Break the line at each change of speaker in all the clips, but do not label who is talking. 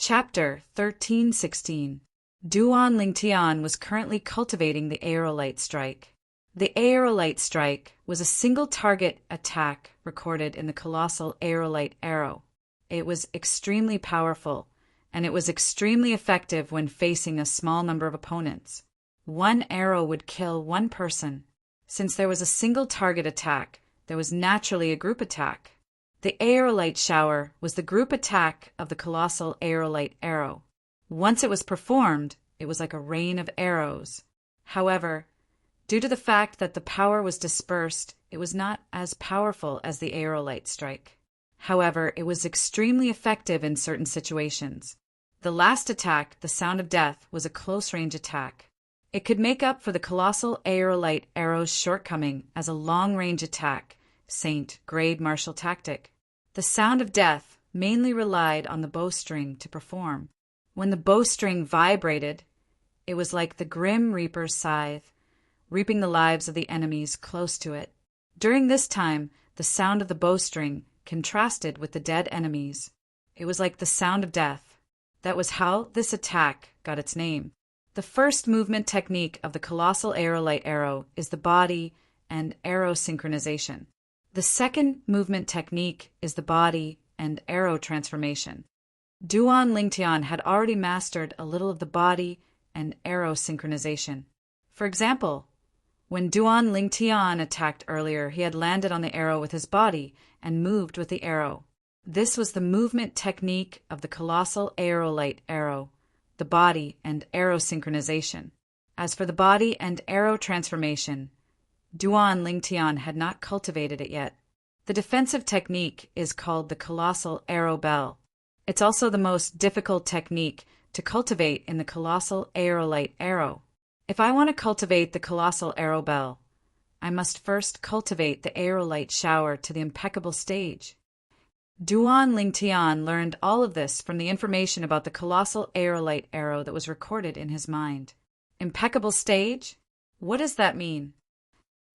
Chapter 1316. Duan Lingtian was currently cultivating the aerolite strike. The aerolite strike was a single-target attack recorded in the colossal aerolite arrow. It was extremely powerful, and it was extremely effective when facing a small number of opponents. One arrow would kill one person. Since there was a single-target attack, there was naturally a group attack. The aerolite shower was the group attack of the colossal aerolite arrow. Once it was performed, it was like a rain of arrows. However, due to the fact that the power was dispersed, it was not as powerful as the aerolite strike. However, it was extremely effective in certain situations. The last attack, the Sound of Death, was a close-range attack. It could make up for the colossal aerolite arrow's shortcoming as a long-range attack, Saint grade martial tactic. The Sound of Death mainly relied on the bowstring to perform. When the bowstring vibrated, it was like the Grim Reaper's scythe, reaping the lives of the enemies close to it. During this time, the sound of the bowstring contrasted with the dead enemies. It was like the Sound of Death. That was how this attack got its name. The first movement technique of the colossal aerolite arrow is the body and arrow synchronization. The second movement technique is the body and arrow transformation. Duan Lingtian had already mastered a little of the body and arrow synchronization. For example, when Duan Lingtian attacked earlier, he had landed on the arrow with his body and moved with the arrow. This was the movement technique of the colossal aerolite arrow, the body and arrow synchronization. As for the body and arrow transformation, Duan Lingtian had not cultivated it yet. The defensive technique is called the colossal arrow bell. It's also the most difficult technique to cultivate in the colossal aerolite arrow. If I want to cultivate the colossal arrow bell, I must first cultivate the aerolite shower to the impeccable stage. Duan Lingtian learned all of this from the information about the colossal aerolite arrow that was recorded in his mind. Impeccable stage? What does that mean?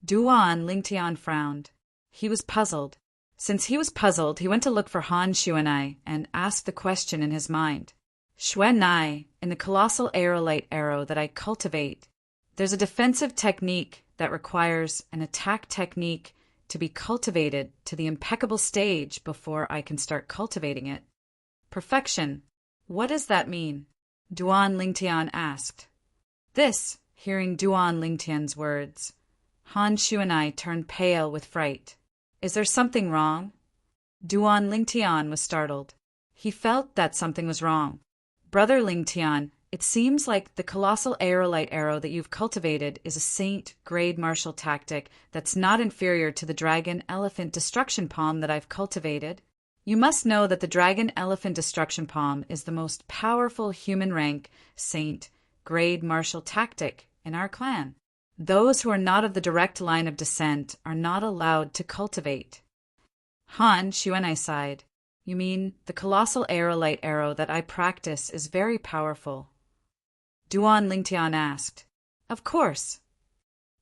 Duan Lingtian frowned. He was puzzled. Since he was puzzled, he went to look for Han Xuanai and asked the question in his mind. Xuanai, in the colossal aerolite arrow that I cultivate, there's a defensive technique that requires an attack technique to be cultivated to the impeccable stage before I can start cultivating it. Perfection. What does that mean? Duan Lingtian asked. This, hearing Duan Lingtian's words, Han Xuanai turned pale with fright. Is there something wrong? Duan Lingtian was startled. He felt that something was wrong. Brother Lingtian, it seems like the colossal aerolite arrow that you've cultivated is a saint grade martial tactic that's not inferior to the dragon elephant destruction palm that I've cultivated. You must know that the dragon elephant destruction palm is the most powerful human rank saint grade martial tactic in our clan. Those who are not of the direct line of descent are not allowed to cultivate. Han Xuanai sighed. You mean the colossal aerolite arrow that I practice is very powerful? Duan Lingtian asked. Of course.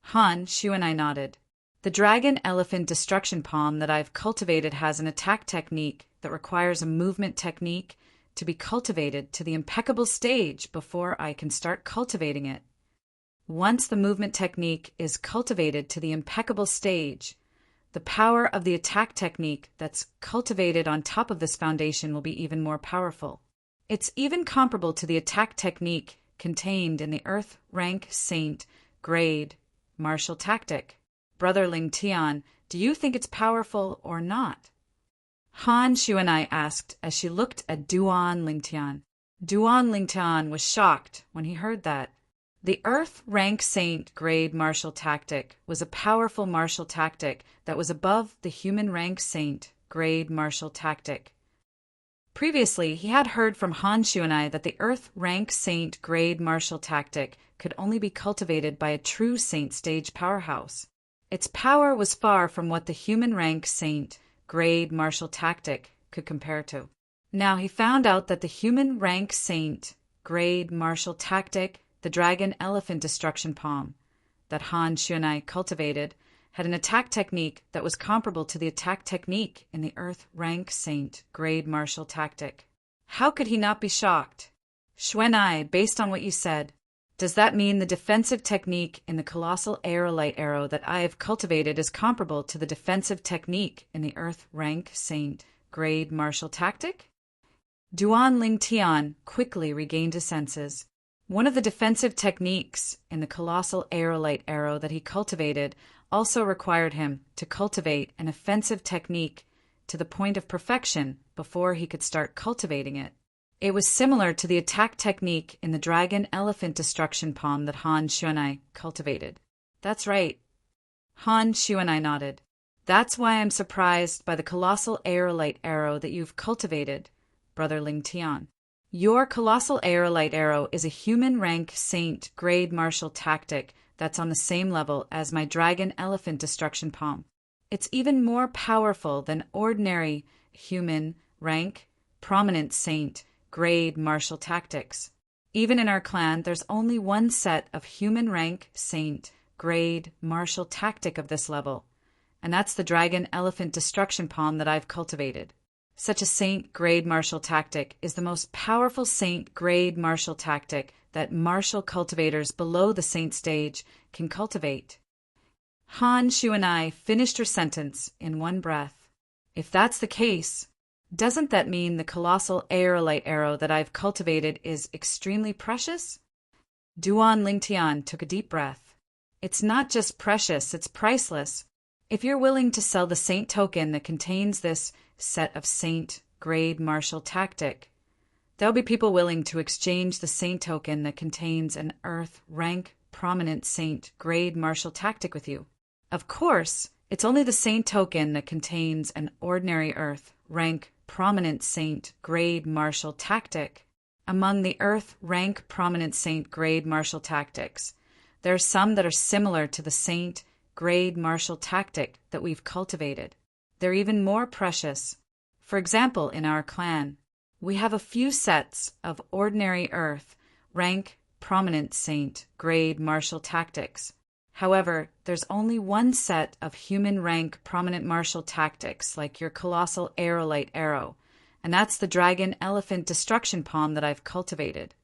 Han Xuanai nodded. The dragon elephant destruction palm that I've cultivated has an attack technique that requires a movement technique to be cultivated to the impeccable stage before I can start cultivating it. Once the movement technique is cultivated to the impeccable stage, the power of the attack technique that's cultivated on top of this foundation will be even more powerful. It's even comparable to the attack technique contained in the Earth Rank Saint grade martial tactic. Brother Lingtian, do you think it's powerful or not? Han Xuanai asked as she looked at Duan Lingtian. Duan Lingtian was shocked when he heard that. The Earth Rank Saint grade martial tactic was a powerful martial tactic that was above the human rank Saint grade martial tactic. Previously, he had heard from Han Xuanai that the Earth Rank Saint grade martial tactic could only be cultivated by a true Saint stage powerhouse. Its power was far from what the human rank Saint grade martial tactic could compare to. Now he found out that the human rank Saint grade martial tactic, the dragon elephant destruction palm, that Han Xuanai cultivated, had an attack technique that was comparable to the attack technique in the Earth Rank Saint grade martial tactic. How could he not be shocked? Xuanai, based on what you said, does that mean the defensive technique in the colossal aerolite arrow that I have cultivated is comparable to the defensive technique in the Earth rank Saint grade martial tactic? Duan Ling Tian quickly regained his senses. One of the defensive techniques in the colossal aerolite arrow that he cultivated also required him to cultivate an offensive technique to the point of perfection before he could start cultivating it. It was similar to the attack technique in the dragon elephant destruction palm that Han Xuanai cultivated. That's right. Han Xuanai nodded. That's why I'm surprised by the colossal aerolite arrow that you've cultivated, Brother Ling Tian. Your colossal aerolite arrow is a human rank saint grade martial tactic that's on the same level as my dragon elephant destruction palm. It's even more powerful than ordinary human rank prominent saint grade martial tactics. Even in our clan, there's only one set of human rank saint grade martial tactic of this level, and that's the dragon elephant destruction palm that I've cultivated. Such a saint grade martial tactic is the most powerful saint grade martial tactic that martial cultivators below the saint stage can cultivate. Han Xuanai finished her sentence in one breath. If that's the case, doesn't that mean the colossal aerolite arrow that I've cultivated is extremely precious? Duan Lingtian took a deep breath. It's not just precious, it's priceless. If you're willing to sell the saint token that contains this set of saint grade martial tactic, there'll be people willing to exchange the saint token that contains an earth rank prominent saint grade martial tactic with you. Of course, it's only the saint token that contains an ordinary earth rank prominent saint grade martial tactic. Among the earth rank prominent saint grade martial tactics, there are some that are similar to the saint grade martial tactic that we've cultivated. They're even more precious. For example, in our clan, we have a few sets of ordinary earth rank prominent saint grade martial tactics. However, there's only one set of human rank prominent martial tactics like your colossal aerolite arrow, and that's the dragon elephant destruction palm that I've cultivated.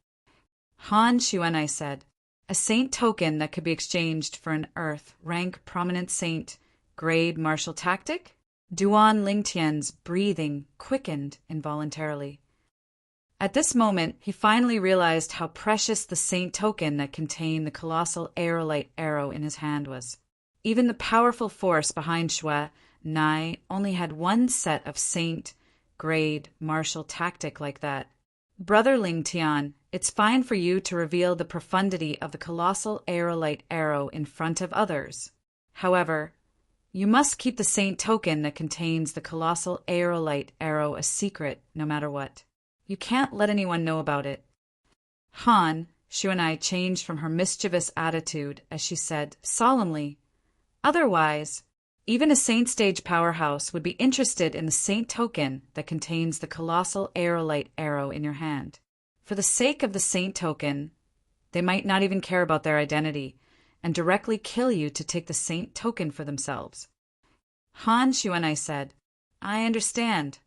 Han Xuanai said, a saint token that could be exchanged for an earth rank prominent saint grade martial tactic? Duan Lingtian's breathing quickened involuntarily. At this moment, he finally realized how precious the saint token that contained the colossal aerolite arrow in his hand was. Even the powerful force behind Shui Nai only had one set of saint grade martial tactic like that. Brother Ling Tian, it's fine for you to reveal the profundity of the colossal aerolite arrow in front of others. However, you must keep the saint token that contains the colossal aerolite arrow a secret no matter what. You can't let anyone know about it. Han Xuanai changed from her mischievous attitude as she said solemnly, otherwise, even a saint stage powerhouse would be interested in the saint token that contains the colossal aerolite arrow in your hand. For the sake of the saint token, they might not even care about their identity and directly kill you to take the saint token for themselves. Han Xuanai said, I understand.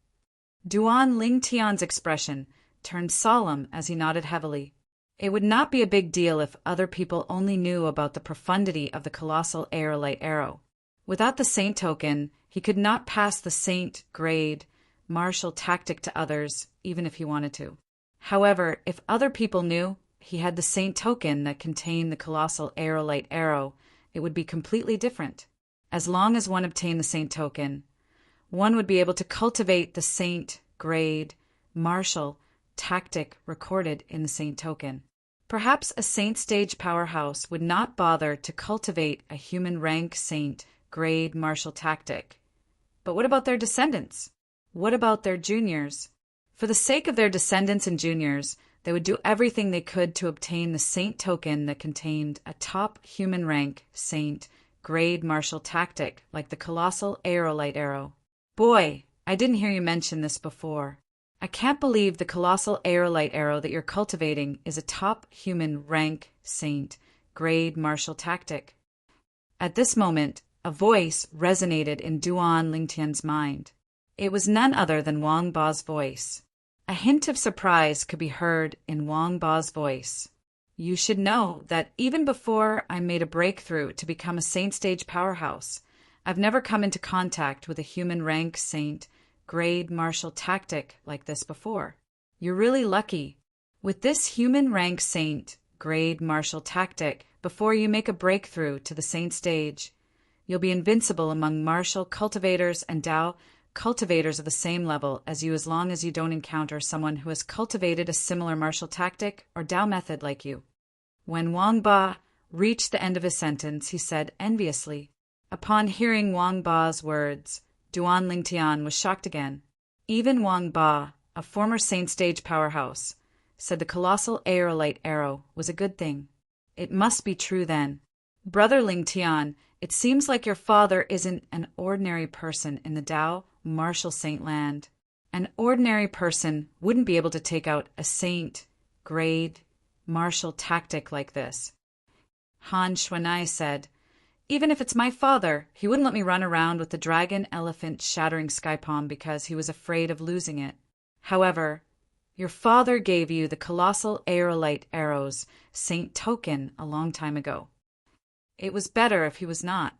Duan Lingtian's expression turned solemn as he nodded heavily. It would not be a big deal if other people only knew about the profundity of the colossal aerolite arrow. Without the saint token, he could not pass the saint grade martial tactic to others, even if he wanted to. However, if other people knew he had the saint token that contained the colossal aerolite arrow, it would be completely different. As long as one obtained the saint token, one would be able to cultivate the saint grade martial tactic recorded in the saint token. Perhaps a saint stage powerhouse would not bother to cultivate a human rank saint grade martial tactic. But what about their descendants? What about their juniors? For the sake of their descendants and juniors, they would do everything they could to obtain the saint token that contained a top human rank saint grade martial tactic like the colossal aerolite arrow. Boy, I didn't hear you mention this before. I can't believe the colossal aerolite arrow that you're cultivating is a top human rank saint grade martial tactic. At this moment, a voice resonated in Duan Lingtian's mind. It was none other than Wang Ba's voice. A hint of surprise could be heard in Wang Ba's voice. You should know that even before I made a breakthrough to become a saint stage powerhouse, I've never come into contact with a human rank saint grade martial tactic like this before. You're really lucky. With this human rank saint grade martial tactic, before you make a breakthrough to the saint stage, you'll be invincible among martial cultivators and Dao cultivators of the same level as you, as long as you don't encounter someone who has cultivated a similar martial tactic or Dao method like you. When Wang Ba reached the end of his sentence, he said enviously. Upon hearing Wang Ba's words, Duan Lingtian was shocked again. Even Wang Ba, a former saint stage powerhouse, said the colossal aerolite arrow was a good thing. It must be true then. Brother Lingtian, it seems like your father isn't an ordinary person in the Dao martial saint land. An ordinary person wouldn't be able to take out a saint grade martial tactic like this. Han Xuanai said, even if it's my father, he wouldn't let me run around with the dragon elephant shattering sky palm because he was afraid of losing it. However, your father gave you the colossal aerolite arrows saint token a long time ago. It was better if he was not.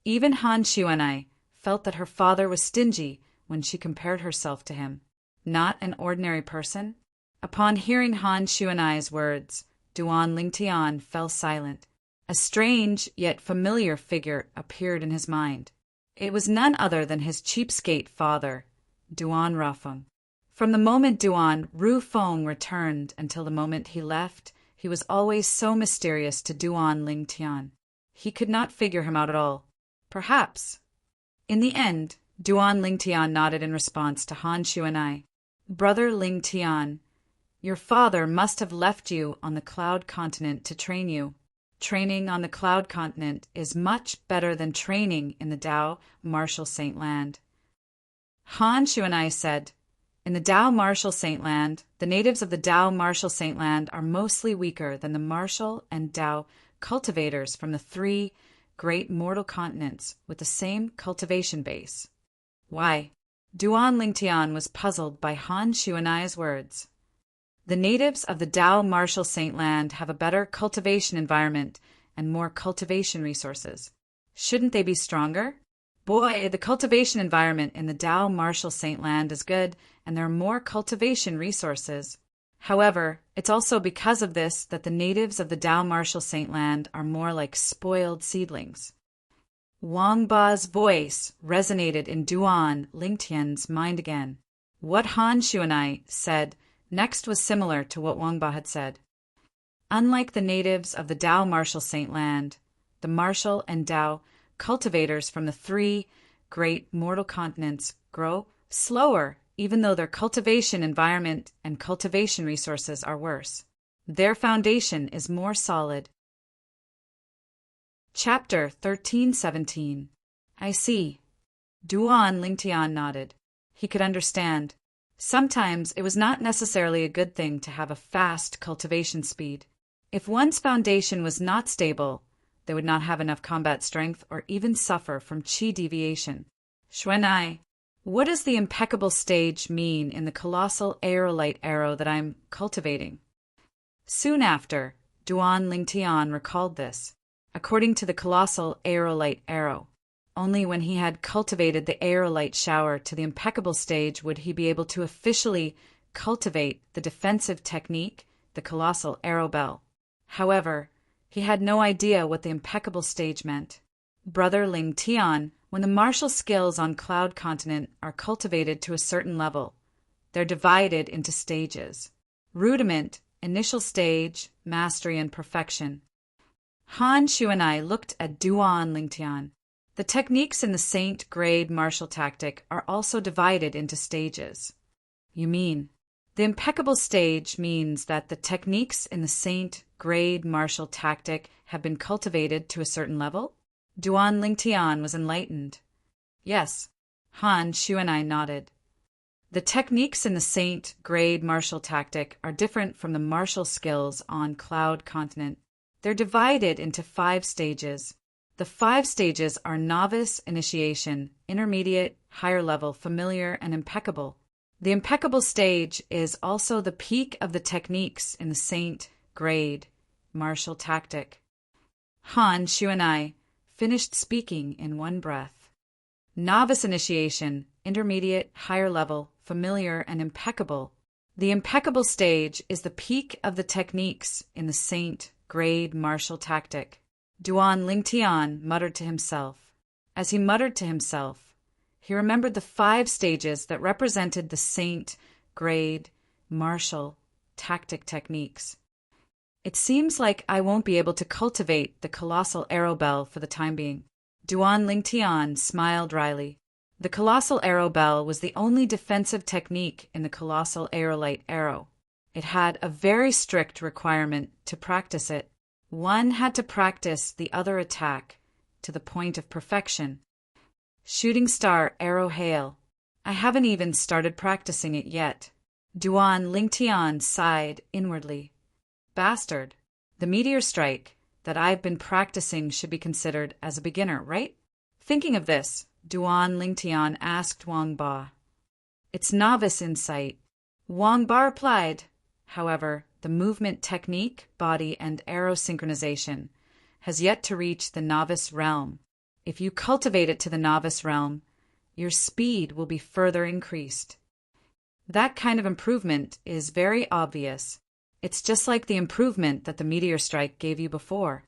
Even Han Xuanai felt that her father was stingy when she compared herself to him. Not an ordinary person? Upon hearing Han Xuanai's words, Duan Lingtian fell silent. A strange yet familiar figure appeared in his mind. It was none other than his cheapskate father, Duan Rafeng. From the moment Duan Rufeng returned until the moment he left, he was always so mysterious to Duan Lingtian. He could not figure him out at all. Perhaps. In the end, Duan Lingtian nodded in response to Han Xuanai. Brother Lingtian, your father must have left you on the Cloud Continent to train you. Training on the Cloud Continent is much better than training in the Dao martial saint land. Han Xuanai said, in the Dao martial saint land, the natives of the Dao martial saint land are mostly weaker than the martial and Dao cultivators from the 3 great mortal continents with the same cultivation base. Why? Duan Lingtian was puzzled by Han Xuanai's words. The natives of the Dao martial saint land have a better cultivation environment and more cultivation resources. Shouldn't they be stronger? Boy, the cultivation environment in the Dao martial saint land is good, and there are more cultivation resources. However, it's also because of this that the natives of the Dao martial saint land are more like spoiled seedlings. Wang Ba's voice resonated in Duan Lingtian's mind again. What Han Xuanai said next was similar to what Wang Ba had said. Unlike the natives of the Dao martial saint land, the martial and Dao cultivators from the 3 great mortal continents grow slower, even though their cultivation environment and cultivation resources are worse. Their foundation is more solid. Chapter 13:17. I see. Duan Lingtian nodded. He could understand. Sometimes it was not necessarily a good thing to have a fast cultivation speed. If one's foundation was not stable, they would not have enough combat strength or even suffer from qi deviation. Xuanai, what does the impeccable stage mean in the colossal aerolite arrow that I'm cultivating? Soon after, Duan Lingtian recalled this. According to the colossal aerolite arrow, only when he had cultivated the aerolite shower to the impeccable stage would he be able to officially cultivate the defensive technique, the colossal arrow bell. However, he had no idea what the impeccable stage meant. Brother Lingtian, when the martial skills on Cloud Continent are cultivated to a certain level, they're divided into stages. Rudiment, initial stage, mastery, and perfection. Han Xuanai looked at Duan Lingtian. The techniques in the saint grade martial tactic are also divided into stages. You mean, the impeccable stage means that the techniques in the saint grade martial tactic have been cultivated to a certain level? Duan Lingtian was enlightened. Yes, Han Xuanai nodded. The techniques in the saint grade martial tactic are different from the martial skills on Cloud Continent. They're divided into 5 stages. The 5 stages are novice initiation, intermediate, higher level, familiar, and impeccable. The impeccable stage is also the peak of the techniques in the saint grade martial tactic. Han, Shu, and I finished speaking in one breath. Novice initiation, intermediate, higher level, familiar, and impeccable. The impeccable stage is the peak of the techniques in the saint grade martial tactic. Duan Lingtian muttered to himself. As he muttered to himself, he remembered the 5 stages that represented the saint grade martial tactic techniques. It seems like I won't be able to cultivate the colossal arrow bell for the time being. Duan Lingtian smiled wryly. The colossal arrow bell was the only defensive technique in the colossal aerolite arrow. It had a very strict requirement to practice it. One had to practice the other attack to the point of perfection. Shooting star arrow hail. I haven't even started practicing it yet. Duan Lingtian sighed inwardly. Bastard. The meteor strike that I've been practicing should be considered as a beginner, right? Thinking of this, Duan Lingtian asked Wang Ba. It's novice insight. Wang Ba replied. However, the movement technique, body, and arrow synchronization has yet to reach the novice realm. If you cultivate it to the novice realm, your speed will be further increased. That kind of improvement is very obvious. It's just like the improvement that the meteor strike gave you before.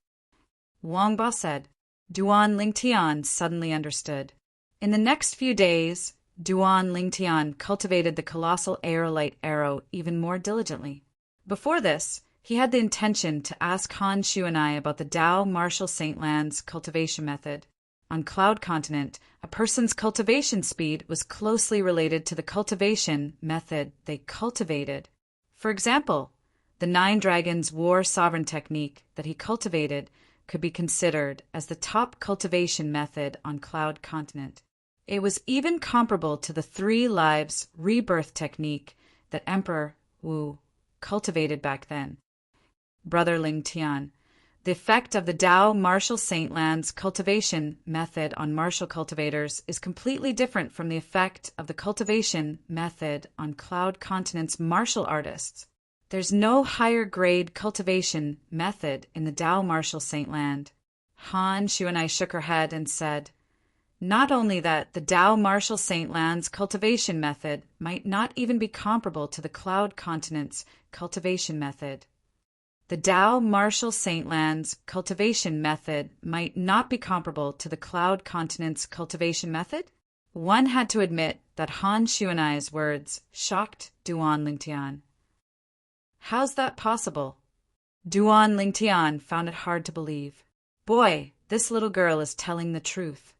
Wang Ba said. Duan Lingtian suddenly understood. In the next few days, Duan Lingtian cultivated the colossal aerolite arrow even more diligently. Before this, he had the intention to ask Han, Shu, and I about the Tao Martial Saint Land's cultivation method. On Cloud Continent, a person's cultivation speed was closely related to the cultivation method they cultivated. For example, the 9 Dragons War Sovereign technique that he cultivated could be considered as the top cultivation method on Cloud Continent. It was even comparable to the 3 Lives Rebirth technique that Emperor Wu cultivated back then. Brother Ling Tian, the effect of the Tao Martial Saint Land's cultivation method on martial cultivators is completely different from the effect of the cultivation method on Cloud Continent's martial artists. There's no higher grade cultivation method in the Tao Martial Saint Land. Han, Shu, and I shook our head and said, not only that, the Tao Martial Saint Land's cultivation method might not even be comparable to the Cloud Continent's cultivation method. The Tao Martial Saint Land's cultivation method might not be comparable to the Cloud Continent's cultivation method? One had to admit that Han, Shu, and I's words shocked Duan Lingtian. How's that possible? Duan Lingtian found it hard to believe. Boy, this little girl is telling the truth.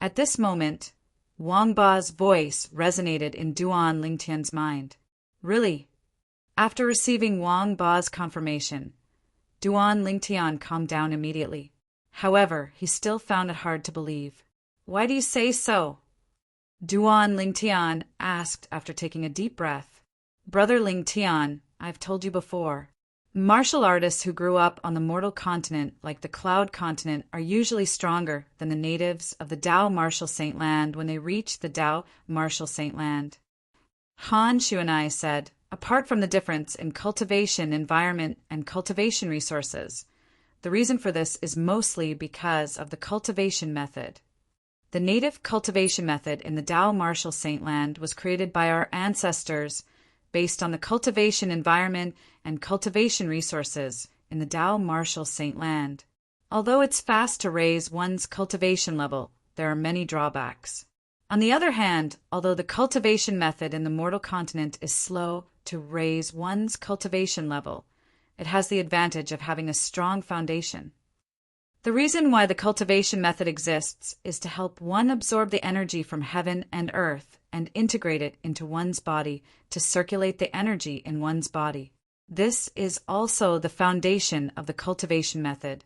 At this moment, Wang Ba's voice resonated in Duan Lingtian's mind. Really? After receiving Wang Ba's confirmation, Duan Lingtian calmed down immediately. However, he still found it hard to believe. Why do you say so? Duan Lingtian asked after taking a deep breath. Brother Lingtian, I've told you before. Martial artists who grew up on the mortal continent, like the Cloud Continent, are usually stronger than the natives of the Tao Martial Saint Land when they reach the Tao Martial Saint Land. Han, Shu, and I said, apart from the difference in cultivation environment and cultivation resources, the reason for this is mostly because of the cultivation method. The native cultivation method in the Tao Martial Saint Land was created by our ancestors based on the cultivation environment and cultivation resources in the Tao Martial Saint Land. Although it's fast to raise one's cultivation level, there are many drawbacks. On the other hand, although the cultivation method in the mortal continent is slow to raise one's cultivation level, it has the advantage of having a strong foundation. The reason why the cultivation method exists is to help one absorb the energy from heaven and earth and integrate it into one's body to circulate the energy in one's body. This is also the foundation of the cultivation method.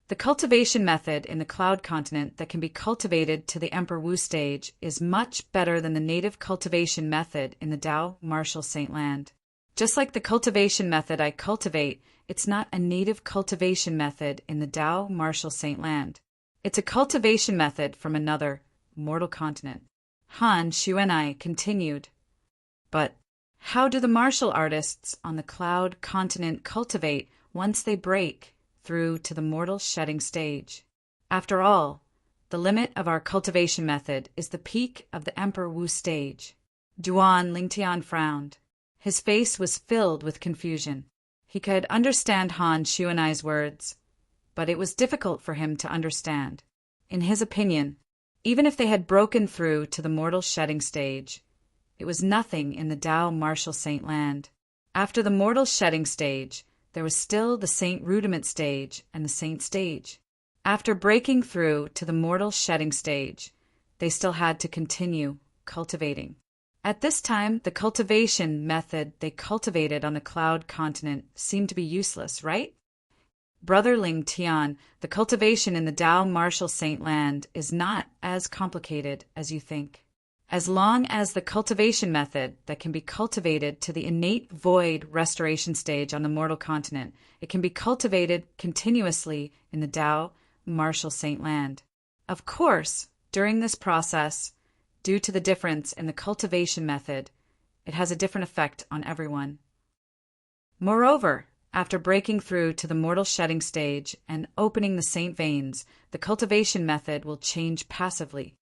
The cultivation method in the Cloud Continent that can be cultivated to the Emperor Wu stage is much better than the native cultivation method in the Tao Martial Saint Land. Just like the cultivation method I cultivate, it's not a native cultivation method in the Tao Martial Saint Land. It's a cultivation method from another mortal continent. Han, Shu, and I continued. But how do the martial artists on the cloud continent cultivate once they break through to the mortal shedding stage? After all, the limit of our cultivation method is the peak of the Emperor Wu stage. Duan Lingtian frowned. His face was filled with confusion. He could understand Han Xuanai's words, but it was difficult for him to understand. In his opinion, even if they had broken through to the mortal shedding stage, it was nothing in the Tao martial saint land. After the mortal shedding stage, there was still the saint rudiment stage and the saint stage. After breaking through to the mortal shedding stage, they still had to continue cultivating. At this time, the cultivation method they cultivated on the cloud continent seemed to be useless, right? Brother Ling Tian, the cultivation in the Tao martial saint land is not as complicated as you think. As long as the cultivation method that can be cultivated to the innate void restoration stage on the mortal continent, it can be cultivated continuously in the Tao martial saint land. Of course, during this process, due to the difference in the cultivation method, it has a different effect on everyone. Moreover, after breaking through to the mortal shedding stage and opening the saint veins, the cultivation method will change passively.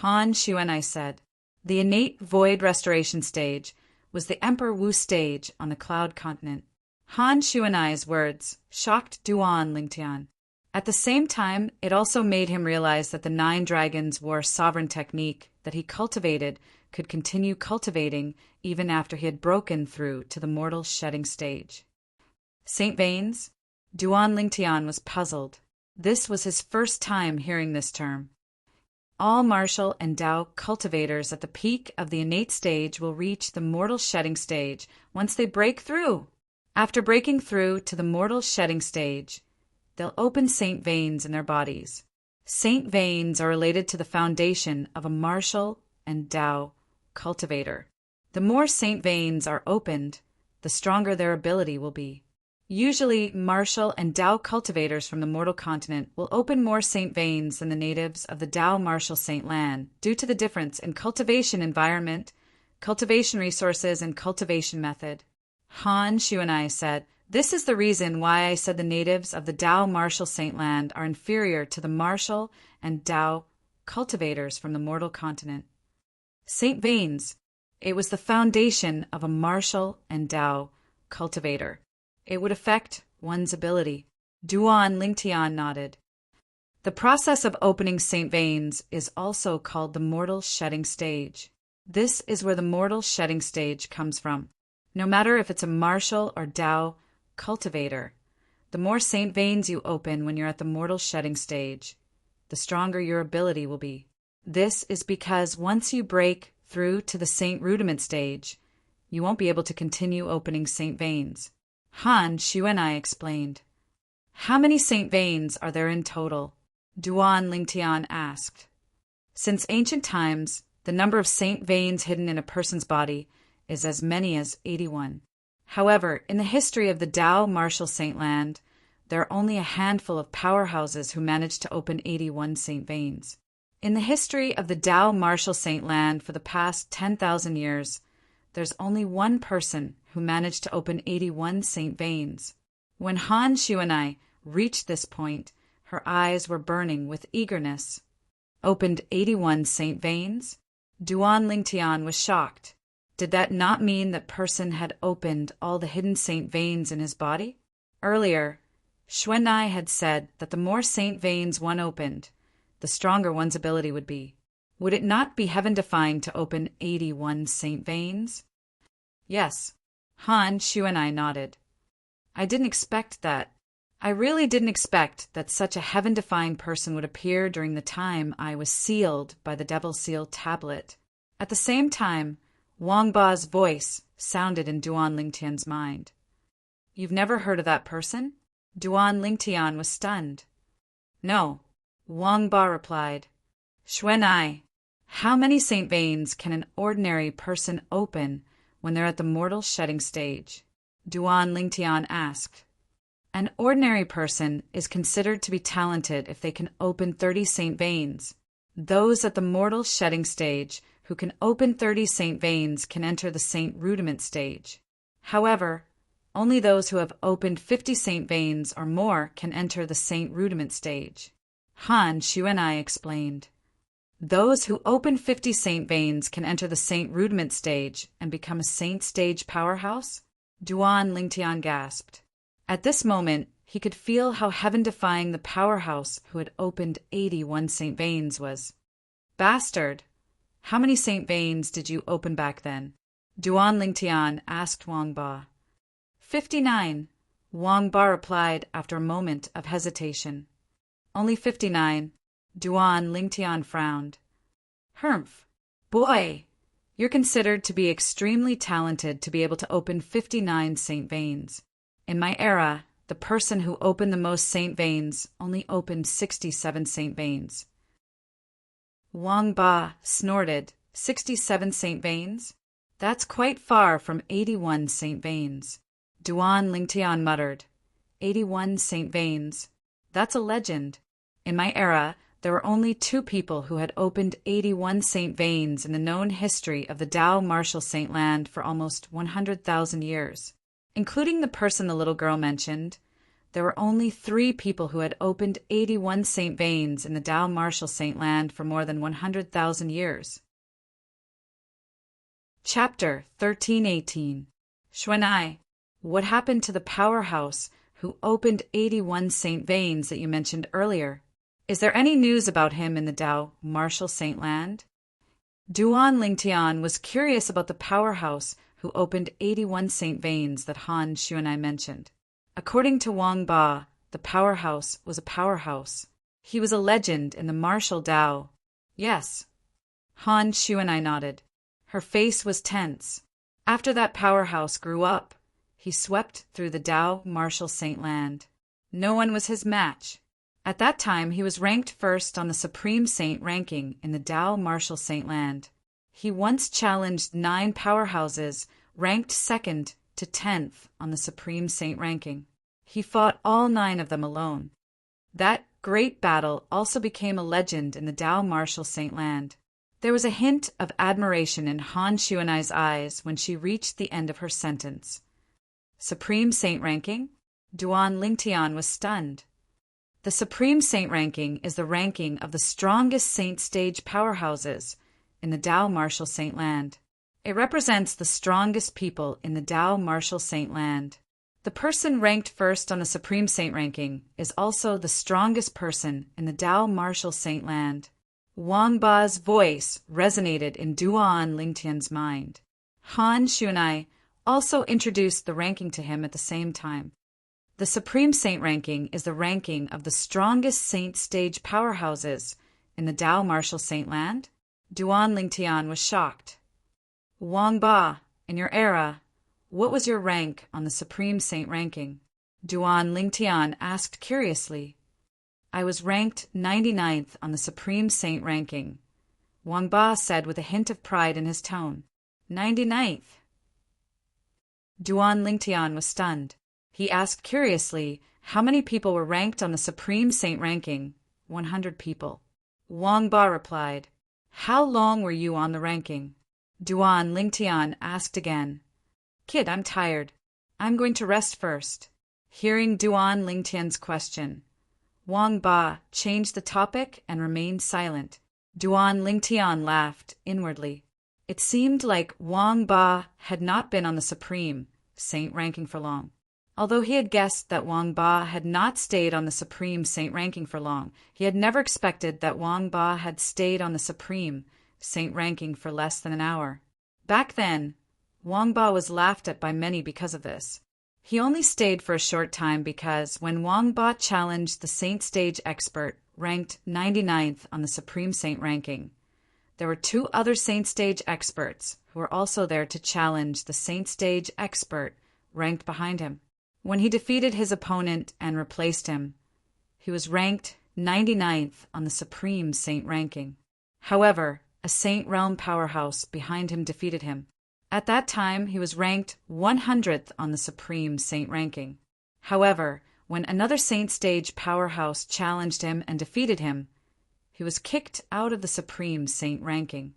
Han Xuanai said, the innate void restoration stage was the Emperor Wu stage on the cloud continent. Han Xuanai's words shocked Duan Lingtian. At the same time, it also made him realize that the 9 Dragons War sovereign technique that he cultivated could continue cultivating even after he had broken through to the mortal shedding stage. Saint veins? Duan Lingtian was puzzled. This was his first time hearing this term. All martial and Tao cultivators at the peak of the innate stage will reach the mortal shedding stage once they break through. After breaking through to the mortal shedding stage, they'll open saint veins in their bodies. Saint veins are related to the foundation of a martial and Tao cultivator. The more saint veins are opened, the stronger their ability will be. Usually, martial and Tao cultivators from the mortal continent will open more saint veins than the natives of the Tao martial saint land due to the difference in cultivation environment, cultivation resources, and cultivation method. Han Xuanai said, this is the reason why I said the natives of the Tao martial saint land are inferior to the martial and Tao cultivators from the mortal continent. Saint veins, it was the foundation of a martial and Tao cultivator. It would affect one's ability. Duan Lingtian nodded. The process of opening saint veins is also called the mortal shedding stage. This is where the mortal shedding stage comes from. No matter if it's a martial or Tao cultivator, the more saint veins you open when you're at the mortal shedding stage, the stronger your ability will be. This is because once you break through to the saint rudiment stage, you won't be able to continue opening saint veins. Han Xuanai explained. How many saint veins are there in total? Duan Lingtian asked. Since ancient times, the number of saint veins hidden in a person's body is as many as 81. However, in the history of the Tao martial saint land, there are only a handful of powerhouses who managed to open 81 saint veins. In the history of the Tao martial saint land for the past 10,000 years, there's only one person who managed to open 81 saint veins. When Han Xuanai reached this point, her eyes were burning with eagerness. Opened 81 saint veins? Duan Lingtian was shocked. Did that not mean that person had opened all the hidden saint veins in his body? Earlier, Xuanai had said that the more saint veins one opened, the stronger one's ability would be. Would it not be heaven-defying to open 81 saint veins? Yes. Han Xuanai nodded. I didn't expect that. I really didn't expect that such a heaven-defying person would appear during the time I was sealed by the Devil Seal tablet. At the same time, Wang Ba's voice sounded in Duan Lingtian's mind. You've never heard of that person? Duan Lingtian was stunned. No, Wang Ba replied. Xuanai, how many saint veins can an ordinary person open when they're at the mortal shedding stage? Duan Lingtian asked. An ordinary person is considered to be talented if they can open 30 saint veins. Those at the mortal shedding stage who can open 30 Saint veins can enter the Saint rudiment stage. However, only those who have opened 50 Saint veins or more can enter the Saint rudiment stage. Han Xuanai explained. Those who open 50 Saint veins can enter the Saint rudiment stage and become a Saint stage powerhouse? Duan Lingtian gasped. At this moment, he could feel how heaven-defying the powerhouse who had opened 81 Saint veins was. Bastard! How many Saint veins did you open back then? Duan Lingtian asked Wang Ba. 59, Wang Ba replied after a moment of hesitation. Only 59, Duan Lingtian frowned. Humph! Boy! You're considered to be extremely talented to be able to open 59 Saint veins. In my era, the person who opened the most Saint veins only opened 67 Saint veins. Wang Ba snorted. 67 Saint veins? That's quite far from 81 Saint veins. Duan Lingtian muttered. 81 Saint veins. That's a legend. In my era, there were only 2 people who had opened 81 Saint veins in the known history of the Dao Martial Saint Land for almost 100,000 years. Including the person the little girl mentioned, there were only 3 people who had opened 81 Saint veins in the Dao Martial Saint Land for more than 100,000 years. Chapter 1318. Xuanai, what happened to the powerhouse who opened 81 Saint veins that you mentioned earlier? Is there any news about him in the Dao Martial Saint Land? Duan Lingtian was curious about the powerhouse who opened 81 Saint veins that Han Xuanai mentioned. According to Wang Ba, the powerhouse was a powerhouse. He was a legend in the martial Dao. Yes. Han Xuanai nodded. Her face was tense. After that powerhouse grew up, he swept through the Dao Martial Saint Land. No one was his match. At that time, he was ranked first on the Supreme Saint ranking in the Dao Martial Saint Land. He once challenged 9 powerhouses, ranked second to 10th on the Supreme Saint ranking. He fought all 9 of them alone. That great battle also became a legend in the Dao Martial Saint Land. There was a hint of admiration in Han Xuanai's eyes when she reached the end of her sentence. Supreme Saint ranking? Duan Lingtian was stunned. The Supreme Saint ranking is the ranking of the strongest Saint stage powerhouses in the Dao Martial Saint Land. It represents the strongest people in the Dao Martial Saint Land. The person ranked first on the Supreme Saint ranking is also the strongest person in the Dao Martial Saint Land. Wang Ba's voice resonated in Duan Lingtian's mind. Han Xuanai also introduced the ranking to him at the same time. The Supreme Saint ranking is the ranking of the strongest Saint stage powerhouses in the Dao Martial Saint Land. Duan Lingtian was shocked. Wang Ba, in your era, what was your rank on the Supreme Saint ranking? Duan Lingtian asked curiously. I was ranked 99th on the Supreme Saint ranking, Wang Ba said with a hint of pride in his tone. 99th. Duan Lingtian was stunned. He asked curiously how many people were ranked on the Supreme Saint ranking. 100 people. Wang Ba replied. How long were you on the ranking? Duan Lingtian asked again. Kid, I'm tired. I'm going to rest first. Hearing Duan Lingtian's question, Wang Ba changed the topic and remained silent. Duan Lingtian laughed inwardly. It seemed like Wang Ba had not been on the Supreme Saint ranking for long. Although he had guessed that Wang Ba had not stayed on the Supreme Saint ranking for long, he had never expected that Wang Ba had stayed on the Supreme Saint ranking for less than an hour. Back then, Wang Ba was laughed at by many because of this. He only stayed for a short time because when Wang Ba challenged the Saint Stage expert, ranked 99th on the Supreme Saint ranking, there were 2 other Saint Stage experts who were also there to challenge the Saint Stage expert ranked behind him. When he defeated his opponent and replaced him, he was ranked 99th on the Supreme Saint ranking. However, a Saint Realm powerhouse behind him defeated him. At that time, he was ranked 100th on the Supreme Saint ranking. However, when another Saint Stage powerhouse challenged him and defeated him, he was kicked out of the Supreme Saint ranking.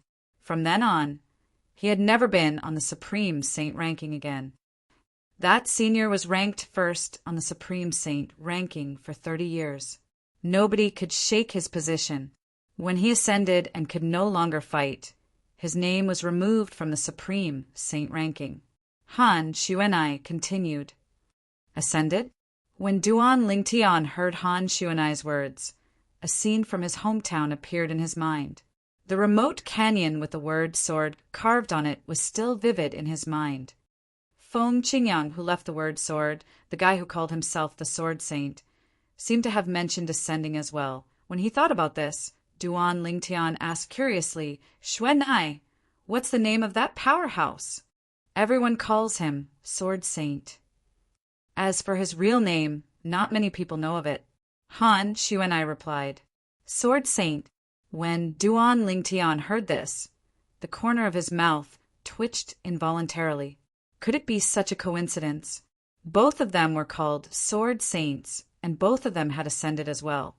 From then on, he had never been on the Supreme Saint ranking again. That senior was ranked first on the Supreme Saint ranking for 30 years. Nobody could shake his position. When he ascended and could no longer fight, his name was removed from the Supreme Saint ranking. Han Xuanai continued. Ascended? When Duan Lingtian heard Han Xuanai's words, a scene from his hometown appeared in his mind. The remote canyon with the word sword carved on it was still vivid in his mind. Feng Qingyang, who left the word sword, the guy who called himself the Sword Saint, seemed to have mentioned ascending as well. When he thought about this, Duan Lingtian asked curiously, Xuanai, what's the name of that powerhouse? Everyone calls him Sword Saint. As for his real name, not many people know of it. Han Xuanai replied, Sword Saint. When Duan Lingtian heard this, the corner of his mouth twitched involuntarily. Could it be such a coincidence? Both of them were called Sword Saints, and both of them had ascended as well.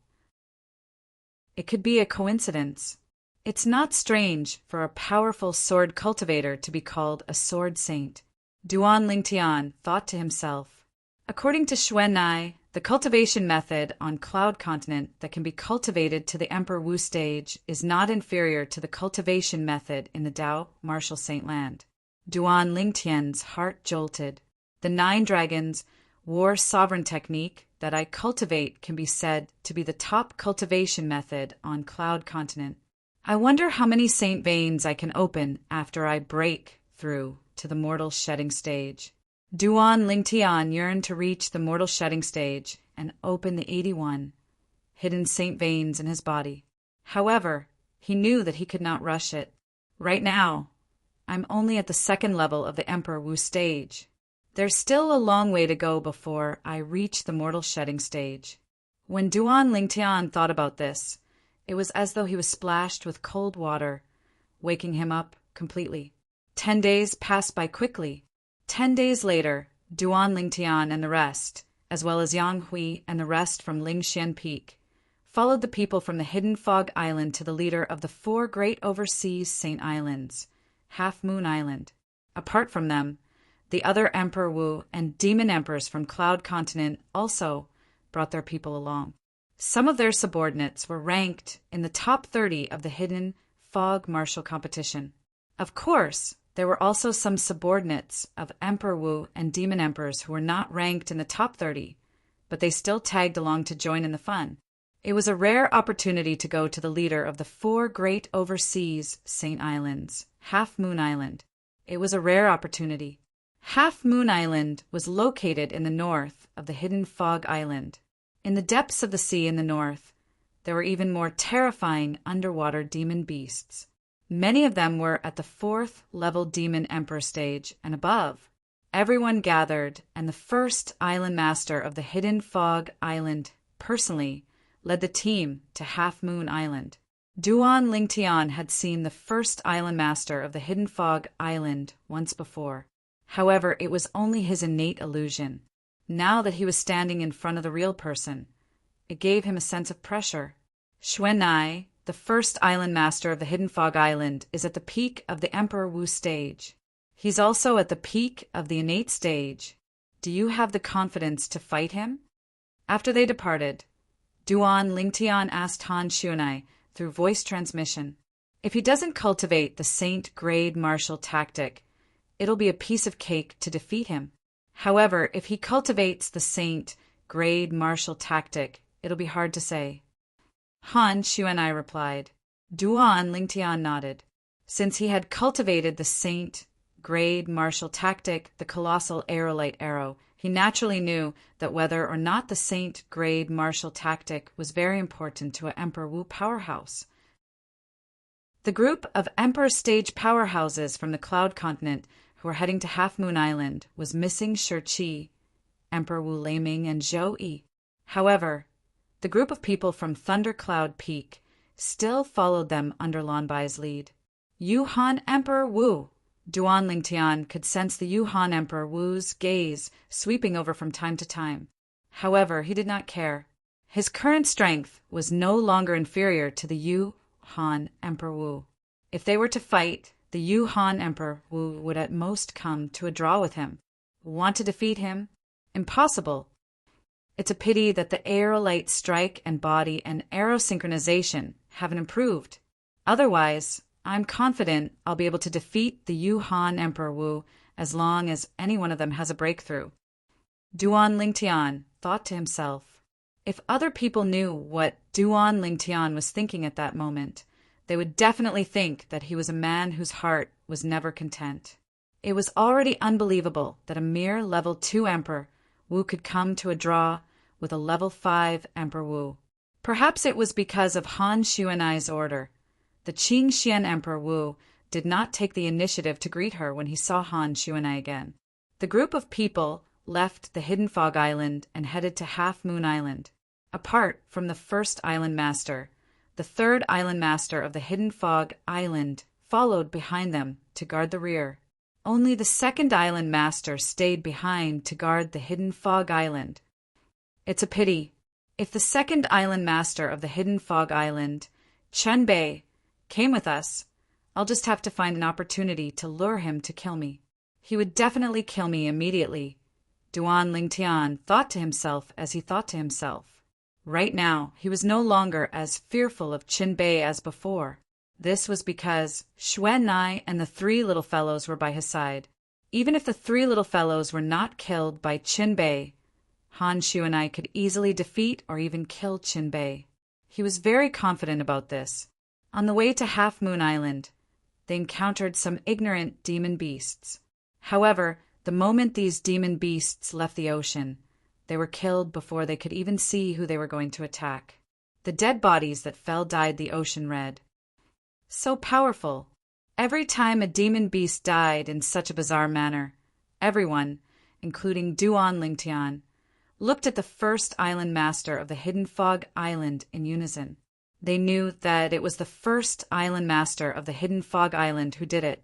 It could be a coincidence. It's not strange for a powerful sword cultivator to be called a Sword Saint. Duan Lingtian thought to himself. According to Xuanai, the cultivation method on Cloud Continent that can be cultivated to the Emperor Wu stage is not inferior to the cultivation method in the Dao Martial Saint Land. Duan Lingtian's heart jolted. The 9 Dragons War Sovereign technique that I cultivate can be said to be the top cultivation method on Cloud Continent. I wonder how many saint veins I can open after I break through to the mortal shedding stage. Duan Lingtian yearned to reach the mortal shedding stage and open the 81 hidden saint veins in his body. However, he knew that he could not rush it. Right now, I'm only at the 2nd level of the Emperor Wu stage. There's still a long way to go before I reach the mortal shedding stage. When Duan Lingtian thought about this, it was as though he was splashed with cold water, waking him up completely. 10 days passed by quickly. 10 days later, Duan Lingtian and the rest, as well as Yang Hui and the rest from Lingxian Peak, followed the people from the Hidden Fog Island to the leader of the 4 great overseas Saint Islands, Half Moon Island. Apart from them, the other Emperor Wu and Demon Emperors from Cloud Continent also brought their people along. Some of their subordinates were ranked in the top 30 of the Hidden Fog Martial Competition. Of course, there were also some subordinates of Emperor Wu and Demon Emperors who were not ranked in the top 30, but they still tagged along to join in the fun. It was a rare opportunity to go to the leader of the 4 great overseas Saint Islands, Half Moon Island. It was a rare opportunity. Half Moon Island was located in the north of the Hidden Fog Island. In the depths of the sea in the north, there were even more terrifying underwater demon beasts. Many of them were at the 4th level Demon Emperor stage and above. Everyone gathered, and the first island master of the Hidden Fog Island personally led the team to Half Moon Island. Duan Lingtian had seen the first island master of the Hidden Fog Island once before. However, it was only his innate illusion. Now that he was standing in front of the real person, it gave him a sense of pressure. Xuanai, the first island master of the Hidden Fog Island, is at the peak of the Emperor Wu stage. He's also at the peak of the innate stage. Do you have the confidence to fight him? After they departed, Duan Lingtian asked Han Xuanai through voice transmission, if he doesn't cultivate the Saint Grade martial tactic, it'll be a piece of cake to defeat him. However, if he cultivates the Saint Grade martial tactic, it'll be hard to say. Han Xuanai replied. Duan Lingtian nodded. Since he had cultivated the Saint Grade martial tactic, the colossal aerolite arrow, he naturally knew that whether or not the Saint Grade martial tactic was very important to an Emperor Wu powerhouse. The group of Emperor stage powerhouses from the Cloud Continent who were heading to Half Moon Island was missing Shi, Emperor Wu Leiming, and Zhou Yi. However, the group of people from Thundercloud Peak still followed them under Lanbai's lead. Yuhan Emperor Wu. Duan Lingtian could sense the Yuhan Emperor Wu's gaze sweeping over from time to time. However, he did not care. His current strength was no longer inferior to the Yuhan Emperor Wu. If they were to fight, the Yuan Emperor Wu would at most come to a draw with him. Want to defeat him? Impossible. It's a pity that the aerolite strike and body and aerosynchronization haven't improved. Otherwise, I'm confident I'll be able to defeat the Yuan Emperor Wu as long as any one of them has a breakthrough. Duan Lingtian thought to himself. If other people knew what Duan Lingtian was thinking at that moment, they would definitely think that he was a man whose heart was never content. It was already unbelievable that a mere level 2 emperor Wu could come to a draw with a level 5 Emperor Wu. Perhaps it was because of Han Xuanai's order. The Qingxian Emperor Wu did not take the initiative to greet her when he saw Han Xuanai again. The group of people left the Hidden Fog Island and headed to Half Moon Island. Apart from the first island master, the third island master of the Hidden Fog Island followed behind them to guard the rear. Only the second island master stayed behind to guard the Hidden Fog Island. It's a pity. If the second island master of the Hidden Fog Island, Chen Bei, came with us, I'll just have to find an opportunity to lure him to kill me. He would definitely kill me immediately, Duan Lingtian thought to himself as he thought to himself. Right now, he was no longer as fearful of Chen Bei as before. This was because Xuan Nai and the 3 little fellows were by his side. Even if the 3 little fellows were not killed by Chen Bei, Han Xuanai could easily defeat or even kill Chen Bei. He was very confident about this. On the way to Half Moon Island, they encountered some ignorant demon beasts. However, the moment these demon beasts left the ocean, they were killed before they could even see who they were going to attack. The dead bodies that fell dyed the ocean red. So powerful. Every time a demon beast died in such a bizarre manner, everyone, including Duan Lingtian, looked at the first island master of the Hidden Fog Island in unison. They knew that it was the first island master of the Hidden Fog Island who did it.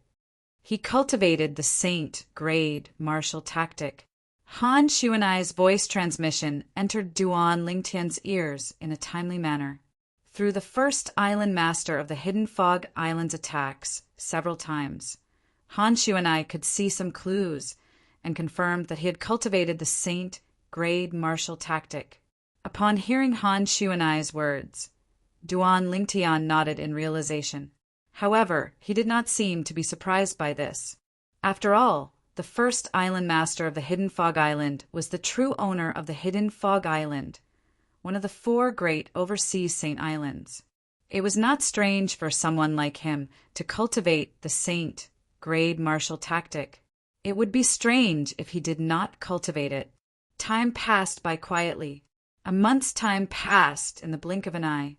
He cultivated the saint grade martial tactic. Han Xuanai's voice transmission entered Duan Lingtian's ears in a timely manner. Through the first island master of the Hidden Fog Island's attacks several times, Han Xuanai could see some clues and confirmed that he had cultivated the saint grade martial tactic. Upon hearing Han Xuanai's words, Duan Lingtian nodded in realization. However, he did not seem to be surprised by this. After all, the first island master of the Hidden Fog Island was the true owner of the Hidden Fog Island, one of the 4 great overseas Saint Islands. It was not strange for someone like him to cultivate the saint grade martial tactic. It would be strange if he did not cultivate it. Time passed by quietly. A month's time passed in the blink of an eye.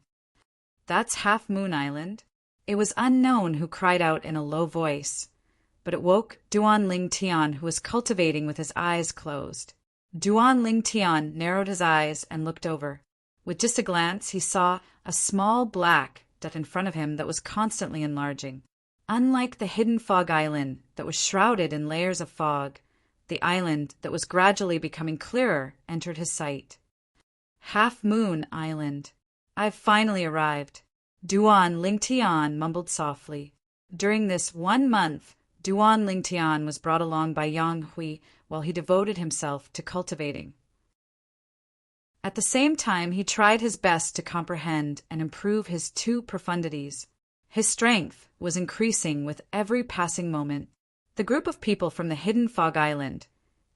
That's Half Moon Island. It was unknown who cried out in a low voice, but it woke Duan Lingtian, who was cultivating with his eyes closed. Duan Lingtian narrowed his eyes and looked over. With just a glance, he saw a small black dot in front of him that was constantly enlarging. Unlike the Hidden Fog Island that was shrouded in layers of fog, the island that was gradually becoming clearer entered his sight. Half Moon Island. I've finally arrived, Duan Lingtian mumbled softly. During this 1 month, Duan Lingtian was brought along by Yang Hui while he devoted himself to cultivating. At the same time, he tried his best to comprehend and improve his 2 profundities. His strength was increasing with every passing moment. The group of people from the Hidden Fog Island,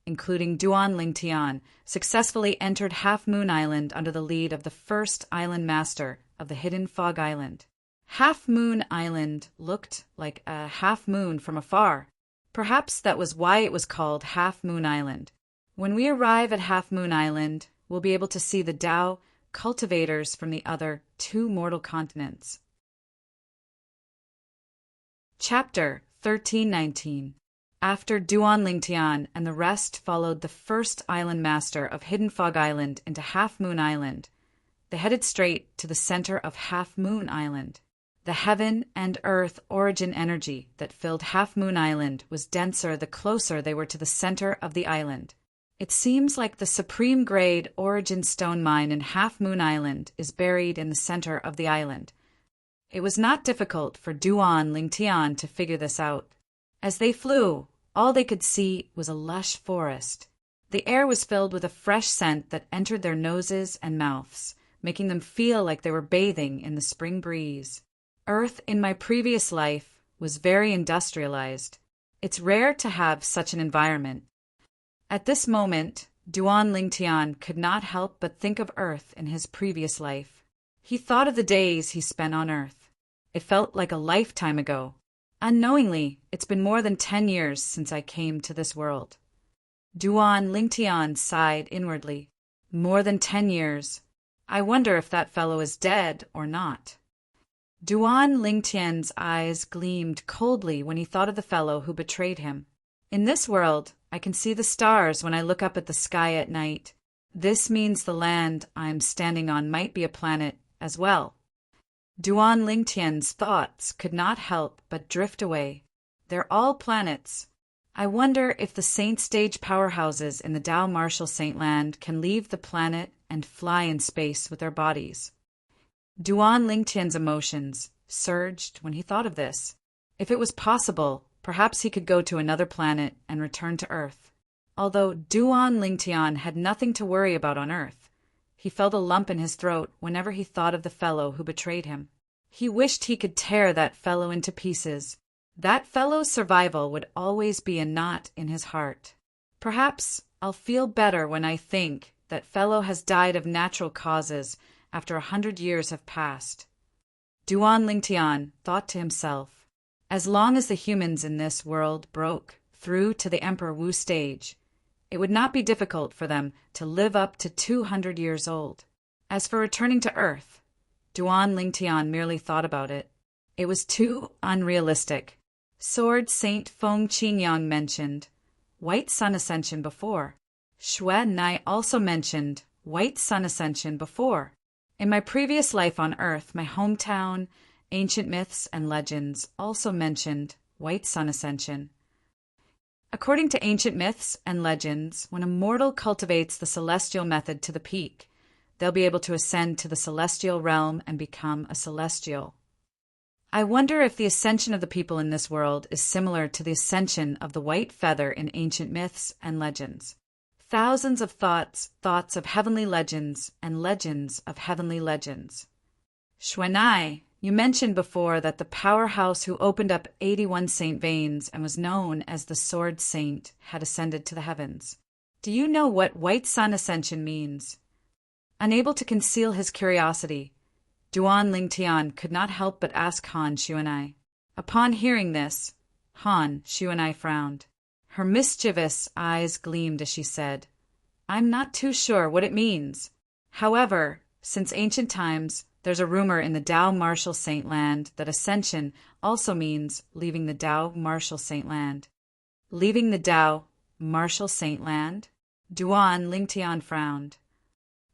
including Duan Lingtian, successfully entered Half Moon Island under the lead of the first island master of the Hidden Fog Island. Half Moon Island looked like a half moon from afar. Perhaps that was why it was called Half Moon Island. When we arrive at Half Moon Island, we'll be able to see the Tao cultivators from the other 2 mortal continents. Chapter 1319. After Duan Lingtian and the rest followed the first island master of Hidden Fog Island into Half Moon Island, they headed straight to the center of Half Moon Island. The heaven and earth origin energy that filled Half Moon Island was denser the closer they were to the center of the island. It seems like the supreme grade origin stone mine in Half Moon Island is buried in the center of the island. It was not difficult for Duan Lingtian to figure this out. As they flew, all they could see was a lush forest. The air was filled with a fresh scent that entered their noses and mouths, making them feel like they were bathing in the spring breeze. Earth in my previous life was very industrialized. It's rare to have such an environment. At this moment, Duan Lingtian could not help but think of Earth in his previous life. He thought of the days he spent on Earth. It felt like a lifetime ago. Unknowingly, it's been more than 10 years since I came to this world. Duan Lingtian sighed inwardly. More than 10 years. I wonder if that fellow is dead or not. Duan Lingtian's eyes gleamed coldly when he thought of the fellow who betrayed him. In this world, I can see the stars when I look up at the sky at night. This means the land I'm standing on might be a planet as well. Duan Lingtian's thoughts could not help but drift away. They're all planets. I wonder if the Saint Stage powerhouses in the Tao Martial Saint Land can leave the planet and fly in space with their bodies. Duan Lingtian's emotions surged when he thought of this. If it was possible, perhaps he could go to another planet and return to Earth. Although Duan Lingtian had nothing to worry about on Earth, he felt a lump in his throat whenever he thought of the fellow who betrayed him. He wished he could tear that fellow into pieces. That fellow's survival would always be a knot in his heart. Perhaps I'll feel better when I think that fellow has died of natural causes after 100 years have passed. Duan Lingtian thought to himself, as long as the humans in this world broke through to the Emperor Wu stage, it would not be difficult for them to live up to 200 years old. As for returning to Earth, Duan Lingtian merely thought about it. It was too unrealistic. Sword Saint Feng Qingyang mentioned White Sun Ascension before. Xue Nai also mentioned White Sun Ascension before. In my previous life on Earth, my hometown, ancient myths and legends also mentioned White Sun Ascension. According to ancient myths and legends, when a mortal cultivates the celestial method to the peak, they'll be able to ascend to the celestial realm and become a celestial. I wonder if the ascension of the people in this world is similar to the ascension of the white feather in ancient myths and legends. Thousands of thoughts of heavenly legends and legends of heavenly legends. Xuanai, you mentioned before that the powerhouse who opened up 81 saint veins and was known as the Sword Saint had ascended to the heavens. Do you know what White Sun Ascension means? Unable to conceal his curiosity, Duan Lingtian could not help but ask Han Xuanai. Upon hearing this, Han Xuanai frowned. Her mischievous eyes gleamed as she said, I'm not too sure what it means. However, since ancient times, there's a rumor in the Tao Martial Saint Land that ascension also means leaving the Tao Martial Saint Land. Leaving the Tao Martial Saint Land? Duan Lingtian frowned.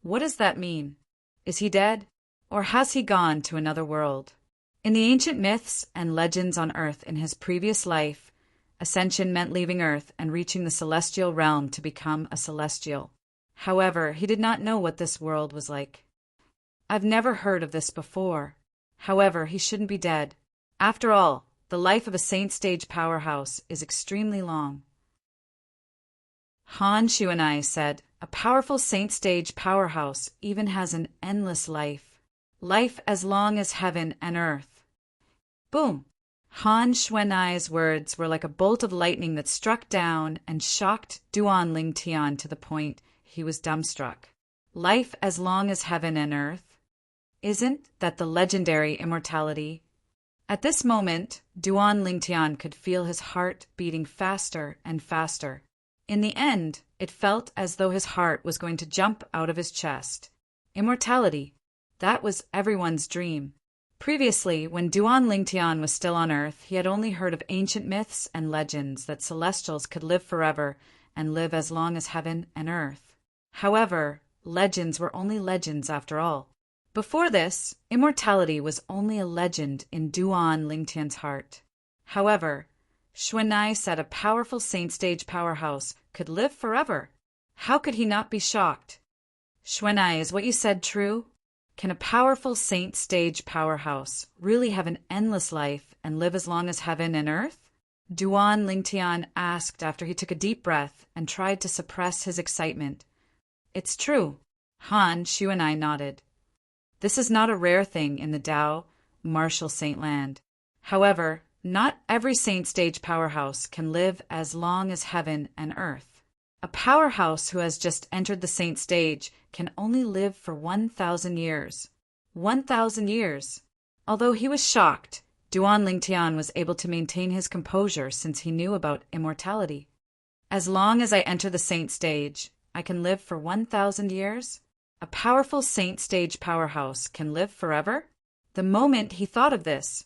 What does that mean? Is he dead? Or has he gone to another world? In the ancient myths and legends on Earth in his previous life, ascension meant leaving Earth and reaching the celestial realm to become a celestial. However, he did not know what this world was like. I've never heard of this before. However, he shouldn't be dead. After all, the life of a saint stage powerhouse is extremely long. Han Xuanai said, a powerful saint stage powerhouse even has an endless life. Life as long as heaven and earth. Boom! Han Xuanai's words were like a bolt of lightning that struck down and shocked Duan Lingtian to the point he was dumbstruck. Life as long as heaven and earth? Isn't that the legendary immortality? At this moment, Duan Lingtian could feel his heart beating faster and faster. In the end, it felt as though his heart was going to jump out of his chest. Immortality. That was everyone's dream. Previously, when Duan Lingtian was still on Earth, he had only heard of ancient myths and legends that celestials could live forever and live as long as heaven and earth. However, legends were only legends after all. Before this, immortality was only a legend in Duan Lingtian's heart. However, Xuanai said a powerful saint stage powerhouse could live forever. How could he not be shocked? Xuanai, is what you said true? Can a powerful saint stage powerhouse really have an endless life and live as long as heaven and earth? Duan Lingtian asked after he took a deep breath and tried to suppress his excitement. It's true. Han, Shu and I nodded. This is not a rare thing in the Tao, martial saint land. However, not every saint stage powerhouse can live as long as heaven and earth. A powerhouse who has just entered the saint stage can only live for 1,000 years. 1,000 years. Although he was shocked, Duan Lingtian was able to maintain his composure since he knew about immortality. As long as I enter the saint stage, I can live for 1,000 years? A powerful saint stage powerhouse can live forever? The moment he thought of this,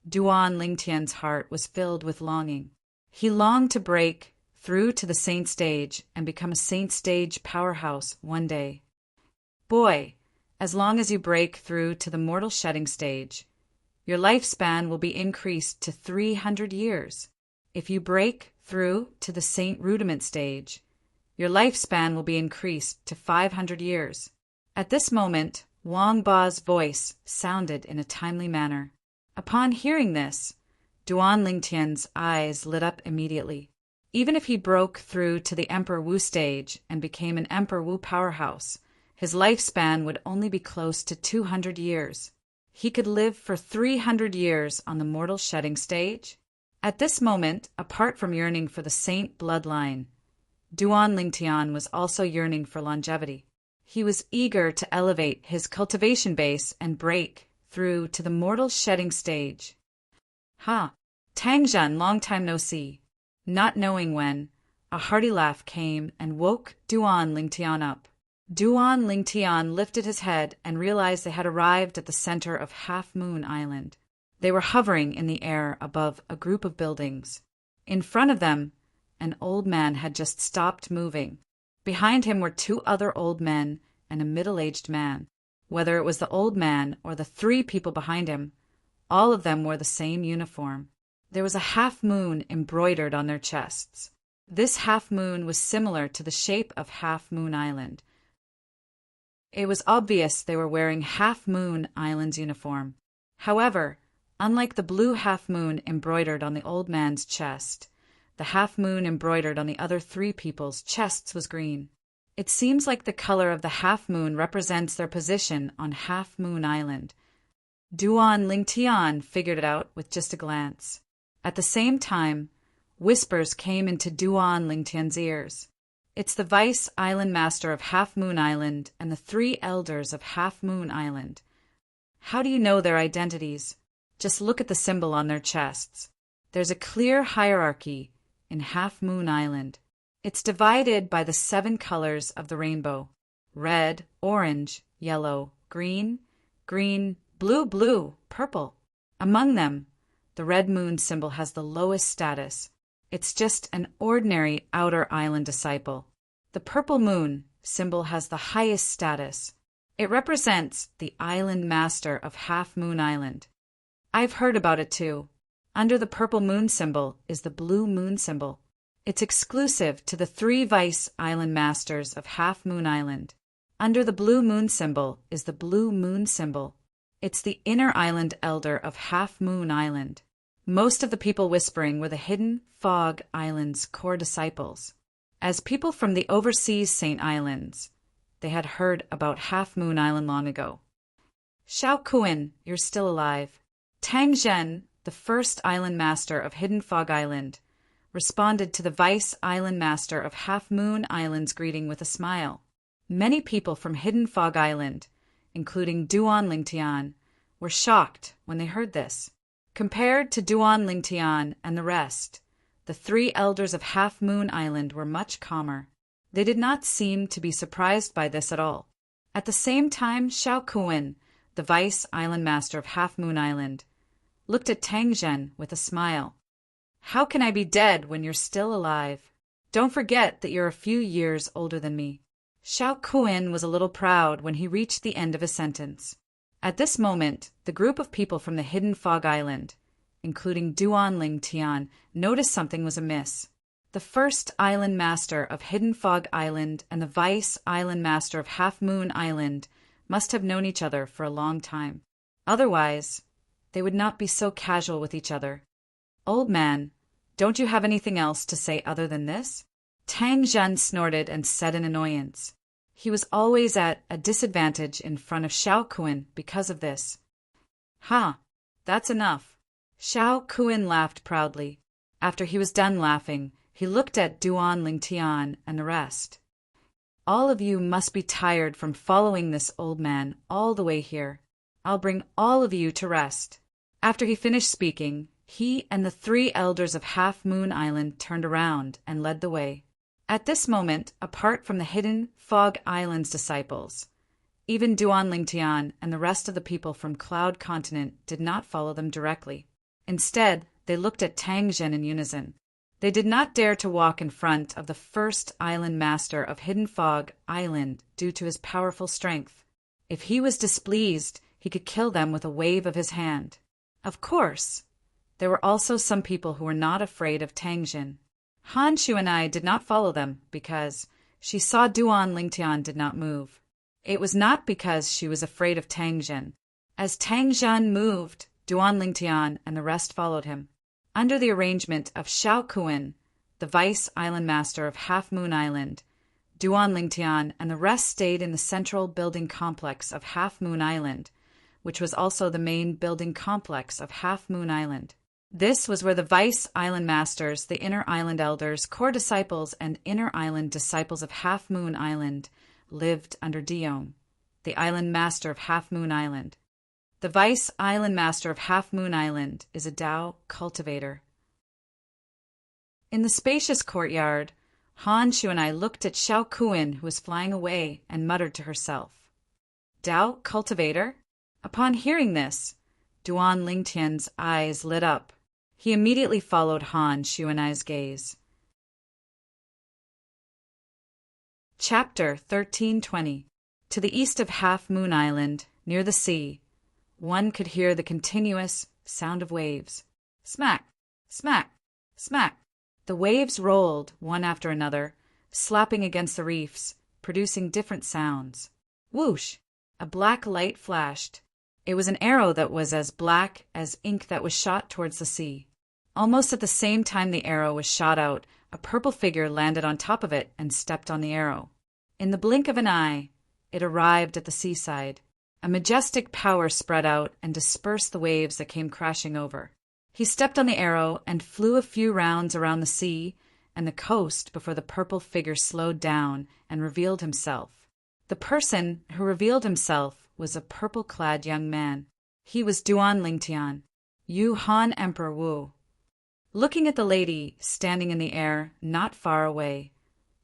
Duan Lingtian's heart was filled with longing. He longed to break through to the saint stage and become a saint stage powerhouse one day. Boy, as long as you break through to the mortal shedding stage, your lifespan will be increased to 300 years. If you break through to the saint rudiment stage, your lifespan will be increased to 500 years. At this moment, Wang Ba's voice sounded in a timely manner. Upon hearing this, Duan Lingtian's eyes lit up immediately. Even if he broke through to the Emperor Wu stage and became an Emperor Wu powerhouse, his lifespan would only be close to 200 years. He could live for 300 years on the mortal shedding stage. At this moment, apart from yearning for the saint bloodline, Duan Lingtian was also yearning for longevity. He was eager to elevate his cultivation base and break through to the mortal shedding stage. Ha! Tang Zhen, long time no see. Not knowing when, a hearty laugh came and woke Duan Lingtian up. Duan Lingtian lifted his head and realized they had arrived at the center of Half Moon Island. They were hovering in the air above a group of buildings. In front of them, an old man had just stopped moving. Behind him were two other old men and a middle-aged man. Whether it was the old man or the three people behind him, all of them wore the same uniform. There was a half moon embroidered on their chests. This half moon was similar to the shape of Half Moon Island. It was obvious they were wearing Half Moon Island's uniform. However, unlike the blue half moon embroidered on the old man's chest, the half moon embroidered on the other three people's chests was green. It seems like the color of the half moon represents their position on Half Moon Island. Duan Lingtian figured it out with just a glance. At the same time, whispers came into Duan Lingtian's ears. It's the Vice Island Master of Half Moon Island and the three elders of Half Moon Island. How do you know their identities? Just look at the symbol on their chests. There's a clear hierarchy in Half Moon Island. It's divided by the 7 colors of the rainbow: red, orange, yellow, green, blue, purple. Among them, the red moon symbol has the lowest status. It's just an ordinary outer island disciple. The purple moon symbol has the highest status. It represents the island master of Half Moon Island. I've heard about it too. Under the purple moon symbol is the blue moon symbol. It's exclusive to the 3 vice island masters of Half Moon Island. Under the blue moon symbol is the blue moon symbol. It's the inner island elder of Half Moon Island. Most of the people whispering were the Hidden Fog Island's core disciples. As people from the overseas Saint Islands, they had heard about Half Moon Island long ago. Xiao Kuan, you're still alive. Tang Zhen, the first island master of Hidden Fog Island, responded to the vice island master of Half Moon Island's greeting with a smile. Many people from Hidden Fog Island, including Duan Lingtian, were shocked when they heard this. Compared to Duan Lingtian and the rest, the 3 elders of Half Moon Island were much calmer. They did not seem to be surprised by this at all. At the same time, Xiao Kuan, the vice island master of Half Moon Island, looked at Tang Zhen with a smile. How can I be dead when you're still alive? Don't forget that you're a few years older than me. Xiao Kuan was a little proud when he reached the end of his sentence. At this moment, the group of people from the Hidden Fog Island, including Duan Lingtian, noticed something was amiss. The first island master of Hidden Fog Island and the vice island master of Half Moon Island must have known each other for a long time. Otherwise, they would not be so casual with each other. "Old man, don't you have anything else to say other than this?" Tang Zhen snorted and said in annoyance. He was always at a disadvantage in front of Xiao Kuan because of this. "Ha, that's enough." Xiao Kuan laughed proudly. After he was done laughing, he looked at Duan Lingtian and the rest. "All of you must be tired from following this old man all the way here. I'll bring all of you to rest." After he finished speaking, he and the 3 elders of Half Moon Island turned around and led the way. At this moment, apart from the hidden Fog Island's disciples, even Duan Lingtian and the rest of the people from Cloud Continent did not follow them directly. Instead, they looked at Tang Zhen in unison. They did not dare to walk in front of the first island master of Hidden Fog Island due to his powerful strength. If he was displeased, he could kill them with a wave of his hand. Of course, there were also some people who were not afraid of Tang Zhen. Han Shu and I did not follow them because she saw Duan Lingtian did not move. It was not because she was afraid of Tang Zhen. As Tang Zhen moved, Duan Lingtian and the rest followed him. Under the arrangement of Xiao Kuan, the vice island master of Half Moon Island, Duan Lingtian and the rest stayed in the central building complex of Half Moon Island, which was also the main building complex of Half Moon Island. This was where the vice island masters, the inner island elders, core disciples, and inner island disciples of Half Moon Island lived under Dion, the island master of Half Moon Island. The vice island master of Half Moon Island is a Dao cultivator. In the spacious courtyard, Han Shu and I looked at Xiao Kuan, who was flying away, and muttered to herself, "Dao cultivator?" Upon hearing this, Duan Lingtian's eyes lit up. He immediately followed Han Shu and I's gaze. Chapter 1320. To the east of Half Moon Island, near the sea, one could hear the continuous sound of waves. Smack, smack, smack. The waves rolled, one after another, slapping against the reefs, producing different sounds. Whoosh! A black light flashed. It was an arrow that was as black as ink that was shot towards the sea. Almost at the same time the arrow was shot out, a purple figure landed on top of it and stepped on the arrow. In the blink of an eye, it arrived at the seaside. A majestic power spread out and dispersed the waves that came crashing over. He stepped on the arrow and flew a few rounds around the sea and the coast before the purple figure slowed down and revealed himself. The person who revealed himself was a purple-clad young man. He was Duan Lingtian, Yu Han Emperor Wu. Looking at the lady standing in the air not far away,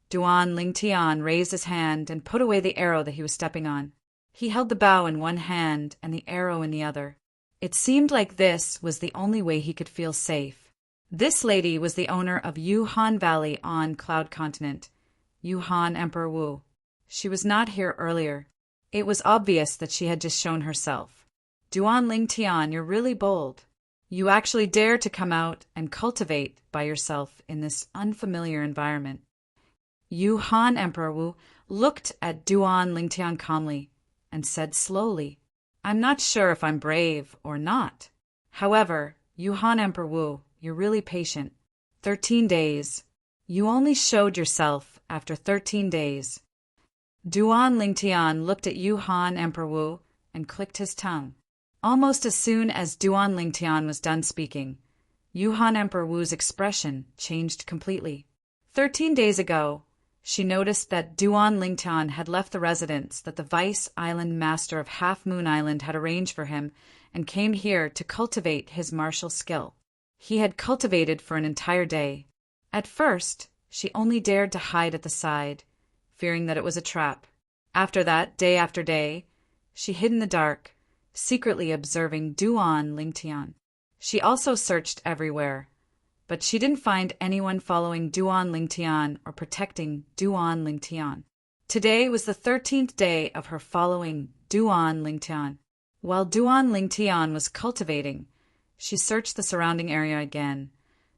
Duan Lingtian raised his hand and put away the arrow that he was stepping on. He held the bow in one hand and the arrow in the other. It seemed like this was the only way he could feel safe. This lady was the owner of Yu Han Valley on Cloud Continent, Yu Han Emperor Wu. She was not here earlier. It was obvious that she had just shown herself. Duan Lingtian, you're really bold. You actually dare to come out and cultivate by yourself in this unfamiliar environment. Yu Han Emperor Wu looked at Duan Lingtian calmly and said slowly, "I'm not sure if I'm brave or not. However, Yu Han Emperor Wu, you're really patient. 13 days. You only showed yourself after 13 days." Duan Lingtian looked at Yu Han Emperor Wu and clicked his tongue. Almost as soon as Duan Lingtian was done speaking, Yu Han Emperor Wu's expression changed completely. 13 days ago, she noticed that Duan Lingtian had left the residence that the vice island master of Half Moon Island had arranged for him and came here to cultivate his martial skill. He had cultivated for an entire day. At first, she only dared to hide at the side, fearing that it was a trap. After that, day after day, she hid in the dark, secretly observing Duan Lingtian. She also searched everywhere, but she didn't find anyone following Duan Lingtian or protecting Duan Lingtian. Today was the 13th day of her following Duan Lingtian. While Duan Lingtian was cultivating, she searched the surrounding area again,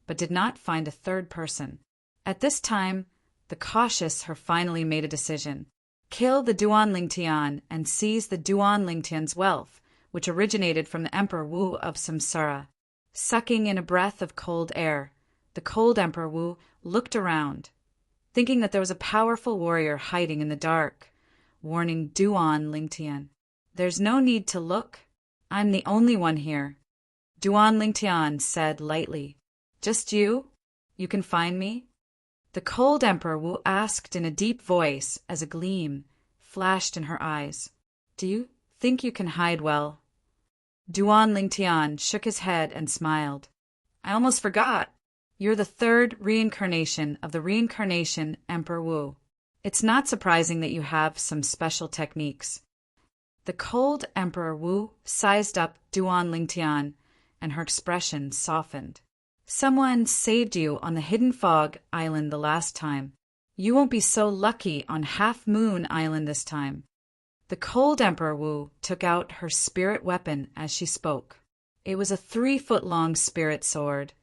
but did not find a third person. At this time, the cautious her finally made a decision. Kill the Duan Lingtian and seize the Duan Lingtian's wealth, which originated from the Emperor Wu of Samsara. Sucking in a breath of cold air, the cold Emperor Wu looked around, thinking that there was a powerful warrior hiding in the dark, warning Duan Lingtian. "There's no need to look. I'm the only one here," Duan Lingtian said lightly. "Just you? You can find me?" The cold Emperor Wu asked in a deep voice as a gleam flashed in her eyes. "Do you think you can hide well?" Duan Lingtian shook his head and smiled. "I almost forgot. You're the third reincarnation of the reincarnation Emperor Wu. It's not surprising that you have some special techniques." The cold Emperor Wu sized up Duan Lingtian, and her expression softened. "Someone saved you on the Hidden Fog Island the last time. You won't be so lucky on Half Moon Island this time." The cold Emperor Wu took out her spirit weapon as she spoke. It was a 3-foot-long spirit sword,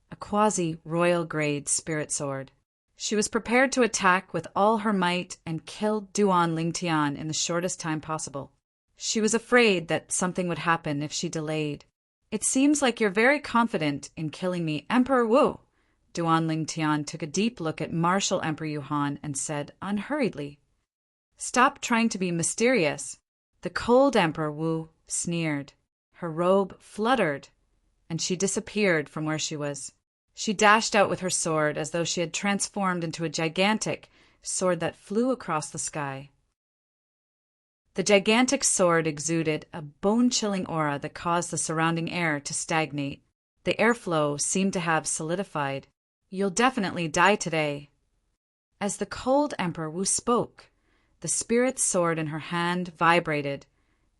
a quasi-royal grade spirit sword. She was prepared to attack with all her might and kill Duan Lingtian in the shortest time possible. She was afraid that something would happen if she delayed. "It seems like you're very confident in killing me, Emperor Wu." Duan Lingtian took a deep look at Martial Emperor Yuhan and said unhurriedly, "Stop trying to be mysterious." The cold Emperor Wu sneered. Her robe fluttered, and she disappeared from where she was. She dashed out with her sword as though she had transformed into a gigantic sword that flew across the sky. The gigantic sword exuded a bone-chilling aura that caused the surrounding air to stagnate. The airflow seemed to have solidified. "You'll definitely die today." As the cold Emperor Wu spoke, the spirit sword in her hand vibrated,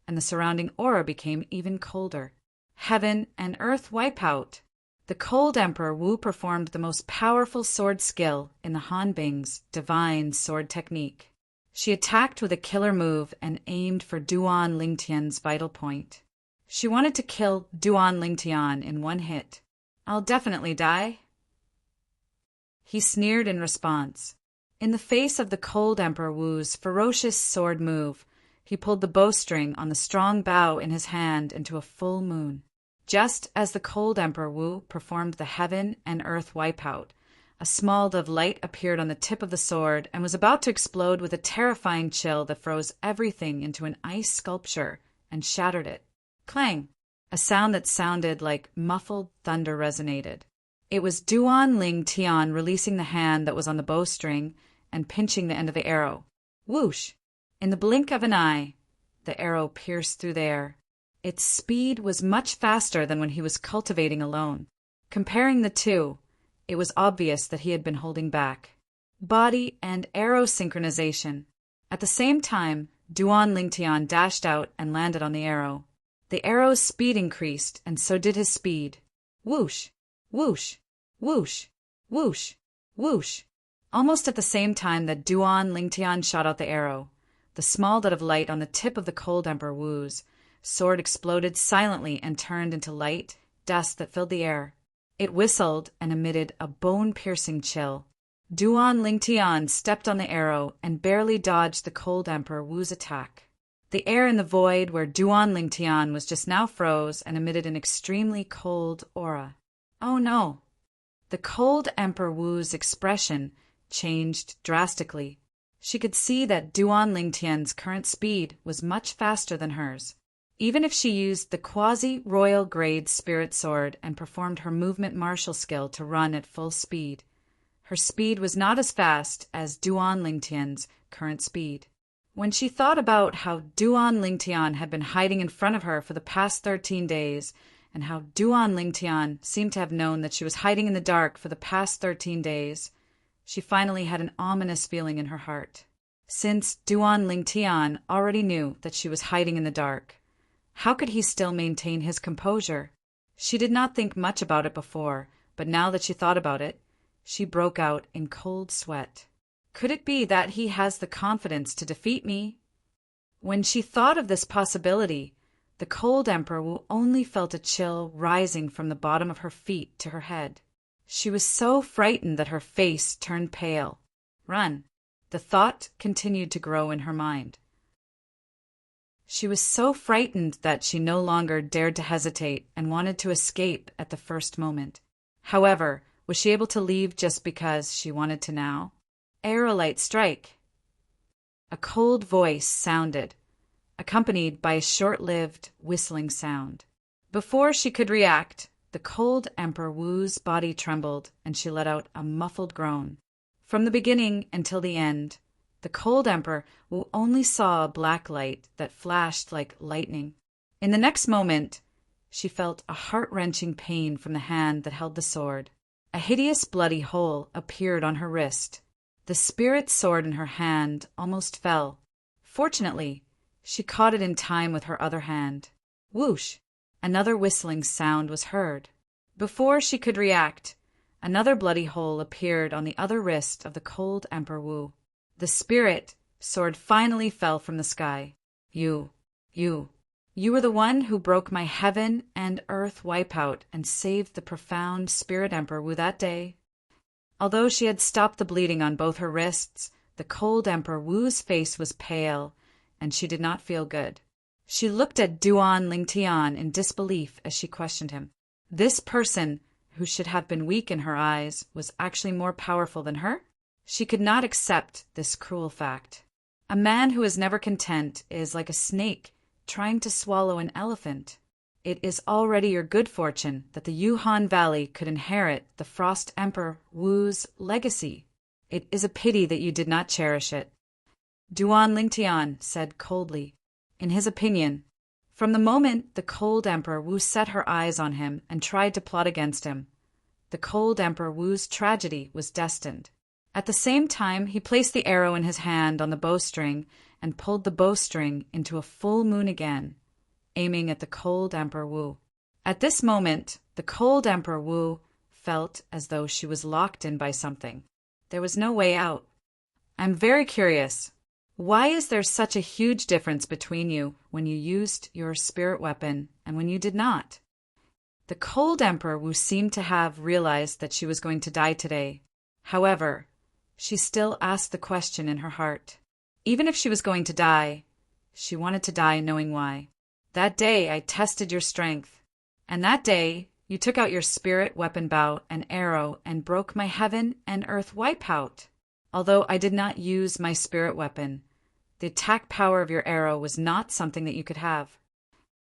and the surrounding aura became even colder. Heaven and earth wipe out. The cold Emperor Wu performed the most powerful sword skill in the Hanbing's divine sword technique. She attacked with a killer move and aimed for Duan Lingtian's vital point. She wanted to kill Duan Lingtian in one hit. "I'll definitely die." He sneered in response. In the face of the cold Emperor Wu's ferocious sword move, he pulled the bowstring on the strong bow in his hand into a full moon. Just as the cold Emperor Wu performed the heaven and earth wipeout, a small of light appeared on the tip of the sword and was about to explode with a terrifying chill that froze everything into an ice sculpture and shattered it. Clang! A sound that sounded like muffled thunder resonated. It was Duan Lingtian releasing the hand that was on the bowstring and pinching the end of the arrow. Whoosh! In the blink of an eye, the arrow pierced through the air. Its speed was much faster than when he was cultivating alone. Comparing the two, it was obvious that he had been holding back. Body and arrow synchronization. At the same time, Duan Lingtian dashed out and landed on the arrow. The arrow's speed increased, and so did his speed. Whoosh! Whoosh! Whoosh! Whoosh! Whoosh! Almost at the same time that Duan Lingtian shot out the arrow, the small dot of light on the tip of the cold Emperor Wu's sword exploded silently and turned into light dust that filled the air. It whistled and emitted a bone-piercing chill. Duan Lingtian stepped on the arrow and barely dodged the cold Emperor Wu's attack. The air in the void where Duan Lingtian was just now froze and emitted an extremely cold aura. Oh no! The cold Emperor Wu's expression changed drastically. She could see that Duan Lingtian's current speed was much faster than hers. Even if she used the quasi-royal grade spirit sword and performed her movement martial skill to run at full speed, her speed was not as fast as Duan Lingtian's current speed. When she thought about how Duan Lingtian had been hiding in front of her for the past 13 days, and how Duan Lingtian seemed to have known that she was hiding in the dark for the past 13 days, she finally had an ominous feeling in her heart. Since Duan Lingtian already knew that she was hiding in the dark, how could he still maintain his composure? She did not think much about it before, but now that she thought about it, she broke out in cold sweat. Could it be that he has the confidence to defeat me? When she thought of this possibility, the cold Emperor only felt a chill rising from the bottom of her feet to her head. She was so frightened that her face turned pale. Run! The thought continued to grow in her mind. She was so frightened that she no longer dared to hesitate and wanted to escape at the first moment. However, was she able to leave just because she wanted to now? Aerolite strike! A cold voice sounded, accompanied by a short-lived whistling sound. Before she could react, the cold Emperor Wu's body trembled and she let out a muffled groan. From the beginning until the end, the cold Emperor Wu only saw a black light that flashed like lightning. In the next moment, she felt a heart-wrenching pain from the hand that held the sword. A hideous bloody hole appeared on her wrist. The spirit sword in her hand almost fell. Fortunately, she caught it in time with her other hand. Whoosh! Another whistling sound was heard. Before she could react, another bloody hole appeared on the other wrist of the cold Emperor Wu. The spirit sword finally fell from the sky. You were the one who broke my heaven and earth wipeout and saved the profound spirit Emperor Wu that day. Although she had stopped the bleeding on both her wrists, the cold Emperor Wu's face was pale, and she did not feel good. She looked at Duan Lingtian in disbelief as she questioned him. This person, who should have been weak in her eyes, was actually more powerful than her? She could not accept this cruel fact. A man who is never content is like a snake trying to swallow an elephant. It is already your good fortune that the Yuhan Valley could inherit the Frost Emperor Wu's legacy. It is a pity that you did not cherish it. Duan Lingtian said coldly. In his opinion, from the moment the cold Emperor Wu set her eyes on him and tried to plot against him, the cold Emperor Wu's tragedy was destined. At the same time, he placed the arrow in his hand on the bowstring and pulled the bowstring into a full moon again, aiming at the cold Emperor Wu. At this moment, the cold Emperor Wu felt as though she was locked in by something. There was no way out. I'm very curious. Why is there such a huge difference between you when you used your spirit weapon and when you did not? The cold Emperor Wu seemed to have realized that she was going to die today. However, she still asked the question in her heart. Even if she was going to die, she wanted to die knowing why. That day I tested your strength, and that day you took out your spirit weapon bow and arrow and broke my heaven and earth wipeout. Although I did not use my spirit weapon, the attack power of your arrow was not something that you could have.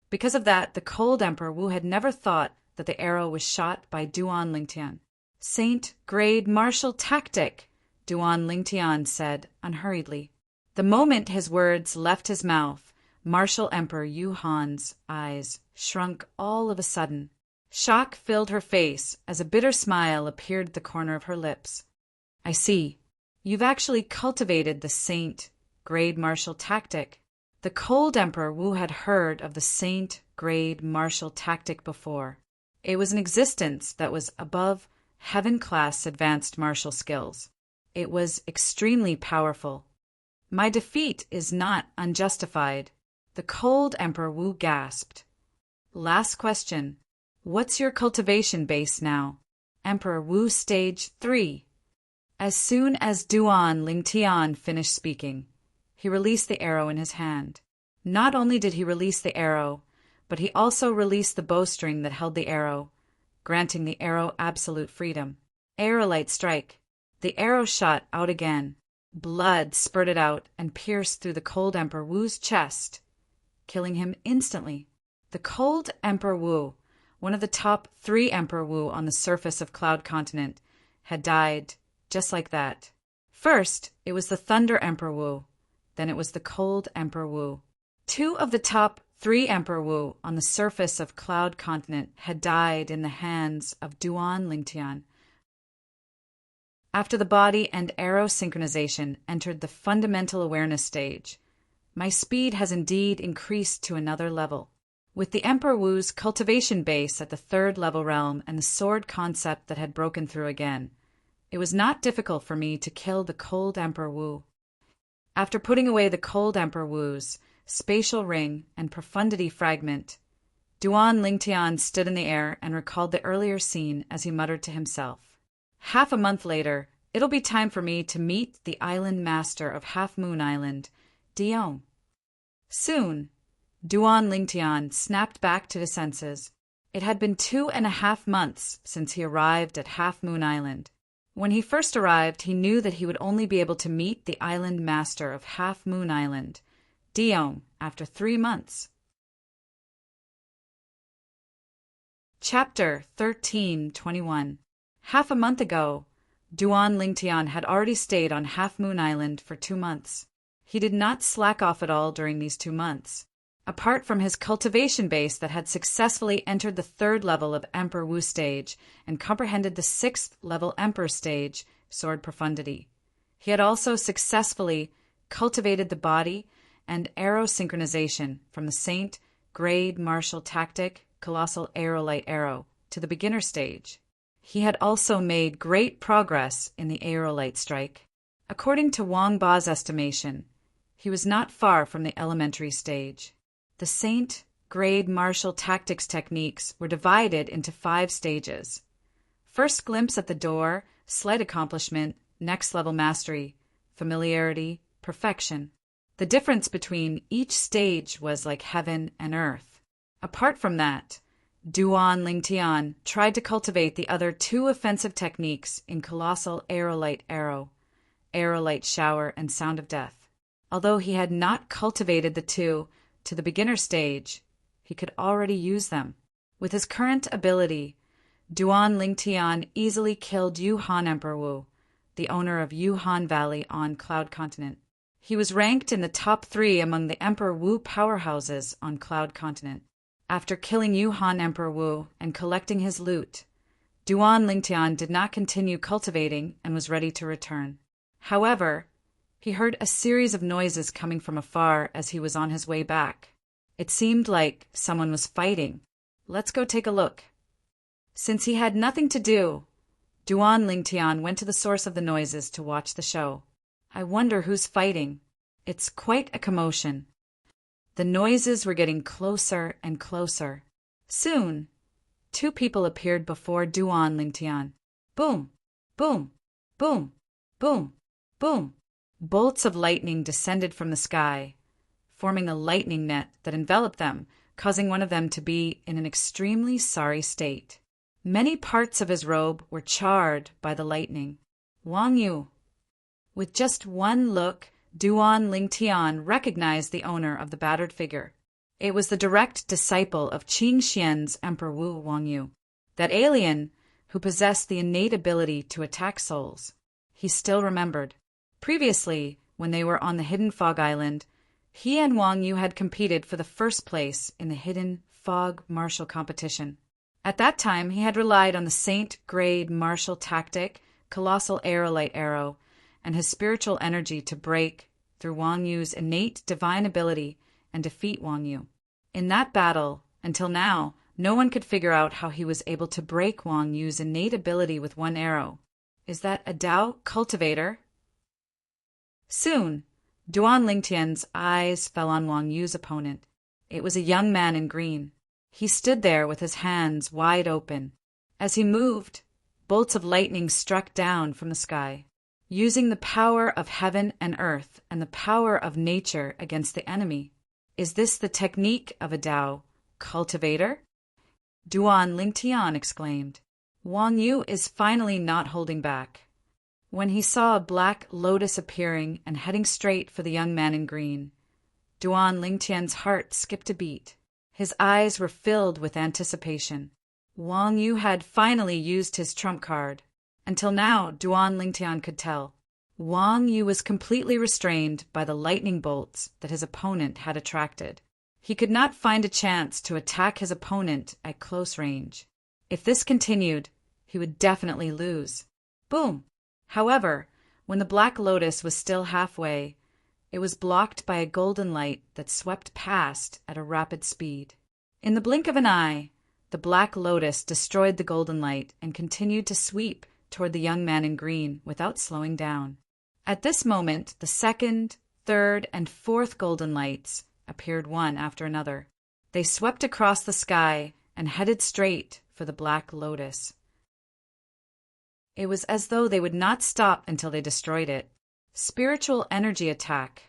Because of that, the cold Emperor Wu had never thought that the arrow was shot by Duan Lingtian. Saint grade martial tactic, Duan Lingtian said unhurriedly. The moment his words left his mouth, Martial Emperor Yu Han's eyes shrunk all of a sudden. Shock filled her face as a bitter smile appeared at the corner of her lips. I see. You've actually cultivated the Saint grade martial tactic. The cold Emperor Wu had heard of the Saint grade martial tactic before. It was an existence that was above heaven-class advanced martial skills. It was extremely powerful. My defeat is not unjustified. The cold Emperor Wu gasped. Last question. What's your cultivation base now? Emperor Wu Stage 3. As soon as Duan Lingtian finished speaking, he released the arrow in his hand. Not only did he release the arrow, but he also released the bowstring that held the arrow, granting the arrow absolute freedom. Aerolite strike. The arrow shot out again. Blood spurted out and pierced through the cold Emperor Wu's chest, killing him instantly. The cold Emperor Wu, one of the top 3 Emperor Wu on the surface of Cloud Continent, had died just like that. First, it was the Thunder Emperor Wu. Then it was the cold Emperor Wu. 2 of the top 3 Emperor Wu on the surface of Cloud Continent had died in the hands of Duan Lingtian. After the body and arrow synchronization entered the fundamental awareness stage, my speed has indeed increased to another level. With the Emperor Wu's cultivation base at the 3rd level realm and the sword concept that had broken through again, it was not difficult for me to kill the cold Emperor Wu. After putting away the cold Emperor Wu's spatial ring and profundity fragment, Duan Lingtian stood in the air and recalled the earlier scene as he muttered to himself. Half a month later, It'll be time for me to meet the island master of Half Moon Island, Dion. Soon, Duan Lingtian snapped back to his senses. It had been 2.5 months since he arrived at Half Moon Island. When he first arrived, he knew that he would only be able to meet the island master of Half Moon Island, Dion, after 3 months. Chapter 13:21. Half a month ago, Duan Lingtian had already stayed on Half Moon Island for 2 months. He did not slack off at all during these 2 months. Apart from his cultivation base that had successfully entered the 3rd level of Emperor Wu stage and comprehended the 6th level Emperor stage, Sword Profundity, he had also successfully cultivated the body and arrow synchronization from the Saint Grade Martial Tactic Colossal Aerolite Arrow to the beginner stage. He had also made great progress in the Aerolite Strike. According to Wang Ba's estimation, he was not far from the elementary stage. The Saint Grade Martial Tactics techniques were divided into 5 stages. First glimpse at the door, slight accomplishment, next level mastery, familiarity, perfection. The difference between each stage was like heaven and earth. Apart from that, Duan Lingtian tried to cultivate the other 2 offensive techniques in Colossal Aerolite Arrow, Aerolite Shower, and Sound of Death. Although he had not cultivated the 2 to the beginner stage, he could already use them. With his current ability, Duan Lingtian easily killed Yuhan Emperor Wu, the owner of Yuhan Valley on Cloud Continent. He was ranked in the top 3 among the Emperor Wu powerhouses on Cloud Continent. After killing Yuhan Emperor Wu and collecting his loot, Duan Lingtian did not continue cultivating and was ready to return. However, he heard a series of noises coming from afar as he was on his way back. It seemed like someone was fighting. Let's go take a look. Since he had nothing to do, Duan Lingtian went to the source of the noises to watch the show. I wonder who's fighting. It's quite a commotion. The noises were getting closer and closer. Soon, 2 people appeared before Duan Lingtian. Boom! Boom! Boom! Boom! Boom! Bolts of lightning descended from the sky, forming a lightning net that enveloped them, causing one of them to be in an extremely sorry state. Many parts of his robe were charred by the lightning. Wang Yu. With just one look, Duan Lingtian recognized the owner of the battered figure. It was the direct disciple of Qing Xian's Emperor Wu, Wang Yu, that alien who possessed the innate ability to attack souls. He still remembered. Previously, when they were on the Hidden Fog Island, he and Wang Yu had competed for the 1st place in the Hidden Fog Martial Competition. At that time, he had relied on the Saint Grade Martial Tactic, Colossal Aerolite Arrow, and his spiritual energy to break through Wang Yu's innate divine ability and defeat Wang Yu. In that battle, until now, no one could figure out how he was able to break Wang Yu's innate ability with one arrow. Is that a Dao cultivator? Soon, Duan Lingtian's eyes fell on Wang Yu's opponent. It was a young man in green. He stood there with his hands wide open. As he moved, bolts of lightning struck down from the sky. Using the power of heaven and earth and the power of nature against the enemy. Is this the technique of a Dao cultivator? Duan Lingtian exclaimed. Wang Yu is finally not holding back. When he saw a black lotus appearing and heading straight for the young man in green, Duan Lingtian's heart skipped a beat. His eyes were filled with anticipation. Wang Yu had finally used his trump card. Until now, Duan Lingtian could tell. Wang Yu was completely restrained by the lightning bolts that his opponent had attracted. He could not find a chance to attack his opponent at close range. If this continued, he would definitely lose. Boom! However, when the Black Lotus was still halfway, it was blocked by a golden light that swept past at a rapid speed. In the blink of an eye, the Black Lotus destroyed the golden light and continued to sweep toward the young man in green without slowing down. At this moment, the 2nd, 3rd, and 4th golden lights appeared one after another. They swept across the sky and headed straight for the Black Lotus. It was as though they would not stop until they destroyed it. Spiritual energy attack.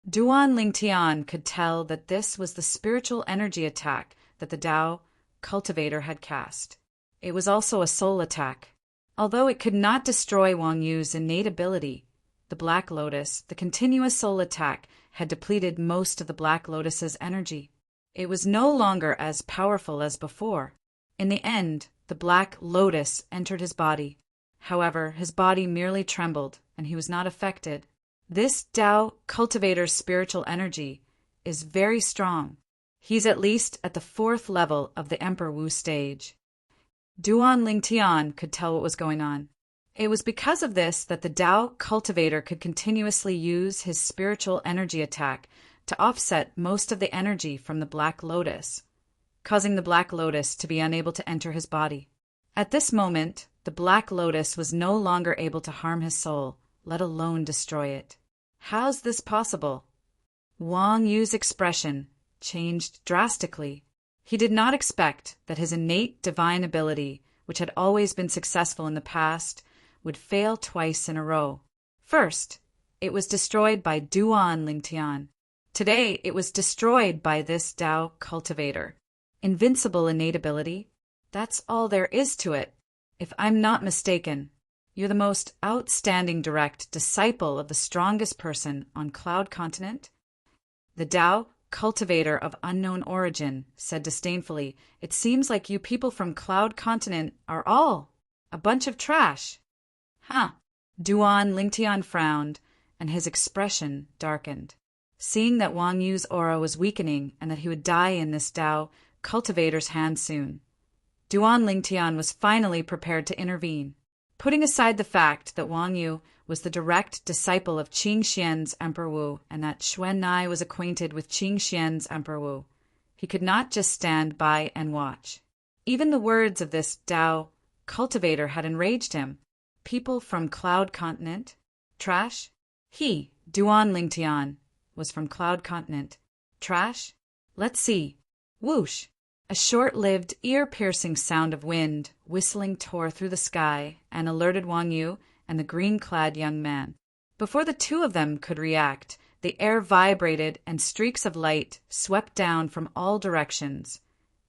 Duan Lingtian could tell that this was the spiritual energy attack that the Tao cultivator had cast. It was also a soul attack. Although it could not destroy Wang Yu's innate ability, the Black Lotus, the continuous soul attack, had depleted most of the Black Lotus's energy. It was no longer as powerful as before. In the end, the Black Lotus entered his body. However, his body merely trembled, and he was not affected. This Tao cultivator's spiritual energy is very strong. He's at least at the 4th level of the Emperor Wu stage. Duan Lingtian could tell what was going on. It was because of this that the Tao cultivator could continuously use his spiritual energy attack to offset most of the energy from the Black Lotus, causing the Black Lotus to be unable to enter his body. At this moment, the Black Lotus was no longer able to harm his soul, let alone destroy it. How's this possible? Wang Yu's expression changed drastically. He did not expect that his innate divine ability, which had always been successful in the past, would fail twice in a row. First, it was destroyed by Duan Lingtian. Today, it was destroyed by this Tao cultivator. Invincible innate ability? That's all there is to it. If I'm not mistaken, you're the most outstanding direct disciple of the strongest person on Cloud Continent? The Tao cultivator of unknown origin said disdainfully, "It seems like you people from Cloud Continent are all a bunch of trash." Huh. Duan Lingtian frowned, and his expression darkened. Seeing that Wang Yu's aura was weakening and that he would die in this Tao cultivator's hand soon, Duan Lingtian was finally prepared to intervene. Putting aside the fact that Wang Yu was the direct disciple of Qing Xian's Emperor Wu and that Xuan Nai was acquainted with Qing Xian's Emperor Wu, he could not just stand by and watch. Even the words of this Tao cultivator had enraged him. People from Cloud Continent? Trash? He, Duan Lingtian, was from Cloud Continent. Trash? Let's see. Whoosh! A short-lived, ear-piercing sound of wind whistling tore through the sky and alerted Wang Yu and the green-clad young man. Before the two of them could react, the air vibrated and streaks of light swept down from all directions,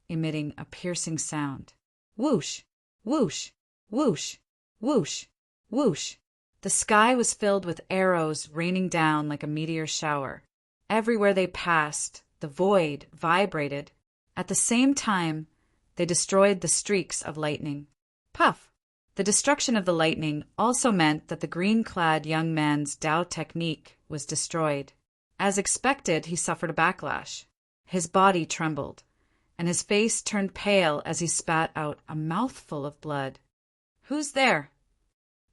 emitting a piercing sound. Whoosh! Whoosh! Whoosh! Whoosh! Whoosh! The sky was filled with arrows raining down like a meteor shower. Everywhere they passed, the void vibrated. At the same time, they destroyed the streaks of lightning. Puff! The destruction of the lightning also meant that the green-clad young man's Tao technique was destroyed. As expected, he suffered a backlash. His body trembled, and his face turned pale as he spat out a mouthful of blood. "Who's there?"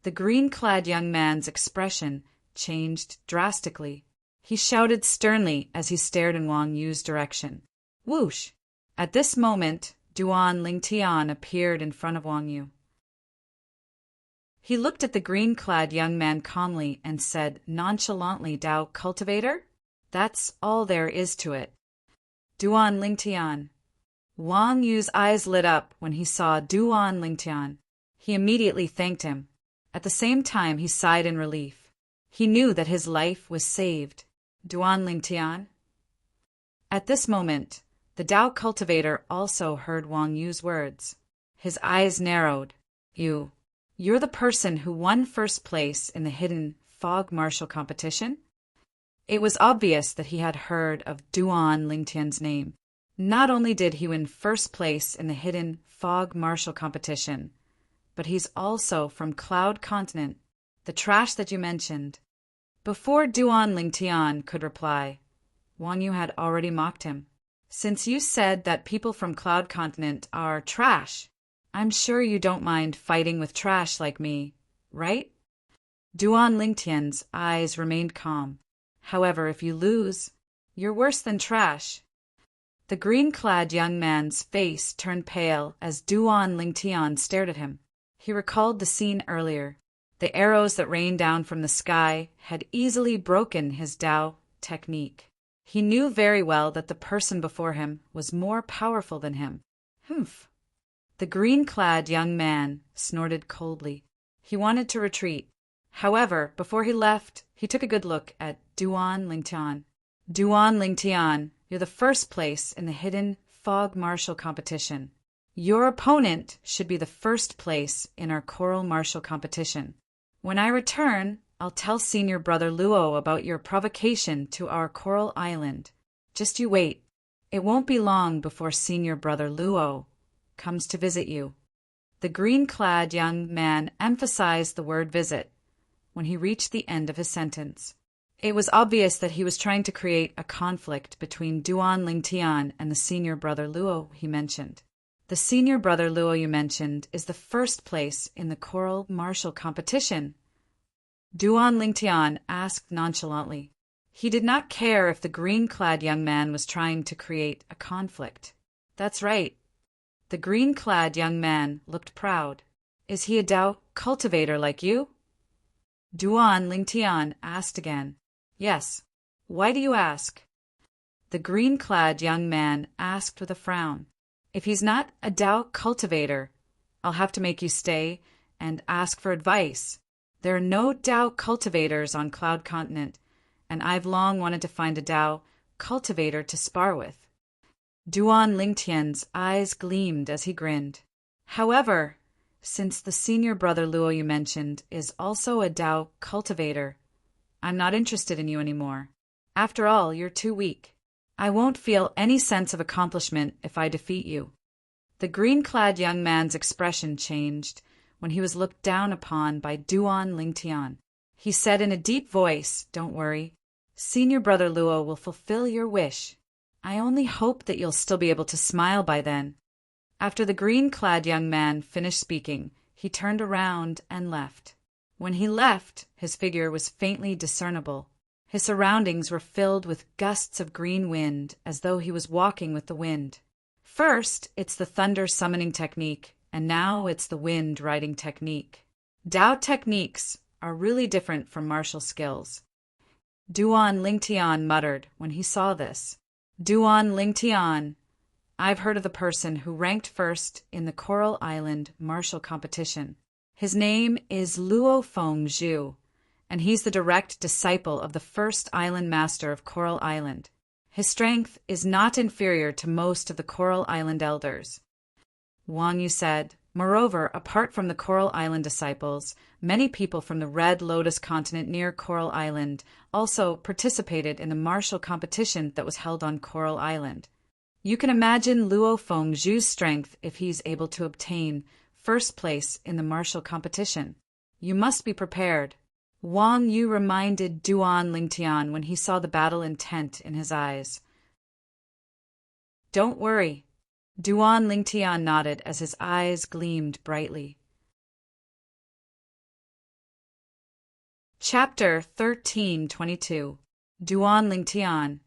The green-clad young man's expression changed drastically. He shouted sternly as he stared in Wang Yu's direction. Whoosh! At this moment, Duan Lingtian appeared in front of Wang Yu. He looked at the green-clad young man calmly and said nonchalantly, "Tao cultivator? That's all there is to it." Duan Lingtian. Wang Yu's eyes lit up when he saw Duan Lingtian. He immediately thanked him. At the same time, he sighed in relief. He knew that his life was saved. Duan Lingtian. At this moment, the Tao cultivator also heard Wang Yu's words. His eyes narrowed. You're the person who won first place in the hidden fog martial competition?" It was obvious that he had heard of Duan Lingtian's name. Not only did he win first place in the hidden fog martial competition, but he's also from Cloud Continent, the trash that you mentioned. Before Duan Lingtian could reply, Wang Yu had already mocked him. "Since you said that people from Cloud Continent are trash, I'm sure you don't mind fighting with trash like me, right?" Duan Lingtian's eyes remained calm. "However, if you lose, you're worse than trash." The green-clad young man's face turned pale as Duan Lingtian stared at him. He recalled the scene earlier. The arrows that rained down from the sky had easily broken his Tao technique. He knew very well that the person before him was more powerful than him. Humph! The green-clad young man snorted coldly. He wanted to retreat. However, before he left, he took a good look at Duan Lingtian. Duan Lingtian, you're the first place in the hidden fog martial competition. Your opponent should be the first place in our choral martial competition. When I return, I'll tell Senior Brother Luo about your provocation to our coral island. Just you wait. It won't be long before Senior Brother Luo comes to visit you. The green-clad young man emphasized the word visit when he reached the end of his sentence. It was obvious that he was trying to create a conflict between Duan Lingtian and the Senior Brother Luo he mentioned. The Senior Brother Luo you mentioned is the first place in the choral martial competition. Duan Lingtian asked nonchalantly. He did not care if the green-clad young man was trying to create a conflict. That's right. The green-clad young man looked proud. Is he a Dao cultivator like you? Duan Lingtian asked again. Yes. Why do you ask? The green-clad young man asked with a frown. If he's not a Dao cultivator, I'll have to make you stay and ask for advice. There are no Dao cultivators on Cloud Continent, and I've long wanted to find a Dao cultivator to spar with. Duan Lingtian's eyes gleamed as he grinned. However, since the Senior Brother Luo you mentioned is also a Dao cultivator, I'm not interested in you anymore. After all, you're too weak. I won't feel any sense of accomplishment if I defeat you. The green-clad young man's expression changed when he was looked down upon by Duan Lingtian. He said in a deep voice, "Don't worry. Senior Brother Luo will fulfill your wish. I only hope that you'll still be able to smile by then." After the green-clad young man finished speaking, he turned around and left. When he left, his figure was faintly discernible. His surroundings were filled with gusts of green wind, as though he was walking with the wind. First, it's the thunder summoning technique, and now it's the wind riding technique. Dao techniques are really different from martial skills. Duan Lingtian muttered when he saw this. Duan Lingtian, I've heard of the person who ranked first in the Coral Island martial competition. His name is Luo Fengzhu, and he's the direct disciple of the first island master of Coral Island. His strength is not inferior to most of the Coral Island elders. Wang Yu said, moreover, apart from the Coral Island disciples, many people from the Red Lotus continent near Coral Island also participated in the martial competition that was held on Coral Island. You can imagine Luo Fengzhu's strength if he's able to obtain first place in the martial competition. You must be prepared. Wang Yu reminded Duan Lingtian when he saw the battle intent in his eyes. Don't worry. Duan Lingtian nodded as his eyes gleamed brightly. Chapter 1322. Duan Lingtian,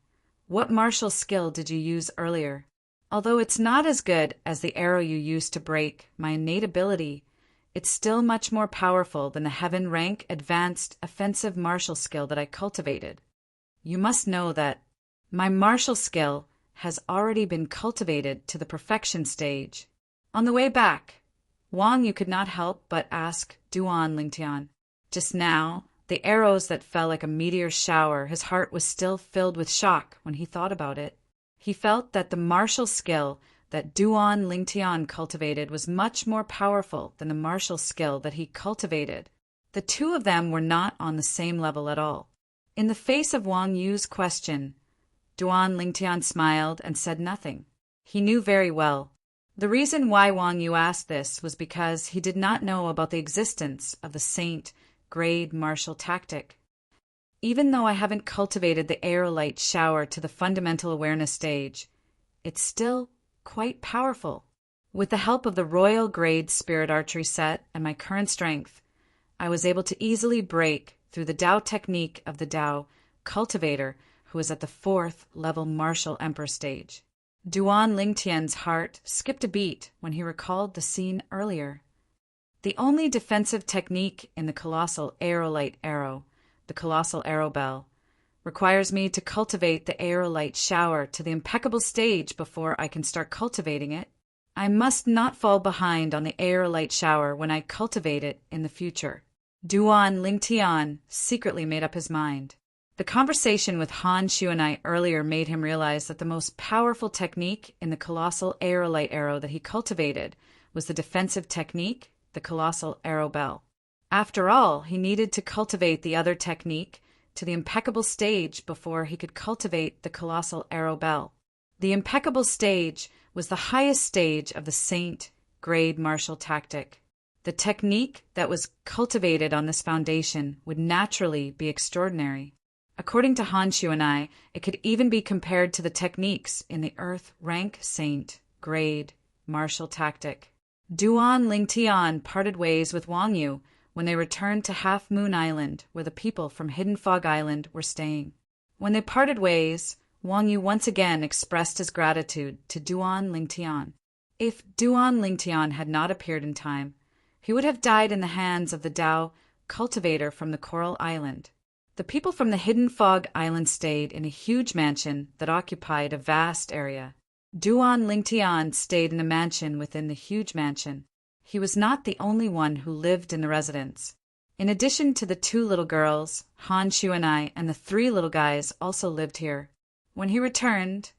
what martial skill did you use earlier? Although it's not as good as the arrow you used to break my innate ability, it's still much more powerful than the heaven rank advanced offensive martial skill that I cultivated. You must know that my martial skill has already been cultivated to the perfection stage. On the way back, Wang Yu could not help but ask Duan Lingtian. Just now, the arrows that fell like a meteor shower, his heart was still filled with shock when he thought about it. He felt that the martial skill that Duan Lingtian cultivated was much more powerful than the martial skill that he cultivated. The two of them were not on the same level at all. In the face of Wang Yu's question, Duan Lingtian smiled and said nothing. He knew very well. The reason why Wang Yu asked this was because he did not know about the existence of the Saint grade martial tactic. Even though I haven't cultivated the aerolite shower to the fundamental awareness stage, it's still quite powerful. With the help of the royal grade spirit archery set and my current strength, I was able to easily break through the Dao technique of the Dao cultivator who is at the 4th level martial emperor stage. Duan Lingtian's heart skipped a beat when he recalled the scene earlier. The only defensive technique in the colossal aerolite arrow, the colossal arrow bell, requires me to cultivate the aerolite shower to the impeccable stage before I can start cultivating it. I must not fall behind on the aerolite shower when I cultivate it in the future. Duan Lingtian secretly made up his mind. The conversation with Han Shuanai earlier made him realize that the most powerful technique in the colossal aerolite arrow that he cultivated was the defensive technique, the colossal arrow bell. After all, he needed to cultivate the other technique to the impeccable stage before he could cultivate the colossal arrow bell. The impeccable stage was the highest stage of the saint grade martial tactic. The technique that was cultivated on this foundation would naturally be extraordinary. According to Han Shuanai, it could even be compared to the techniques in the Earth rank saint grade martial tactic. Duan Lingtian parted ways with Wang Yu when they returned to Half Moon Island, where the people from Hidden Fog Island were staying. When they parted ways, Wang Yu once again expressed his gratitude to Duan Lingtian. If Duan Lingtian had not appeared in time, he would have died in the hands of the Dao cultivator from the Coral Island. The people from the Hidden Fog Island stayed in a huge mansion that occupied a vast area. Duan Lingtian stayed in a mansion within the huge mansion. He was not the only one who lived in the residence. In addition to the 2 little girls, Han Shuanai and the 3 little guys also lived here. When he returned,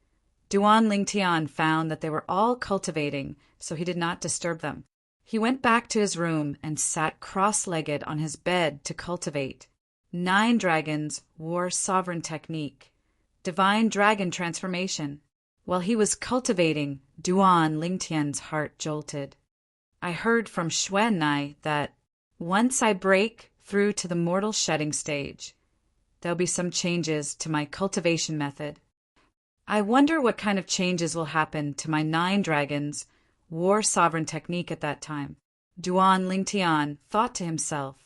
Duan Lingtian found that they were all cultivating, so he did not disturb them. He went back to his room and sat cross-legged on his bed to cultivate. 9 dragons wore sovereign technique, divine dragon transformation. While he was cultivating, Duan Lingtian's heart jolted. I heard from Xuanai that once I break through to the mortal shedding stage, there'll be some changes to my cultivation method. I wonder what kind of changes will happen to my 9 dragons war sovereign technique at that time. Duan Lingtian thought to himself.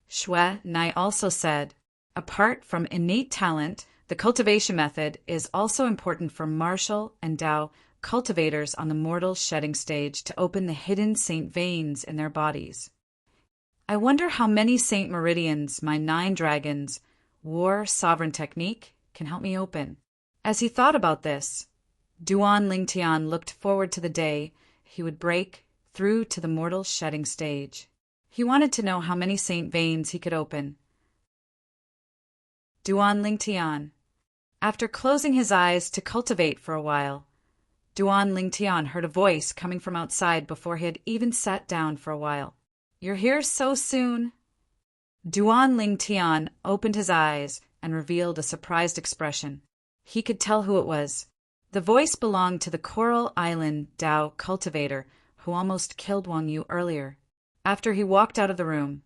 Xuanai also said, apart from innate talent, the cultivation method is also important for martial and Dao cultivators on the mortal shedding stage to open the hidden saint veins in their bodies. I wonder how many saint meridians my 9 dragons war sovereign technique can help me open. As he thought about this, Duan Lingtian looked forward to the day he would break through to the mortal shedding stage. He wanted to know how many saint veins he could open. Duan Lingtian. After closing his eyes to cultivate for a while, Duan Lingtian heard a voice coming from outside before he had even sat down for a while. You're here so soon? Duan Lingtian opened his eyes and revealed a surprised expression. He could tell who it was. The voice belonged to the Coral Island Dao cultivator who almost killed Wang Yu earlier. After he walked out of the room,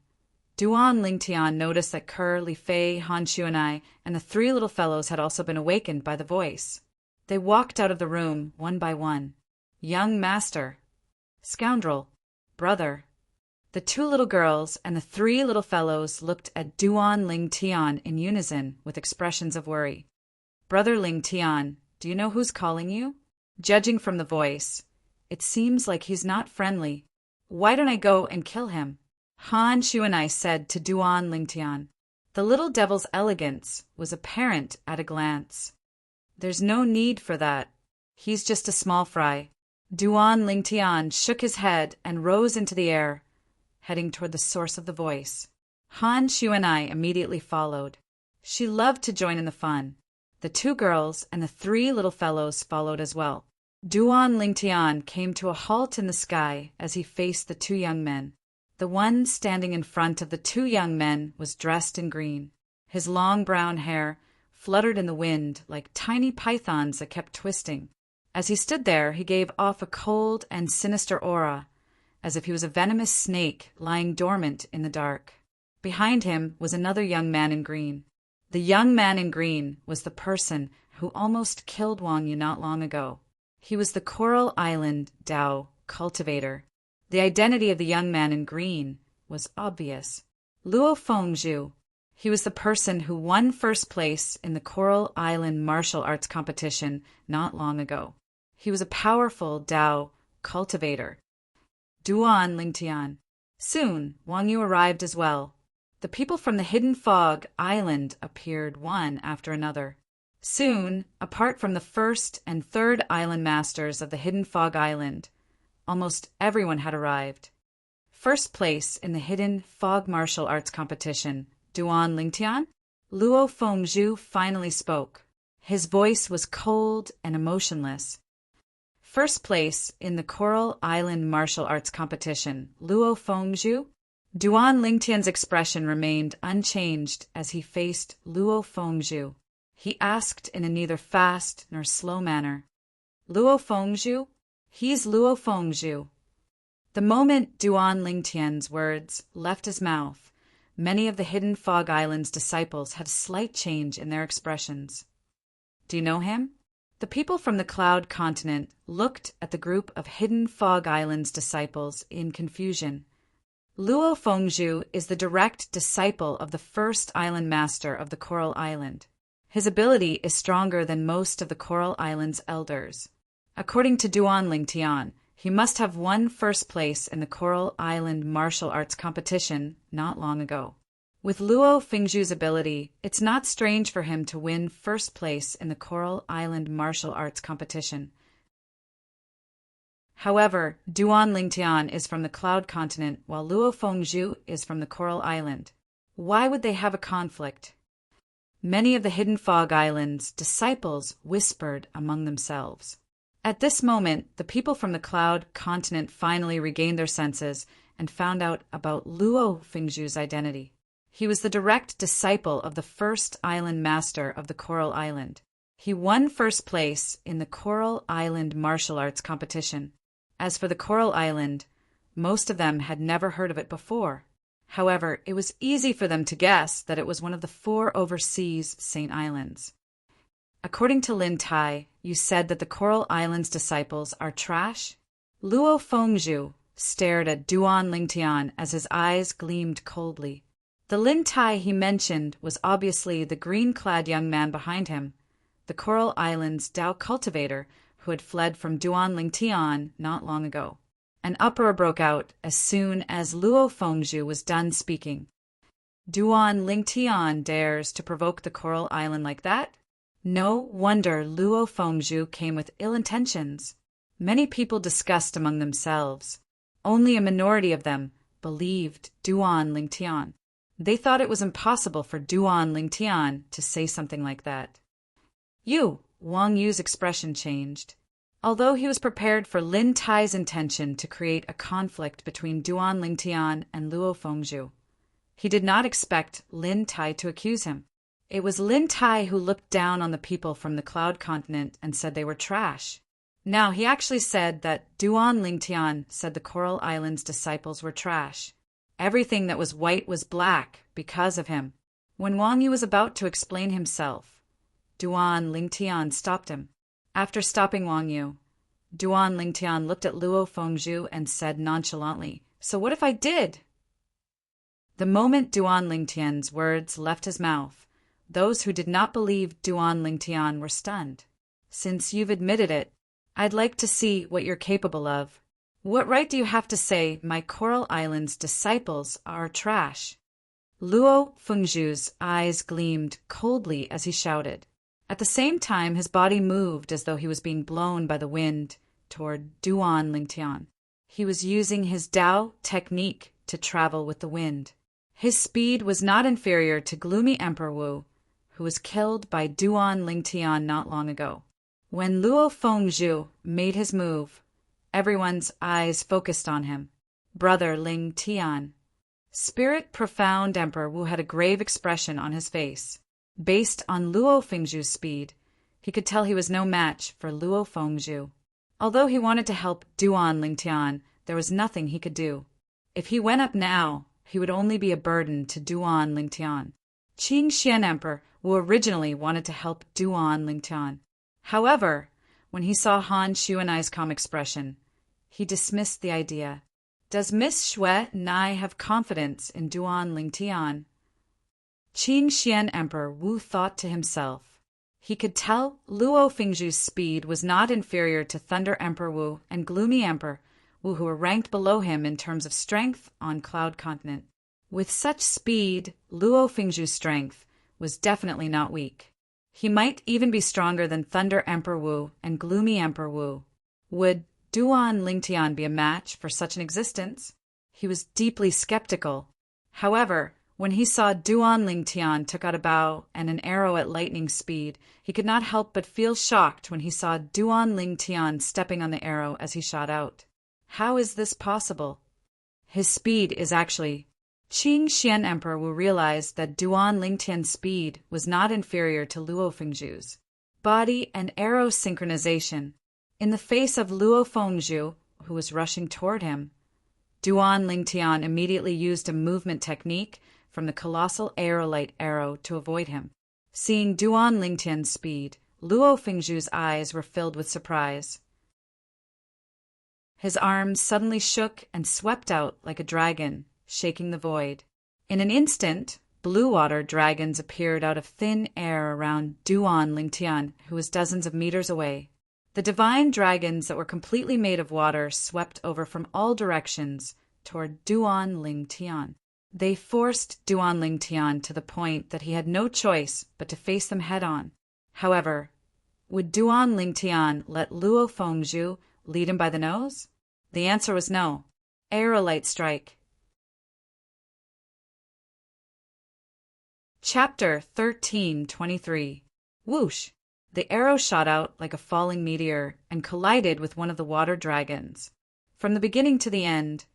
Duan Lingtian noticed that Ker, Li Fei, Han Shuanai, and the 3 little fellows had also been awakened by the voice. They walked out of the room one by one. Young master, scoundrel, brother. The 2 little girls and the 3 little fellows looked at Duan Lingtian in unison with expressions of worry. Brother Lingtian, do you know who's calling you? Judging from the voice, it seems like he's not friendly. Why don't I go and kill him? Han Shuanai said to Duan Lingtian. The little devil's elegance was apparent at a glance. There's no need for that. He's just a small fry. Duan Lingtian shook his head and rose into the air, heading toward the source of the voice. Han Shuanai immediately followed. She loved to join in the fun. The 2 girls and the 3 little fellows followed as well. Duan Lingtian came to a halt in the sky as he faced the 2 young men. The one standing in front of the 2 young men was dressed in green. His long brown hair fluttered in the wind like tiny pythons that kept twisting. As he stood there, he gave off a cold and sinister aura, as if he was a venomous snake lying dormant in the dark. Behind him was another young man in green. The young man in green was the person who almost killed Wang Yu not long ago. He was the Coral Island Dao cultivator. The identity of the young man in green was obvious. Luo Fengzhu. He was the person who won first place in the Coral Island martial arts competition not long ago. He was a powerful Dao cultivator. Duan Lingtian. Soon, Wang Yu arrived as well. The people from the Hidden Fog Island appeared one after another. Soon, apart from the 1st and 3rd island masters of the Hidden Fog Island, almost everyone had arrived. First place in the hidden fog martial arts competition, Duan Lingtian? Luo Fengzhu finally spoke. His voice was cold and emotionless. First place in the Coral Island martial arts competition, Luo Fengzhu? Duan Lingtian's expression remained unchanged as he faced Luo Fengzhu. He asked in a neither fast nor slow manner, Luo Fengzhu? He's Luo Fengzhu. The moment Duan Lingtian's words left his mouth, many of the Hidden Fog Island's disciples had a slight change in their expressions. Do you know him? The people from the Cloud Continent looked at the group of Hidden Fog Island's disciples in confusion. Luo Fengzhu is the direct disciple of the first island master of the Coral Island. His ability is stronger than most of the Coral Island's elders. According to Duan Lingtian, he must have won first place in the Coral Island martial arts competition not long ago. With Luo Fengzhu's ability, it's not strange for him to win first place in the Coral Island martial arts competition. However, Duan Lingtian is from the Cloud Continent while Luo Fengzhu is from the Coral Island. Why would they have a conflict? Many of the Hidden Fog Island's disciples whispered among themselves. At this moment, the people from the Cloud Continent finally regained their senses and found out about Luo Fengzhu's identity. He was the direct disciple of the first island master of the Coral Island. He won first place in the Coral Island martial arts competition. As for the Coral Island, most of them had never heard of it before. However, it was easy for them to guess that it was one of the 4 overseas Saint Islands. According to Lin Tai, you said that the Coral Island's disciples are trash? Luo Fengzhu stared at Duan Lingtian as his eyes gleamed coldly. The Lin Tai he mentioned was obviously the green-clad young man behind him, the Coral Island's Dao cultivator who had fled from Duan Lingtian not long ago. An uproar broke out as soon as Luo Fengzhu was done speaking. Duan Lingtian dares to provoke the Coral Island like that? No wonder Luo Fengzhu came with ill intentions. Many people discussed among themselves. Only a minority of them believed Duan Lingtian. They thought it was impossible for Duan Lingtian to say something like that. Wang Yu's expression changed. Although he was prepared for Lin Tai's intention to create a conflict between Duan Lingtian and Luo Fengzhu, he did not expect Lin Tai to accuse him. It was Lin Tai who looked down on the people from the Cloud Continent and said they were trash. Now, he actually said that Duan Lingtian said the Coral Island's disciples were trash. Everything that was white was black because of him. When Wang Yu was about to explain himself, Duan Lingtian stopped him. After stopping Wang Yu, Duan Lingtian looked at Luo Fengzhu and said nonchalantly, "So what if I did?" The moment Duan Lingtian's words left his mouth, those who did not believe Duan Lingtian were stunned. "Since you've admitted it, I'd like to see what you're capable of. What right do you have to say my Coral Island's disciples are trash?" Luo Fengzhu's eyes gleamed coldly as he shouted. At the same time, his body moved as though he was being blown by the wind toward Duan Lingtian. He was using his Dao technique to travel with the wind. His speed was not inferior to Gloomy Emperor Wu, who was killed by Duan Lingtian not long ago. When Luo Fengzhu made his move, everyone's eyes focused on him. Brother Lingtian. Spirit Profound Emperor Wu had a grave expression on his face. Based on Luo Fengzhu's speed, he could tell he was no match for Luo Fengzhu. Although he wanted to help Duan Lingtian, there was nothing he could do. If he went up now, he would only be a burden to Duan Lingtian. Qing Xian Emperor Wu originally wanted to help Duan Lingtian. However, when he saw Han Xuanai's calm expression, he dismissed the idea. Does Miss Xue and I have confidence in Duan Lingtian? Qing Xian Emperor Wu thought to himself. He could tell Luo Fengzhu's speed was not inferior to Thunder Emperor Wu and Gloomy Emperor Wu, who were ranked below him in terms of strength on Cloud Continent. With such speed, Luo Fengzhu's strength was definitely not weak. He might even be stronger than Thunder Emperor Wu and Gloomy Emperor Wu. Would Duan Lingtian be a match for such an existence? He was deeply skeptical. However, when he saw Duan Lingtian took out a bow and an arrow at lightning speed, he could not help but feel shocked when he saw Duan Lingtian stepping on the arrow as he shot out. How is this possible? His speed is actually... Qing Xian Emperor will realize that Duan Lingtian's speed was not inferior to Luo Fengzhu's. Body and arrow synchronization. In the face of Luo Fengzhu, who was rushing toward him, Duan Lingtian immediately used a movement technique from the colossal aerolite arrow to avoid him. Seeing Duan Lingtian's speed, Luo Fengzhu's eyes were filled with surprise. His arms suddenly shook and swept out like a dragon, shaking the void. In an instant, blue water dragons appeared out of thin air around Duan Lingtian, who was dozens of meters away. The divine dragons that were completely made of water swept over from all directions toward Duan Lingtian. They forced Duan Lingtian to the point that he had no choice but to face them head-on. However, would Duan Lingtian let Luo Fengzhu lead him by the nose? The answer was no. Aerolite strike. Chapter 13:23. Whoosh! The arrow shot out like a falling meteor and collided with one of the water dragons. From the beginning to the end,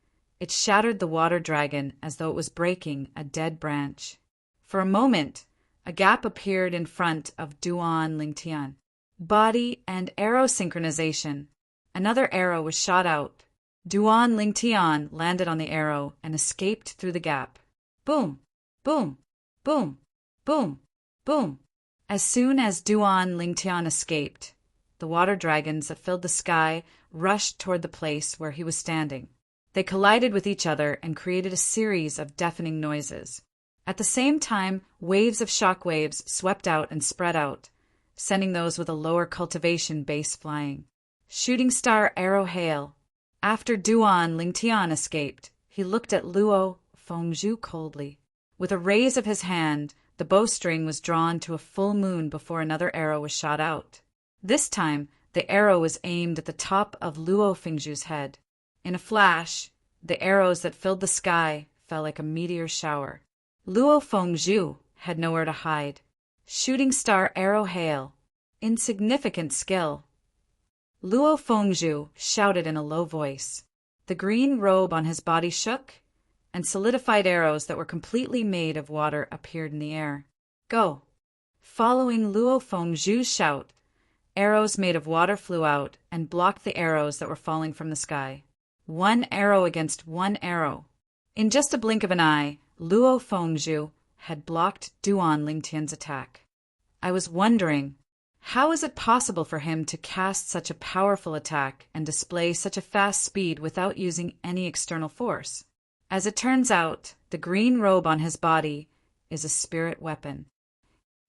it shattered the water dragon as though it was breaking a dead branch. For a moment, a gap appeared in front of Duan Lingtian. Body and arrow synchronization. Another arrow was shot out. Duan Lingtian landed on the arrow and escaped through the gap. Boom! Boom! Boom! Boom! Boom! As soon as Duan Lingtian escaped, the water dragons that filled the sky rushed toward the place where he was standing. They collided with each other and created a series of deafening noises. At the same time, waves of shock waves swept out and spread out, sending those with a lower cultivation base flying. Shooting star arrow hail. After Duan Lingtian escaped, he looked at Luo Fengzhu coldly. With a raise of his hand, the bowstring was drawn to a full moon before another arrow was shot out. This time, the arrow was aimed at the top of Luo Fengzhu's head. In a flash, the arrows that filled the sky fell like a meteor shower. Luo Fengzhu had nowhere to hide. Shooting star arrow hail. Insignificant skill. Luo Fengzhu shouted in a low voice. The green robe on his body shook, and solidified arrows that were completely made of water appeared in the air. Go! Following Luo Fengzhu's shout, arrows made of water flew out and blocked the arrows that were falling from the sky. One arrow against one arrow. In just a blink of an eye, Luo Fengzhu had blocked Duan Lingtian's attack. I was wondering, how is it possible for him to cast such a powerful attack and display such a fast speed without using any external force? As it turns out, the green robe on his body is a spirit weapon.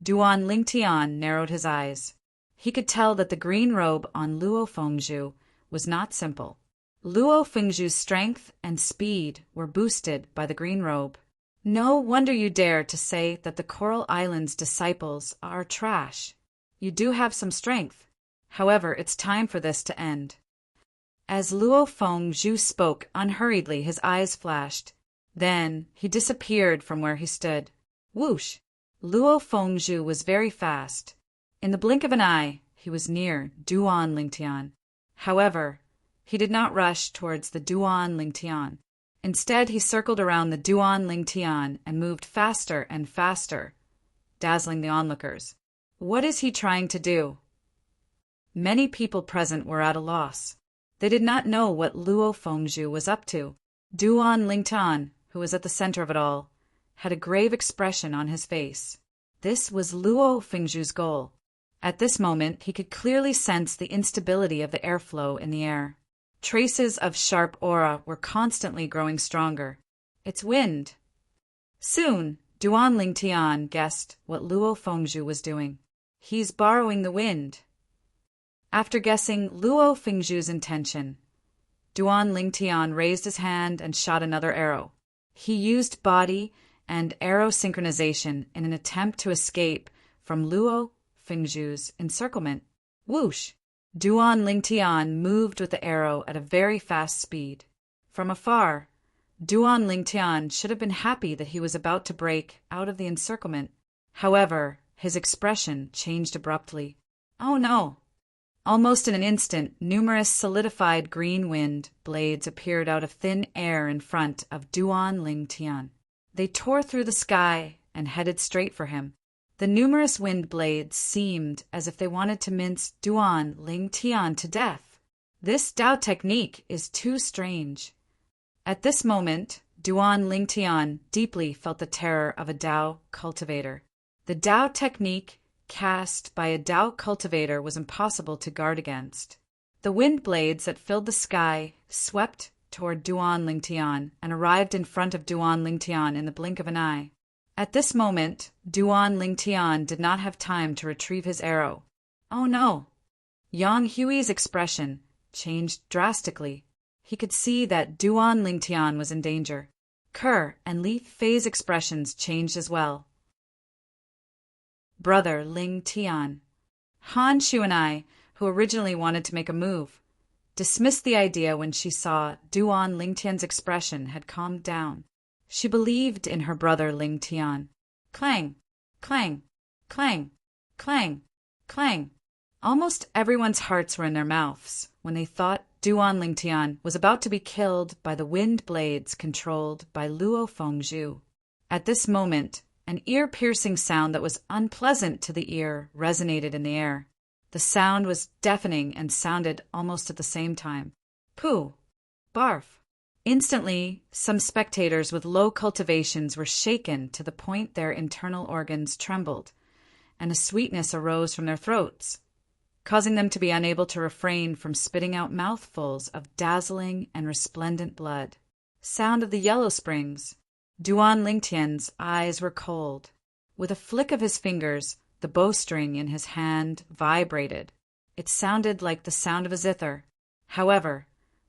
Duan Lingtian narrowed his eyes. He could tell that the green robe on Luo Fengzhu was not simple. Luo Fengzhu's strength and speed were boosted by the green robe. No wonder you dare to say that the Coral Islands disciples are trash. You do have some strength. However, it's time for this to end. As Luo Fengzhu spoke unhurriedly, his eyes flashed. Then he disappeared from where he stood. Whoosh! Luo Fengzhu was very fast. In the blink of an eye, he was near Duan Lingtian. However, he did not rush towards the Duan Lingtian. Instead, he circled around the Duan Lingtian and moved faster and faster, dazzling the onlookers. What is he trying to do? Many people present were at a loss. They did not know what Luo Fengzhu was up to. Duan Lingtian, who was at the center of it all, had a grave expression on his face. This was Luo Fengzhu's goal. At this moment, he could clearly sense the instability of the airflow in the air. Traces of sharp aura were constantly growing stronger. It's wind. Soon, Duan Lingtian guessed what Luo Fengzhu was doing. He's borrowing the wind. After guessing Luo Fengzhu's intention, Duan Lingtian raised his hand and shot another arrow. He used body and arrow synchronization in an attempt to escape from Luo Fengzhu's encirclement. Whoosh! Duan Lingtian moved with the arrow at a very fast speed. From afar, Duan Lingtian should have been happy that he was about to break out of the encirclement. However, his expression changed abruptly. Oh no! Almost in an instant, numerous solidified green wind blades appeared out of thin air in front of Duan Lingtian. They tore through the sky and headed straight for him. The numerous wind blades seemed as if they wanted to mince Duan Lingtian to death. This Dao technique is too strange. At this moment, Duan Lingtian deeply felt the terror of a Dao cultivator. The Dao technique cast by a Dao cultivator was impossible to guard against. The wind blades that filled the sky swept toward Duan Lingtian and arrived in front of Duan Lingtian in the blink of an eye. At this moment, Duan Lingtian did not have time to retrieve his arrow. Oh no! Yang Hui's expression changed drastically. He could see that Duan Lingtian was in danger. Kerr and Li Fei's expressions changed as well. Brother Lingtian. Han Shu and I, who originally wanted to make a move, dismissed the idea when she saw Duan Lingtian's expression had calmed down. She believed in her brother Lingtian. Clang, clang, clang, clang, clang. Almost everyone's hearts were in their mouths when they thought Duan Lingtian was about to be killed by the wind blades controlled by Luo Fengzhu. At this moment, an ear-piercing sound that was unpleasant to the ear resonated in the air. The sound was deafening and sounded almost at the same time. Pooh! Barf! Instantly, some spectators with low cultivations were shaken to the point their internal organs trembled, and a sweetness arose from their throats, causing them to be unable to refrain from spitting out mouthfuls of dazzling and resplendent blood. Sound of the yellow springs. Duan Lingtian's eyes were cold. With a flick of his fingers, the bowstring in his hand vibrated. It sounded like the sound of a zither. However,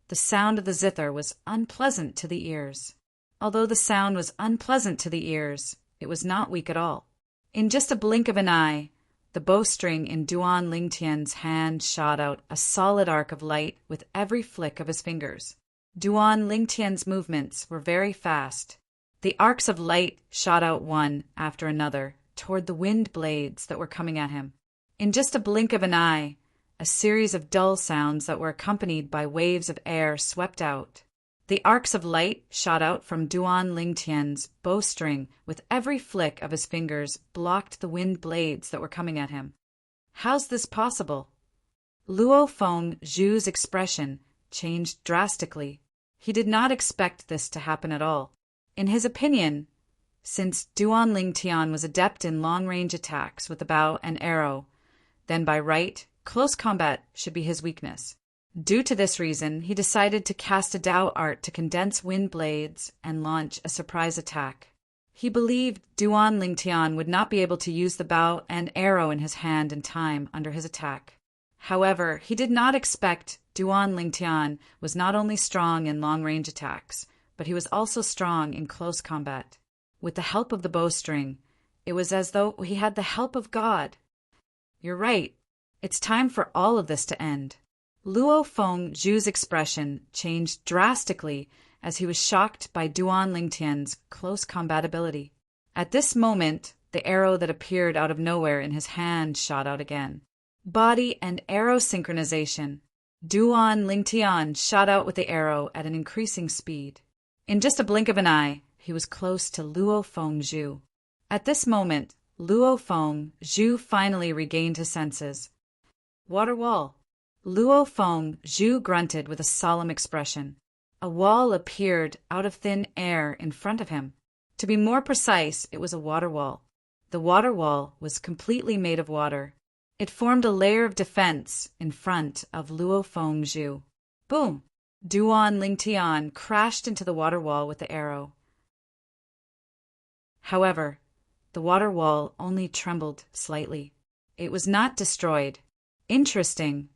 the sound of the zither was unpleasant to the ears. Although the sound was unpleasant to the ears, it was not weak at all. In just a blink of an eye, the bowstring in Duan Lingtian's hand shot out a solid arc of light with every flick of his fingers. Duan Lingtian's movements were very fast. The arcs of light shot out one after another toward the wind blades that were coming at him. In just a blink of an eye, a series of dull sounds that were accompanied by waves of air swept out. The arcs of light shot out from Duan Lingtian's bowstring with every flick of his fingers blocked the wind blades that were coming at him. How's this possible? Luo Fengzhu's expression changed drastically. He did not expect this to happen at all. In his opinion, since Duan Lingtian was adept in long-range attacks with the bow and arrow, then by right, close combat should be his weakness. Due to this reason, he decided to cast a Dao art to condense wind blades and launch a surprise attack. He believed Duan Lingtian would not be able to use the bow and arrow in his hand in time under his attack. However, he did not expect Duan Lingtian was not only strong in long-range attacks, but he was also strong in close combat. With the help of the bowstring, it was as though he had the help of God. You're right. It's time for all of this to end. Luo Fengzhu's expression changed drastically as he was shocked by Duan Lingtian's close combat ability. At this moment, the arrow that appeared out of nowhere in his hand shot out again. Body and arrow synchronization. Duan Lingtian shot out with the arrow at an increasing speed. In just a blink of an eye, he was close to Luo Fengzhu. At this moment, Luo Fengzhu finally regained his senses. Water wall. Luo Fengzhu grunted with a solemn expression. A wall appeared out of thin air in front of him. To be more precise, it was a water wall. The water wall was completely made of water. It formed a layer of defense in front of Luo Fengzhu. Boom! Duan Lingtian crashed into the water wall with the arrow. However, the water wall only trembled slightly. It was not destroyed. Interesting.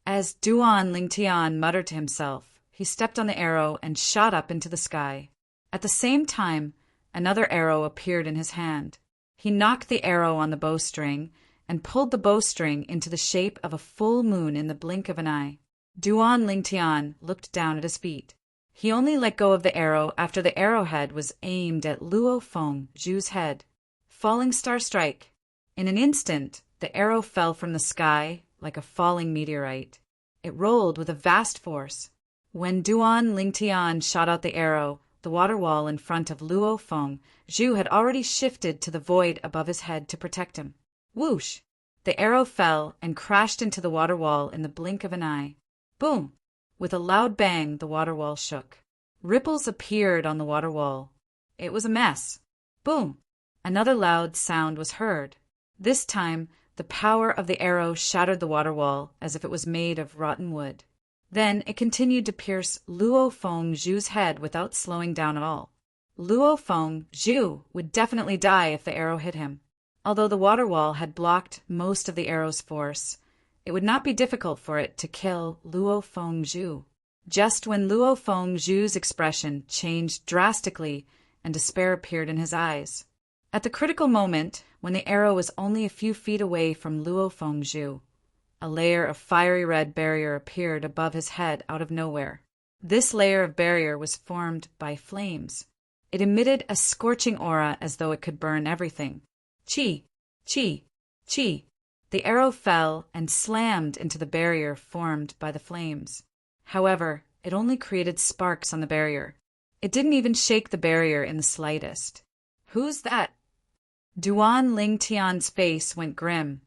As Duan Lingtian muttered to himself, he stepped on the arrow and shot up into the sky. At the same time, another arrow appeared in his hand. He knocked the arrow on the bowstring and pulled the bowstring into the shape of a full moon in the blink of an eye. Duan Lingtian looked down at his feet. He only let go of the arrow after the arrowhead was aimed at Luo Feng Zhu's head. Falling star strike. In an instant, the arrow fell from the sky like a falling meteorite. It rolled with a vast force. When Duan Lingtian shot out the arrow, the water wall in front of Luo Feng Zhu had already shifted to the void above his head to protect him. Whoosh! The arrow fell and crashed into the water wall in the blink of an eye. Boom! With a loud bang, the water wall shook. Ripples appeared on the water wall. It was a mess. Boom! Another loud sound was heard. This time, the power of the arrow shattered the water wall as if it was made of rotten wood. Then it continued to pierce Luo Feng Zhu's head without slowing down at all. Luo Feng Zhu would definitely die if the arrow hit him. Although the water wall had blocked most of the arrow's force, it would not be difficult for it to kill Luo Feng Zhu. Just when Luo Feng Zhu's expression changed drastically and despair appeared in his eyes. At the critical moment, when the arrow was only a few feet away from Luo Feng Zhu, a layer of fiery red barrier appeared above his head out of nowhere. This layer of barrier was formed by flames. It emitted a scorching aura as though it could burn everything. Chi! Chi! Chi! The arrow fell and slammed into the barrier formed by the flames. However, it only created sparks on the barrier. It didn't even shake the barrier in the slightest. Who's that? Duan Lingtian's face went grim,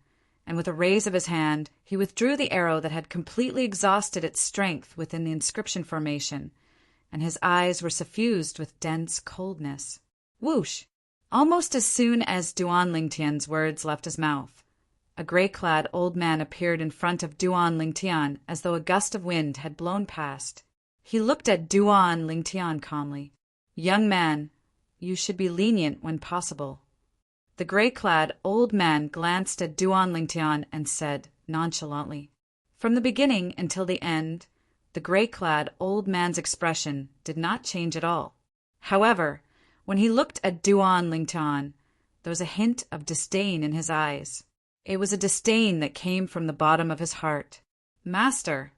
and with a raise of his hand, he withdrew the arrow that had completely exhausted its strength within the inscription formation, and his eyes were suffused with dense coldness. Whoosh! Almost as soon as Duan Lingtian's words left his mouth, a gray-clad old man appeared in front of Duan Lingtian as though a gust of wind had blown past. He looked at Duan Lingtian calmly. "Young man, you should be lenient when possible." The gray-clad old man glanced at Duan Lingtian and said nonchalantly. From the beginning until the end, the gray-clad old man's expression did not change at all. However, when he looked at Duan Lingtian, there was a hint of disdain in his eyes. It was a disdain that came from the bottom of his heart. "Master,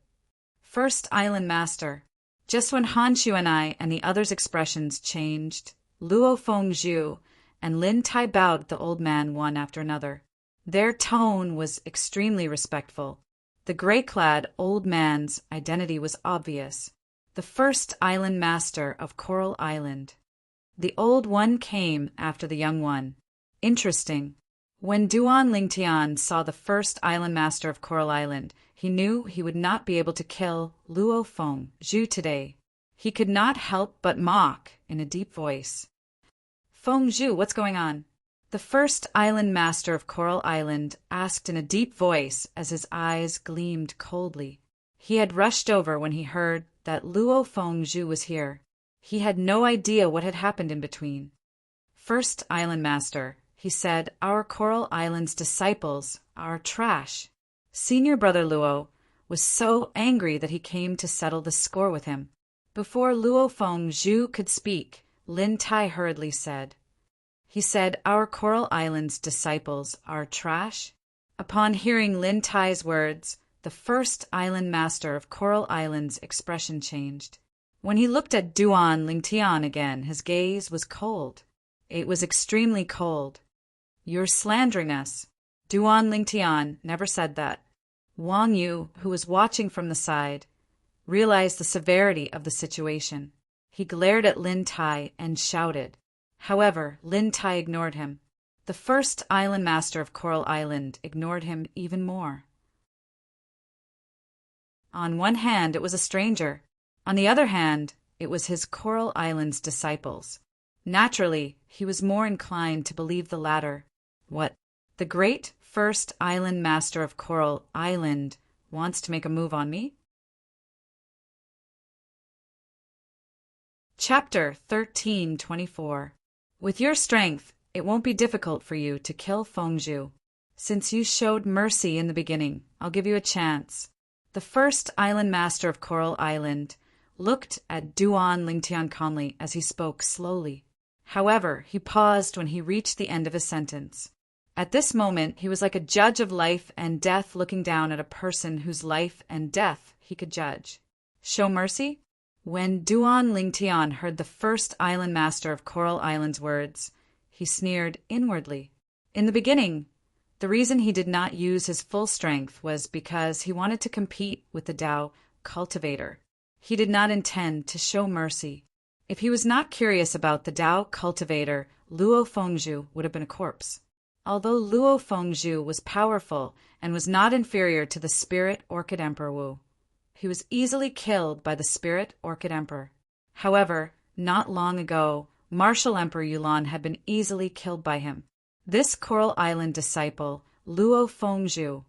First Island Master." Just when Han Shu and I and the others' expressions changed, Luo Feng Zhu and Lin Tai bowed at the old man one after another. Their tone was extremely respectful. The gray-clad old man's identity was obvious. The First Island Master of Coral Island. The old one came after the young one. Interesting. When Duan Lingtian saw the First Island Master of Coral Island, he knew he would not be able to kill Luo Feng Zhu today. He could not help but mock in a deep voice. "Feng Zhu, what's going on?" The First Island Master of Coral Island asked in a deep voice as his eyes gleamed coldly. He had rushed over when he heard that Luo Feng Zhu was here. He had no idea what had happened in between. "First Island Master," he said, "our Coral Island's disciples are trash." Senior Brother Luo was so angry that he came to settle the score with him. Before Luo Feng Zhu could speak, Lin Tai hurriedly said, "He said our Coral Island's disciples are trash?" Upon hearing Lin Tai's words, the First Island Master of Coral Island's expression changed. When he looked at Duan Lingtian again, his gaze was cold. It was extremely cold. "You're slandering us." Duan Lingtian never said that. Wang Yu, who was watching from the side, realized the severity of the situation. He glared at Lin Tai and shouted. However, Lin Tai ignored him. The First Island Master of Coral Island ignored him even more. On one hand, it was a stranger. On the other hand, it was his Coral Island's disciples. Naturally, he was more inclined to believe the latter. What? The great First Island Master of Coral Island wants to make a move on me? Chapter 1324. With your strength, it won't be difficult for you to kill Feng Zhu. Since you showed mercy in the beginning, I'll give you a chance. The First Island Master of Coral Island looked at Duan Lingtian calmly as he spoke slowly. However, he paused when he reached the end of his sentence. At this moment, he was like a judge of life and death looking down at a person whose life and death he could judge. Show mercy? When Duan Lingtian heard the first island master of Coral Island's words, he sneered inwardly. In the beginning, the reason he did not use his full strength was because he wanted to compete with the Tao cultivator. He did not intend to show mercy. If he was not curious about the Tao cultivator, Luo Fengzhu would have been a corpse. Although Luo Fengzhu was powerful and was not inferior to the Spirit Orchid Emperor Wu, he was easily killed by the Spirit Orchid Emperor. However, not long ago, Martial Emperor Yulan had been easily killed by him. This Coral Island disciple, Luo Fengzhu,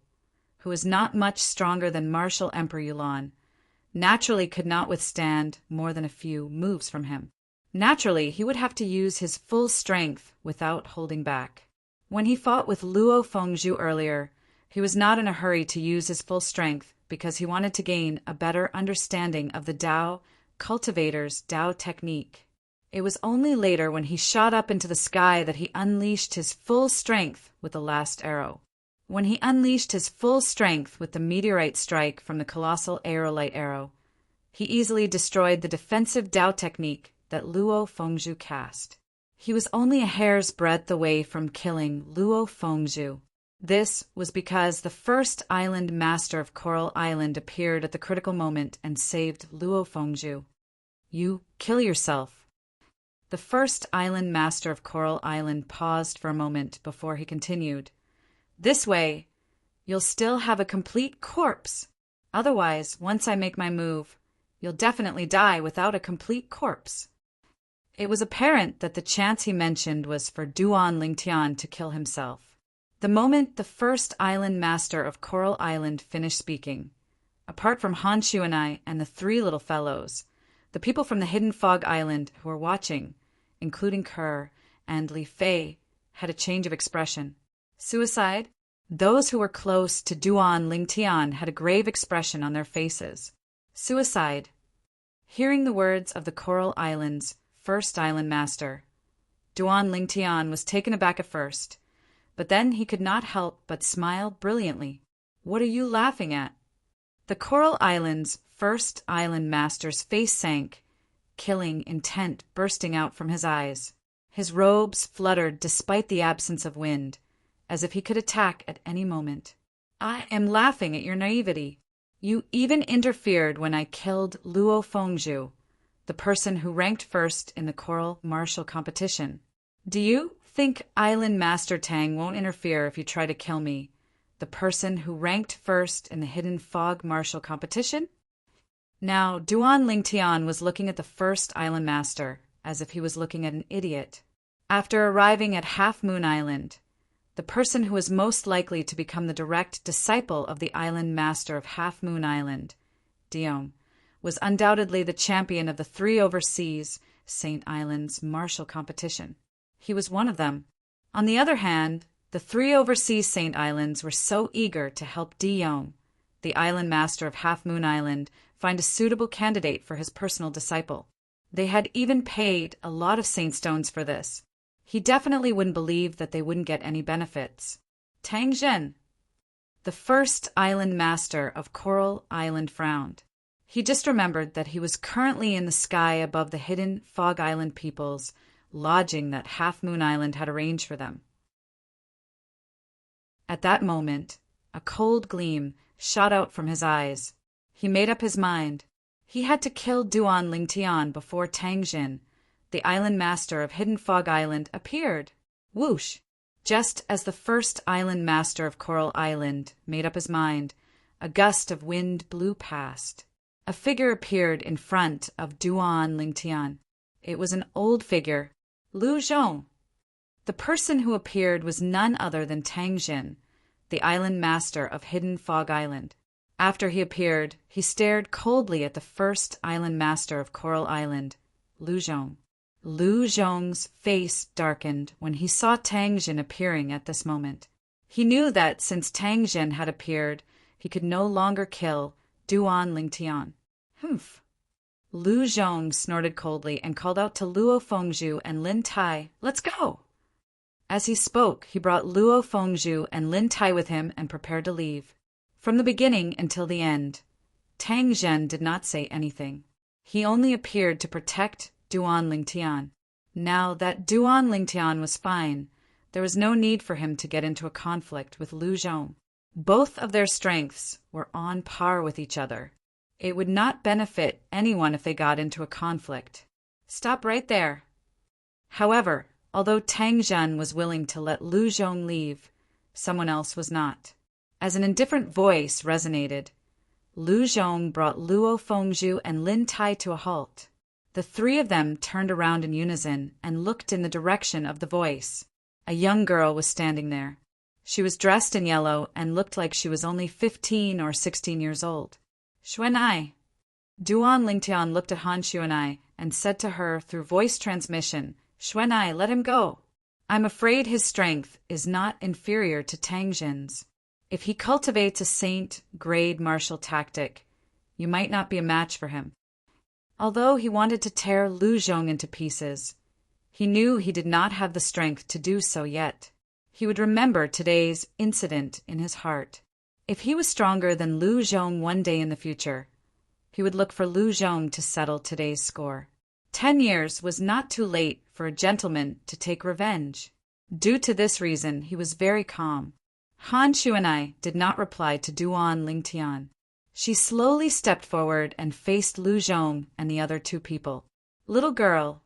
who was not much stronger than Martial Emperor Yulan, naturally could not withstand more than a few moves from him. Naturally, he would have to use his full strength without holding back. When he fought with Luo Fengzhu earlier, he was not in a hurry to use his full strength because he wanted to gain a better understanding of the Tao cultivator's Tao technique. It was only later when he shot up into the sky that he unleashed his full strength with the last arrow. When he unleashed his full strength with the meteorite strike from the colossal aerolite arrow, he easily destroyed the defensive Tao technique that Luo Fengzhu cast. He was only a hair's breadth away from killing Luo Fengzhu. This was because the first island master of Coral Island appeared at the critical moment and saved Luo Fengzhu. You kill yourself. The first island master of Coral Island paused for a moment before he continued. This way, you'll still have a complete corpse. Otherwise, once I make my move, you'll definitely die without a complete corpse. It was apparent that the chance he mentioned was for Duan Lingtian to kill himself. The moment the first island master of Coral Island finished speaking, apart from Han Shu and I and the three little fellows, the people from the Hidden Fog Island who were watching, including Kerr and Li Fei, had a change of expression. Suicide? Those who were close to Duan Lingtian had a grave expression on their faces. Suicide. Hearing the words of the Coral Island's first island master, Duan Lingtian was taken aback at first, but then he could not help but smile brilliantly. What are you laughing at? The Coral Island's first island master's face sank, killing intent bursting out from his eyes. His robes fluttered despite the absence of wind, as if he could attack at any moment. I am laughing at your naivety. You even interfered when I killed Luo Fengzhu, the person who ranked first in the Coral Martial competition. Do you think Island Master Tang won't interfere if you try to kill me, the person who ranked first in the Hidden Fog Martial competition? Now, Duan Lingtian was looking at the first Island Master as if he was looking at an idiot. After arriving at Half Moon Island, the person who was most likely to become the direct disciple of the Island Master of Half Moon Island, Dion, was undoubtedly the champion of the three overseas St. Islands martial competition. He was one of them. On the other hand, the three overseas St. Islands were so eager to help Dion, the island master of Half Moon Island, find a suitable candidate for his personal disciple. They had even paid a lot of Saint Stones for this. He definitely wouldn't believe that they wouldn't get any benefits. Tang Zhen, the first island master of Coral Island, frowned. He just remembered that he was currently in the sky above the Hidden Fog Island people's lodging that Half Moon Island had arranged for them. At that moment, a cold gleam shot out from his eyes. He made up his mind. He had to kill Duan Lingtian before Tang Zhen, the island master of Hidden Fog Island, appeared. Whoosh! Just as the first island master of Coral Island made up his mind, a gust of wind blew past. A figure appeared in front of Duan Lingtian. It was an old figure, Lu Zhong. The person who appeared was none other than Tang Zhen, the island master of Hidden Fog Island. After he appeared, he stared coldly at the first island master of Coral Island, Lu Zhong. Lu Zhong's face darkened when he saw Tang Zhen appearing at this moment. He knew that since Tang Zhen had appeared, he could no longer kill Duan Lingtian. Humph. Lu Zhong snorted coldly and called out to Luo Fengzhu and Lin Tai, "Let's go!" As he spoke, he brought Luo Fengzhu and Lin Tai with him and prepared to leave. From the beginning until the end, Tang Zhen did not say anything. He only appeared to protect Duan Lingtian. Now that Duan Lingtian was fine, there was no need for him to get into a conflict with Lu Zhong. Both of their strengths were on par with each other. It would not benefit anyone if they got into a conflict. Stop right there. However, although Tang Zhen was willing to let Lu Zhong leave, someone else was not. As an indifferent voice resonated, Lu Zhong brought Luo Fengzhu and Lin Tai to a halt. The three of them turned around in unison and looked in the direction of the voice. A young girl was standing there. She was dressed in yellow and looked like she was only 15 or 16 years old. Xuanai. Duan Lingtian looked at Han Xuanai and said to her through voice transmission, Xuanai, let him go. I'm afraid his strength is not inferior to Tang Zhen's. If he cultivates a saint-grade martial tactic, you might not be a match for him. Although he wanted to tear Lu Zhong into pieces, he knew he did not have the strength to do so yet. He would remember today's incident in his heart. If he was stronger than Lu Zhong one day in the future, he would look for Lu Zhong to settle today's score. 10 years was not too late for a gentleman to take revenge. Due to this reason, he was very calm. Han Xuanai did not reply to Duan Lingtian. She slowly stepped forward and faced Lu Zhong and the other two people. Little girl,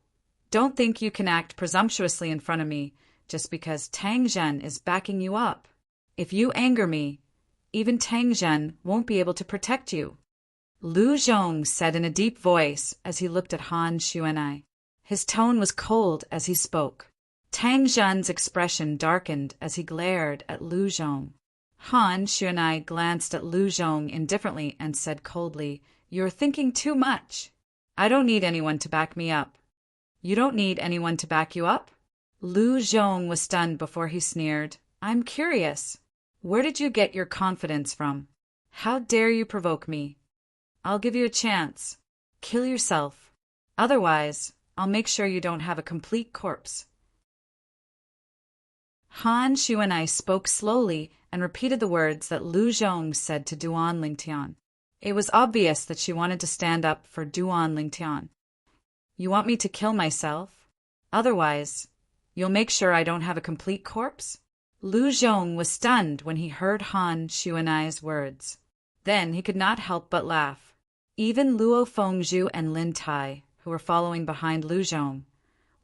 don't think you can act presumptuously in front of me just because Tang Zhen is backing you up. If you anger me, even Tang Zhen won't be able to protect you. Lu Zhong said in a deep voice as he looked at Han Xuanai. His tone was cold as he spoke. Tang Zhen's expression darkened as he glared at Lu Zhong. Han Xuanai glanced at Lu Zhong indifferently and said coldly, You're thinking too much. I don't need anyone to back me up. You don't need anyone to back you up? Lu Zhong was stunned before he sneered, I'm curious. Where did you get your confidence from? How dare you provoke me? I'll give you a chance. Kill yourself. Otherwise, I'll make sure you don't have a complete corpse. Han Xuanai spoke slowly and repeated the words that Lu Zhong said to Duan Lingtian. It was obvious that she wanted to stand up for Duan Lingtian. You want me to kill myself? Otherwise, you'll make sure I don't have a complete corpse? Lu Zhong was stunned when he heard Han Xuanai's words. Then he could not help but laugh. Even Luo Fengzhu and Lin Tai, who were following behind Lu Zhong,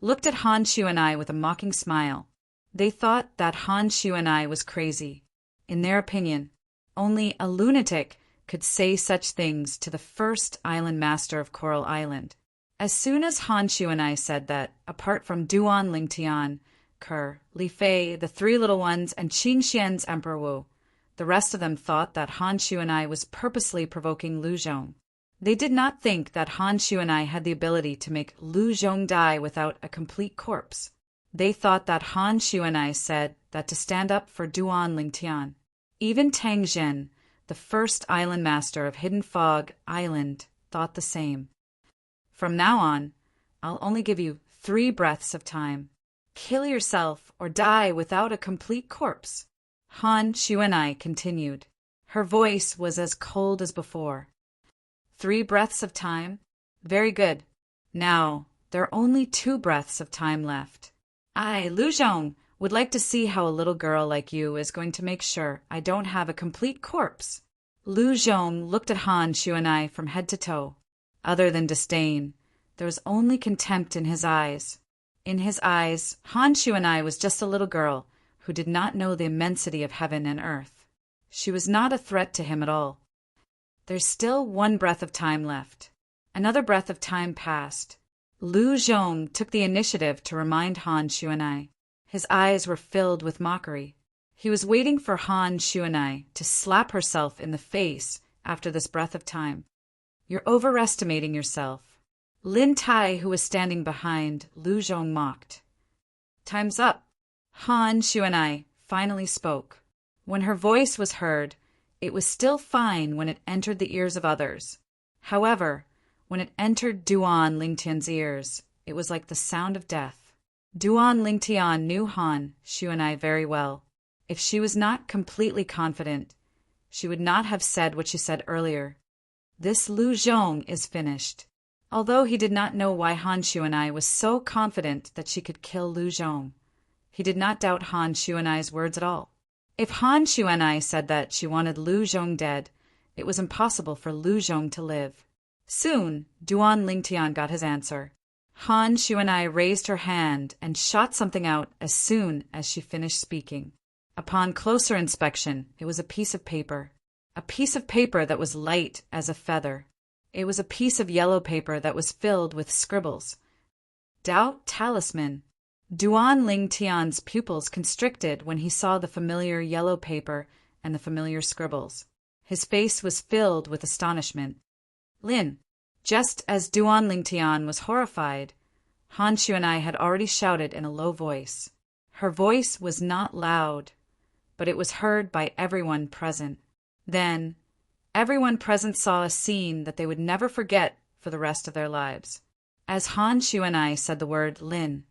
looked at Han Xuanai with a mocking smile. They thought that Han Xuanai was crazy. In their opinion, only a lunatic could say such things to the first island master of Coral Island. As soon as Han Xuanai said that, apart from Duan Lingtian, Ke, Li Fei, the three little ones, and Qin Xian's Emperor Wu, the rest of them thought that Han Xuanai was purposely provoking Lu Zhong. They did not think that Han Xuanai had the ability to make Lu Zhong die without a complete corpse. They thought that Han Xuanai said that to stand up for Duan Lingtian. Even Tang Zhen, the first island master of Hidden Fog Island, thought the same. From now on, I'll only give you 3 breaths of time. Kill yourself or die without a complete corpse. Han Xuanai continued. Her voice was as cold as before. 3 breaths of time? Very good. Now, there are only 2 breaths of time left. I, Lu Zhong, would like to see how a little girl like you is going to make sure I don't have a complete corpse. Lu Zhong looked at Han Xuanai from head to toe. Other than disdain, there was only contempt in his eyes. In his eyes, Han Xuanai was just a little girl who did not know the immensity of heaven and earth. She was not a threat to him at all. There's still 1 breath of time left. Another breath of time passed. Lu Zhong took the initiative to remind Han Xuanai. His eyes were filled with mockery. He was waiting for Han Xuanai to slap herself in the face after this breath of time. You're overestimating yourself. Lin Tai, who was standing behind Lu Zhong, mocked. Time's up. Han Xuanai finally spoke. When her voice was heard, it was still fine when it entered the ears of others. However, when it entered Duan Lingtian's ears, it was like the sound of death. Duan Lingtian knew Han Xuanai very well. If she was not completely confident, she would not have said what she said earlier. This Lu Zhong is finished. Although he did not know why Han Xuanai was so confident that she could kill Lu Zhong, he did not doubt Han Xuanai's words at all. If Han Xuanai said that she wanted Lu Zhong dead, it was impossible for Lu Zhong to live. Soon, Duan Lingtian got his answer. Han Xuanai raised her hand and shot something out as soon as she finished speaking. Upon closer inspection, it was a piece of paper that was light as a feather. It was a piece of yellow paper that was filled with scribbles. Doubt talisman. Duan Lingtian's pupils constricted when he saw the familiar yellow paper and the familiar scribbles. His face was filled with astonishment. Lin. Just as Duan Lingtian was horrified, Han Xuanai had already shouted in a low voice. Her voice was not loud, but it was heard by everyone present. Then, everyone present saw a scene that they would never forget for the rest of their lives. As Han Xuanai said the word Lin,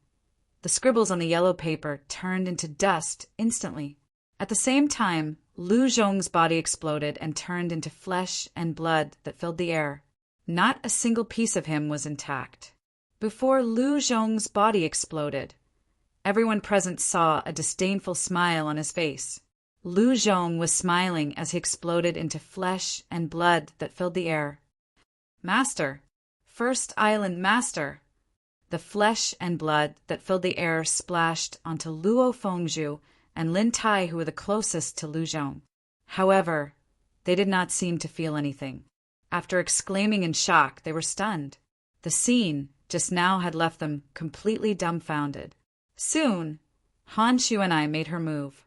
the scribbles on the yellow paper turned into dust instantly. At the same time, Lu Zhong's body exploded and turned into flesh and blood that filled the air. Not a single piece of him was intact. Before Lu Zhong's body exploded, everyone present saw a disdainful smile on his face. Lu Zhong was smiling as he exploded into flesh and blood that filled the air. Master! First Island Master! The flesh and blood that filled the air splashed onto Luo Fengzhu and Lin Tai, who were the closest to Lu Zhong. However, they did not seem to feel anything. After exclaiming in shock, they were stunned. The scene just now had left them completely dumbfounded. Soon, Han Xuanai made her move.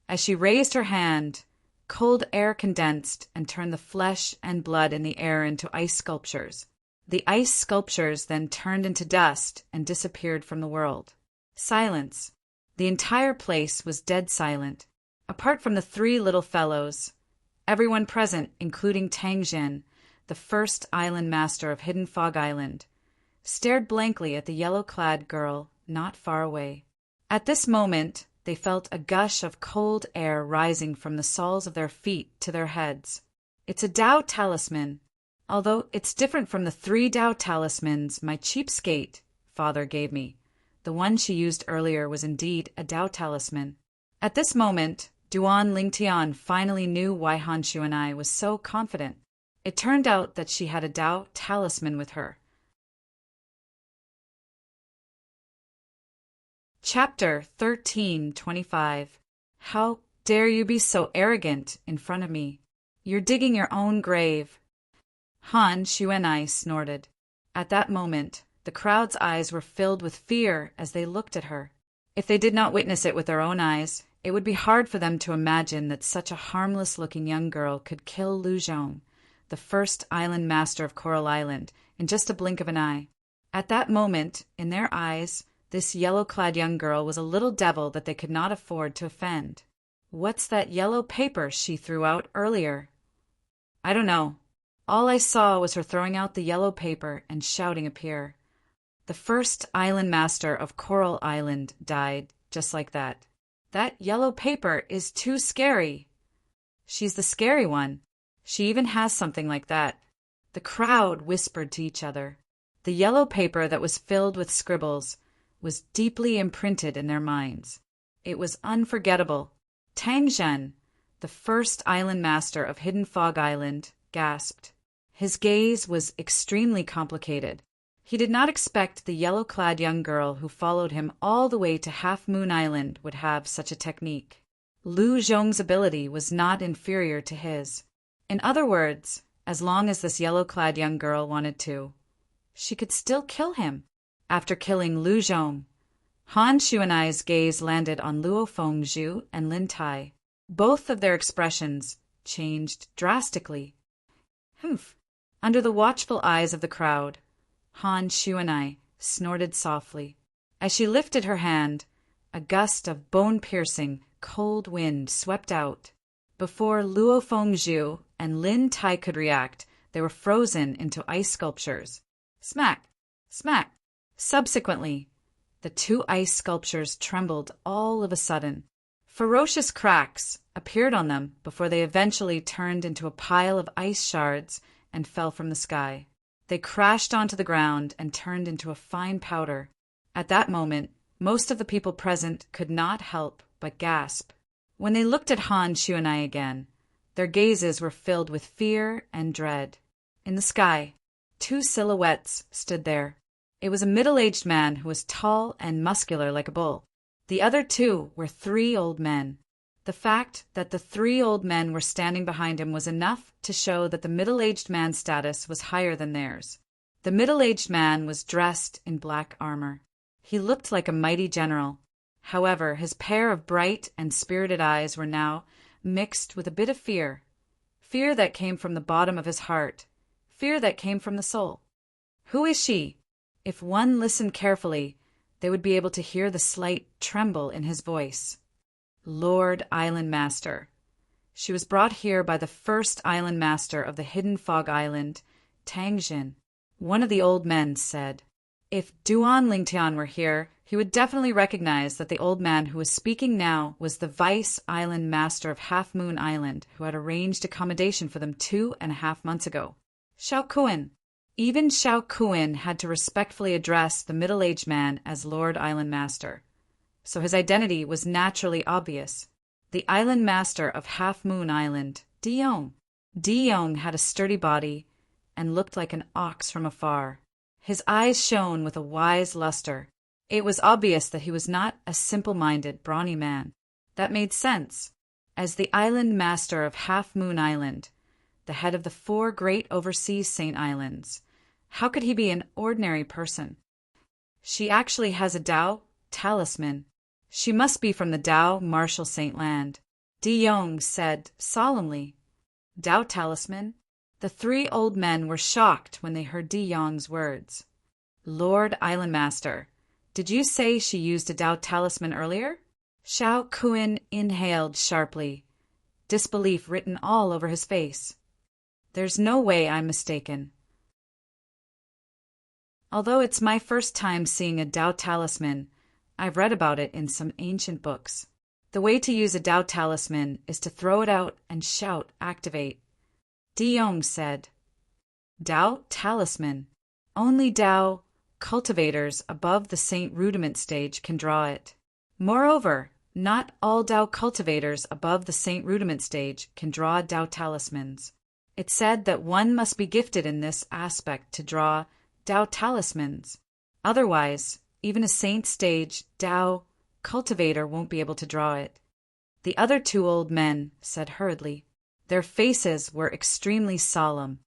As she raised her hand, cold air condensed and turned the flesh and blood in the air into ice sculptures. The ice sculptures then turned into dust and disappeared from the world. Silence. The entire place was dead silent. Apart from the three little fellows, everyone present, including Tang Zhen, the first island master of Hidden Fog Island, stared blankly at the yellow-clad girl not far away. At this moment, they felt a gush of cold air rising from the soles of their feet to their heads. It's a Tao talisman, although it's different from the 3 Tao talismans my cheapskate father gave me. The one she used earlier was indeed a Tao talisman. At this moment, Duan Lingtian finally knew why Han Xuanai was so confident. It turned out that she had a Tao talisman with her. Chapter 13:25. How dare you be so arrogant in front of me? You're digging your own grave. Han Xuanai snorted. At that moment, the crowd's eyes were filled with fear as they looked at her. If they did not witness it with their own eyes, it would be hard for them to imagine that such a harmless-looking young girl could kill Lu Zhong, the first island master of Coral Island, in just a blink of an eye. At that moment, in their eyes, this yellow-clad young girl was a little devil that they could not afford to offend. What's that yellow paper she threw out earlier? I don't know. All I saw was her throwing out the yellow paper and shouting appear. The first island master of Coral Island died just like that. That yellow paper is too scary. She's the scary one. She even has something like that. The crowd whispered to each other. The yellow paper that was filled with scribbles was deeply imprinted in their minds. It was unforgettable. Tang Zhen, the first island master of Hidden Fog Island, gasped. His gaze was extremely complicated. He did not expect the yellow-clad young girl who followed him all the way to Half Moon Island would have such a technique. Lu Zhong's ability was not inferior to his. In other words, as long as this yellow-clad young girl wanted to, she could still kill him. After killing Lu Zhong, Han Xuanai's gaze landed on Luo Fengzhu and Lin Tai. Both of their expressions changed drastically. Humph! Under the watchful eyes of the crowd, Han Xuanai snorted softly. As she lifted her hand, a gust of bone-piercing, cold wind swept out. Before Luo Fengzhu and Lin Tai could react, they were frozen into ice sculptures. Smack! Smack! Subsequently, the two ice sculptures trembled all of a sudden. Ferocious cracks appeared on them before they eventually turned into a pile of ice shards and fell from the sky. They crashed onto the ground and turned into a fine powder. At that moment, most of the people present could not help but gasp. When they looked at Han, Shu, and I again, their gazes were filled with fear and dread. In the sky, two silhouettes stood there. It was a middle-aged man who was tall and muscular like a bull. The other two were three old men. The fact that the three old men were standing behind him was enough to show that the middle-aged man's status was higher than theirs. The middle-aged man was dressed in black armor. He looked like a mighty general. However, his pair of bright and spirited eyes were now mixed with a bit of fear. Fear that came from the bottom of his heart. Fear that came from the soul. Who is she? If one listened carefully, they would be able to hear the slight tremble in his voice. Lord Island Master. She was brought here by the first island master of the hidden fog island, Tang Jin. One of the old men said, "If Duan Lingtian were here, he would definitely recognize that the old man who was speaking now was the vice island master of Half Moon Island, who had arranged accommodation for them 2.5 months ago. Xiao Kuan." Even Xiao Kuan had to respectfully address the middle-aged man as Lord Island Master. So his identity was naturally obvious. The island master of Half Moon Island, Diong. Diong had a sturdy body and looked like an ox from afar. His eyes shone with a wise luster. It was obvious that he was not a simple-minded, brawny man. That made sense. As the island master of Half Moon Island, the head of the 4 great overseas Saint Islands, how could he be an ordinary person? She actually has a Dao talisman. She must be from the Dao Martial Saint Land, Diong said solemnly. Dao talisman? The 3 old men were shocked when they heard Diyong's words. Lord Island Master, did you say she used a Dao talisman earlier? Xiao Kuan inhaled sharply, disbelief written all over his face. There's no way I'm mistaken. Although it's my first time seeing a Dao talisman, I've read about it in some ancient books. The way to use a Dao talisman is to throw it out and shout, "Activate." Diong said, Dao talisman. Only Dao cultivators above the Saint Rudiment stage can draw it. Moreover, not all Dao cultivators above the Saint Rudiment stage can draw Dao talismans. It's said that one must be gifted in this aspect to draw Dao talismans. Otherwise, even a Saint stage Dao cultivator won't be able to draw it. The other 2 old men said hurriedly. Their faces were extremely solemn.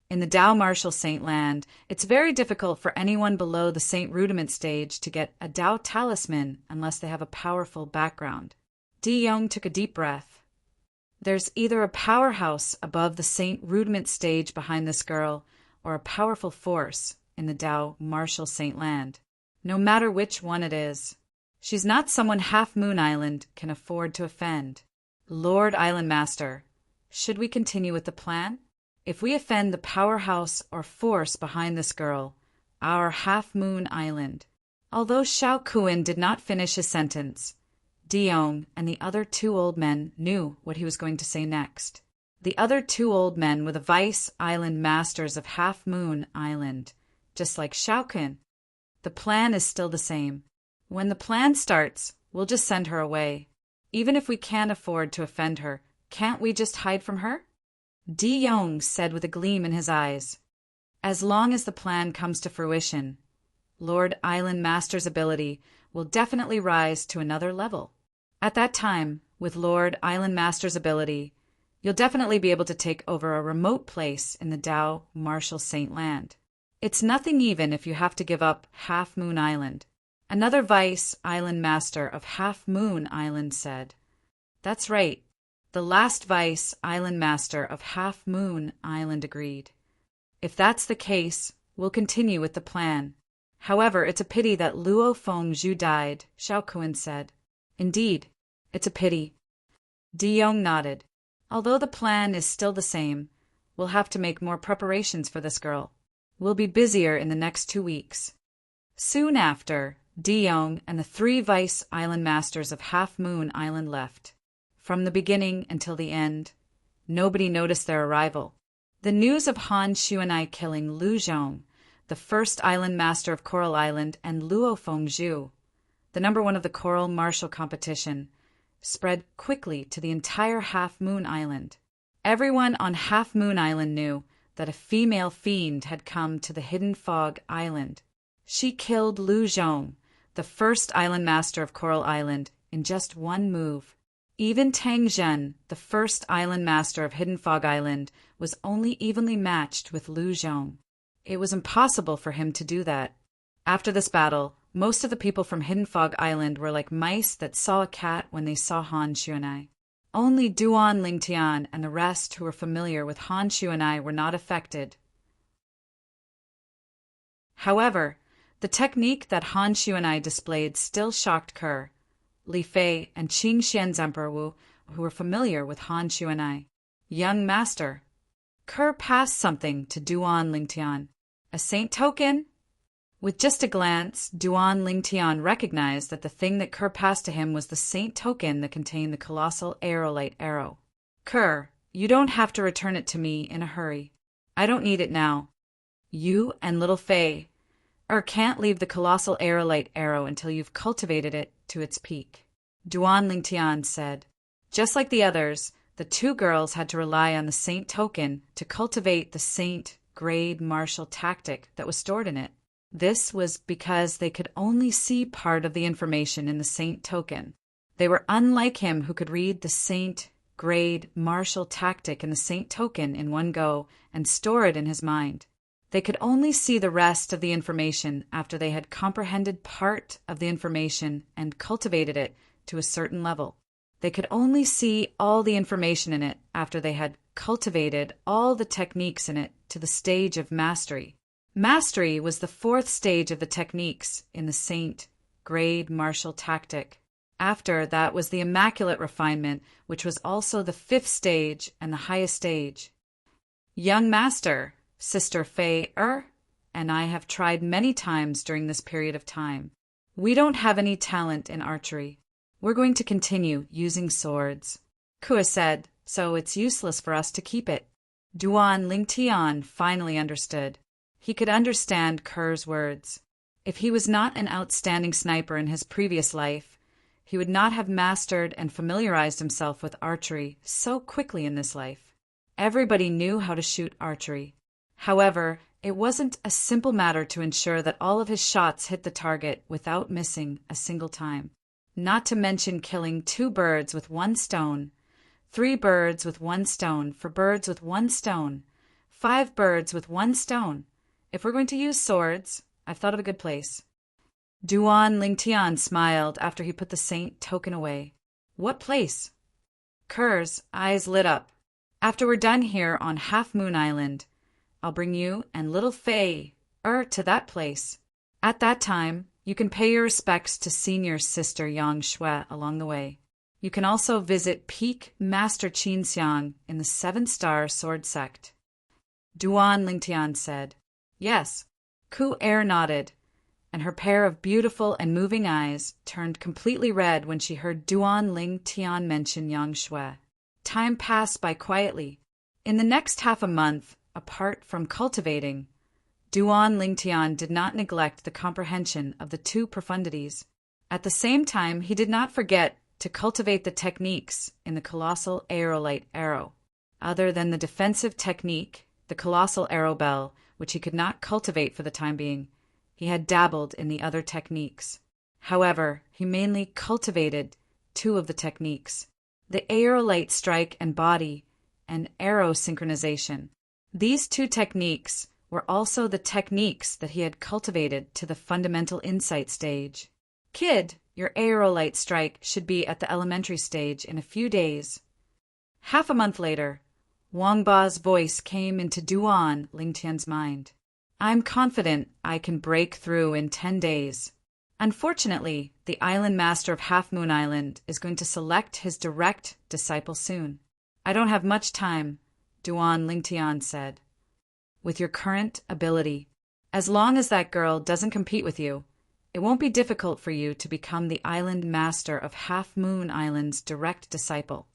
In the Dao Martial Saint Land, it's very difficult for anyone below the Saint Rudiment stage to get a Dao talisman unless they have a powerful background. Diyong took a deep breath. There's either a powerhouse above the Saint Rudiment stage behind this girl, or a powerful force in the Dao Martial Saint Land. No matter which one it is, she's not someone Half Moon Island can afford to offend. Lord Island Master, should we continue with the plan? If we offend the powerhouse or force behind this girl, our Half Moon Island. Although Xiao Kuan did not finish his sentence, Diong and the other 2 old men knew what he was going to say next. The other 2 old men were the vice island masters of Half Moon Island, just like Xiao Kuan. The plan is still the same. When the plan starts, we'll just send her away. Even if we can't afford to offend her, can't we just hide from her? Diyong said with a gleam in his eyes. As long as the plan comes to fruition, Lord Island Master's ability will definitely rise to another level. At that time, with Lord Island Master's ability, you'll definitely be able to take over a remote place in the Dao Martial Saint Land. It's nothing even if you have to give up Half Moon Island. Another vice island master of Half Moon Island said, That's right. The last vice island master of Half Moon Island agreed. If that's the case, we'll continue with the plan. However, it's a pity that Luo Fengzhu died, Xiao Kuan said. Indeed, it's a pity. Diyong nodded. Although the plan is still the same, we'll have to make more preparations for this girl. We'll be busier in the next 2 weeks. Soon after, Diong and the 3 vice island masters of Half Moon Island left. From the beginning until the end, nobody noticed their arrival. The news of Han Xuanai killing Lu Zhong, the first island master of Coral Island, and Luo Fengzhu, the number 1 of the Coral Martial Competition, spread quickly to the entire Half Moon Island. Everyone on Half Moon Island knew that a female fiend had come to the Hidden Fog Island. She killed Lu Zhong, the first island master of Coral Island, in just 1 move. Even Tang Zhen, the first island master of Hidden Fog Island, was only evenly matched with Lu Zhong. It was impossible for him to do that. After this battle, most of the people from Hidden Fog Island were like mice that saw a cat when they saw Han Xuanai. Only Duan Lingtian and the rest who were familiar with Han Xuanai were not affected. However, the technique that Han Xuanai displayed still shocked Ke, Li Fei, and Qing Xian's Emperor Wu, who were familiar with Han Xuanai. Young master. Ke passed something to Duan Lingtian. A saint token? With just a glance, Duan Lingtian recognized that the thing that Ke passed to him was the saint token that contained the colossal aerolite arrow. Ke, you don't have to return it to me in a hurry. I don't need it now. You and little Fei can't leave the colossal aerolite arrow until you've cultivated it to its peak. Duan Lingtian said. Just like the others, the 2 girls had to rely on the saint token to cultivate the saint grade martial tactic that was stored in it. This was because they could only see part of the information in the saint token. They were unlike him who could read the saint grade martial tactic in the saint token in 1 go and store it in his mind. They could only see the rest of the information after they had comprehended part of the information and cultivated it to a certain level. They could only see all the information in it after they had cultivated all the techniques in it to the stage of mastery. Mastery was the 4th stage of the techniques in the saint grade martial tactic. After that was the immaculate refinement, which was also the 5th stage and the highest stage. Young master, Sister Fei and I have tried many times during this period of time. We don't have any talent in archery. We're going to continue using swords. Ke said, so it's useless for us to keep it. Duan Lingtian finally understood. He could understand Ke's words. If he was not an outstanding sniper in his previous life, he would not have mastered and familiarized himself with archery so quickly in this life. Everybody knew how to shoot archery. However, it wasn't a simple matter to ensure that all of his shots hit the target without missing a single time. Not to mention killing 2 birds with 1 stone, 3 birds with 1 stone for birds with 1 stone, 5 birds with 1 stone. If we're going to use swords, I've thought of a good place. Duan Lingtian smiled after he put the saint token away. What place? Ke's eyes lit up. After we're done here on Half Moon Island, I'll bring you and little Fei to that place. At that time, you can pay your respects to senior sister Yang Shui along the way. You can also visit Peak Master Qin Xiang in the 7-star sword sect. Duan Lingtian said. Yes. Ku nodded, and her pair of beautiful and moving eyes turned completely red when she heard Duan Lingtian mention Yang Shui. Time passed by quietly. In the next half a month, apart from cultivating, Duan Lingtian did not neglect the comprehension of the 2 profundities. At the same time, he did not forget to cultivate the techniques in the colossal aerolite arrow. Other than the defensive technique, the colossal arrow bell, which he could not cultivate for the time being, he had dabbled in the other techniques. However, he mainly cultivated 2 of the techniques, the aerolite strike and body, and arrow synchronization. These 2 techniques were also the techniques that he had cultivated to the fundamental insight stage. Kid, your aerolite strike should be at the elementary stage in a few days. Half a month later, Wang Ba's voice came into Duan Lingtian's mind. I'm confident I can break through in 10 days. Unfortunately, the island master of Half Moon Island is going to select his direct disciple soon. I don't have much time, Duan Lingtian said. With your current ability, as long as that girl doesn't compete with you, it won't be difficult for you to become the island master of Half Moon Island's direct disciple.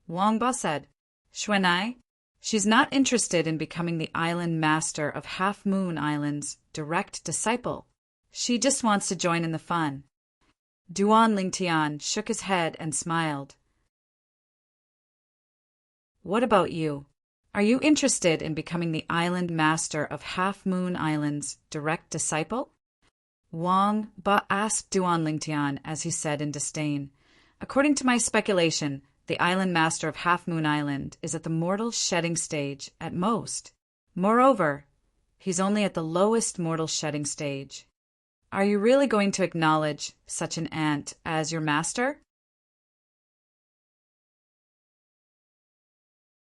Wang Ba said, Xuanai, she's not interested in becoming the island master of Half Moon Island's direct disciple. She just wants to join in the fun. Duan Lingtian shook his head and smiled. What about you? Are you interested in becoming the island master of Half Moon Island's direct disciple? Wang Ba asked Duan Lingtian as he said in disdain, According to my speculation, the island master of Half Moon Island is at the mortal shedding stage at most. Moreover, he's only at the lowest mortal shedding stage. Are you really going to acknowledge such an ant as your master?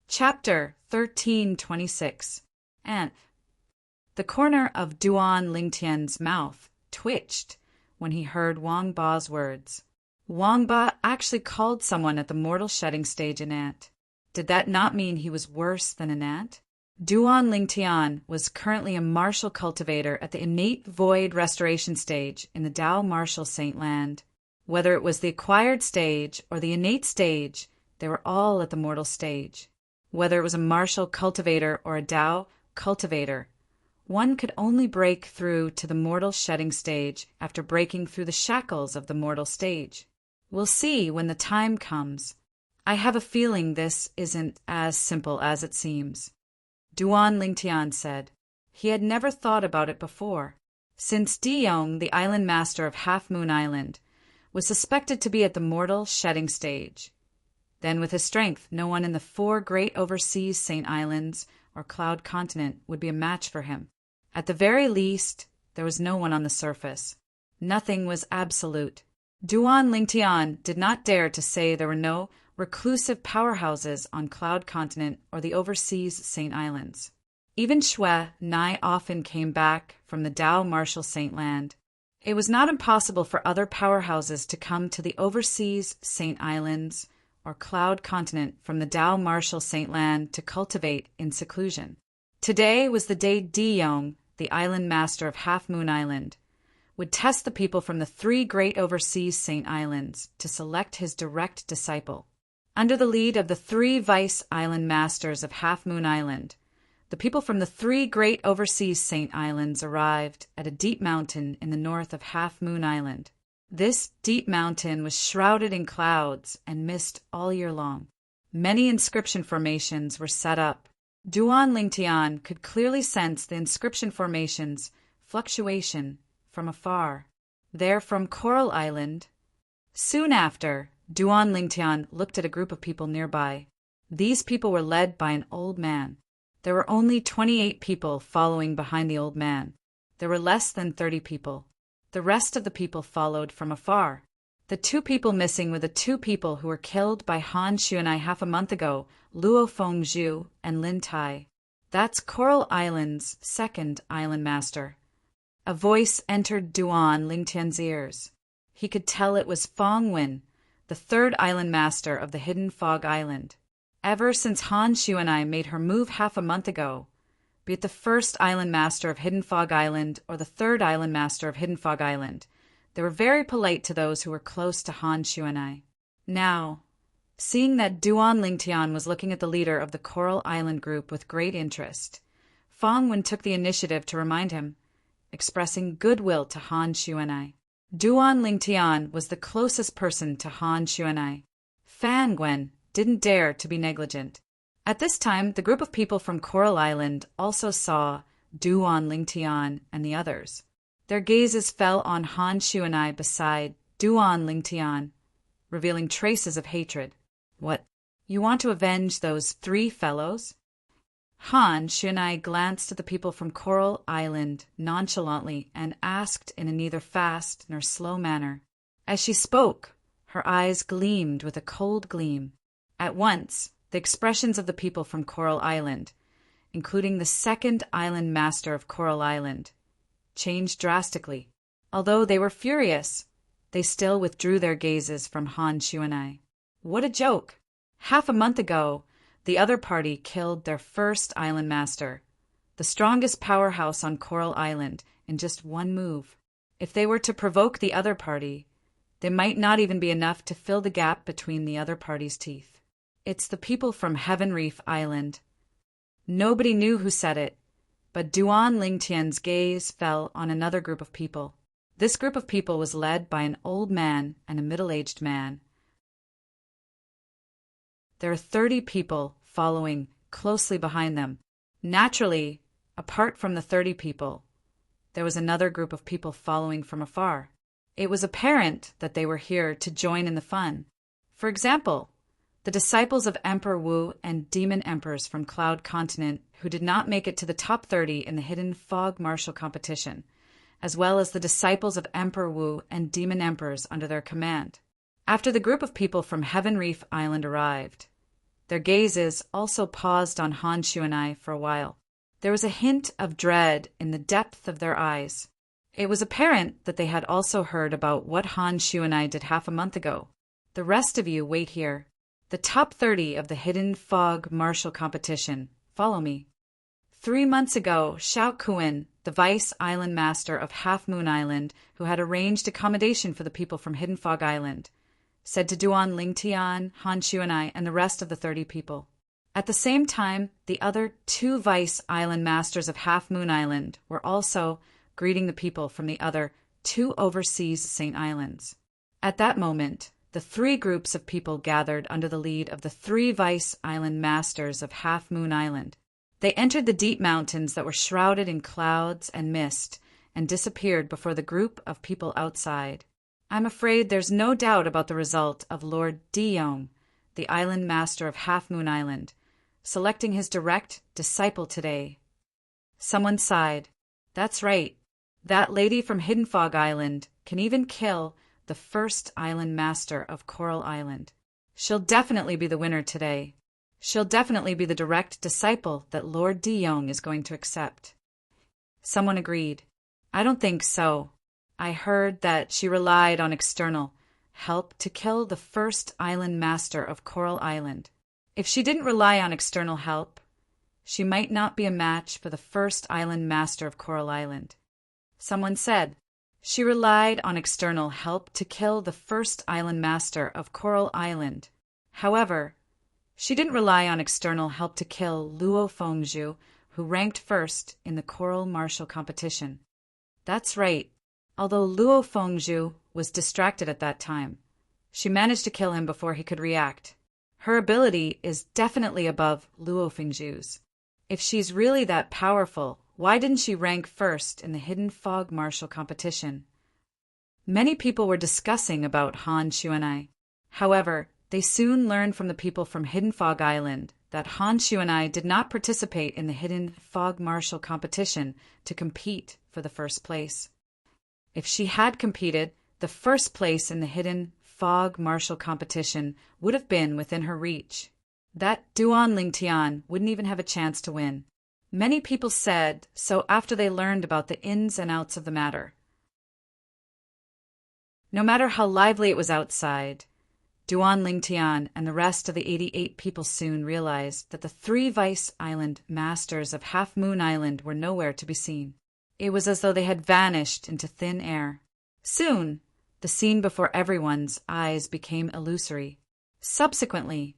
Chapter 1326. Ant. The corner of Duan Lingtian's mouth twitched when he heard Wang Ba's words. Wang Ba actually called someone at the mortal shedding stage an ant. Did that not mean he was worse than an ant? Duan Lingtian was currently a martial cultivator at the innate void restoration stage in the Dao martial saint land. Whether it was the acquired stage or the innate stage, they were all at the mortal stage. Whether it was a martial cultivator or a Dao cultivator, one could only break through to the mortal shedding stage after breaking through the shackles of the mortal stage. We'll see when the time comes. I have a feeling this isn't as simple as it seems. Duan Lingtian said. He had never thought about it before. Since Diyong, the island master of Half Moon Island, was suspected to be at the mortal shedding stage. Then with his strength, no one in the 4 great overseas Saint Islands or Cloud Continent would be a match for him. At the very least, there was no one on the surface. Nothing was absolute. Duan Lingtian did not dare to say there were no reclusive powerhouses on Cloud Continent or the overseas Saint Islands. Even Shui Nai often came back from the Dao martial Saint Land. It was not impossible for other powerhouses to come to the overseas Saint Islands or Cloud Continent from the Dao martial Saint Land to cultivate in seclusion. Today was the day Diyong, the island master of Half Moon Island, would test the people from the 3 great overseas Saint Islands to select his direct disciple. Under the lead of the 3 vice island masters of Half Moon Island, the people from the 3 great overseas Saint Islands arrived at a deep mountain in the north of Half Moon Island. This deep mountain was shrouded in clouds and mist all year long. Many inscription formations were set up. Duan Lingtian could clearly sense the inscription formations' fluctuation from afar. They're from Coral Island. Soon after, Duan Lingtian looked at a group of people nearby. These people were led by an old man. There were only 28 people following behind the old man. There were less than 30 people. The rest of the people followed from afar. The 2 people missing were the 2 people who were killed by Han Xuanai half a month ago, Luo Fengzhu and Lin Tai. That's Coral Island's 2nd island master. A voice entered Duan Lingtian's ears. He could tell it was Fong Wen, the 3rd island master of the Hidden Fog Island. Ever since Han Xuanai made her move half a month ago, be it the 1st island master of Hidden Fog Island or the 3rd island master of Hidden Fog Island, they were very polite to those who were close to Han Xuanai. Now, seeing that Duan Lingtian was looking at the leader of the Coral Island group with great interest, Fong Wen took the initiative to remind him, expressing goodwill to Han Xuanai. Duan Lingtian was the closest person to Han Xuanai. Fan Gwen didn't dare to be negligent. At this time, the group of people from Coral Island also saw Duan Lingtian and the others. Their gazes fell on Han Xuanai beside Duan Lingtian, revealing traces of hatred. What? You want to avenge those 3 fellows? Han Xuanai glanced at the people from Coral Island nonchalantly and asked in a neither fast nor slow manner. As she spoke, her eyes gleamed with a cold gleam. At once, the expressions of the people from Coral Island, including the 2nd island master of Coral Island, changed drastically. Although they were furious, they still withdrew their gazes from Han Xuanai. What a joke! Half a month ago, the other party killed their 1st island master, the strongest powerhouse on Coral Island, in just one move. If they were to provoke the other party, they might not even be enough to fill the gap between the other party's teeth. It's the people from Heaven Reef Island. Nobody knew who said it, but Duan Lingtian's gaze fell on another group of people. This group of people was led by an old man and a middle-aged man. There are 30 people following closely behind them. Naturally, apart from the 30 people, there was another group of people following from afar. It was apparent that they were here to join in the fun. For example, the disciples of Emperor Wu and demon emperors from Cloud Continent who did not make it to the top 30 in the hidden fog martial competition, as well as the disciples of Emperor Wu and demon emperors under their command. After the group of people from Heaven Reef Island arrived, their gazes also paused on Han Shuanai for a while. There was a hint of dread in the depth of their eyes. It was apparent that they had also heard about what Han Shuanai did half a month ago. The rest of you wait here. The top 30 of the hidden fog martial competition. Follow me. 3 months ago, Xiao Kuan, the vice island master of Half Moon Island, who had arranged accommodation for the people from Hidden Fog Island, said to Duan Lingtian, Han Shuanai, and the rest of the 30 people. At the same time, the other 2 vice island masters of Half Moon Island were also greeting the people from the other 2 overseas Saint Islands. At that moment, the 3 groups of people gathered under the lead of the 3 vice island masters of Half Moon Island. They entered the deep mountains that were shrouded in clouds and mist and disappeared before the group of people outside. I'm afraid there's no doubt about the result of Lord Diyong, the island master of Half Moon Island, selecting his direct disciple today. Someone sighed. That's right. That lady from Hidden Fog Island can even kill the first island master of Coral Island. She'll definitely be the winner today. She'll definitely be the direct disciple that Lord Diyong is going to accept. Someone agreed. I don't think so. I heard that she relied on external help to kill the first island master of Coral Island. If she didn't rely on external help, she might not be a match for the first island master of Coral Island. Someone said, she relied on external help to kill the first island master of Coral Island. However, she didn't rely on external help to kill Luo Fengzhu, who ranked first in the Coral Martial competition. That's right. Although Luo Fengzhu was distracted at that time, she managed to kill him before he could react. Her ability is definitely above Luo Fengzhu's. If she's really that powerful, why didn't she rank first in the Hidden Fog Martial competition? Many people were discussing about Han Shuanai. However, they soon learned from the people from Hidden Fog Island that Han Shuanai did not participate in the Hidden Fog Martial competition to compete for the first place. If she had competed, the first place in the Hidden Fog Martial competition would have been within her reach. That Duan Lingtian wouldn't even have a chance to win. Many people said so after they learned about the ins and outs of the matter. No matter how lively it was outside, Duan Lingtian and the rest of the 88 people soon realized that the 3 vice island masters of Half Moon Island were nowhere to be seen. It was as though they had vanished into thin air. Soon, the scene before everyone's eyes became illusory. Subsequently,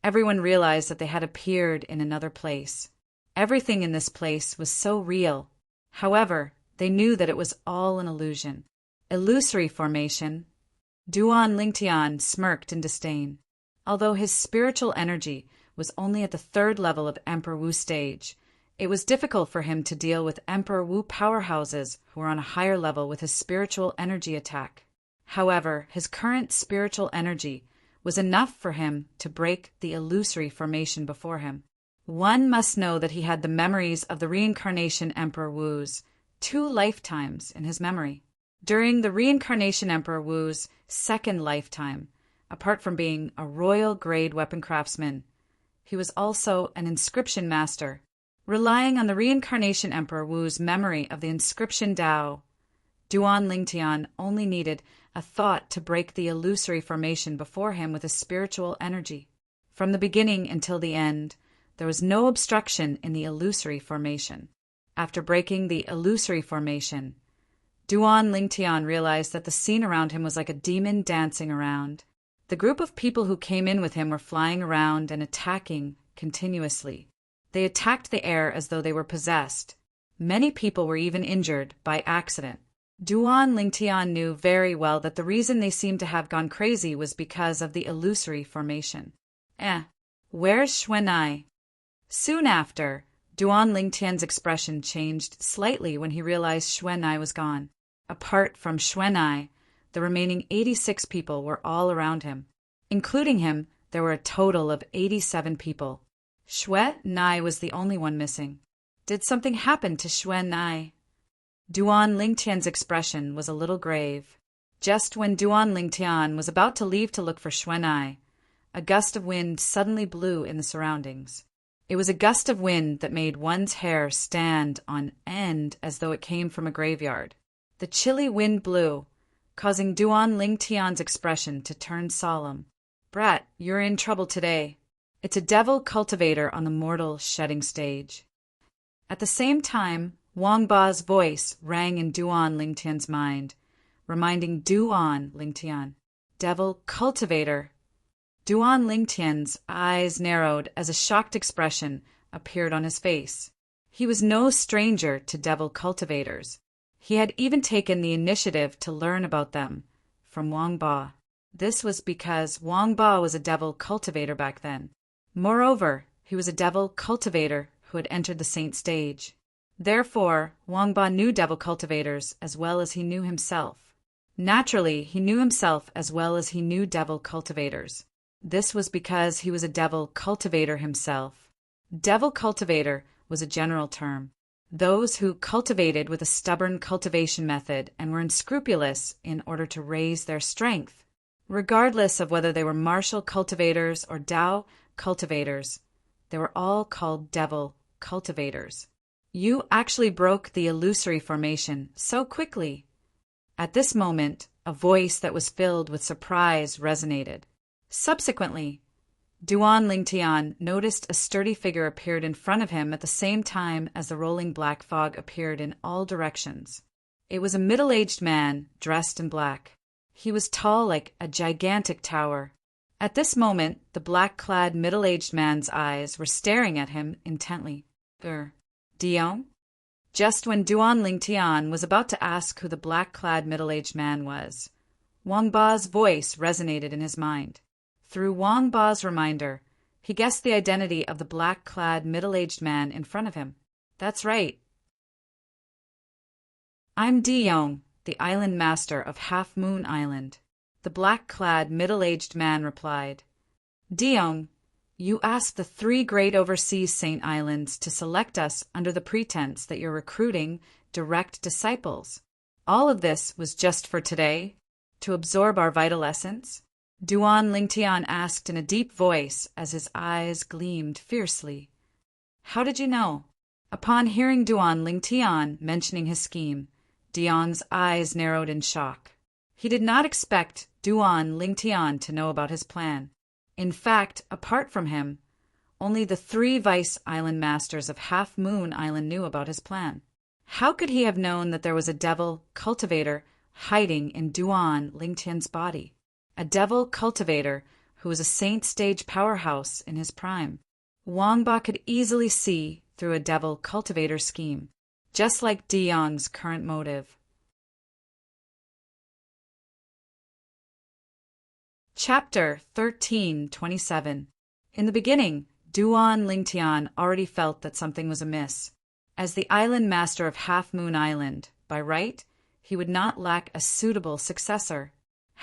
everyone realized that they had appeared in another place. Everything in this place was so real. However, they knew that it was all an illusion. Illusory formation. Duan Lingtian smirked in disdain. Although his spiritual energy was only at the 3rd level of Emperor Wu stage, it was difficult for him to deal with Emperor Wu powerhouses who were on a higher level with his spiritual energy attack. However, his current spiritual energy was enough for him to break the illusory formation before him. One must know that he had the memories of the reincarnation Emperor Wu's 2 lifetimes in his memory. During the reincarnation Emperor Wu's 2nd lifetime, apart from being a royal grade weapon craftsman, he was also an inscription master. Relying on the reincarnation Emperor Wu's memory of the inscription Dao, Duan Lingtian only needed a thought to break the illusory formation before him with his spiritual energy. From the beginning until the end, there was no obstruction in the illusory formation. After breaking the illusory formation, Duan Lingtian realized that the scene around him was like a demon dancing around. The group of people who came in with him were flying around and attacking continuously. They attacked the air as though they were possessed. Many people were even injured by accident. Duan Lingtian knew very well that the reason they seemed to have gone crazy was because of the illusory formation. Where's Xuanai? Soon after, Duan Lingtian's expression changed slightly when he realized Xuanai was gone. Apart from Xuanai, the remaining 86 people were all around him. Including him, there were a total of 87 people. Xuanai was the only one missing. Did something happen to Xuanai? Duan Lingtian's expression was a little grave. Just when Duan Lingtian was about to leave to look for Xuanai, a gust of wind suddenly blew in the surroundings. It was a gust of wind that made one's hair stand on end as though it came from a graveyard. The chilly wind blew, causing Duan Lingtian's expression to turn solemn. Brat, you're in trouble today. It's a devil cultivator on the mortal shedding stage. At the same time, Wang Ba's voice rang in Duan Lingtian's mind, reminding Duan Lingtian, devil cultivator. Duan Lingtian's eyes narrowed as a shocked expression appeared on his face. He was no stranger to devil cultivators. He had even taken the initiative to learn about them from Wang Ba. This was because Wang Ba was a devil cultivator back then. Moreover, he was a devil cultivator who had entered the saint stage. Therefore, Wang Ba knew devil cultivators as well as he knew himself. Naturally, he knew himself as well as he knew devil cultivators. This was because he was a devil cultivator himself. Devil cultivator was a general term. Those who cultivated with a stubborn cultivation method and were unscrupulous in order to raise their strength. Regardless of whether they were martial cultivators or Tao cultivators, they were all called devil cultivators. You actually broke the illusory formation so quickly. At this moment, a voice that was filled with surprise resonated. Subsequently, Duan Lingtian noticed a sturdy figure appeared in front of him at the same time as the rolling black fog appeared in all directions. It was a middle-aged man dressed in black. He was tall like a gigantic tower. At this moment, the black-clad middle-aged man's eyes were staring at him intently. Dion? Just when Duan Lingtian was about to ask who the black-clad middle-aged man was, Wang Ba's voice resonated in his mind. Through Wang Ba's reminder, he guessed the identity of the black-clad middle-aged man in front of him. That's right. I'm Dion, the island master of Half Moon Island. The black-clad middle-aged man replied. Dion, you asked the 3 great overseas saint islands to select us under the pretense that you're recruiting direct disciples. All of this was just for today, to absorb our vital essence? Duan Lingtian asked in a deep voice as his eyes gleamed fiercely. How did you know? Upon hearing Duan Lingtian mentioning his scheme, Dion's eyes narrowed in shock. He did not expect Duan Lingtian to know about his plan. In fact, apart from him, only the 3 vice island masters of Half Moon Island knew about his plan. How could he have known that there was a devil cultivator hiding in Duan Lingtian's body? A devil cultivator who was a saint stage powerhouse in his prime. Wang Ba could easily see through a devil cultivator scheme, just like Dion's current motive. Chapter 13:27. In the beginning, Duan Lingtian already felt that something was amiss. As the island master of Half Moon Island, by right, he would not lack a suitable successor.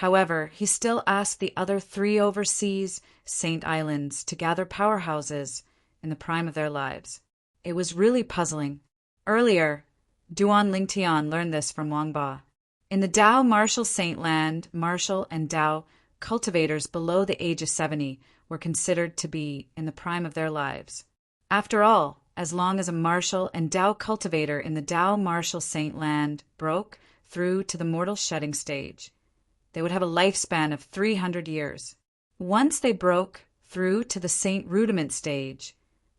However, he still asked the other 3 overseas saint islands to gather powerhouses in the prime of their lives. It was really puzzling. Earlier, Duan Lingtian learned this from Wang Ba. In the Tao martial saint land, martial and Tao cultivators below the age of 70 were considered to be in the prime of their lives. After all, as long as a martial and Tao cultivator in the Tao martial saint land broke through to the mortal shedding stage, they would have a lifespan of 300 years. Once they broke through to the saint rudiment stage,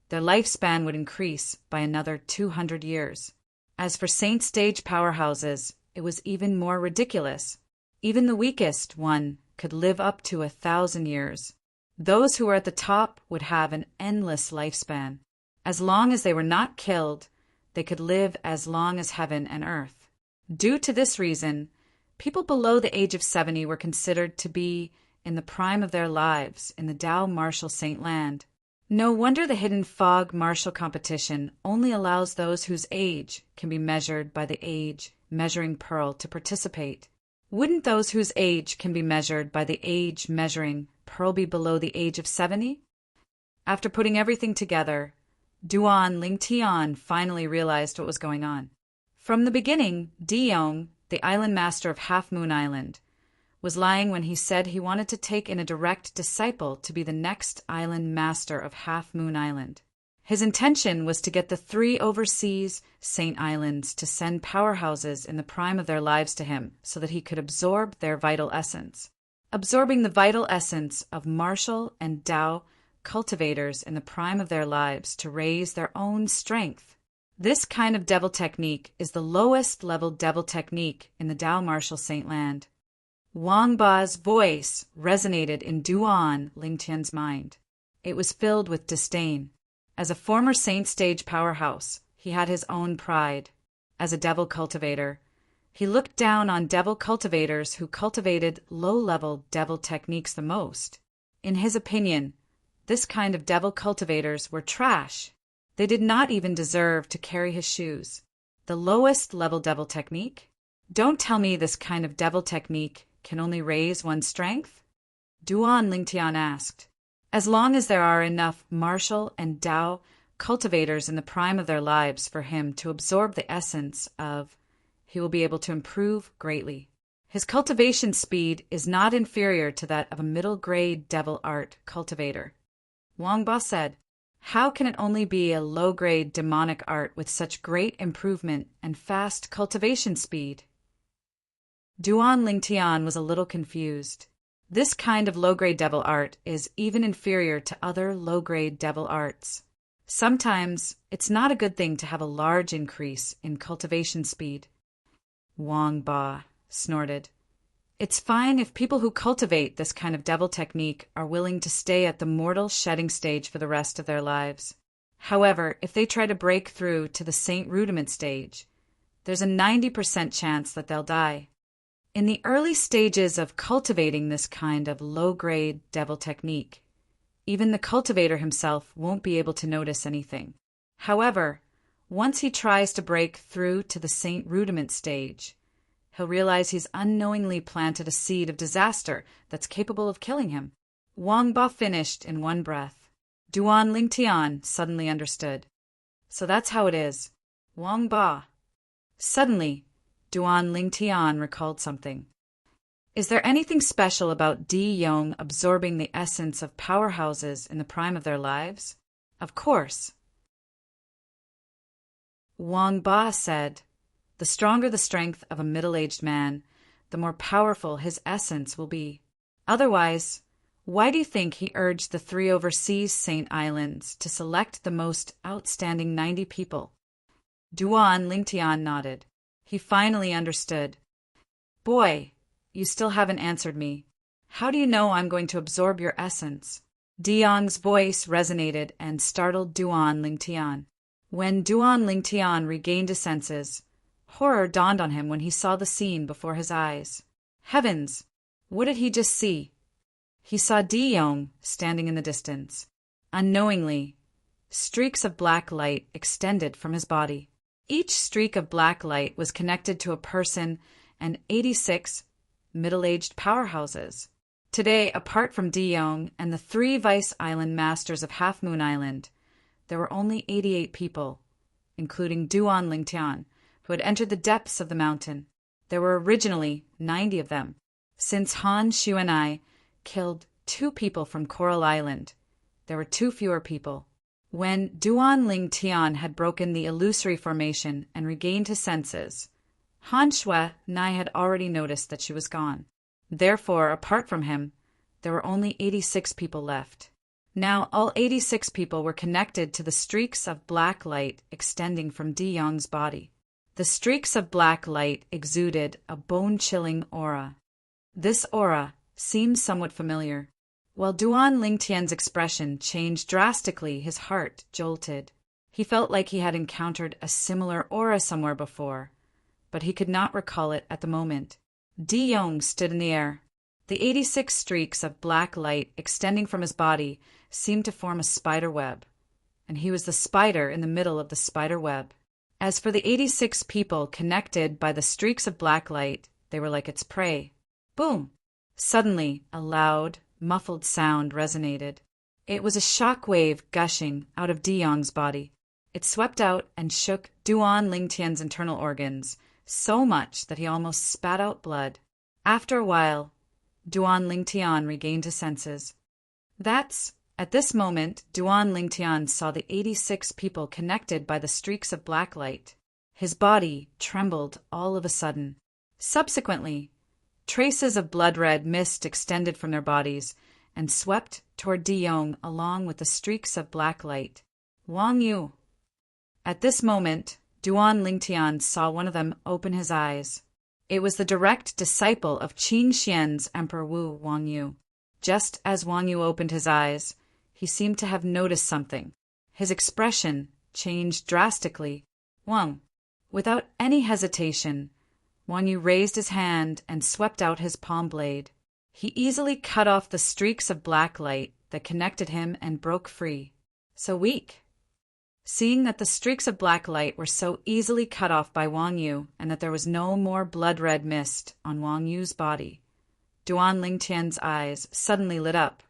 their lifespan would increase by another 200 years. As for saint stage powerhouses, it was even more ridiculous. Even the weakest one could live up to 1,000 years. Those who were at the top would have an endless lifespan. As long as they were not killed, they could live as long as heaven and earth. Due to this reason, people below the age of 70 were considered to be in the prime of their lives in the Tao Martial Saint Land. No wonder the Hidden Fog Martial competition only allows those whose age can be measured by the age measuring pearl to participate. Wouldn't those whose age can be measured by the age measuring pearl be below the age of 70? After putting everything together, Duan Lingtian finally realized what was going on. From the beginning, Di Yong, the island master of Half Moon Island, was lying when he said he wanted to take in a direct disciple to be the next island master of Half Moon Island. His intention was to get the 3 overseas Saint Islands to send powerhouses in the prime of their lives to him so that he could absorb their vital essence. Absorbing the vital essence of martial and Tao cultivators in the prime of their lives to raise their own strength. This kind of devil technique is the lowest level devil technique in the Tao Martial Saint Land. Wang Ba's voice resonated in Duan Lingtian's mind. It was filled with disdain. As a former Saint Stage powerhouse, he had his own pride. As a devil cultivator, he looked down on devil cultivators who cultivated low-level devil techniques the most. In his opinion, this kind of devil cultivators were trash. They did not even deserve to carry his shoes. The lowest level devil technique? Don't tell me this kind of devil technique can only raise one's strength? Duan Lingtian asked. As long as there are enough martial and Tao cultivators in the prime of their lives for him to absorb the essence of, he will be able to improve greatly. His cultivation speed is not inferior to that of a middle-grade devil art cultivator. Wang Ba said, how can it only be a low-grade demonic art with such great improvement and fast cultivation speed? Duan Lingtian was a little confused. This kind of low-grade devil art is even inferior to other low-grade devil arts. Sometimes it's not a good thing to have a large increase in cultivation speed. Wang Ba snorted. It's fine if people who cultivate this kind of devil technique are willing to stay at the mortal shedding stage for the rest of their lives. However, if they try to break through to the Saint Rudiment stage, there's a 90% chance that they'll die. In the early stages of cultivating this kind of low-grade devil technique, even the cultivator himself won't be able to notice anything. However, once he tries to break through to the Saint Rudiment stage, he'll realize he's unknowingly planted a seed of disaster that's capable of killing him. Wang Ba finished in one breath. Duan Lingtian suddenly understood. So that's how it is. Wang Ba. Suddenly, Duan Lingtian recalled something. Is there anything special about Di Yong absorbing the essence of powerhouses in the prime of their lives? Of course. Wang Ba said, the stronger the strength of a middle-aged man, the more powerful his essence will be. Otherwise, why do you think he urged the 3 overseas Saint Islands to select the most outstanding 90 people? Duan Lingtian nodded. He finally understood. Boy, you still haven't answered me. How do you know I'm going to absorb your essence? Di Yong's voice resonated and startled Duan Lingtian. When Duan Lingtian regained his senses, horror dawned on him when he saw the scene before his eyes. Heavens! What did he just see? He saw Di Yong standing in the distance. Unknowingly, streaks of black light extended from his body. Each streak of black light was connected to a person and 86 middle-aged powerhouses. Today, apart from Di Yong and the 3 Vice Island Masters of Half Moon Island, there were only 88 people, including Duan Lingtian, who had entered the depths of the mountain. There were originally 90 of them. Since Han Shu and I killed 2 people from Coral Island, there were 2 fewer people. When Duan Lingtian had broken the illusory formation and regained his senses, Han Shui and I had already noticed that she was gone. Therefore, apart from him, there were only 86 people left. Now, all 86 people were connected to the streaks of black light extending from Di Yong's body. The streaks of black light exuded a bone-chilling aura. This aura seemed somewhat familiar. While Duan Lingtian's expression changed drastically, his heart jolted. He felt like he had encountered a similar aura somewhere before, but he could not recall it at the moment. Di Yong stood in the air. The 86 streaks of black light extending from his body seemed to form a spider web, and he was the spider in the middle of the spider web. As for the 86 people connected by the streaks of black light, they were like its prey. Boom! Suddenly, a loud, muffled sound resonated. It was a shock wave gushing out of Di Yong's body. It swept out and shook Duan Lingtian's internal organs so much that he almost spat out blood. After a while, Duan Lingtian regained his senses. At this moment, Duan Lingtian saw the 86 people connected by the streaks of black light. His body trembled all of a sudden. Subsequently, traces of blood-red mist extended from their bodies and swept toward Di Yong along with the streaks of black light. Wang Yu. At this moment, Duan Lingtian saw one of them open his eyes. It was the direct disciple of Qin Xian's Emperor Wu, Wang Yu. Just as Wang Yu opened his eyes, he seemed to have noticed something. His expression changed drastically. Wang. Without any hesitation, Wang Yu raised his hand and swept out his palm blade. He easily cut off the streaks of black light that connected him and broke free. So weak. Seeing that the streaks of black light were so easily cut off by Wang Yu and that there was no more blood-red mist on Wang Yu's body, Duan Lingtian's eyes suddenly lit up.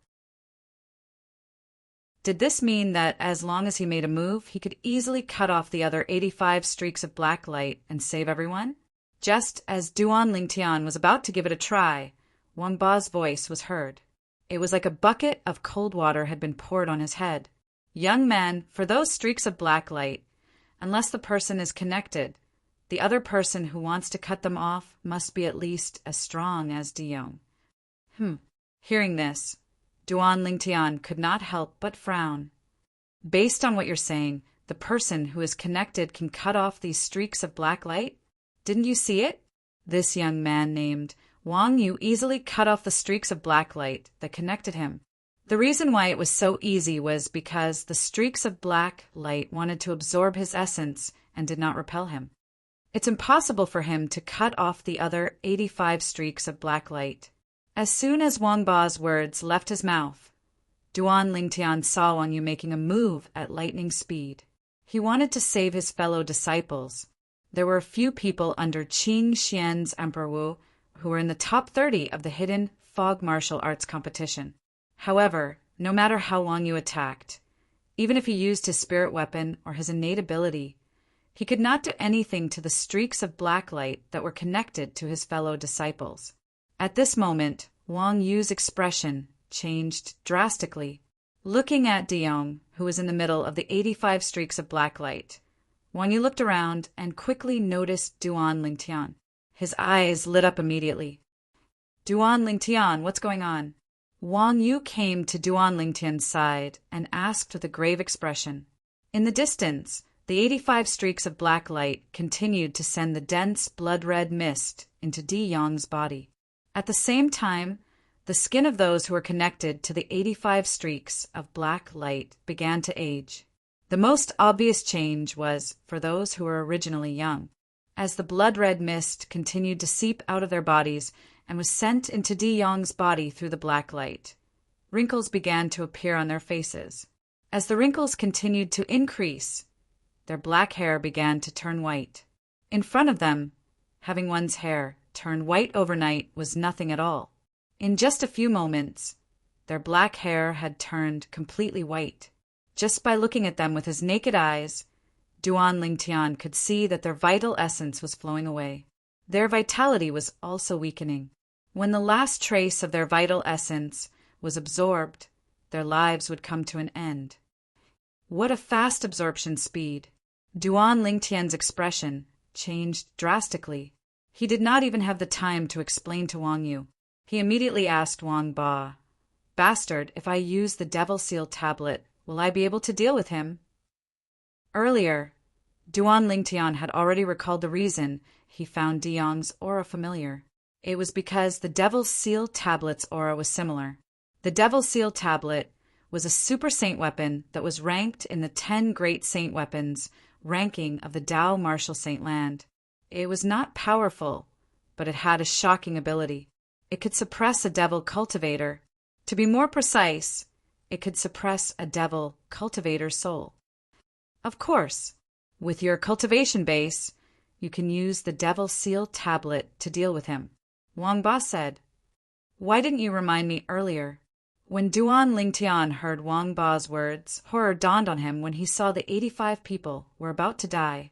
Did this mean that as long as he made a move, he could easily cut off the other 85 streaks of black light and save everyone? Just as Duan Lingtian was about to give it a try, Wang Ba's voice was heard. It was like a bucket of cold water had been poured on his head. Young man, for those streaks of black light, unless the person is connected, the other person who wants to cut them off must be at least as strong as Di Yong. Hearing this, Duan Lingtian could not help but frown. Based on what you're saying, the person who is connected can cut off these streaks of black light? Didn't you see it? This young man named Wang Yu easily cut off the streaks of black light that connected him. The reason why it was so easy was because the streaks of black light wanted to absorb his essence and did not repel him. It's impossible for him to cut off the other 85 streaks of black light. As soon as Wang Ba's words left his mouth, Duan Lingtian saw Wang Yu making a move at lightning speed. He wanted to save his fellow disciples. There were a few people under Qin Xian's Emperor Wu who were in the top 30 of the hidden fog martial arts competition. However, no matter how Wang Yu attacked, even if he used his spirit weapon or his innate ability, he could not do anything to the streaks of black light that were connected to his fellow disciples. At this moment, Wang Yu's expression changed drastically. Looking at Di Yong, who was in the middle of the 85 streaks of black light, Wang Yu looked around and quickly noticed Duan Lingtian. His eyes lit up immediately. Duan Lingtian, what's going on? Wang Yu came to Duan Lingtian's side and asked with a grave expression. In the distance, the 85 streaks of black light continued to send the dense blood-red mist into Di Yong's body. At the same time, the skin of those who were connected to the 85 streaks of black light began to age. The most obvious change was for those who were originally young. As the blood-red mist continued to seep out of their bodies and was sent into Di Yong's body through the black light, wrinkles began to appear on their faces. As the wrinkles continued to increase, their black hair began to turn white. In front of them, having one's hair turn white overnight was nothing at all. In just a few moments, their black hair had turned completely white. Just by looking at them with his naked eyes, Duan Lingtian could see that their vital essence was flowing away. Their vitality was also weakening. When the last trace of their vital essence was absorbed, their lives would come to an end. What a fast absorption speed! Duan Lingtian's expression changed drastically. He did not even have the time to explain to Wang Yu. He immediately asked Wang Ba, "Bastard, if I use the Devil Seal tablet, will I be able to deal with him?" Earlier, Duan Lingtian had already recalled the reason he found De Yong's aura familiar. It was because the Devil's Seal tablet's aura was similar. The Devil's Seal tablet was a super saint weapon that was ranked in the 10 great saint weapons ranking of the Dao martial saint land. It was not powerful, but it had a shocking ability. It could suppress a devil cultivator. To be more precise, it could suppress a devil cultivator's soul. Of course, with your cultivation base, you can use the Devil Seal tablet to deal with him. Wang Ba said, "Why didn't you remind me earlier?" When Duan Lingtian heard Wang Ba's words, horror dawned on him when he saw the 85 people were about to die.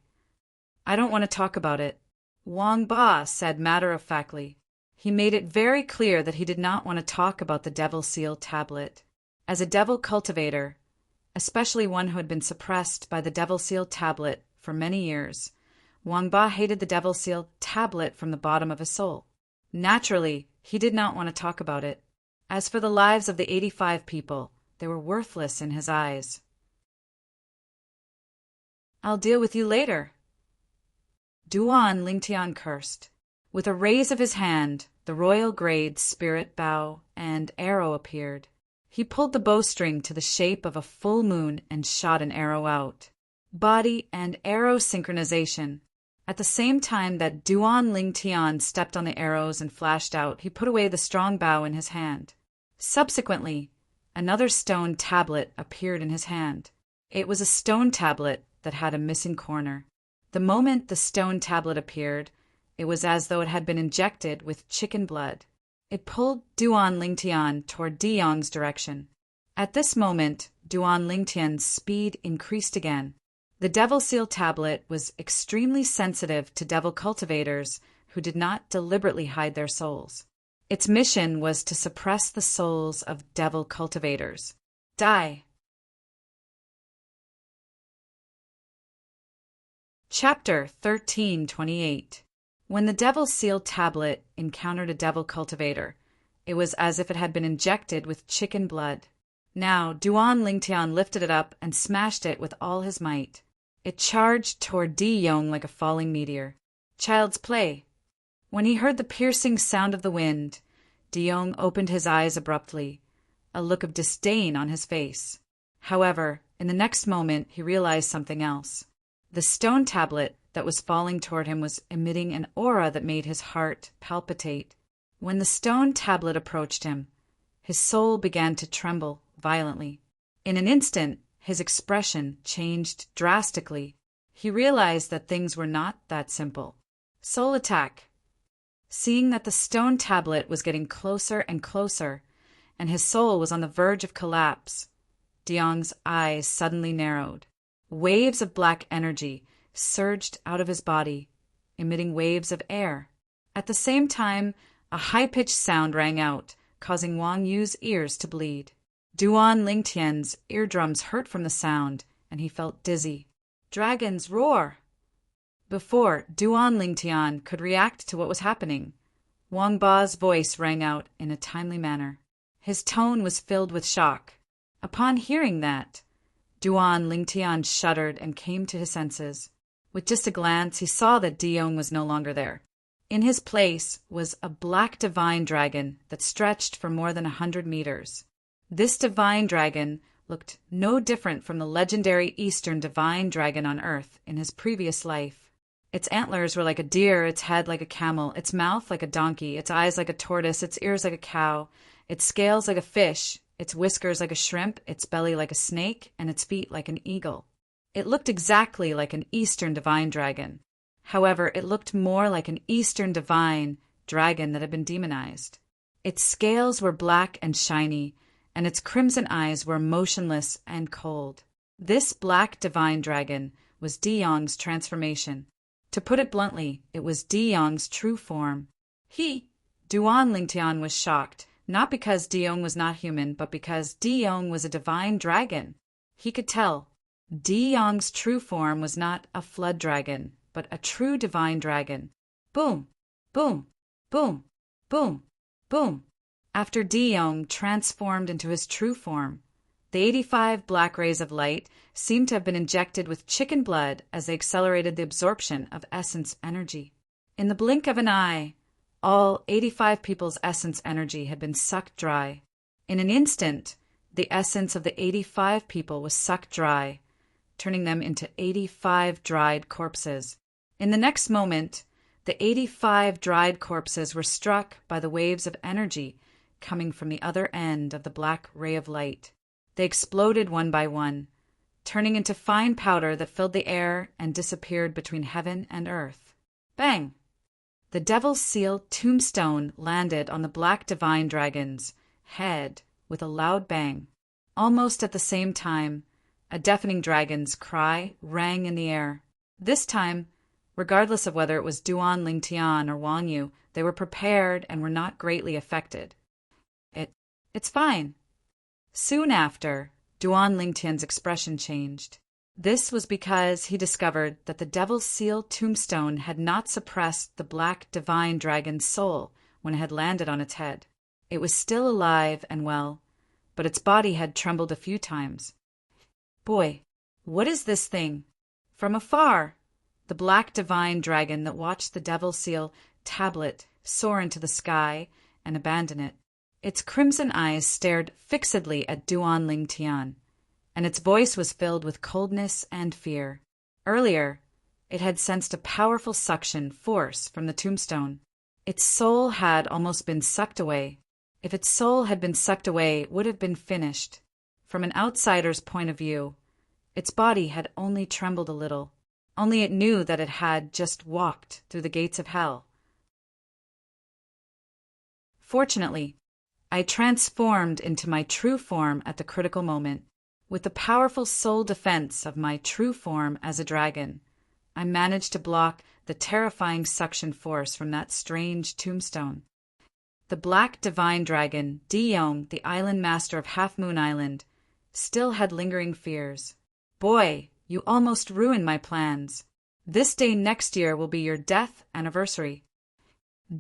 "I don't want to talk about it," Wang Ba said matter-of-factly. He made it very clear that he did not want to talk about the Devil Seal tablet. As a devil cultivator, especially one who had been suppressed by the Devil Seal tablet for many years, Wang Ba hated the Devil Seal tablet from the bottom of his soul. Naturally, he did not want to talk about it. As for the lives of the 85 people, they were worthless in his eyes. "I'll deal with you later." Duan Lingtian cursed. With a raise of his hand, the royal grade spirit bow and arrow appeared. He pulled the bowstring to the shape of a full moon and shot an arrow out. Body and arrow synchronization. At the same time that Duan Lingtian stepped on the arrows and flashed out, he put away the strong bow in his hand. Subsequently, another stone tablet appeared in his hand. It was a stone tablet that had a missing corner. The moment the stone tablet appeared, it was as though it had been injected with chicken blood. It pulled Duan Lingtian toward De Yong's direction. At this moment, Duan Lingtian's speed increased again. The Devil Seal tablet was extremely sensitive to devil cultivators who did not deliberately hide their souls. Its mission was to suppress the souls of devil cultivators. Die. Chapter 1328. When the Devil Seal tablet encountered a devil cultivator, it was as if it had been injected with chicken blood. Now, Duan Lingtian lifted it up and smashed it with all his might. It charged toward De Yong like a falling meteor. Child's play. When he heard the piercing sound of the wind, De Yong opened his eyes abruptly, a look of disdain on his face. However, in the next moment he realized something else. The stone tablet that was falling toward him was emitting an aura that made his heart palpitate. When the stone tablet approached him, his soul began to tremble violently. In an instant, his expression changed drastically. He realized that things were not that simple. Soul attack. Seeing that the stone tablet was getting closer and closer, and his soul was on the verge of collapse, De Yong's eyes suddenly narrowed. Waves of black energy surged out of his body, emitting waves of air. At the same time, a high-pitched sound rang out, causing Wang Yu's ears to bleed. Duan Lingtian's eardrums hurt from the sound, and he felt dizzy. Dragons roar! Before Duan Lingtian could react to what was happening, Wang Ba's voice rang out in a timely manner. His tone was filled with shock. Upon hearing that, Duan Lingtian shuddered and came to his senses. With just a glance, he saw that De Yong was no longer there. In his place was a black divine dragon that stretched for more than 100 meters. This divine dragon looked no different from the legendary Eastern divine dragon on Earth in his previous life. Its antlers were like a deer, its head like a camel, its mouth like a donkey, its eyes like a tortoise, its ears like a cow, its scales like a fish, its whiskers like a shrimp, its belly like a snake, and its feet like an eagle. It looked exactly like an Eastern divine dragon. However, it looked more like an Eastern divine dragon that had been demonized. Its scales were black and shiny, and its crimson eyes were motionless and cold. This black divine dragon was De Yong's transformation. To put it bluntly, it was De Yong's true form. Duan Lingtian was shocked, not because De Yong was not human, but because De Yong was a divine dragon. He could tell. De Yong's true form was not a flood dragon, but a true divine dragon. Boom, boom, boom, boom, boom. After De Yong transformed into his true form, The 85 black rays of light seemed to have been injected with chicken blood as they accelerated the absorption of essence energy. In the blink of an eye, all 85 people's essence energy had been sucked dry. In an instant, the essence of the 85 people was sucked dry, turning them into 85 dried corpses. In the next moment, the 85 dried corpses were struck by the waves of energy coming from the other end of the black ray of light. They exploded one by one, turning into fine powder that filled the air and disappeared between heaven and earth. Bang! The Devil's Seal tombstone landed on the black divine dragon's head with a loud bang. Almost at the same time, a deafening dragon's cry rang in the air. This time, regardless of whether it was Duan Lingtian or Wang Yu, they were prepared and were not greatly affected. It's fine. Soon after, Duan Lingtian's expression changed. This was because he discovered that the Devil's Seal tombstone had not suppressed the black divine dragon's soul when it had landed on its head. It was still alive and well, but its body had trembled a few times. Boy, what is this thing? From afar, the black divine dragon that watched the Devil's Seal tablet soar into the sky and abandon it. Its crimson eyes stared fixedly at Duan Lingtian, and its voice was filled with coldness and fear. Earlier, it had sensed a powerful suction force from the tombstone. Its soul had almost been sucked away. If its soul had been sucked away, it would have been finished. From an outsider's point of view, its body had only trembled a little. Only it knew that it had just walked through the gates of hell. Fortunately, I transformed into my true form at the critical moment. With the powerful soul defense of my true form as a dragon, I managed to block the terrifying suction force from that strange tombstone. The black divine dragon, Di Yong, the island master of Half Moon Island, still had lingering fears. Boy, you almost ruined my plans. This day next year will be your death anniversary.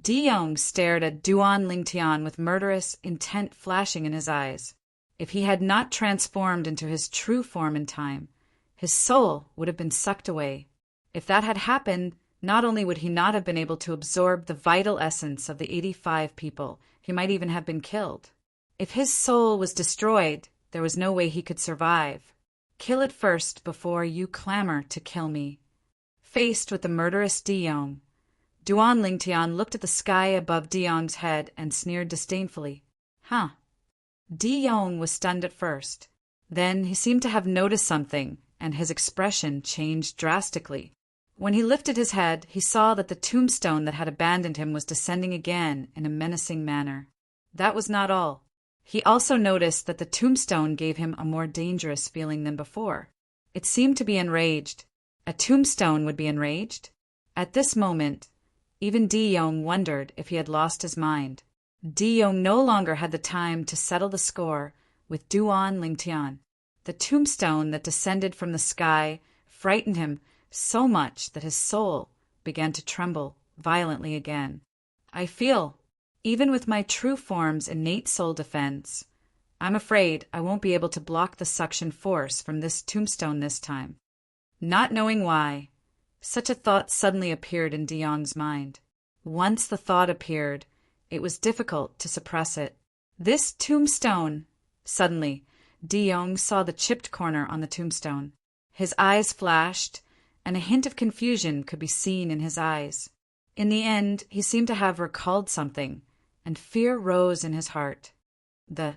Di Yong stared at Duan Lingtian with murderous intent flashing in his eyes. If he had not transformed into his true form in time, his soul would have been sucked away. If that had happened, not only would he not have been able to absorb the vital essence of the 85 people, he might even have been killed. If his soul was destroyed, there was no way he could survive. Kill it first before you clamor to kill me. Faced with the murderous Di Yong, Duan Lingtian looked at the sky above Di Yong's head and sneered disdainfully. Huh. Di Yong was stunned at first. Then he seemed to have noticed something, and his expression changed drastically. When he lifted his head, he saw that the tombstone that had abandoned him was descending again in a menacing manner. That was not all. He also noticed that the tombstone gave him a more dangerous feeling than before. It seemed to be enraged. A tombstone would be enraged? At this moment, even Di Yong wondered if he had lost his mind. Di Yong no longer had the time to settle the score with Duan Lingtian. The tombstone that descended from the sky frightened him so much that his soul began to tremble violently again. I feel, even with my true form's innate soul defense, I'm afraid I won't be able to block the suction force from this tombstone this time. Not knowing why, such a thought suddenly appeared in Di Yong's mind. Once the thought appeared, it was difficult to suppress it. This tombstone. Suddenly, Di Yong saw the chipped corner on the tombstone. His eyes flashed, and a hint of confusion could be seen in his eyes. In the end, he seemed to have recalled something, and fear rose in his heart. The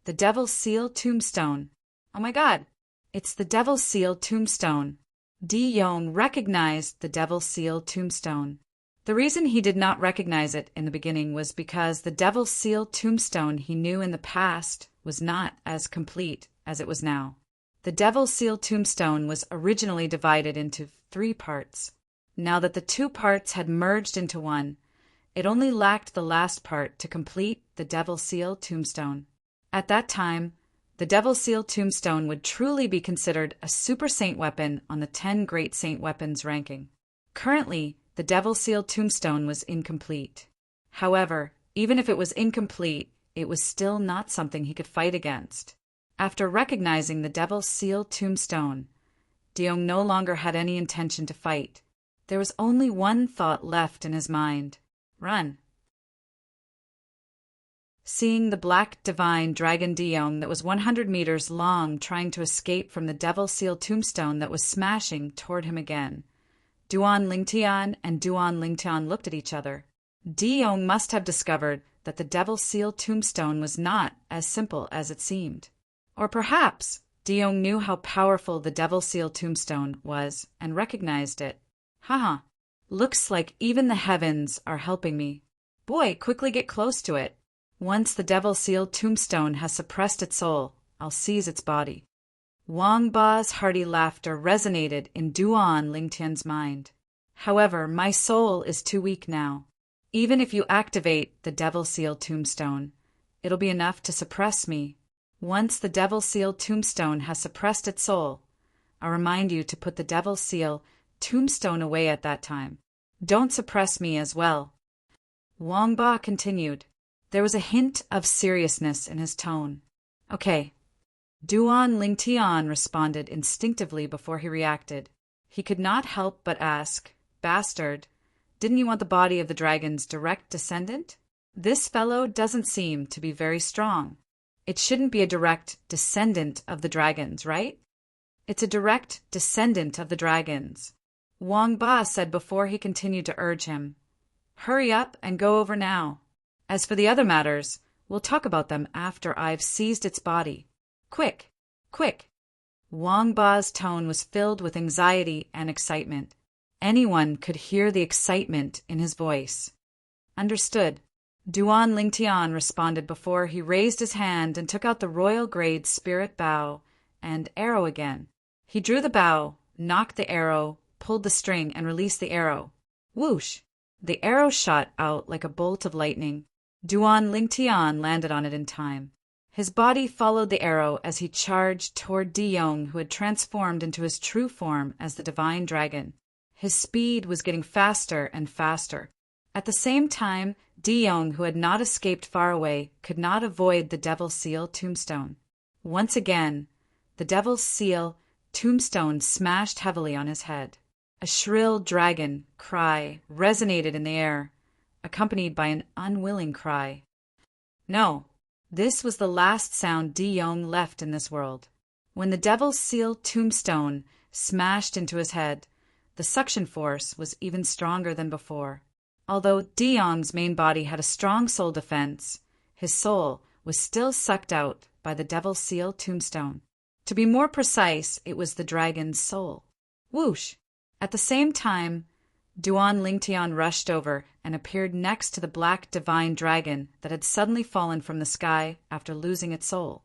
Devil's Seal tombstone. Oh my God! It's the Devil's Seal tombstone. Di Yong recognized the Devil's Seal tombstone. The reason he did not recognize it in the beginning was because the Devil's Seal tombstone he knew in the past was not as complete as it was now. The Devil's Seal tombstone was originally divided into 3 parts. Now that the 2 parts had merged into one, it only lacked the last part to complete the Devil's Seal tombstone. At that time, the Devil's Seal tombstone would truly be considered a super saint weapon on the 10 great saint weapons ranking. Currently, the Devil's Seal tombstone was incomplete. However, even if it was incomplete, it was still not something he could fight against. After recognizing the Devil's Seal tombstone, Deong no longer had any intention to fight. There was only one thought left in his mind: run. Seeing the black divine dragon Deong that was 100 meters long trying to escape from the Devil's Seal tombstone that was smashing toward him again, Duan Lingtian and Duan Lingtian looked at each other. Deong must have discovered that the Devil's Seal tombstone was not as simple as it seemed. Or perhaps Deong knew how powerful the Devil's Seal tombstone was and recognized it. Haha, looks like even the heavens are helping me. Boy, quickly get close to it. Once the Devil's Seal tombstone has suppressed its soul, I'll seize its body. Wang Ba's hearty laughter resonated in Duan Lingtian's mind. However, my soul is too weak now. Even if you activate the Devil's Seal tombstone, it'll be enough to suppress me. Once the Devil's Seal tombstone has suppressed its soul, I'll remind you to put the Devil's Seal tombstone away at that time. Don't suppress me as well. Wang Ba continued. There was a hint of seriousness in his tone. Okay. Duan Lingtian responded instinctively before he reacted. He could not help but ask, Bastard, didn't you want the body of the dragon's direct descendant? This fellow doesn't seem to be very strong. It shouldn't be a direct descendant of the dragons, right? It's a direct descendant of the dragons, Wang Ba said before he continued to urge him. Hurry up and go over now. As for the other matters, we'll talk about them after I've seized its body. Quick, quick. Wang Ba's tone was filled with anxiety and excitement. Anyone could hear the excitement in his voice. Understood. Duan Lingtian responded before he raised his hand and took out the royal grade spirit bow and arrow again. He drew the bow, knocked the arrow, pulled the string, and released the arrow. Whoosh! The arrow shot out like a bolt of lightning. Duan Lingtian landed on it in time. His body followed the arrow as he charged toward Deong, who had transformed into his true form as the divine dragon. His speed was getting faster and faster. At the same time, Deong, who had not escaped far away, could not avoid the Devil's Seal tombstone. Once again, the Devil's Seal tombstone smashed heavily on his head. A shrill dragon cry resonated in the air, accompanied by an unwilling cry. No, this was the last sound Deong left in this world. When the Devil's Seal tombstone smashed into his head, the suction force was even stronger than before. Although Deong's main body had a strong soul defense, his soul was still sucked out by the Devil's Seal tombstone. To be more precise, it was the dragon's soul. Whoosh! At the same time, Duan Lingtian rushed over and appeared next to the black divine dragon that had suddenly fallen from the sky after losing its soul.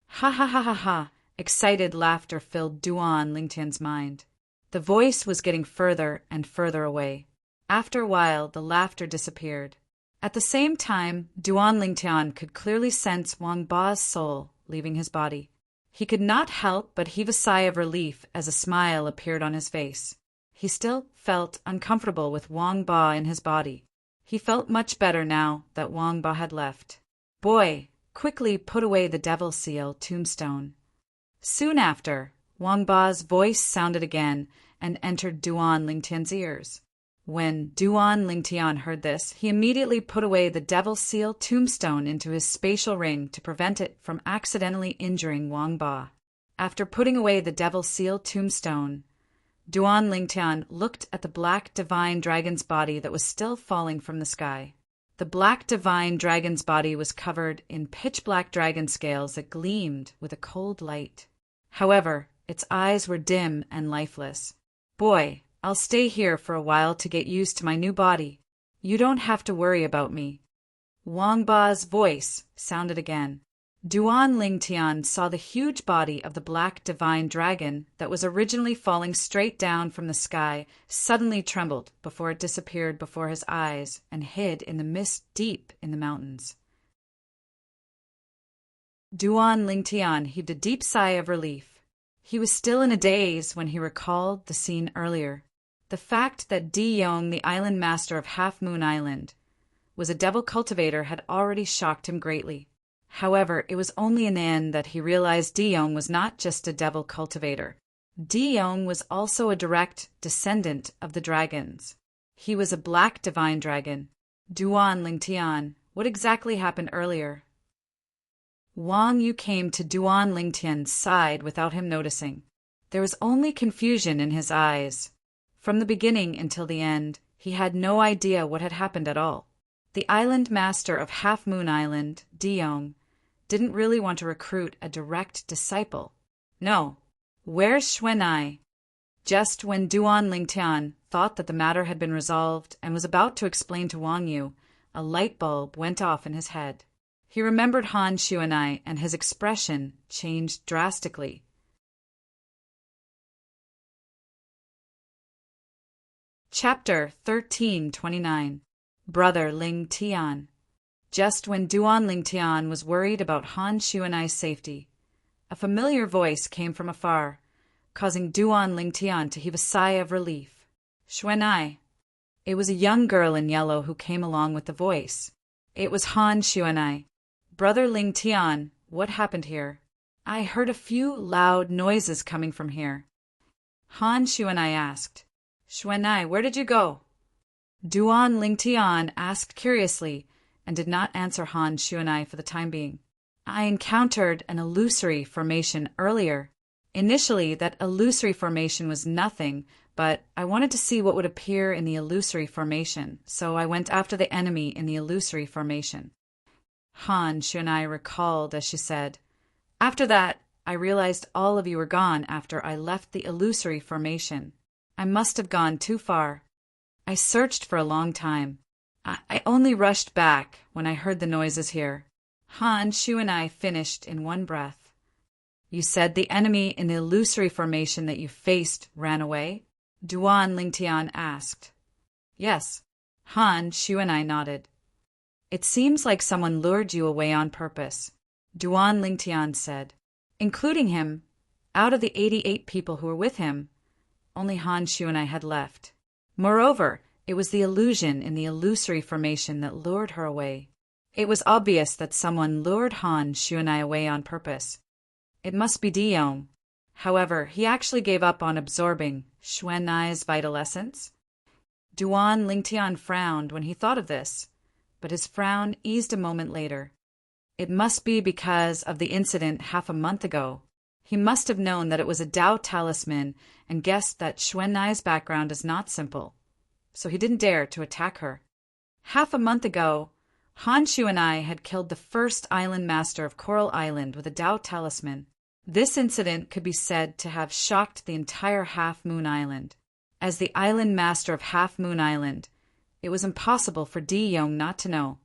Ha ha ha ha ha! Excited laughter filled Duan Lingtian's mind. The voice was getting further and further away. After a while, the laughter disappeared. At the same time, Duan Lingtian could clearly sense Wang Ba's soul leaving his body. He could not help but heave a sigh of relief as a smile appeared on his face. He still felt uncomfortable with Wang Ba in his body. He felt much better now that Wang Ba had left. Boy, quickly put away the Devil's Seal tombstone. Soon after, Wang Ba's voice sounded again and entered Duan Lingtian's ears. When Duan Lingtian heard this, he immediately put away the Devil's Seal tombstone into his spatial ring to prevent it from accidentally injuring Wang Ba. After putting away the Devil's Seal tombstone, Duan Lingtian looked at the black divine dragon's body that was still falling from the sky. The black divine dragon's body was covered in pitch-black dragon scales that gleamed with a cold light. However, its eyes were dim and lifeless. Boy, I'll stay here for a while to get used to my new body. You don't have to worry about me. Wang Ba's voice sounded again. Duan Lingtian saw the huge body of the black divine dragon that was originally falling straight down from the sky suddenly trembled before it disappeared before his eyes and hid in the mist deep in the mountains. Duan Lingtian heaved a deep sigh of relief. He was still in a daze when he recalled the scene earlier. The fact that Deong, the island master of Half Moon Island, was a devil cultivator had already shocked him greatly. However, it was only in the end that he realized Deyong was not just a devil cultivator. Deyong was also a direct descendant of the dragons. He was a black divine dragon. Duan Lingtian, what exactly happened earlier? Wang Yu came to Duan Lingtian's side without him noticing. There was only confusion in his eyes. From the beginning until the end, he had no idea what had happened at all. The island master of Half Moon Island, Deyong, didn't really want to recruit a direct disciple. No. Where's Xuanai? Just when Duan Lingtian thought that the matter had been resolved and was about to explain to Wang Yu, a light bulb went off in his head. He remembered Han Xuanai, and his expression changed drastically. Chapter 1329. Brother Ling Tian. Just when Duan Lingtian was worried about Han Xuanai's safety, a familiar voice came from afar, causing Duan Lingtian to heave a sigh of relief. Xuanai. It was a young girl in yellow who came along with the voice. It was Han Xuanai. Brother Lingtian, what happened here? I heard a few loud noises coming from here. Han Xuanai asked. Xuanai, where did you go? Duan Lingtian asked curiously and did not answer Han Xuanai for the time being. I encountered an illusory formation earlier. Initially, that illusory formation was nothing, but I wanted to see what would appear in the illusory formation, so I went after the enemy in the illusory formation. Han Xuanai recalled as she said, After that, I realized all of you were gone after I left the illusory formation. I must have gone too far. I searched for a long time. I only rushed back when I heard the noises here. Han Xuanai finished in one breath. You said the enemy in the illusory formation that you faced ran away? Duan Lingtian asked. Yes. Han Xuanai nodded. It seems like someone lured you away on purpose, Duan Lingtian said. Including him, out of the 88 people who were with him, only Han Xuanai had left. Moreover, it was the illusion in the illusory formation that lured her away. It was obvious that someone lured Han Xuanai away on purpose. It must be Deyong. However, he actually gave up on absorbing Xuanai's vital essence. Duan Lingtian frowned when he thought of this, but his frown eased a moment later. It must be because of the incident half a month ago. He must have known that it was a Dao talisman and guessed that Xuanai's background is not simple, so he didn't dare to attack her. Half a month ago, Han Xuanai had killed the first island master of Coral Island with a Dao talisman. This incident could be said to have shocked the entire Half Moon Island. As the island master of Half Moon Island, it was impossible for Deyong not to know.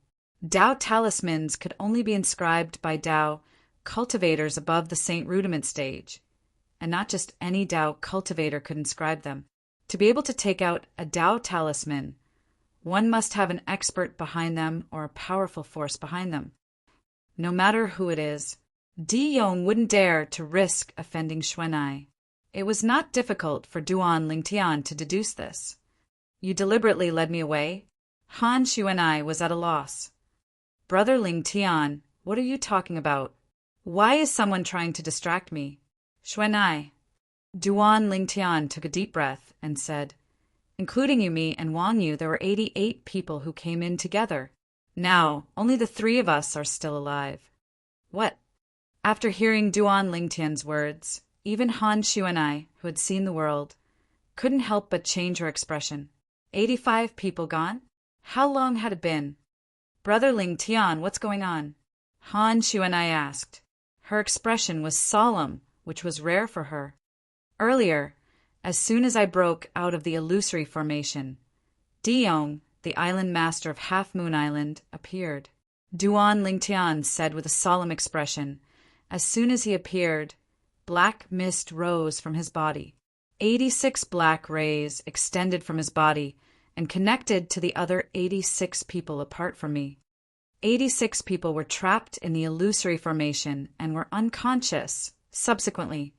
Dao talismans could only be inscribed by Dao cultivators above the Saint Rudiment stage, and not just any Dao cultivator could inscribe them. To be able to take out a Dao talisman, one must have an expert behind them or a powerful force behind them. No matter who it is, Deyong wouldn't dare to risk offending Xuanai. It was not difficult for Duan Lingtian to deduce this. You deliberately led me away? Han Xuanai was at a loss. Brother Lingtian, what are you talking about? Why is someone trying to distract me? Xuanai. Duan Lingtian took a deep breath and said, Including you, me, and Wang Yu, there were 88 people who came in together. Now, only the 3 of us are still alive. What? After hearing Duan Lingtian's words, even Han Xuanai, who had seen the world, couldn't help but change her expression. 85 people gone? How long had it been? Brother Lingtian, what's going on? Han Xuanai asked. Her expression was solemn, which was rare for her. Earlier, as soon as I broke out of the illusory formation, Deyong, the island master of Half Moon Island, appeared. Duan Lingtian said with a solemn expression. As soon as he appeared, black mist rose from his body. 86 black rays extended from his body and connected to the other 86 people apart from me. 86 people were trapped in the illusory formation and were unconscious. Subsequently,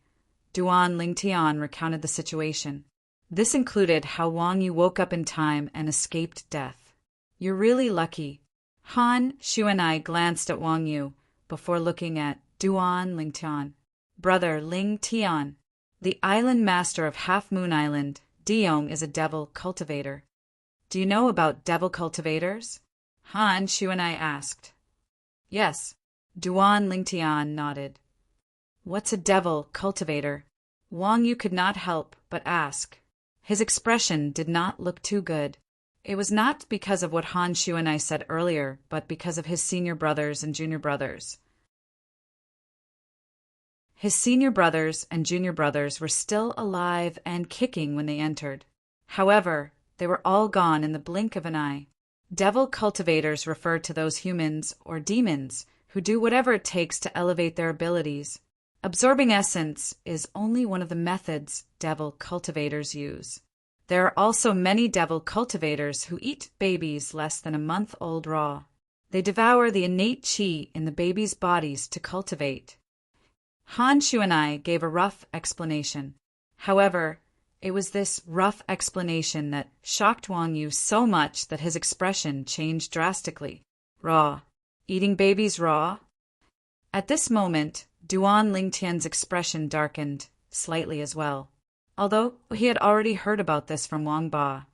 Duan Lingtian recounted the situation. This included how Wang Yu woke up in time and escaped death. You're really lucky. Han Xuanai glanced at Wang Yu, before looking at Duan Lingtian. Brother Ling Tian, the island master of Half Moon Island, Diong is a devil cultivator. Do you know about devil cultivators? Han Shuanai asked. Yes. Duan Lingtian nodded. What's a devil cultivator? Wang Yu could not help but ask. His expression did not look too good. It was not because of what Han Shuanai said earlier, but because of his senior brothers and junior brothers. His senior brothers and junior brothers were still alive and kicking when they entered. However, they were all gone in the blink of an eye. Devil cultivators refer to those humans or demons who do whatever it takes to elevate their abilities. Absorbing essence is only one of the methods devil cultivators use. There are also many devil cultivators who eat babies less than a month old raw. They devour the innate qi in the babies' bodies to cultivate. Han Shuanai gave a rough explanation. However, it was this rough explanation that shocked Wang Yu so much that his expression changed drastically. Raw. Eating babies raw? At this moment, Duan Lingtian's expression darkened slightly as well. Although he had already heard about this from Wang Ba,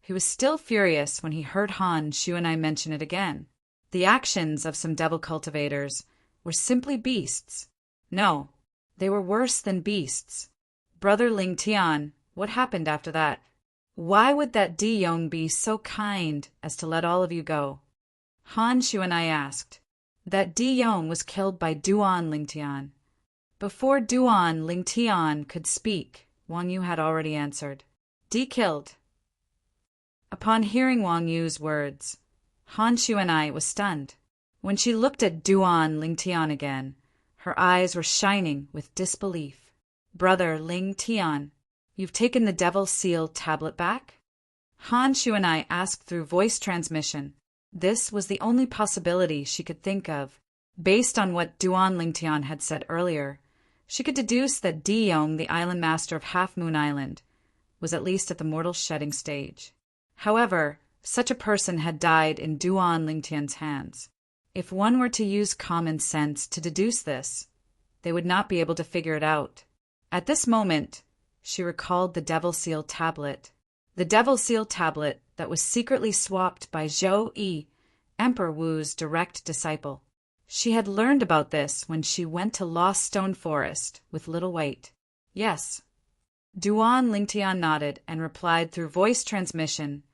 he was still furious when he heard Han Shuanai mention it again. The actions of some devil cultivators were simply beasts. No, they were worse than beasts. Brother Ling Tian, what happened after that? Why would that Diyong be so kind as to let all of you go? Han Shuanai asked. That Diyong was killed by Duan Lingtian. Before Duan Lingtian could speak, Wang Yu had already answered. D killed. Upon hearing Wang Yu's words, Han Shuanai was stunned. When she looked at Duan Lingtian again, her eyes were shining with disbelief. Brother Ling Tian, you've taken the Devil Seal tablet back? Han Shuanai asked through voice transmission. This was the only possibility she could think of. Based on what Duan Lingtian had said earlier, she could deduce that Diyong, the island master of Half Moon Island, was at least at the mortal shedding stage. However, such a person had died in Duan Lingtian's hands. If one were to use common sense to deduce this, they would not be able to figure it out. At this moment, she recalled the Devil Seal tablet. The Devil Seal tablet that was secretly swapped by Zhou Yi, Emperor Wu's direct disciple. She had learned about this when she went to Lost Stone Forest with Little White. Yes. Duan Lingtian nodded and replied through voice transmission,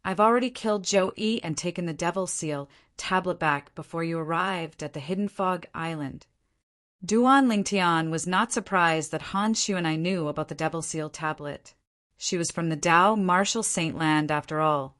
I've already killed Zhou Yi and taken the Devil Seal tablet back before you arrived at the Hidden Fog Island. Duan Lingtian was not surprised that Han Shuanai knew about the Devil Seal tablet. She was from the Dao Martial Saint land after all,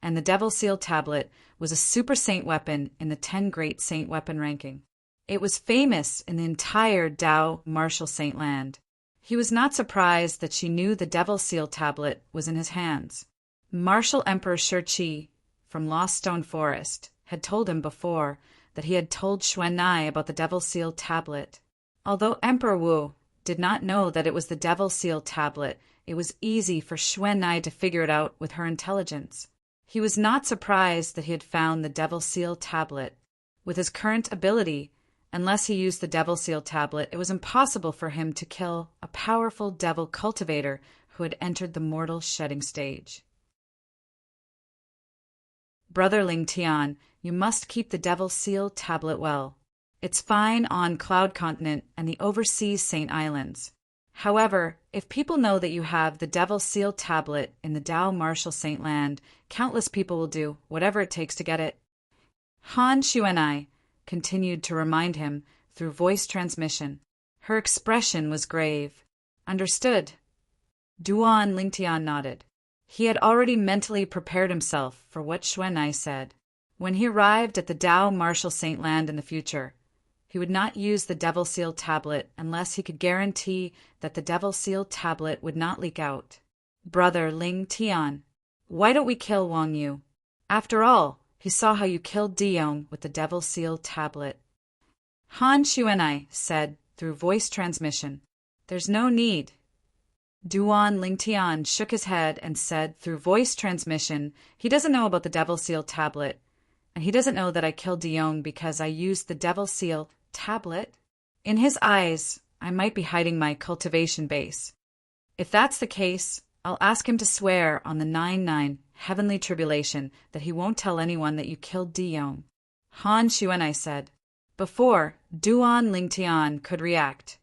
and the Devil Seal tablet was a super saint weapon in the 10 Great Saint Weapon ranking. It was famous in the entire Dao Martial Saint land. He was not surprised that she knew the Devil Seal tablet was in his hands. Martial Emperor Shi from Lost Stone Forest had told him before that he had told Xuanai about the Devil Seal tablet. Although Emperor Wu did not know that it was the Devil Seal tablet, it was easy for Xuanai to figure it out with her intelligence. He was not surprised that he had found the Devil Seal tablet. With his current ability, unless he used the Devil Seal tablet, it was impossible for him to kill a powerful devil cultivator who had entered the mortal shedding stage. Brother Ling Tian, you must keep the Devil Seal tablet well. It's fine on Cloud Continent and the overseas Saint Islands. However, if people know that you have the Devil Seal tablet in the Dao Martial Saint land, countless people will do whatever it takes to get it. Han Shuanai continued to remind him through voice transmission. Her expression was grave. Understood. Duan Lingtian nodded. He had already mentally prepared himself for what Xuanai said. When he arrived at the Dao Martial Saint land in the future, he would not use the Devil Seal tablet unless he could guarantee that the Devil Seal tablet would not leak out. Brother Ling Tian, why don't we kill Wang Yu? After all, he saw how you killed Diyong with the Devil Seal tablet. Han Shuanai said through voice transmission, There's no need. Duan Lingtian shook his head and said through voice transmission, he doesn't know about the Devil Seal tablet, and he doesn't know that I killed Dion because I used the Devil Seal tablet. In his eyes, I might be hiding my cultivation base. If that's the case, I'll ask him to swear on the 9-9 heavenly tribulation that he won't tell anyone that you killed Dion. Han Xuanai said. Before Duan Lingtian could react,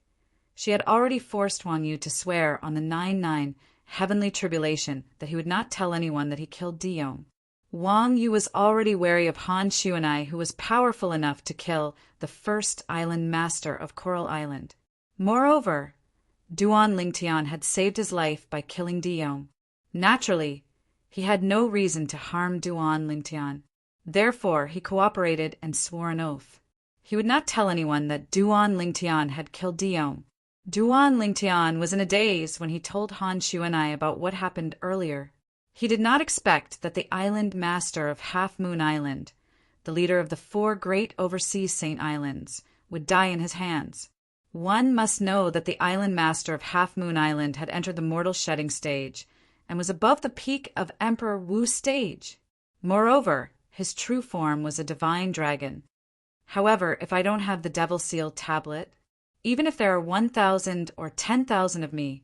she had already forced Wang Yu to swear on the 9-9 heavenly tribulation that he would not tell anyone that he killed Dion. Wang Yu was already wary of Han Xuanai, who was powerful enough to kill the first island master of Coral Island. Moreover, Duan Lingtian had saved his life by killing Dion. Naturally, he had no reason to harm Duan Lingtian. Therefore, he cooperated and swore an oath. He would not tell anyone that Duan Lingtian had killed Dion. Duan Lingtian was in a daze when he told Han Xuanai about what happened earlier. He did not expect that the island master of Half Moon Island, the leader of the 4 great overseas Saint Islands, would die in his hands. One must know that the island master of Half Moon Island had entered the mortal shedding stage and was above the peak of Emperor Wu's stage. Moreover, his true form was a divine dragon. However, if I don't have the Devil Seal tablet, even if there are 1,000 or 10,000 of me,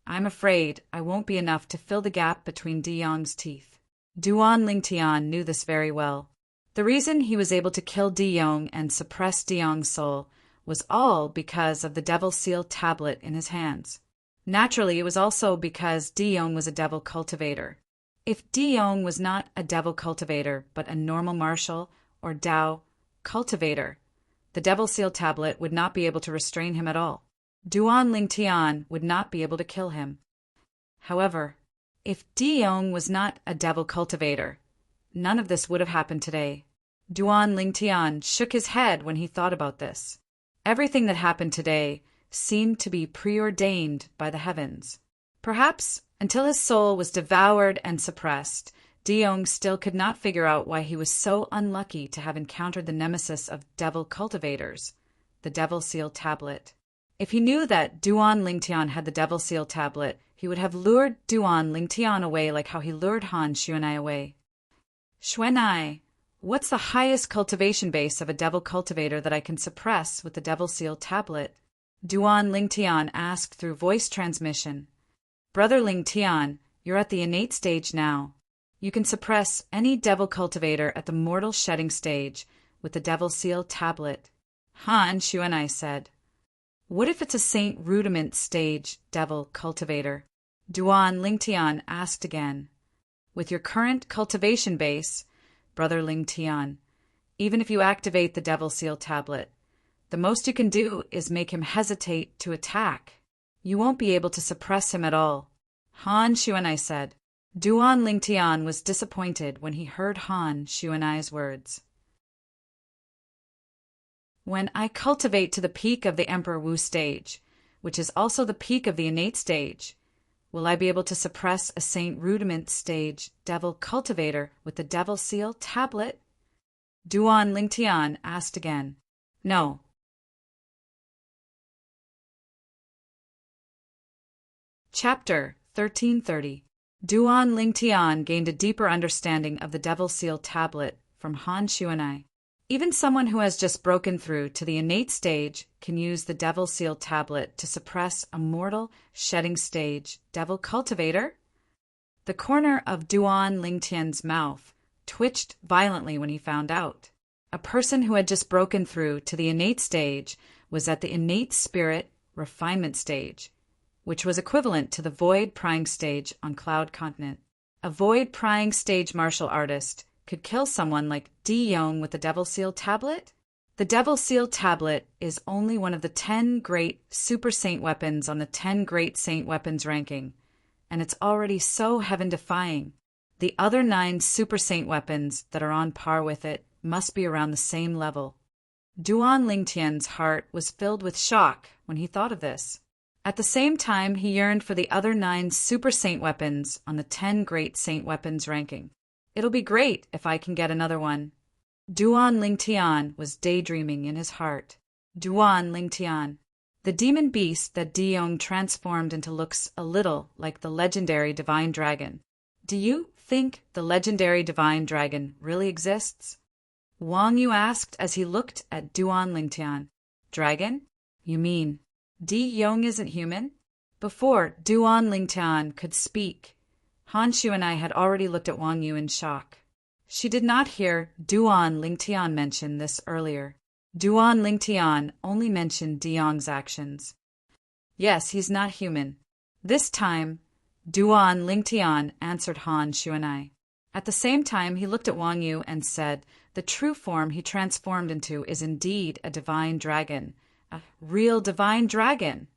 I'm afraid I won't be enough to fill the gap between Diyong's teeth. Duan Lingtian knew this very well. The reason he was able to kill Diyong and suppress Diyong's soul was all because of the Devil Seal tablet in his hands. Naturally, it was also because Diyong was a devil cultivator. If Diyong was not a devil cultivator, but a normal martial or Dao cultivator, the Devil Seal tablet would not be able to restrain him at all. Duan Lingtian would not be able to kill him. However, if Diyong was not a devil cultivator, none of this would have happened today. Duan Lingtian shook his head when he thought about this. Everything that happened today seemed to be preordained by the heavens. Perhaps, until his soul was devoured and suppressed, Diyong still could not figure out why he was so unlucky to have encountered the nemesis of devil cultivators, the Devil Seal tablet. If he knew that Duan Lingtian had the Devil Seal tablet, he would have lured Duan Lingtian away like how he lured Han Xuanai away. Xuanai, what's the highest cultivation base of a devil cultivator that I can suppress with the Devil Seal tablet? Duan Lingtian asked through voice transmission. Brother Lingtian, you're at the innate stage now. You can suppress any devil cultivator at the mortal shedding stage with the Devil Seal tablet. Han Xuanai said. What if it's a Saint Rudiment stage devil cultivator? Duan Lingtian asked again. With your current cultivation base, Brother Lingtian, even if you activate the Devil Seal tablet, the most you can do is make him hesitate to attack. You won't be able to suppress him at all. Han Xuanai said. Duan Lingtian was disappointed when he heard Han Xuanai's words. When I cultivate to the peak of the Emperor Wu stage, which is also the peak of the innate stage, will I be able to suppress a Saint Rudiment stage devil cultivator with the Devil Seal tablet? Duan Lingtian asked again. No. Chapter 1330. Duan Lingtian gained a deeper understanding of the Devil Seal tablet from Han Xuanai. Even someone who has just broken through to the innate stage can use the Devil Seal tablet to suppress a mortal shedding stage devil cultivator. The corner of Duan Lingtian's mouth twitched violently when he found out. A person who had just broken through to the innate stage was at the innate spirit refinement stage, which was equivalent to the void prying stage on Cloud Continent. A void prying stage martial artist could kill someone like Diyong with the Devil Seal tablet? The Devil Seal tablet is only one of the 10 great super saint weapons on the 10 great saint weapons ranking, and it's already so heaven-defying. The other 9 super saint weapons that are on par with it must be around the same level. Duan Lingtian's heart was filled with shock when he thought of this. At the same time, he yearned for the other 9 super saint weapons on the 10 great saint weapons ranking. It'll be great if I can get another one. Duan Lingtian was daydreaming in his heart. Duan Lingtian. The demon beast that Diyong transformed into looks a little like the legendary divine dragon. Do you think the legendary divine dragon really exists? Wang Yu asked as he looked at Duan Lingtian. Dragon? You mean Di Yong isn't human? Before Duan Lingtian could speak, Han Shuanai had already looked at Wang Yu in shock. She did not hear Duan Lingtian mention this earlier. Duan Lingtian only mentioned Di Yong's actions. Yes, he's not human. This time, Duan Lingtian answered Han Shuanai. At the same time, he looked at Wang Yu and said, the true form he transformed into is indeed a divine dragon. A real divine dragon.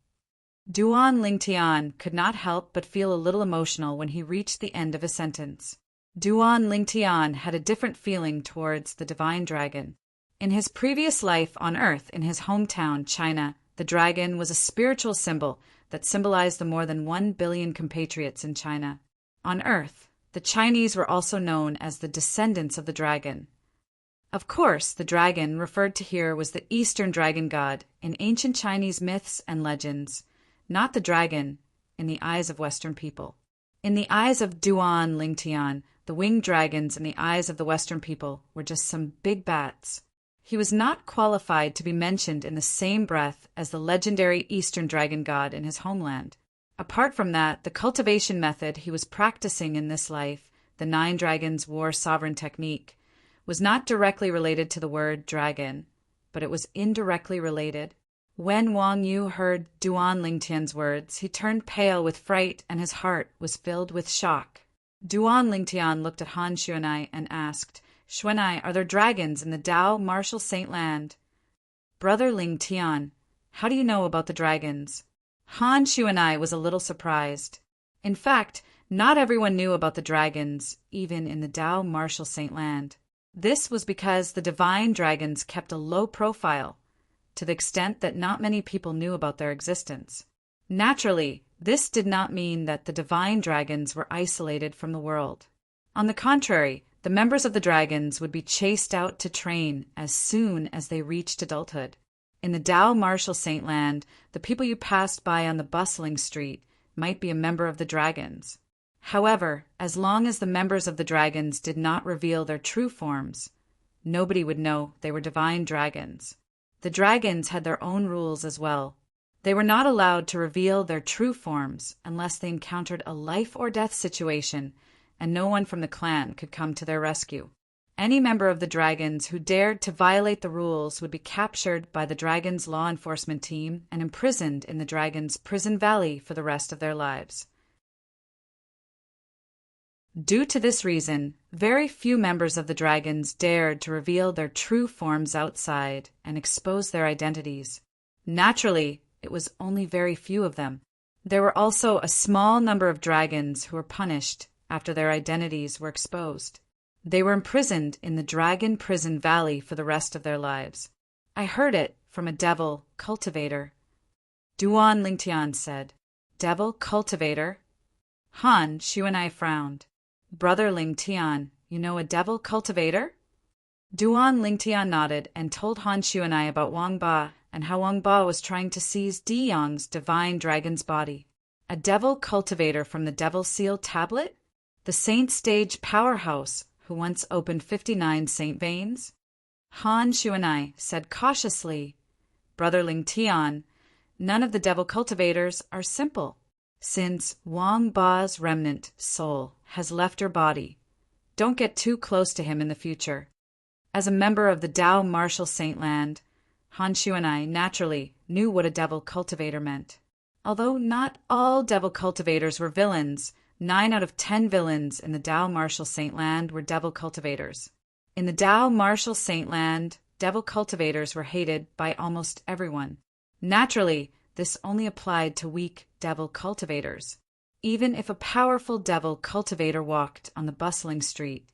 Duan Lingtian could not help but feel a little emotional when he reached the end of his sentence. Duan Lingtian had a different feeling towards the divine dragon. In his previous life on Earth, in his hometown, China, the dragon was a spiritual symbol that symbolized the more than 1 billion compatriots in China. On Earth, the Chinese were also known as the descendants of the dragon. Of course, the dragon referred to here was the Eastern dragon god in ancient Chinese myths and legends, not the dragon in the eyes of Western people. In the eyes of Duan Lingtian, the winged dragons in the eyes of the Western people were just some big bats. He was not qualified to be mentioned in the same breath as the legendary Eastern dragon god in his homeland. Apart from that, the cultivation method he was practicing in this life, the 9 dragons war sovereign technique, was not directly related to the word dragon, but it was indirectly related. When Wang Yu heard Duan Lingtian's words, he turned pale with fright and his heart was filled with shock. Duan Lingtian looked at Han Shuanai and asked, Shuanai, are there dragons in the Tao Martial Saint Land? Brother Lingtian, how do you know about the dragons? Han Shuanai was a little surprised. In fact, not everyone knew about the dragons, even in the Tao Martial Saint Land. This was because the divine dragons kept a low profile, to the extent that not many people knew about their existence. Naturally, this did not mean that the divine dragons were isolated from the world. On the contrary, the members of the dragons would be chased out to train as soon as they reached adulthood. In the Tao Martial Saint Land, the people you passed by on the bustling street might be a member of the dragons. However, as long as the members of the dragons did not reveal their true forms, nobody would know they were divine dragons. The dragons had their own rules as well. They were not allowed to reveal their true forms unless they encountered a life-or-death situation, and no one from the clan could come to their rescue. Any member of the dragons who dared to violate the rules would be captured by the dragons' law enforcement team and imprisoned in the dragons' prison valley for the rest of their lives. Due to this reason, very few members of the dragons dared to reveal their true forms outside and expose their identities. Naturally, it was only very few of them. There were also a small number of dragons who were punished after their identities were exposed. They were imprisoned in the Dragon Prison Valley for the rest of their lives. I heard it from a devil cultivator. Duan Lingtian said, Devil cultivator? Han Shuanai frowned. Brother Lingtian, you know a devil cultivator? Duan Lingtian nodded and told Han Shuanai about Wang Ba and how Wang Ba was trying to seize Di Yong's divine dragon's body. A devil cultivator from the Devil Seal tablet? The Saint Stage powerhouse who once opened 59 Saint Veins? Han Shuanai said cautiously, Brother Lingtian, none of the devil cultivators are simple. Since Wang Ba's remnant soul has left your body, don't get too close to him in the future. As a member of the Tao Martial Saint Land, Han Shuanai naturally knew what a devil cultivator meant. Although not all devil cultivators were villains, 9 out of 10 villains in the Tao Martial Saint Land were devil cultivators. In the Tao Martial Saint Land, devil cultivators were hated by almost everyone. Naturally, this only applied to weak devil cultivators. Even if a powerful devil cultivator walked on the bustling street,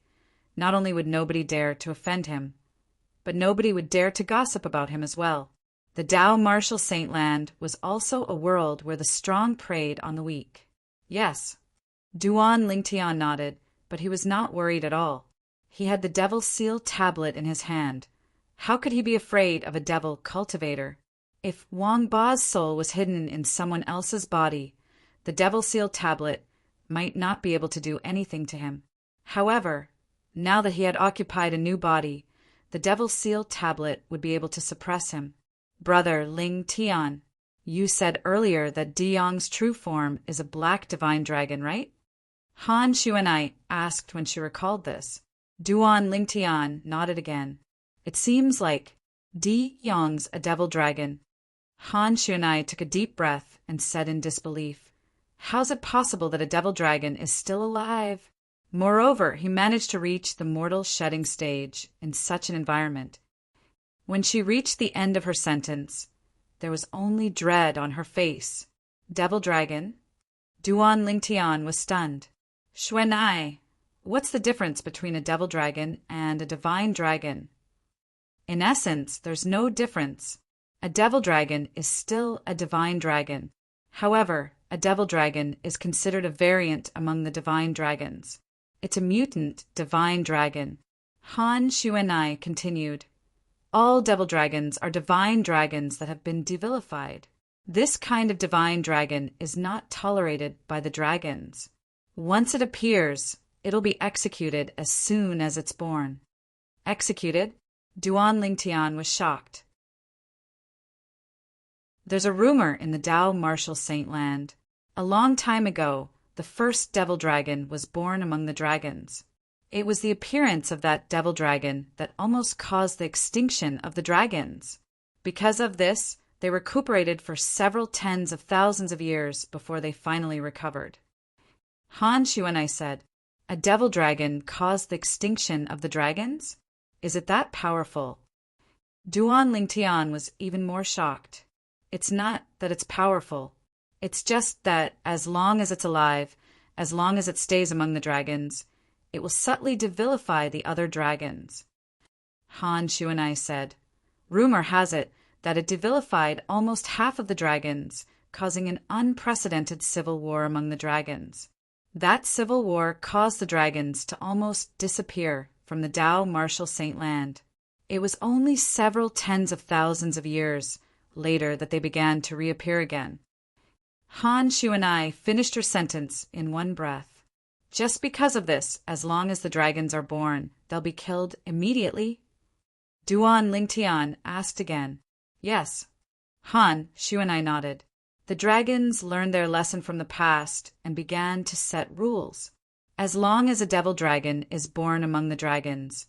not only would nobody dare to offend him, but nobody would dare to gossip about him as well. The Tao Martial Saint Land was also a world where the strong preyed on the weak. Yes, Duan Lingtian nodded, but he was not worried at all. He had the Devil Seal tablet in his hand. How could he be afraid of a devil cultivator? If Wang Ba's soul was hidden in someone else's body, the Devil Seal tablet might not be able to do anything to him. However, now that he had occupied a new body, the Devil Seal tablet would be able to suppress him. Brother Ling Tian, you said earlier that De Yong's true form is a black divine dragon, right? Han Xuanai asked when she recalled this. Duan Lingtian nodded again. It seems like De Yong's a devil dragon. Han Xuanai took a deep breath and said in disbelief, "How's it possible that a devil dragon is still alive?" Moreover, he managed to reach the mortal shedding stage in such an environment. When she reached the end of her sentence, there was only dread on her face. Devil dragon? Duan Lingtian was stunned. Xuanai, what's the difference between a devil dragon and a divine dragon? In essence, there's no difference. A devil dragon is still a divine dragon. However, a devil dragon is considered a variant among the divine dragons. It's a mutant divine dragon. Han Xuanai continued, all devil dragons are divine dragons that have been devilified. This kind of divine dragon is not tolerated by the dragons. Once it appears, it'll be executed as soon as it's born. Executed? Duan Lingtian was shocked. There's a rumor in the Dao Martial Saint Land. A long time ago, the first devil dragon was born among the dragons. It was the appearance of that devil dragon that almost caused the extinction of the dragons. Because of this, they recuperated for several tens of thousands of years before they finally recovered. Han Xuanai said, a devil dragon caused the extinction of the dragons? Is it that powerful? Duan Lingtian was even more shocked. It's not that it's powerful. It's just that as long as it's alive, as long as it stays among the dragons, it will subtly devilify the other dragons. Han Xuanai said, rumor has it that it devilified almost half of the dragons, causing an unprecedented civil war among the dragons. That civil war caused the dragons to almost disappear from the Dao Martial Saint Land. It was only several tens of thousands of years later that they began to reappear again. Han Xuanai finished her sentence in one breath. Just because of this, as long as the dragons are born, they'll be killed immediately? Duan Lingtian asked again. Yes. Han Xuanai nodded. The dragons learned their lesson from the past and began to set rules. As long as a devil dragon is born among the dragons,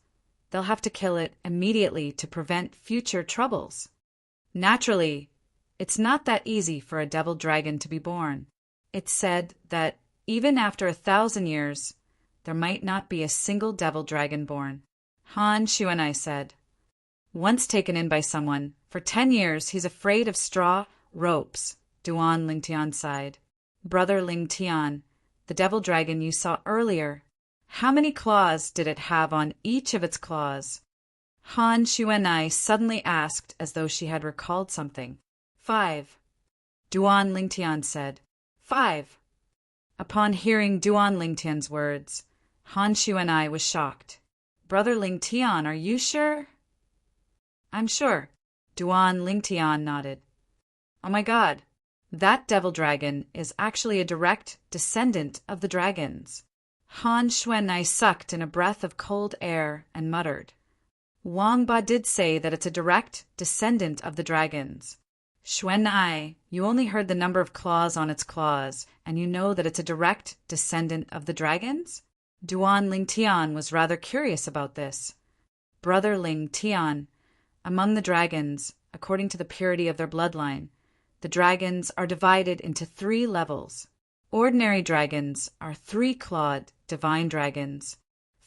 they'll have to kill it immediately to prevent future troubles. Naturally, it's not that easy for a devil dragon to be born. It's said that even after 1,000 years, there might not be a single devil dragon born. Han Xuanai said, once taken in by someone, for 10 years he's afraid of straw ropes. Duan Lingtian sighed. Brother Lingtian, the devil dragon you saw earlier, how many claws did it have on each of its claws? Han Xuanai suddenly asked as though she had recalled something. 5. Duan Lingtian said, 5. Upon hearing Duan Lingtian's words, Han Xuanai was shocked. Brother Lingtian, are you sure? I'm sure. Duan Lingtian nodded. Oh my God, that devil dragon is actually a direct descendant of the dragons. Han Xuanai sucked in a breath of cold air and muttered. Wang Ba did say that it's a direct descendant of the dragons. Xuanai, you only heard the number of claws on its claws, and you know that it's a direct descendant of the dragons? Duan Lingtian was rather curious about this. Brother Lingtian, among the dragons, according to the purity of their bloodline, the dragons are divided into 3 levels. Ordinary dragons are 3-clawed divine dragons.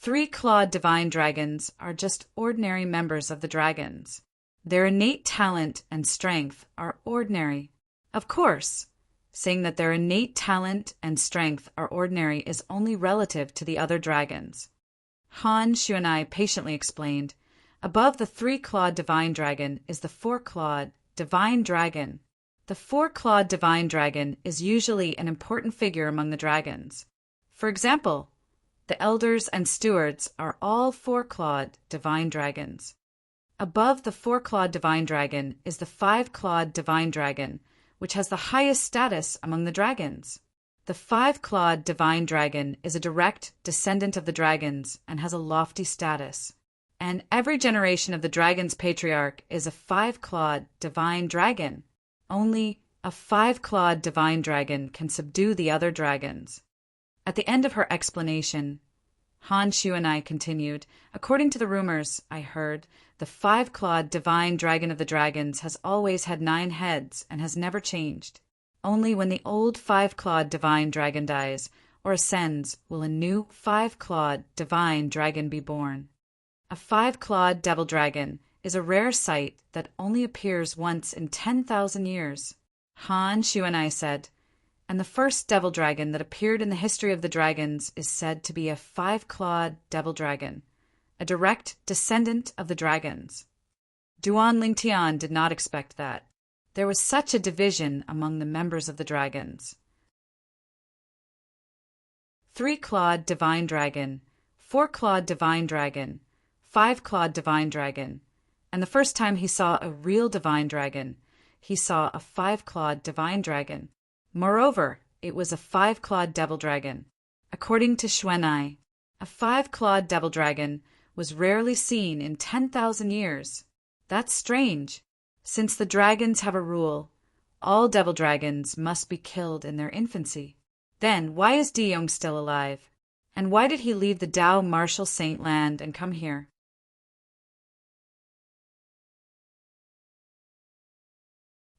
3-clawed divine dragons are just ordinary members of the dragons. Their innate talent and strength are ordinary. Of course, saying that their innate talent and strength are ordinary is only relative to the other dragons. Han Xuanai patiently explained, above the 3-clawed divine dragon is the 4-clawed divine dragon. The 4-clawed divine dragon is usually an important figure among the dragons. For example, the elders and stewards are all 4-clawed divine dragons. Above the 4-clawed divine dragon is the 5-clawed divine dragon, which has the highest status among the dragons. The 5-clawed divine dragon is a direct descendant of the dragons and has a lofty status. And every generation of the dragon's patriarch is a five-clawed divine dragon. Only a five-clawed divine dragon can subdue the other dragons. At the end of her explanation, Han Shuanai continued, according to the rumors I heard, the five-clawed divine dragon of the dragons has always had 9 heads and has never changed. Only when the old five-clawed divine dragon dies or ascends will a new five-clawed divine dragon be born. A five-clawed devil dragon is a rare sight that only appears once in 10,000 years. Han Shuanai said, and the first devil dragon that appeared in the history of the dragons is said to be a five-clawed devil dragon, a direct descendant of the dragons. Duan Lingtian did not expect that. There was such a division among the members of the dragons. Three-clawed divine dragon, four-clawed divine dragon, five-clawed divine dragon, and the first time he saw a real divine dragon, he saw a five-clawed divine dragon. Moreover, it was a five-clawed devil dragon. According to Xuanai, a five-clawed devil dragon was rarely seen in 10,000 years. That's strange. Since the dragons have a rule, all devil dragons must be killed in their infancy. Then why is Diyong still alive? And why did he leave the Dao Martial Saint land and come here?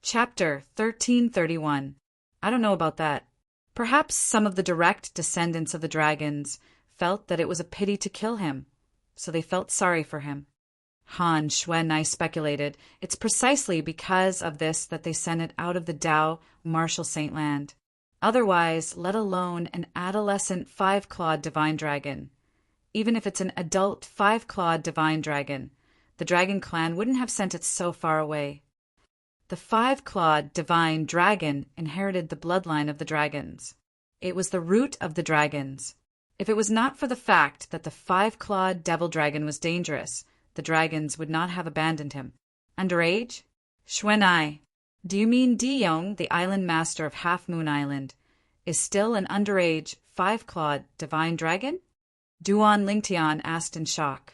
Chapter 1331. I don't know about that. Perhaps some of the direct descendants of the dragons felt that it was a pity to kill him, so they felt sorry for him. Han Shuanai speculated it's precisely because of this that they sent it out of the Dao Martial Saint land. Otherwise, let alone an adolescent five-clawed divine dragon. Even if it's an adult five-clawed divine dragon, the dragon clan wouldn't have sent it so far away. The five-clawed divine dragon inherited the bloodline of the dragons. It was the root of the dragons. If it was not for the fact that the five-clawed devil dragon was dangerous, the dragons would not have abandoned him. Underage? Xuanai, do you mean Diyong, the island master of Half Moon Island, is still an underage five-clawed divine dragon? Duan Lingtian asked in shock.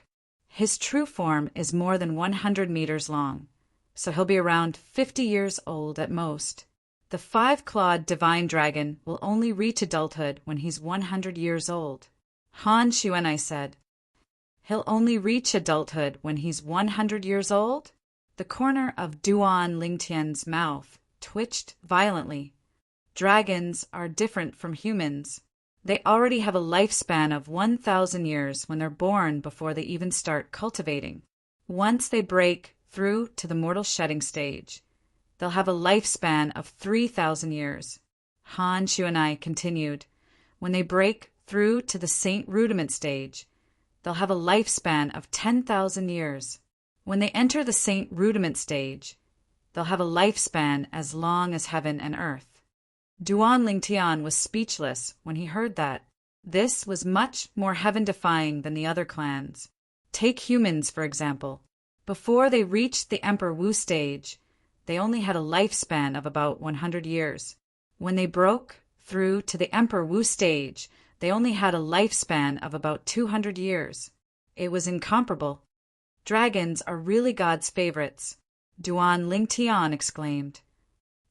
His true form is more than 100 meters long, so he'll be around 50 years old at most. The five-clawed divine dragon will only reach adulthood when he's 100 years old. Han Shuanai said, he'll only reach adulthood when he's 100 years old? The corner of Duan Lingtian's mouth twitched violently. Dragons are different from humans. They already have a lifespan of 1,000 years when they're born before they even start cultivating. Once they break through to the mortal shedding stage, they'll have a lifespan of 3,000 years. Han Shuanai continued, when they break through to the saint rudiment stage, they'll have a lifespan of 10,000 years. When they enter the saint rudiment stage, they'll have a lifespan as long as heaven and earth. Duan Lingtian was speechless when he heard that. This was much more heaven-defying than the other clans. Take humans, for example. Before they reached the Emperor Wu stage, they only had a lifespan of about 100 years. When they broke through to the Emperor Wu stage, they only had a lifespan of about 200 years. It was incomparable. Dragons are really God's favorites, Duan Lingtian exclaimed.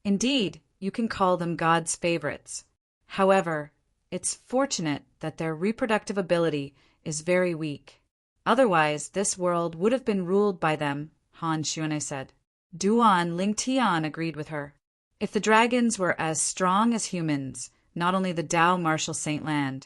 Indeed, you can call them God's favorites. However, it's fortunate that their reproductive ability is very weak. Otherwise, this world would have been ruled by them, Han Shuanai said. Duan Lingtian agreed with her. If the dragons were as strong as humans, not only the Dao Martial Saint Land,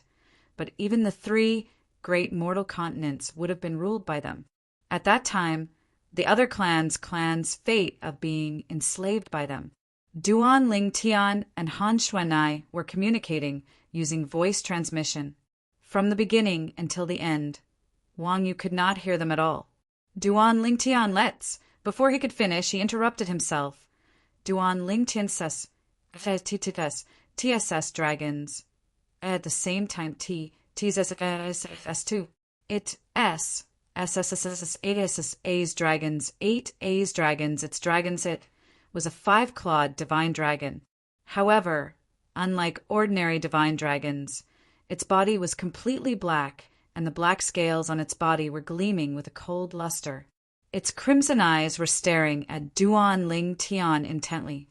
but even the 3 great mortal continents would have been ruled by them. At that time, the other clans' fate of being enslaved by them. Duan Lingtian and Han Shuanai were communicating using voice transmission. From the beginning until the end, Wang Yu could not hear them at all. Duan Lingtian before he could finish, he interrupted himself. Duan Lingtian says, TSS dragons. At the same time, TSS too. It S. SSSS 8 A's dragons, 8 A's dragons, its dragons it was a five-clawed divine dragon. However, unlike ordinary divine dragons, its body was completely black and the black scales on its body were gleaming with a cold luster. Its crimson eyes were staring at Duan Ling Tian intently.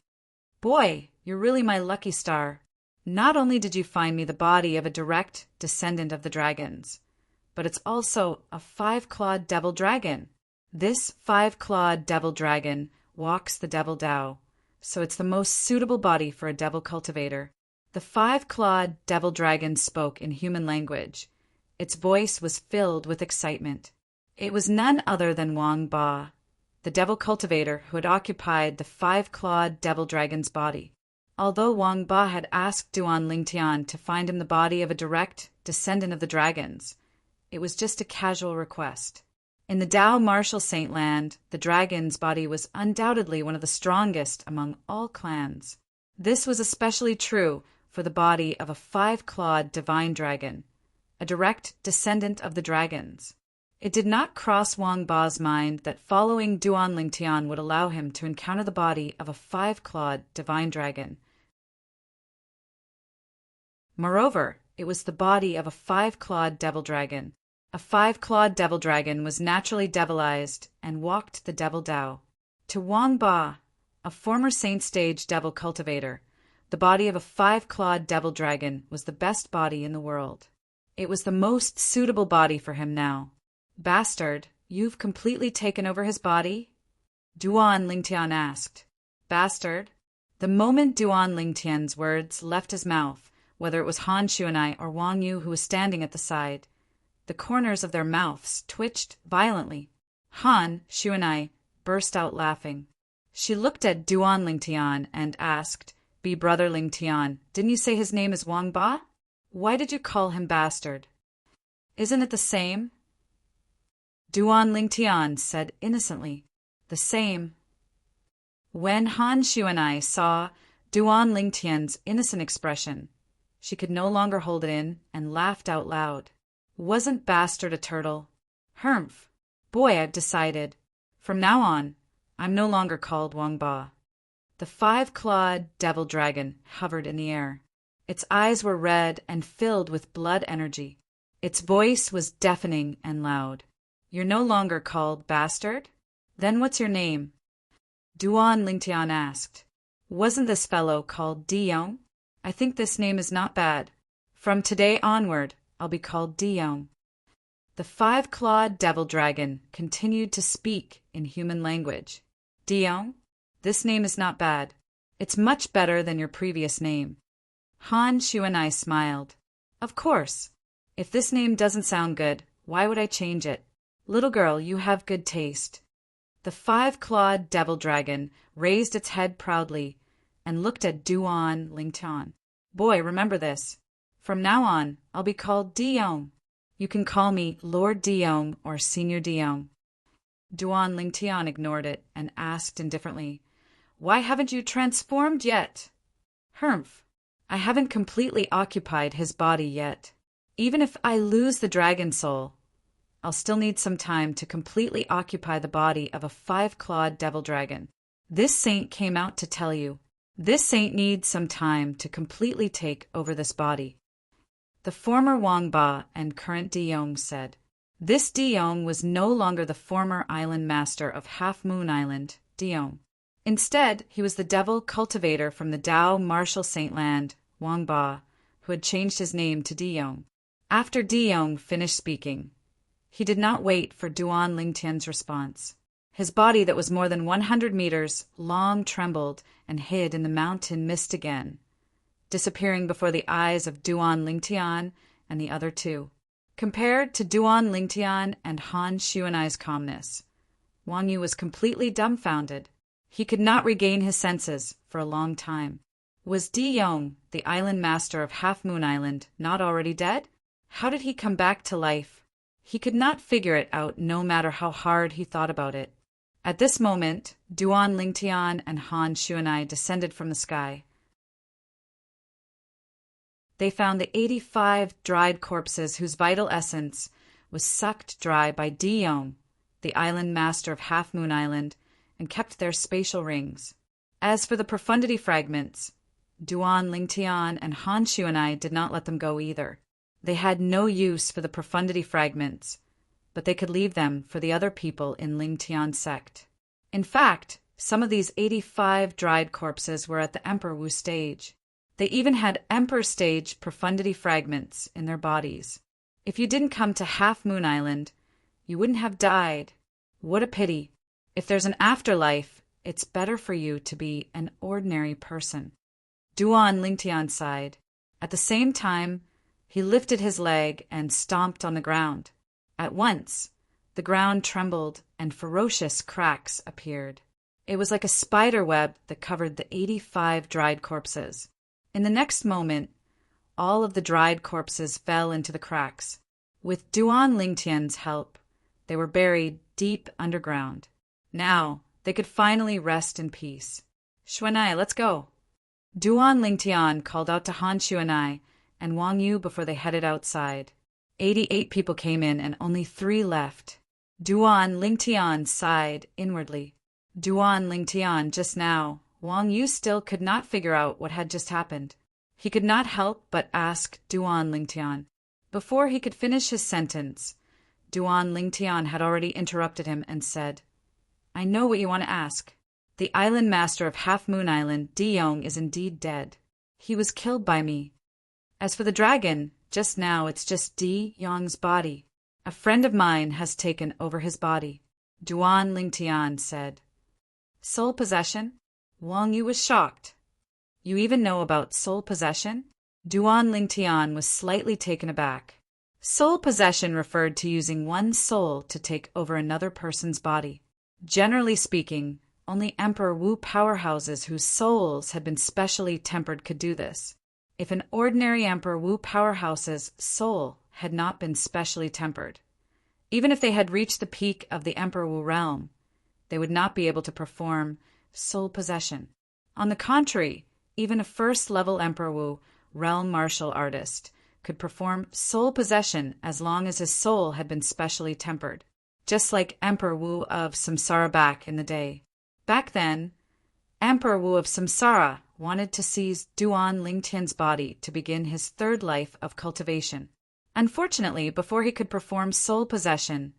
"Boy, you're really my lucky star. Not only did you find me the body of a direct descendant of the dragons, but it's also a 5-clawed devil dragon. This 5-clawed devil dragon walks the devil Tao, so it's the most suitable body for a devil cultivator." The 5-clawed devil dragon spoke in human language. Its voice was filled with excitement. It was none other than Wang Ba, the devil cultivator who had occupied the 5-clawed devil dragon's body. Although Wang Ba had asked Duan Lingtian to find him the body of a direct descendant of the dragons, it was just a casual request. In the Tao martial saint land, the dragon's body was undoubtedly one of the strongest among all clans. This was especially true for the body of a 5-clawed divine dragon, a direct descendant of the dragons. It did not cross Wang Ba's mind that following Duan Lingtian would allow him to encounter the body of a 5-clawed divine dragon. Moreover, it was the body of a 5-clawed devil dragon. A 5-clawed devil dragon was naturally devilized and walked the devil Tao. To Wang Ba, a former saint stage devil cultivator, the body of a 5-clawed devil dragon was the best body in the world. It was the most suitable body for him now. "Bastard, you've completely taken over his body?" Duan Lingtian asked. "Bastard?" The moment Duan Lingtian's words left his mouth, whether it was Han Shuanai or Wang Yu who was standing at the side, the corners of their mouths twitched violently. Han Shuanai burst out laughing. She looked at Duan Lingtian and asked, "Be brother Lingtian, didn't you say his name is Wang Ba? Why did you call him bastard? Isn't it the same?" Duan Lingtian said innocently, "The same." When Han Shuanai saw Duan Lingtian's innocent expression, she could no longer hold it in and laughed out loud. "Wasn't bastard a turtle? Humph! Boy, I've decided. From now on, I'm no longer called Wang Ba." The 5-clawed devil dragon hovered in the air. Its eyes were red and filled with blood energy. Its voice was deafening and loud. "You're no longer called bastard? Then what's your name?" Duan Lingtian asked. "Wasn't this fellow called Diyong? I think this name is not bad. From today onward, I'll be called Diyong." The 5-clawed devil dragon continued to speak in human language. "Diyong, this name is not bad. It's much better than your previous name." Han Shuanai smiled. "Of course. If this name doesn't sound good, why would I change it? Little girl, you have good taste." The 5-clawed devil dragon raised its head proudly and looked at Duan Lingtian. "Boy, remember this. From now on, I'll be called Diyong. You can call me Lord Diyong or Senior Diyong." Duan Lingtian ignored it and asked indifferently, "Why haven't you transformed yet?" "Humph. I haven't completely occupied his body yet. Even if I lose the dragon soul, I'll still need some time to completely occupy the body of a 5-clawed devil dragon. This saint came out to tell you. This saint needs some time to completely take over this body." The former Wang Ba and current Diyong said. This Diyong was no longer the former island master of Half Moon Island, Diyong. Instead, he was the devil cultivator from the Tao martial saint land, Wang Ba, who had changed his name to Diyong. After Diyong finished speaking, he did not wait for Duan Lingtian's response. His body that was more than 100 meters long trembled and hid in the mountain mist again, disappearing before the eyes of Duan Lingtian and the other two. Compared to Duan Lingtian and Han Shuanai's calmness, Wang Yu was completely dumbfounded. He could not regain his senses for a long time. Was Diyong, the island master of Half Moon Island, not already dead? How did he come back to life? He could not figure it out no matter how hard he thought about it. At this moment, Duan Lingtian and Han Shuanai descended from the sky. They found the 85 dried corpses whose vital essence was sucked dry by Diyong, the island master of Half Moon Island, and kept their spatial rings. As for the profundity fragments, Duan Lingtian and Han Shuanai did not let them go either. They had no use for the profundity fragments, but they could leave them for the other people in Ling Tian's sect. In fact, some of these 85 dried corpses were at the Emperor Wu stage. They even had Emperor stage profundity fragments in their bodies. If you didn't come to Half Moon Island, you wouldn't have died. What a pity. If there's an afterlife, it's better for you to be an ordinary person. Duan Lingtian sighed. At the same time, he lifted his leg and stomped on the ground. At once, the ground trembled and ferocious cracks appeared. It was like a spider web that covered the 85 dried corpses. In the next moment, all of the dried corpses fell into the cracks. With Duan Lingtian's help, they were buried deep underground. Now, they could finally rest in peace. Xuanai, let's go. Duan Lingtian called out to Han Xuanai and Wang Yu before they headed outside. 88 people came in and only 3 left. Duan Lingtian sighed inwardly. Duan Lingtian, just now, Wang Yu still could not figure out what had just happened. He could not help but ask Duan Lingtian. Before he could finish his sentence, Duan Lingtian had already interrupted him and said, I know what you want to ask. The island master of Half Moon Island, Di Yong, is indeed dead. He was killed by me. As for the dragon, just now it's just Di Yong's body. A friend of mine has taken over his body. Duan Lingtian said. Soul possession? Wang Yu was shocked. You even know about soul possession? Duan Lingtian was slightly taken aback. Soul possession referred to using one's soul to take over another person's body. Generally speaking, only Emperor Wu powerhouses whose souls had been specially tempered could do this. If an ordinary Emperor Wu powerhouse's soul had not been specially tempered, even if they had reached the peak of the Emperor Wu realm, they would not be able to perform soul possession. On the contrary, even a first-level Emperor Wu realm martial artist could perform soul possession as long as his soul had been specially tempered, just like Emperor Wu of Samsara back in the day. Back then, Emperor Wu of Samsara wanted to seize Duan Lingtian's body to begin his third life of cultivation. Unfortunately, before he could perform soul possession,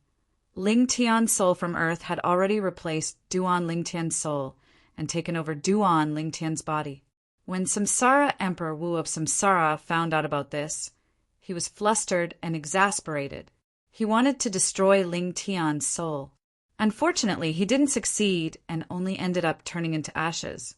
Lingtian's soul from Earth had already replaced Duan Lingtian's soul and taken over Duan Lingtian's body. When Samsara Emperor Wu of Samsara found out about this, he was flustered and exasperated. He wanted to destroy Lingtian's soul. Unfortunately, he didn't succeed and only ended up turning into ashes.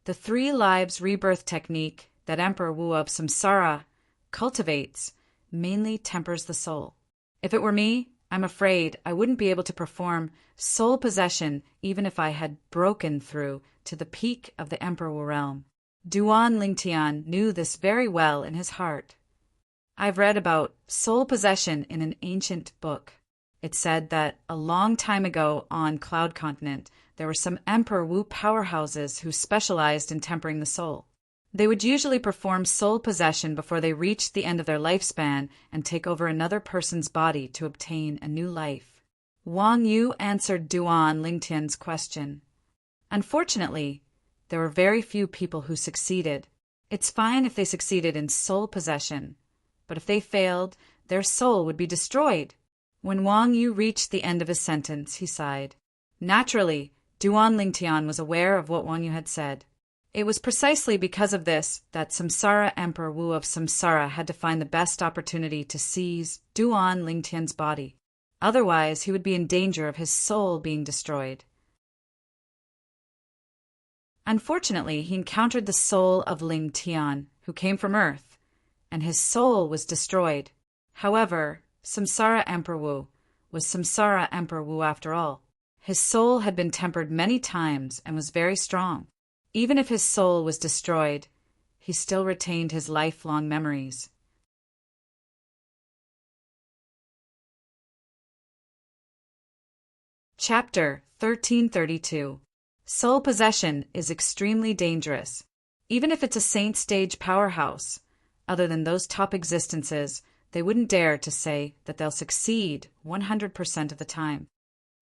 The 3 lives rebirth technique that Emperor Wu of Samsara cultivates mainly tempers the soul. If it were me, I'm afraid I wouldn't be able to perform soul possession even if I had broken through to the peak of the Emperor Wu realm. Duan Lingtian knew this very well in his heart. I've read about soul possession in an ancient book. It said that a long time ago on Cloud Continent, there were some Emperor Wu powerhouses who specialized in tempering the soul. They would usually perform soul possession before they reached the end of their lifespan and take over another person's body to obtain a new life. Wang Yu answered Duan Lingtian's question. Unfortunately, there were very few people who succeeded. It's fine if they succeeded in soul possession, but if they failed, their soul would be destroyed. When Wang Yu reached the end of his sentence, he sighed. Naturally, Duan Lingtian was aware of what Wang Yu had said. It was precisely because of this that Samsara Emperor Wu of Samsara had to find the best opportunity to seize Duan Lingtian's body. Otherwise, he would be in danger of his soul being destroyed. Unfortunately, he encountered the soul of Ling Tian, who came from Earth, and his soul was destroyed. However, Samsara Emperor Wu was Samsara Emperor Wu after all. His soul had been tempered many times and was very strong. Even if his soul was destroyed, he still retained his lifelong memories. Chapter 1332. Soul possession is extremely dangerous. Even if it's a saint stage powerhouse, other than those top existences, they wouldn't dare to say that they'll succeed 100% of the time.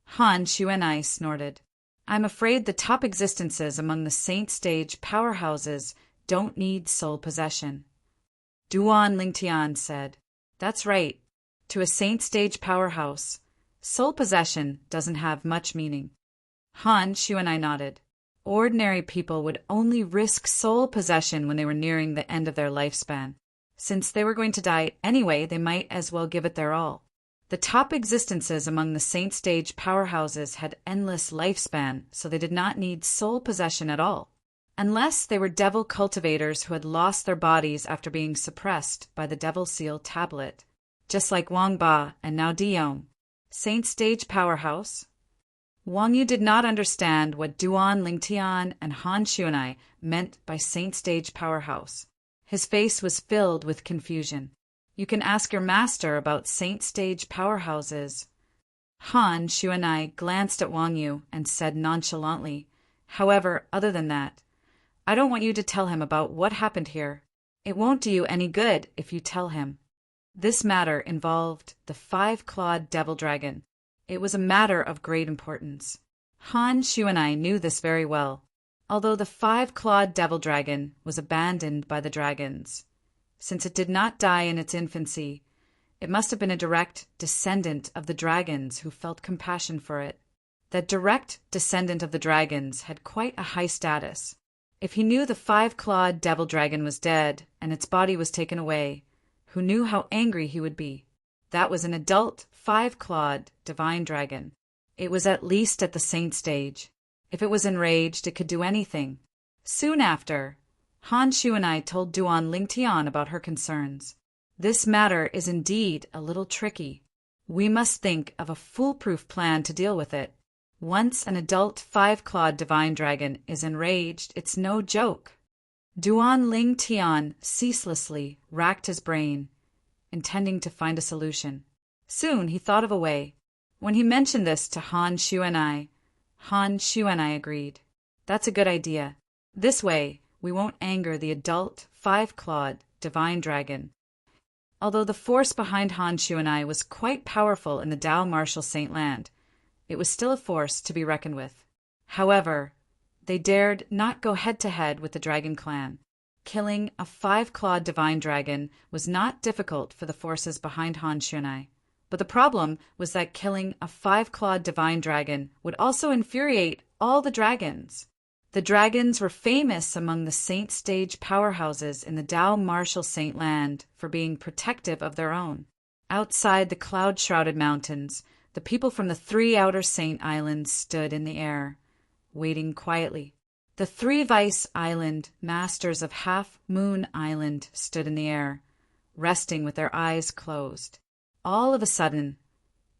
Han Xuanai snorted. I'm afraid the top existences among the saint stage powerhouses don't need soul possession. Duan Lingtian said, "That's right. To a saint stage powerhouse, soul possession doesn't have much meaning." Han, Shu, and I nodded. Ordinary people would only risk soul possession when they were nearing the end of their lifespan. Since they were going to die anyway, they might as well give it their all. The top existences among the saint stage powerhouses had endless lifespan, so they did not need soul possession at all. Unless they were devil cultivators who had lost their bodies after being suppressed by the devil seal tablet. Just like Wang Ba and now Dion. Saint stage powerhouse. Wang Yu did not understand what Duan Lingtian and Han Shu and I meant by saint stage powerhouse. His face was filled with confusion. "You can ask your master about saint stage powerhouses." Han, Shu, and I glanced at Wang Yu and said nonchalantly, "However, other than that, I don't want you to tell him about what happened here. It won't do you any good if you tell him." This matter involved the five-clawed devil dragon. It was a matter of great importance. Han, Shu, and I knew this very well. Although the five-clawed devil dragon was abandoned by the dragons, since it did not die in its infancy, it must have been a direct descendant of the dragons who felt compassion for it. That direct descendant of the dragons had quite a high status. If he knew the five-clawed devil dragon was dead and its body was taken away, who knew how angry he would be? That was an adult, five-clawed divine dragon. It was at least at the saint stage. If it was enraged, it could do anything. Soon after, Han Shu and I told Duan Lingtian about her concerns. This matter is indeed a little tricky. We must think of a foolproof plan to deal with it. Once an adult five-clawed divine dragon is enraged, it's no joke. Duan Lingtian ceaselessly racked his brain, intending to find a solution. Soon he thought of a way. When he mentioned this to Han Shu and I, Han Shu and I agreed. That's a good idea. This way, we won't anger the adult, five-clawed divine dragon. Although the force behind Han Shu and I was quite powerful in the Dao Martial Saint Land, it was still a force to be reckoned with. However, they dared not go head-to-head with the Dragon Clan. Killing a five-clawed divine dragon was not difficult for the forces behind Han Shu and I. But the problem was that killing a five-clawed divine dragon would also infuriate all the dragons. The dragons were famous among the saint stage powerhouses in the Dao Martial Saint Land for being protective of their own. Outside the cloud-shrouded mountains, the people from the three outer saint islands stood in the air, waiting quietly. The three Vice Island masters of Half Moon Island stood in the air, resting with their eyes closed. All of a sudden,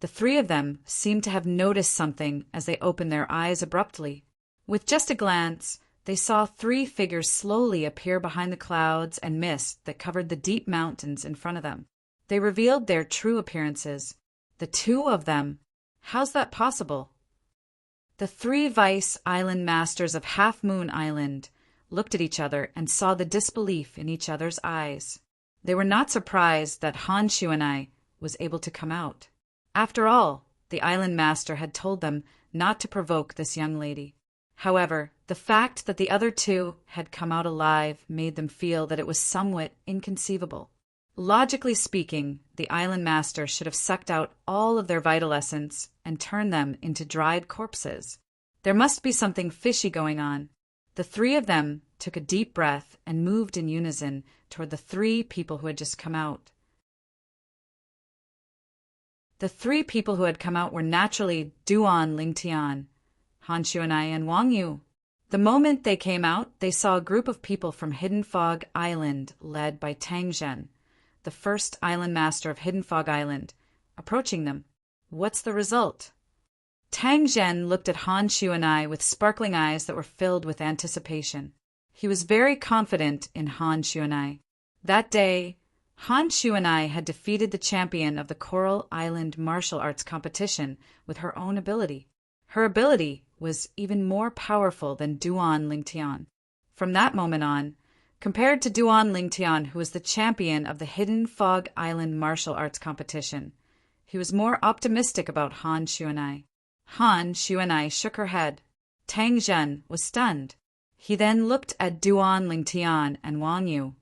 the three of them seemed to have noticed something as they opened their eyes abruptly. With just a glance, they saw three figures slowly appear behind the clouds and mist that covered the deep mountains in front of them. They revealed their true appearances. The two of them. How's that possible? The three Vice Island masters of Half Moon Island looked at each other and saw the disbelief in each other's eyes. They were not surprised that Han Shu and I was able to come out. After all, the island master had told them not to provoke this young lady. However, the fact that the other two had come out alive made them feel that it was somewhat inconceivable. Logically speaking, the island master should have sucked out all of their vital essence and turned them into dried corpses. There must be something fishy going on. The three of them took a deep breath and moved in unison toward the three people who had just come out. The three people who had come out were naturally Duan Lingtian, Han Shu and I, and Wang Yu. The moment they came out, they saw a group of people from Hidden Fog Island led by Tang Zhen, the first island master of Hidden Fog Island, approaching them. What's the result? Tang Zhen looked at Han Shu and I with sparkling eyes that were filled with anticipation. He was very confident in Han Shu and I. That day, Han Shu and I had defeated the champion of the Coral Island martial arts competition with her own ability. Her ability was even more powerful than Duan Lingtian. From that moment on, compared to Duan Lingtian, who was the champion of the Hidden Fog Island martial arts competition, he was more optimistic about Han Shu and I. Han Shu and I shook her head. Tang Zhen was stunned. He then looked at Duan Lingtian and Wang Yu.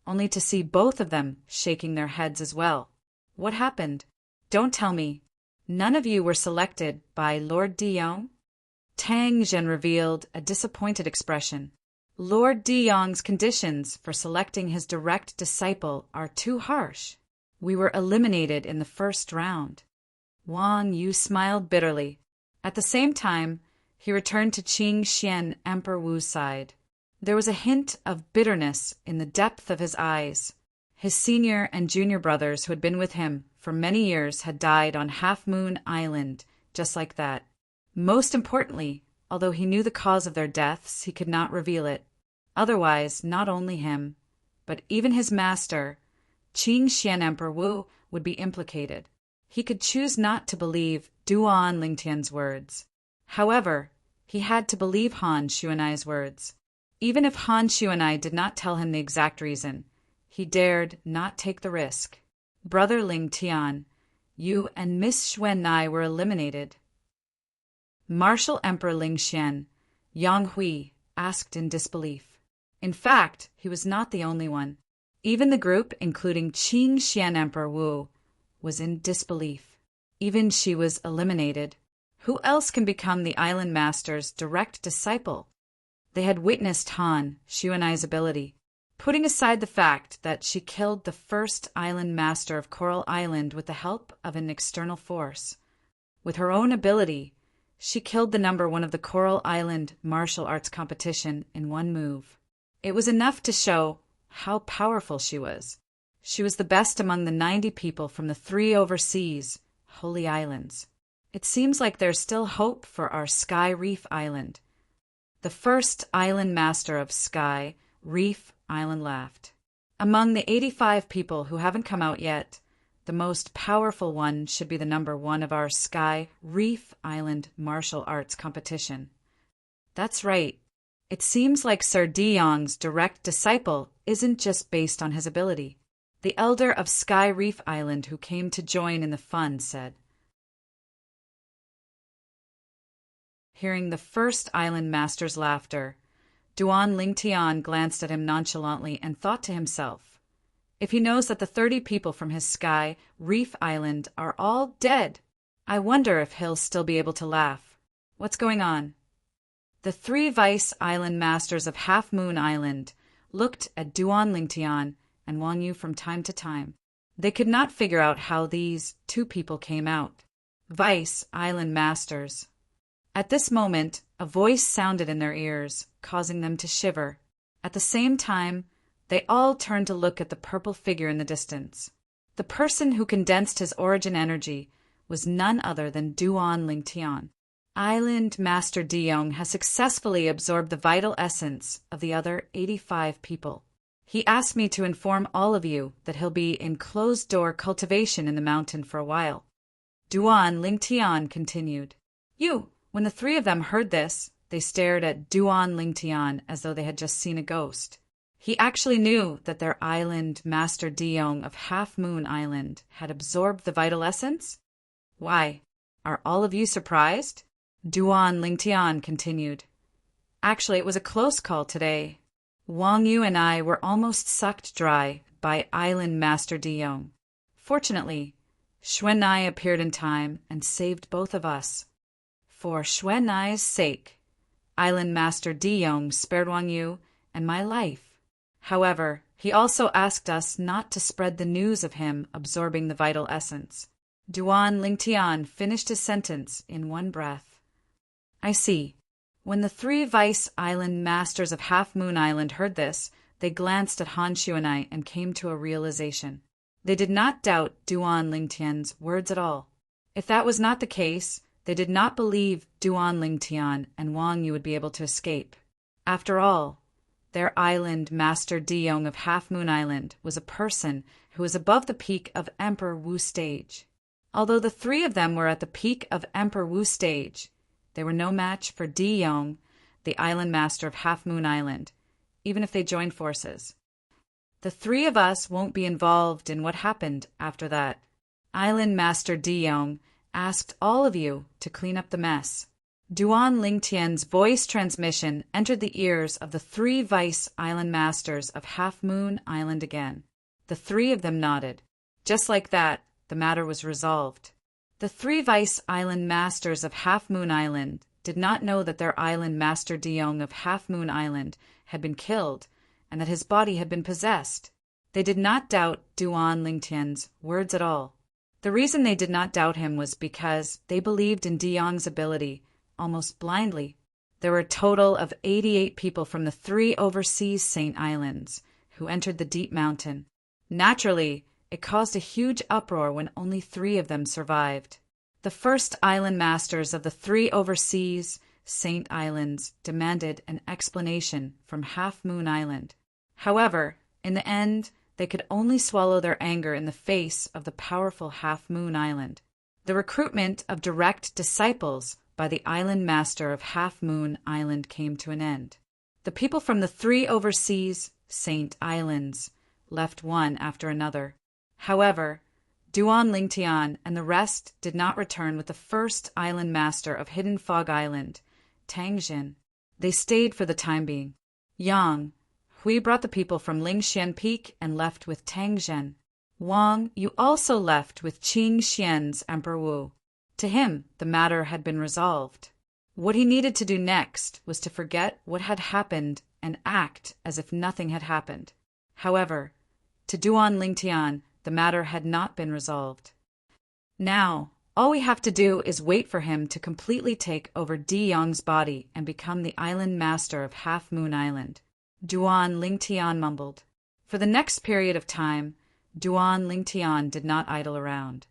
only to see both of them shaking their heads as well. What happened? Don't tell me. None of you were selected by Lord De Jong? Tang Zhen revealed a disappointed expression. Lord De Jong's conditions for selecting his direct disciple are too harsh. We were eliminated in the first round. Wang Yu smiled bitterly. At the same time, he returned to Qing Xian, Emperor Wu's side. There was a hint of bitterness in the depth of his eyes. His senior and junior brothers who had been with him for many years had died on Half Moon Island, just like that. Most importantly, although he knew the cause of their deaths, he could not reveal it. Otherwise, not only him, but even his master, Qing Xian Emperor Wu, would be implicated. He could choose not to believe Duan Lingtian's words. However, he had to believe Han Xuanai's words. Even if Han Xuanai did not tell him the exact reason, he dared not take the risk. Brother Ling Tian, you and Miss Xuanai were eliminated. Martial Emperor Ling Xian, Yang Hui, asked in disbelief. In fact, he was not the only one. Even the group, including Qing Xian Emperor Wu, was in disbelief. Even she was eliminated. Who else can become the Island Master's direct disciple? They had witnessed Han Xuanai's ability, putting aside the fact that she killed the first Island Master of Coral Island with the help of an external force. With her own ability, she killed the number one of the Coral Island martial arts competition in one move. It was enough to show how powerful she was. She was the best among the 90 people from the 3 overseas Holy Islands. It seems like there's still hope for our Sky Reef Island. The first Island Master of Sky Reef Island laughed. Among the 85 people who haven't come out yet, the most powerful one should be the number one of our Sky Reef Island martial arts competition. That's right. It seems like Sir De Jong's direct disciple isn't just based on his ability. The elder of Sky Reef Island who came to join in the fun said. Hearing the first Island Master's laughter, Duan Lingtian glanced at him nonchalantly and thought to himself, if he knows that the 30 people from his Sky Reef Island are all dead, I wonder if he'll still be able to laugh. What's going on? The 3 Vice Island Masters of Half Moon Island looked at Duan Lingtian and Wang Yu from time to time. They could not figure out how these 2 people came out. Vice Island Masters. At this moment, a voice sounded in their ears, causing them to shiver. At the same time, they all turned to look at the purple figure in the distance. The person who condensed his origin energy was none other than Duan Lingtian. Island Master De Jong has successfully absorbed the vital essence of the other 85 people. He asked me to inform all of you that he'll be in closed-door cultivation in the mountain for a while. Duan Lingtian continued. When the 3 of them heard this, they stared at Duan Lingtian as though they had just seen a ghost. He actually knew that their Island Master De Jong of Half Moon Island had absorbed the vital essence? Why, are all of you surprised? Duan Lingtian continued. Actually, it was a close call today. Wang Yu and I were almost sucked dry by Island Master De Jong. Fortunately, Xuanai appeared in time and saved both of us. For Xuanai's sake, Island Master De Jong spared Wang Yu and my life. However, he also asked us not to spread the news of him absorbing the vital essence. Duan Lingtian finished his sentence in one breath. I see. When the 3 Vice Island Masters of Half Moon Island heard this, they glanced at Han Xuanai and came to a realization. They did not doubt Duan Lingtian's words at all. If that was not the case, they did not believe Duan Lingtian and Wang Yu would be able to escape. After all, their Island Master De Jong of Half Moon Island was a person who was above the peak of Emperor Wu stage. Although the 3 of them were at the peak of Emperor Wu stage, they were no match for De Jong, the Island Master of Half Moon Island, even if they joined forces. The 3 of us won't be involved in what happened after that. Island Master De Jong asked all of you to clean up the mess. Duan Lingtian's voice transmission entered the ears of the three vice island masters of Half Moon Island again. The three of them nodded. Just like that, the matter was resolved. The three vice island masters of Half Moon Island did not know that their island master Diong of Half Moon Island had been killed and that his body had been possessed. They did not doubt Duan Lingtian's words at all. The reason they did not doubt him was because they believed in Diong's ability almost blindly. There were a total of 88 people from the three overseas Saint Islands who entered the deep mountain. Naturally, it caused a huge uproar when only 3 of them survived. The first island masters of the 3 overseas Saint Islands demanded an explanation from Half Moon Island. However, in the end, they could only swallow their anger in the face of the powerful Half Moon Island. The recruitment of direct disciples by the island master of Half Moon Island came to an end. The people from the 3 overseas Saint Islands left one after another. However, Duan Lingtian and the rest did not return with the first island master of Hidden Fog Island, Tangjin. They stayed for the time being. Yang, Hui brought the people from Lingxian Peak and left with Tangjin. Wang, you also left with Qing Xian's Emperor Wu. To him, the matter had been resolved. What he needed to do next was to forget what had happened and act as if nothing had happened. However, to Duan Lingtian, the matter had not been resolved. Now, all we have to do is wait for him to completely take over Di Yong's body and become the island master of Half Moon Island. Duan Lingtian mumbled. For the next period of time, Duan Lingtian did not idle around.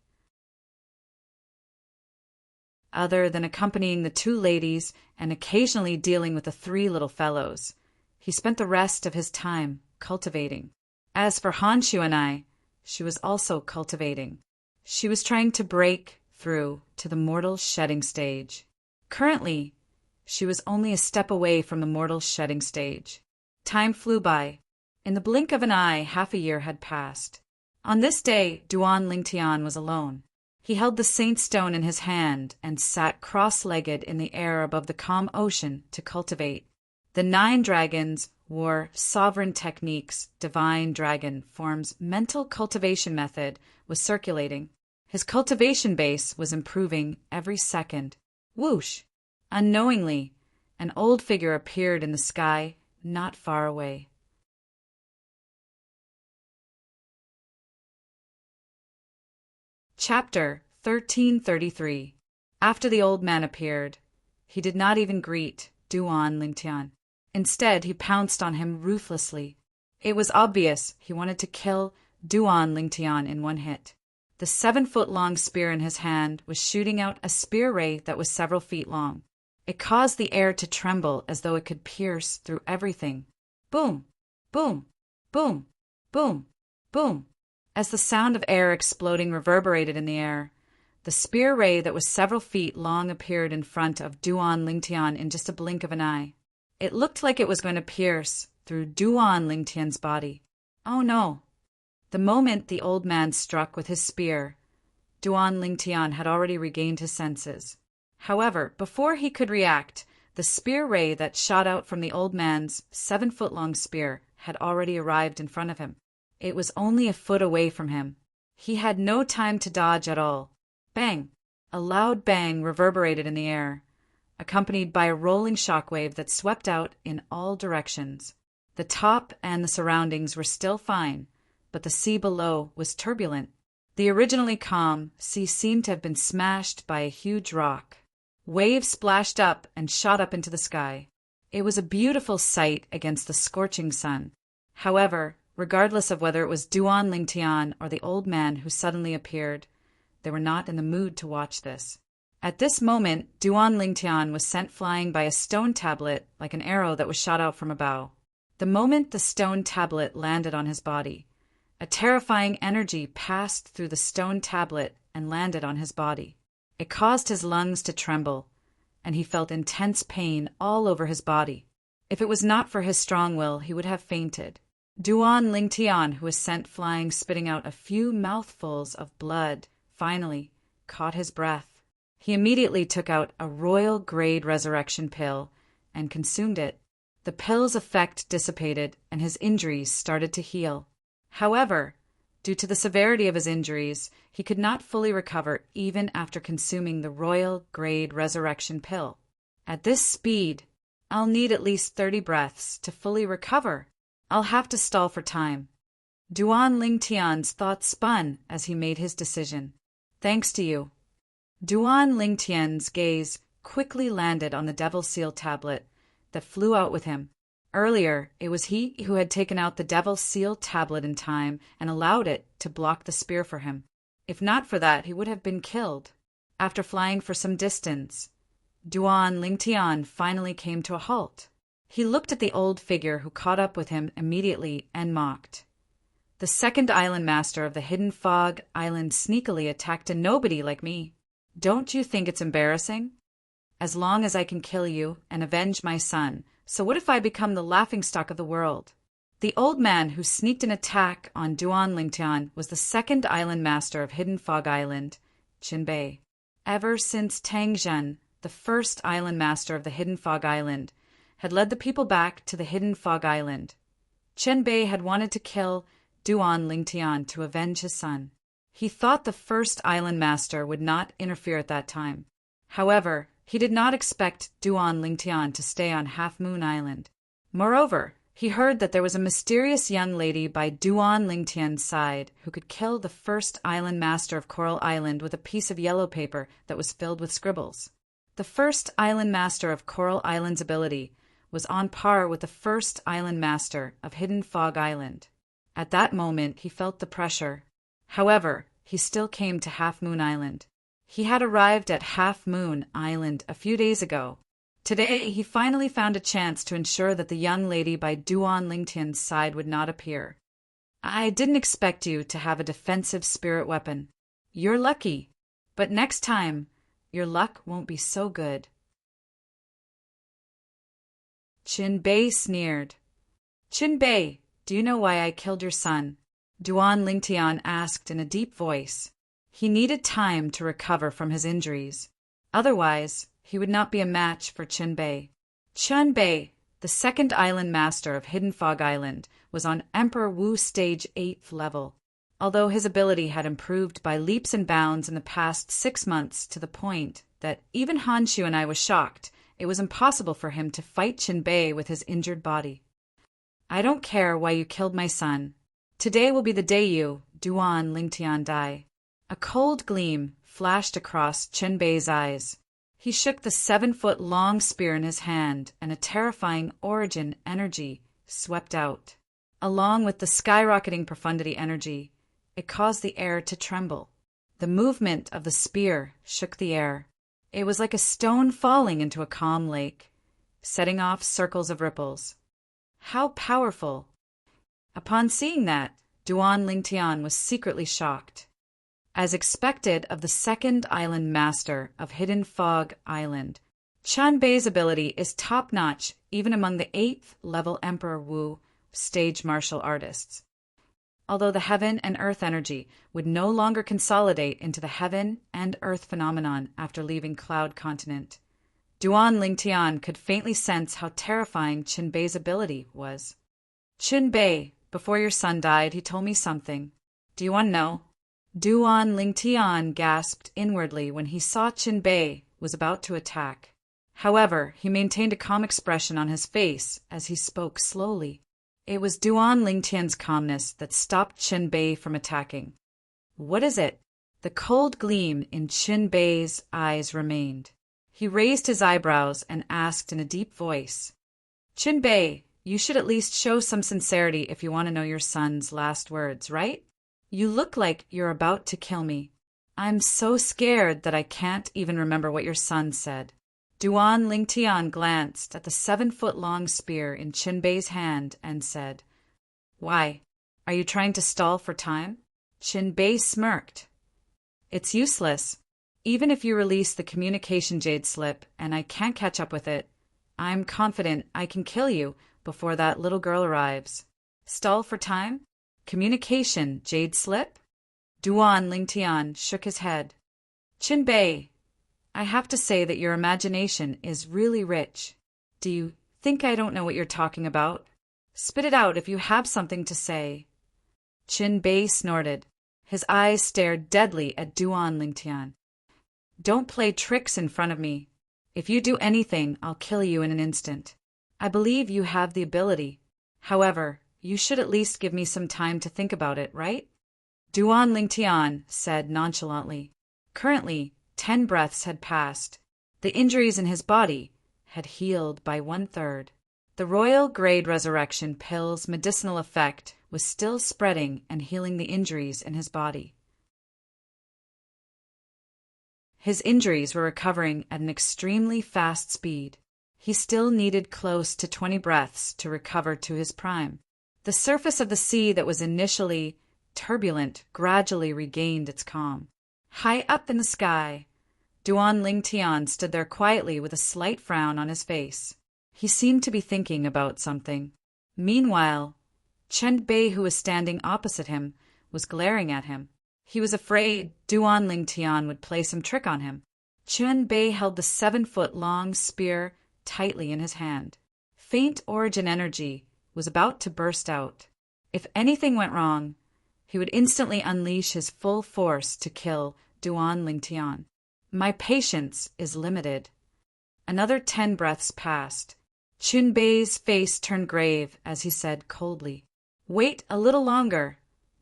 Other than accompanying the 2 ladies and occasionally dealing with the 3 little fellows, he spent the rest of his time cultivating. As for Hanshu and I, she was also cultivating. She was trying to break through to the mortal shedding stage. Currently, she was only a step away from the mortal shedding stage. Time flew by. In the blink of an eye, half a year had passed. On this day, Duan Lingtian was alone. He held the Saint Stone in his hand and sat cross-legged in the air above the calm ocean to cultivate. The 9 dragons wore sovereign techniques. Divine Dragon Form's mental cultivation method was circulating. His cultivation base was improving every second. Whoosh! Unknowingly, an old figure appeared in the sky not far away. Chapter 1333. After the old man appeared, he did not even greet Duan Lingtian. Instead, he pounced on him ruthlessly. It was obvious he wanted to kill Duan Lingtian in one hit. The 7-foot-long spear in his hand was shooting out a spear ray that was several feet long. It caused the air to tremble as though it could pierce through everything. Boom! Boom! Boom! Boom! Boom! As the sound of air exploding reverberated in the air, the spear ray that was several feet long appeared in front of Duan Lingtian in just a blink of an eye. It looked like it was going to pierce through Duan Lingtian's body. Oh no! The moment the old man struck with his spear, Duan Lingtian had already regained his senses. However, before he could react, the spear ray that shot out from the old man's 7-foot-long spear had already arrived in front of him. It was only a foot away from him. He had no time to dodge at all. Bang! A loud bang reverberated in the air, accompanied by a rolling shockwave that swept out in all directions. The top and the surroundings were still fine, but the sea below was turbulent. The originally calm sea seemed to have been smashed by a huge rock. Waves splashed up and shot up into the sky. It was a beautiful sight against the scorching sun. However, regardless of whether it was Duan Lingtian or the old man who suddenly appeared, they were not in the mood to watch this. At this moment, Duan Lingtian was sent flying by a stone tablet like an arrow that was shot out from a bow. The moment the stone tablet landed on his body, a terrifying energy passed through the stone tablet and landed on his body. It caused his lungs to tremble, and he felt intense pain all over his body. If it was not for his strong will, he would have fainted. Duan Lingtian, who was sent flying spitting out a few mouthfuls of blood, finally caught his breath. He immediately took out a royal-grade resurrection pill and consumed it. The pill's effect dissipated, and his injuries started to heal. However, due to the severity of his injuries, he could not fully recover even after consuming the royal-grade resurrection pill. At this speed, I'll need at least 30 breaths to fully recover. I'll have to stall for time. Duan Lingtian's thoughts spun as he made his decision. Thanks to you. Duan Lingtian's gaze quickly landed on the Devil Seal tablet that flew out with him. Earlier, it was he who had taken out the Devil Seal tablet in time and allowed it to block the spear for him. If not for that, he would have been killed. After flying for some distance, Duan Lingtian finally came to a halt. He looked at the old figure who caught up with him immediately and mocked. The second island master of the Hidden Fog Island sneakily attacked a nobody like me. Don't you think it's embarrassing? As long as I can kill you and avenge my son, so what if I become the laughingstock of the world? The old man who sneaked an attack on Duan Lingtian was the second island master of Hidden Fog Island, Qinbei. Ever since Tang Zhen, the first island master of the Hidden Fog Island, had led the people back to the Hidden Fog Island, Qinbei had wanted to kill Duan Lingtian to avenge his son. He thought the first island master would not interfere at that time. However, he did not expect Duan Lingtian to stay on Half Moon Island. Moreover, he heard that there was a mysterious young lady by Duan Lingtian's side who could kill the first island master of Coral Island with a piece of yellow paper that was filled with scribbles. The first island master of Coral Island's ability was on par with the first island master of Hidden Fog Island. At that moment, he felt the pressure. However, he still came to Half Moon Island. He had arrived at Half Moon Island a few days ago. Today, he finally found a chance to ensure that the young lady by Duan Lingtian's side would not appear. I didn't expect you to have a defensive spirit weapon. You're lucky, but next time, your luck won't be so good. Qinbei sneered. Qinbei, do you know why I killed your son? Duan Lingtian asked in a deep voice. He needed time to recover from his injuries. Otherwise, he would not be a match for Qinbei. Qinbei, the second island master of Hidden Fog Island, was on Emperor Wu stage 8th level. Although his ability had improved by leaps and bounds in the past 6 months to the point that even Hanshu and I was shocked, it was impossible for him to fight Qinbei with his injured body. I don't care why you killed my son. Today will be the day you, Duan Lingtian, die. A cold gleam flashed across Qinbei's eyes. He shook the 7-foot-long spear in his hand, and a terrifying origin energy swept out. Along with the skyrocketing profundity energy, it caused the air to tremble. The movement of the spear shook the air. It was like a stone falling into a calm lake, setting off circles of ripples. How powerful! Upon seeing that, Duan Lingtian was secretly shocked. As expected of the second island master of Hidden Fog Island, Qinbei's ability is top-notch even among the 8th level Emperor Wu stage martial artists. Although the heaven and earth energy would no longer consolidate into the heaven and earth phenomenon after leaving Cloud Continent, Duan Lingtian could faintly sense how terrifying Qinbei's ability was. Qinbei, before your son died, he told me something. Do you want to know? Duan Lingtian gasped inwardly when he saw Qinbei was about to attack. However, he maintained a calm expression on his face as he spoke slowly. It was Duan Lingtian's calmness that stopped Qinbei from attacking. What is it? The cold gleam in Qinbei's eyes remained. He raised his eyebrows and asked in a deep voice, Qinbei, you should at least show some sincerity if you want to know your son's last words, right? You look like you're about to kill me. I'm so scared that I can't even remember what your son said. Duan Lingtian glanced at the 7-foot-long spear in Qinbei's hand and said, Why? Are you trying to stall for time? Qinbei smirked. It's useless. Even if you release the communication jade slip and I can't catch up with it, I'm confident I can kill you before that little girl arrives. Stall for time? Communication jade slip? Duan Lingtian shook his head. Qinbei, I have to say that your imagination is really rich. Do you think I don't know what you're talking about? Spit it out if you have something to say. Qin Bei snorted. His eyes stared deadly at Duan Lingtian. Don't play tricks in front of me. If you do anything, I'll kill you in an instant. I believe you have the ability. However, you should at least give me some time to think about it, right? Duan Lingtian said nonchalantly. Currently, 10 breaths had passed. The injuries in his body had healed by 1/3. The royal grade resurrection pill's medicinal effect was still spreading and healing the injuries in his body. His injuries were recovering at an extremely fast speed. He still needed close to 20 breaths to recover to his prime. The surface of the sea that was initially turbulent gradually regained its calm. High up in the sky, Duan Lingtian stood there quietly with a slight frown on his face. He seemed to be thinking about something. Meanwhile, Chen Bei, who was standing opposite him, was glaring at him. He was afraid Duan Lingtian would play some trick on him. Chen Bei held the 7-foot-long spear tightly in his hand. Faint origin energy was about to burst out. If anything went wrong, he would instantly unleash his full force to kill Duan Lingtian. My patience is limited. Another 10 breaths passed. Qin Bei's face turned grave as he said coldly, "Wait a little longer."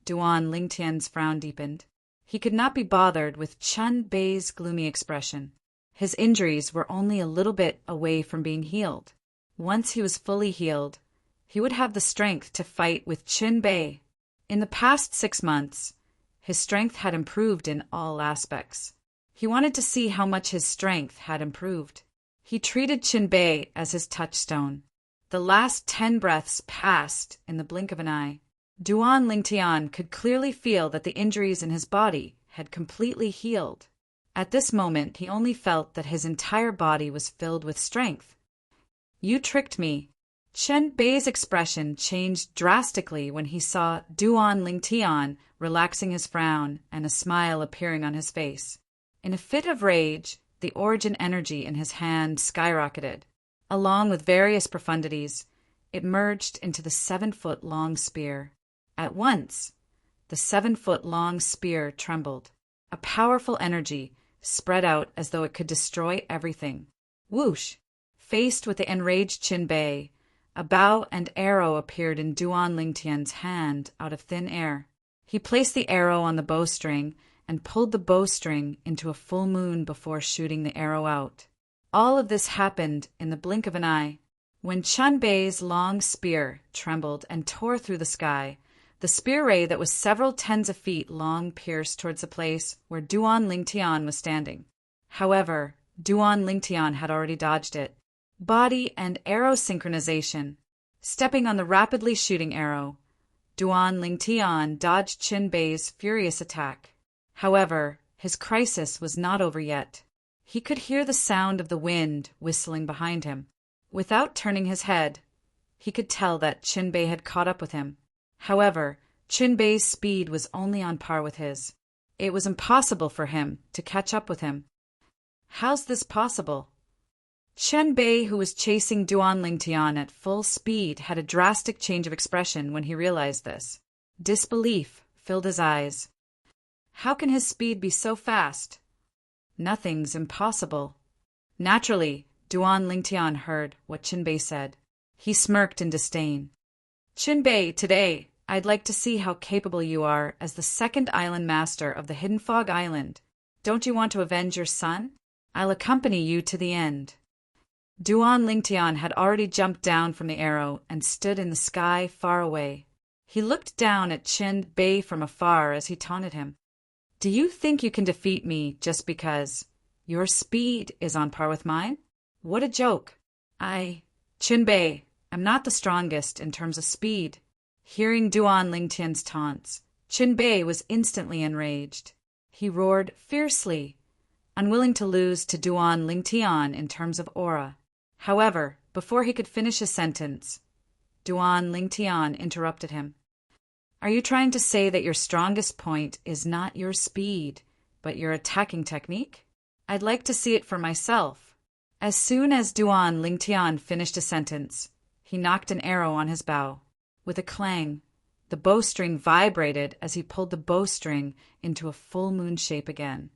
Duan Lingtian's frown deepened. He could not be bothered with Chen Bei's gloomy expression. His injuries were only a little bit away from being healed. Once he was fully healed, he would have the strength to fight with Qin Bei. In the past 6 months, his strength had improved in all aspects. He wanted to see how much his strength had improved. He treated Qin Bei as his touchstone. The last 10 breaths passed in the blink of an eye. Duan Lingtian could clearly feel that the injuries in his body had completely healed. At this moment, he only felt that his entire body was filled with strength. "You tricked me." Chen Bei's expression changed drastically when he saw Duan Lingtian relaxing his frown and a smile appearing on his face. In a fit of rage, the origin energy in his hand skyrocketed. Along with various profundities, it merged into the 7-foot-long spear. At once, the 7-foot-long spear trembled. A powerful energy spread out as though it could destroy everything. Whoosh! Faced with the enraged Qin Bei, a bow and arrow appeared in Duan Lingtian's hand out of thin air. He placed the arrow on the bowstring and pulled the bowstring into a full moon before shooting the arrow out. All of this happened in the blink of an eye. When Chen Bei's long spear trembled and tore through the sky, the spear ray that was several tens of feet long pierced towards the place where Duan Lingtian was standing. However, Duan Lingtian had already dodged it. Body and arrow synchronization. Stepping on the rapidly shooting arrow, Duan Lingtian dodged Qin Bei's furious attack. However, his crisis was not over yet. He could hear the sound of the wind whistling behind him. Without turning his head, he could tell that Qin Bei had caught up with him. However, Qin Bei's speed was only on par with his. It was impossible for him to catch up with him. How's this possible? Chen Bei, who was chasing Duan Lingtian at full speed, had a drastic change of expression when he realized this. Disbelief filled his eyes. How can his speed be so fast? Nothing's impossible. Naturally, Duan Lingtian heard what Qin Bei said. He smirked in disdain. "Qin Bei, today, I'd like to see how capable you are as the second island master of the Hidden Fog Island. Don't you want to avenge your son? I'll accompany you to the end." Duan Lingtian had already jumped down from the arrow and stood in the sky far away. He looked down at Qin Bei from afar as he taunted him. "Do you think you can defeat me just because your speed is on par with mine? What a joke. Qin Bei, I'm not the strongest in terms of speed." Hearing Duan Lingtian's taunts, Qin Bei was instantly enraged. He roared fiercely, unwilling to lose to Duan Lingtian in terms of aura. However, before he could finish his sentence, Duan Lingtian interrupted him. "Are you trying to say that your strongest point is not your speed, but your attacking technique?" I'd like to see it for myself. As soon as Duan Lingtian finished a sentence, he knocked an arrow on his bow. With a clang, the bowstring vibrated as he pulled the bowstring into a full moon shape again.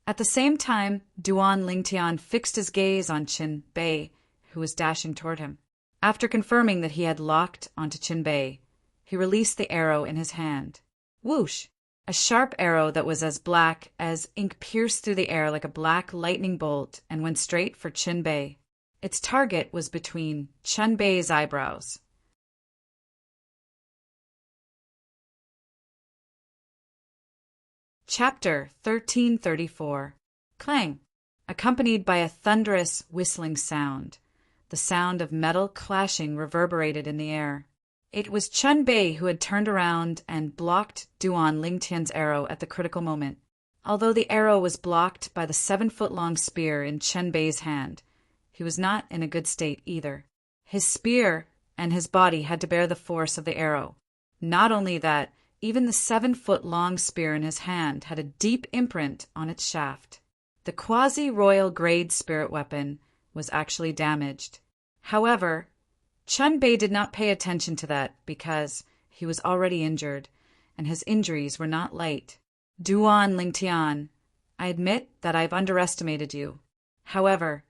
At the same time, Duan Lingtian fixed his gaze on Qin Bei, who was dashing toward him. After confirming that he had locked onto Qin Bei, he released the arrow in his hand. Whoosh! A sharp arrow that was as black as ink pierced through the air like a black lightning bolt and went straight for Qin Bei. Its target was between Qin Bei's eyebrows. Chapter 1334. Clang! Accompanied by a thunderous, whistling sound. The sound of metal clashing reverberated in the air. It was Qin Bei who had turned around and blocked Duan Lingtian's arrow at the critical moment. Although the arrow was blocked by the 7-foot-long spear in Qin Bei's hand, he was not in a good state either. His spear and his body had to bear the force of the arrow. Not only that, even the 7-foot-long spear in his hand had a deep imprint on its shaft. The quasi-royal grade spirit weapon was actually damaged. However, Qin Bei did not pay attention to that because he was already injured, and his injuries were not light. Duan Lingtian, I admit that I've underestimated you. However,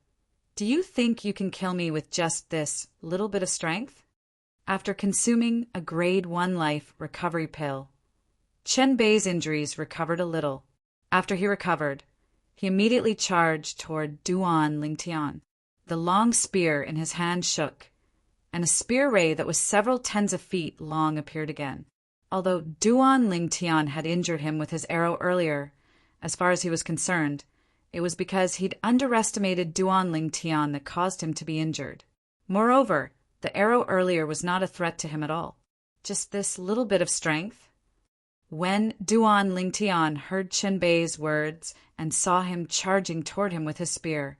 do you think you can kill me with just this little bit of strength? After consuming a grade 1 life recovery pill, Qin Bei's injuries recovered a little. After he recovered, he immediately charged toward Duan Lingtian. The long spear in his hand shook, and a spear ray that was several tens of feet long appeared again. Although Duan Lingtian had injured him with his arrow earlier, as far as he was concerned, it was because he'd underestimated Duan Lingtian that caused him to be injured. Moreover, the arrow earlier was not a threat to him at all. Just this little bit of strength. When Duan Lingtian heard Qin Bei's words and saw him charging toward him with his spear,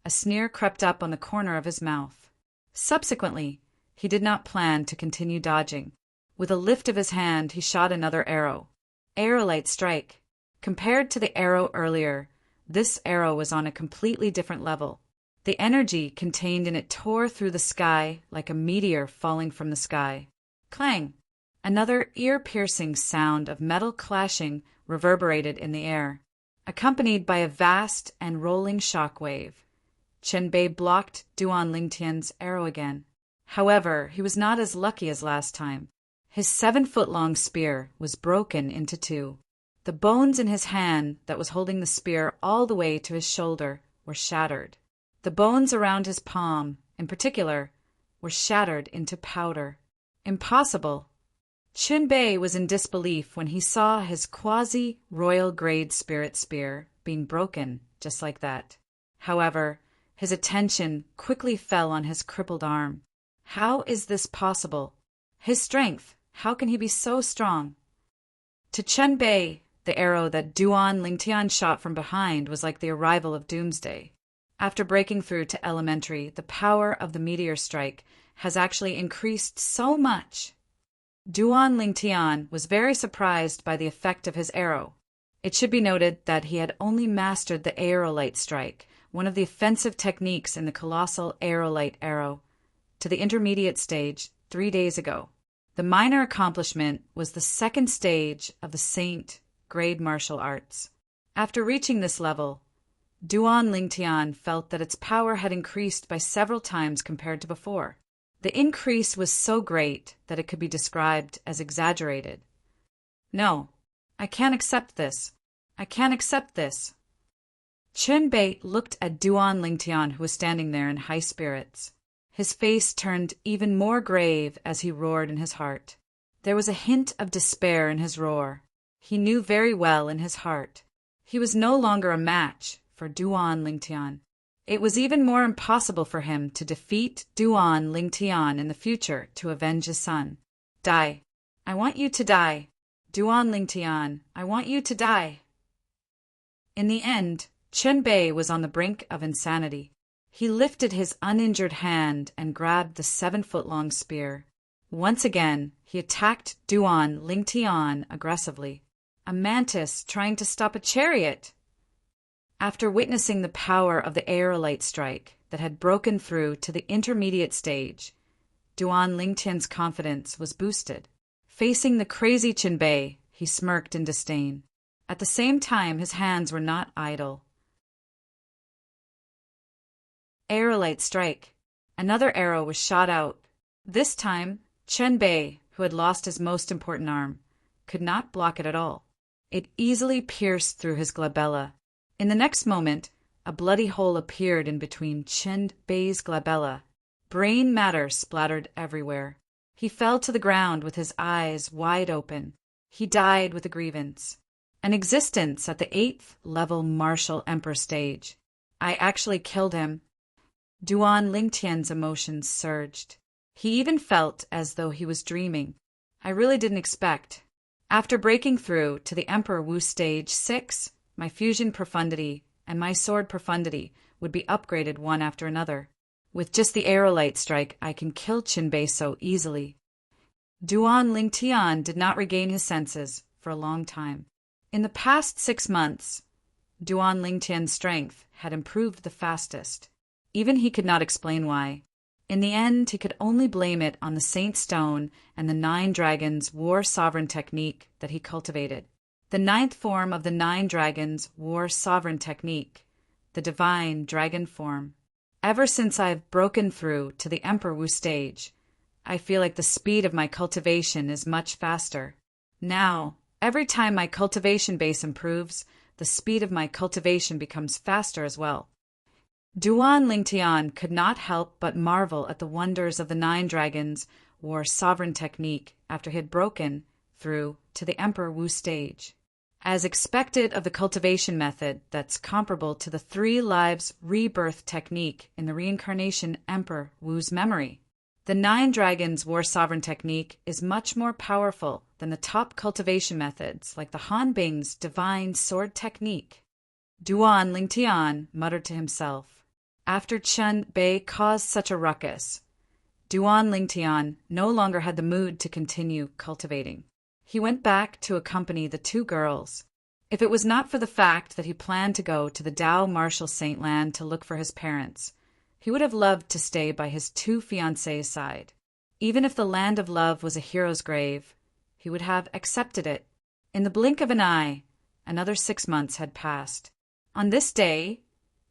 a sneer crept up on the corner of his mouth. Subsequently, he did not plan to continue dodging. With a lift of his hand, he shot another arrow. Aerolite strike. Compared to the arrow earlier, this arrow was on a completely different level. The energy contained in it tore through the sky like a meteor falling from the sky. Clang! Another ear-piercing sound of metal clashing reverberated in the air, accompanied by a vast and rolling shock wave. Qin Bei blocked Duan Lingtian's arrow again. However, he was not as lucky as last time. His 7-foot-long spear was broken into two. The bones in his hand that was holding the spear all the way to his shoulder were shattered. The bones around his palm, in particular, were shattered into powder. Impossible! Qin Bei was in disbelief when he saw his quasi-royal grade spirit spear being broken just like that. However, his attention quickly fell on his crippled arm. How is this possible? His strength, how can he be so strong? To Qin Bei, the arrow that Duan Lingtian shot from behind was like the arrival of doomsday. After breaking through to elementary, the power of the meteor strike has actually increased so much. Duan Lingtian was very surprised by the effect of his arrow. It should be noted that he had only mastered the aerolite strike, one of the offensive techniques in the colossal aerolite arrow, to the intermediate stage 3 days ago. The minor accomplishment was the second stage of the Saint grade martial arts. After reaching this level, Duan Lingtian felt that its power had increased by several times compared to before. The increase was so great that it could be described as exaggerated. No, I can't accept this. I can't accept this. Qin Bei looked at Duan Lingtian, who was standing there in high spirits. His face turned even more grave as he roared in his heart. There was a hint of despair in his roar. He knew very well in his heart he was no longer a match for Duan Lingtian. It was even more impossible for him to defeat Duan Lingtian in the future to avenge his son. Die. I want you to die. Duan Lingtian, I want you to die. In the end, Qin Bei was on the brink of insanity. He lifted his uninjured hand and grabbed the 7-foot-long spear. Once again, he attacked Duan Lingtian aggressively. a mantis trying to stop a chariot. After witnessing the power of the aerolite strike that had broken through to the intermediate stage, Duan Lingtian's confidence was boosted. Facing the crazy Qinbei, he smirked in disdain. At the same time, his hands were not idle. Aerolite strike. Another arrow was shot out. This time, Qinbei, who had lost his most important arm, could not block it at all. It easily pierced through his glabella. In the next moment, a bloody hole appeared in between Qinbei's glabella. Brain matter splattered everywhere. He fell to the ground with his eyes wide open. He died with a grievance. An existence at the 8th level martial emperor stage. I actually killed him. Duan Lingtian's emotions surged. He even felt as though he was dreaming. I really didn't expect. After breaking through to the Emperor Wu stage 6, my fusion profundity and my sword profundity would be upgraded one after another. With just the aerolite strike, I can kill Qinbei so easily. Duan Lingtian did not regain his senses for a long time. In the past 6 months, Duan Lingtian's strength had improved the fastest. Even he could not explain why. In the end, he could only blame it on the Saint Stone and the 9 Dragons War Sovereign technique that he cultivated. The 9th form of the 9 Dragons War Sovereign technique, the Divine Dragon form. Ever since I have broken through to the Emperor Wu stage, I feel like the speed of my cultivation is much faster. Now, every time my cultivation base improves, the speed of my cultivation becomes faster as well. Duan Lingtian could not help but marvel at the wonders of the 9 Dragons War Sovereign technique after he had broken through to the Emperor Wu stage. As expected of the cultivation method that's comparable to the 3 lives rebirth technique in the reincarnation Emperor Wu's memory. The 9 Dragons War Sovereign technique is much more powerful than the top cultivation methods like the Han Bing's Divine Sword technique. Duan Lingtian muttered to himself. After Qinbei caused such a ruckus, Duan Lingtian no longer had the mood to continue cultivating. He went back to accompany the 2 girls. If it was not for the fact that he planned to go to the Dao Martial Saint Land to look for his parents, he would have loved to stay by his 2 fiancées' side. Even if the land of love was a hero's grave, he would have accepted it. In the blink of an eye, another 6 months had passed. On this day,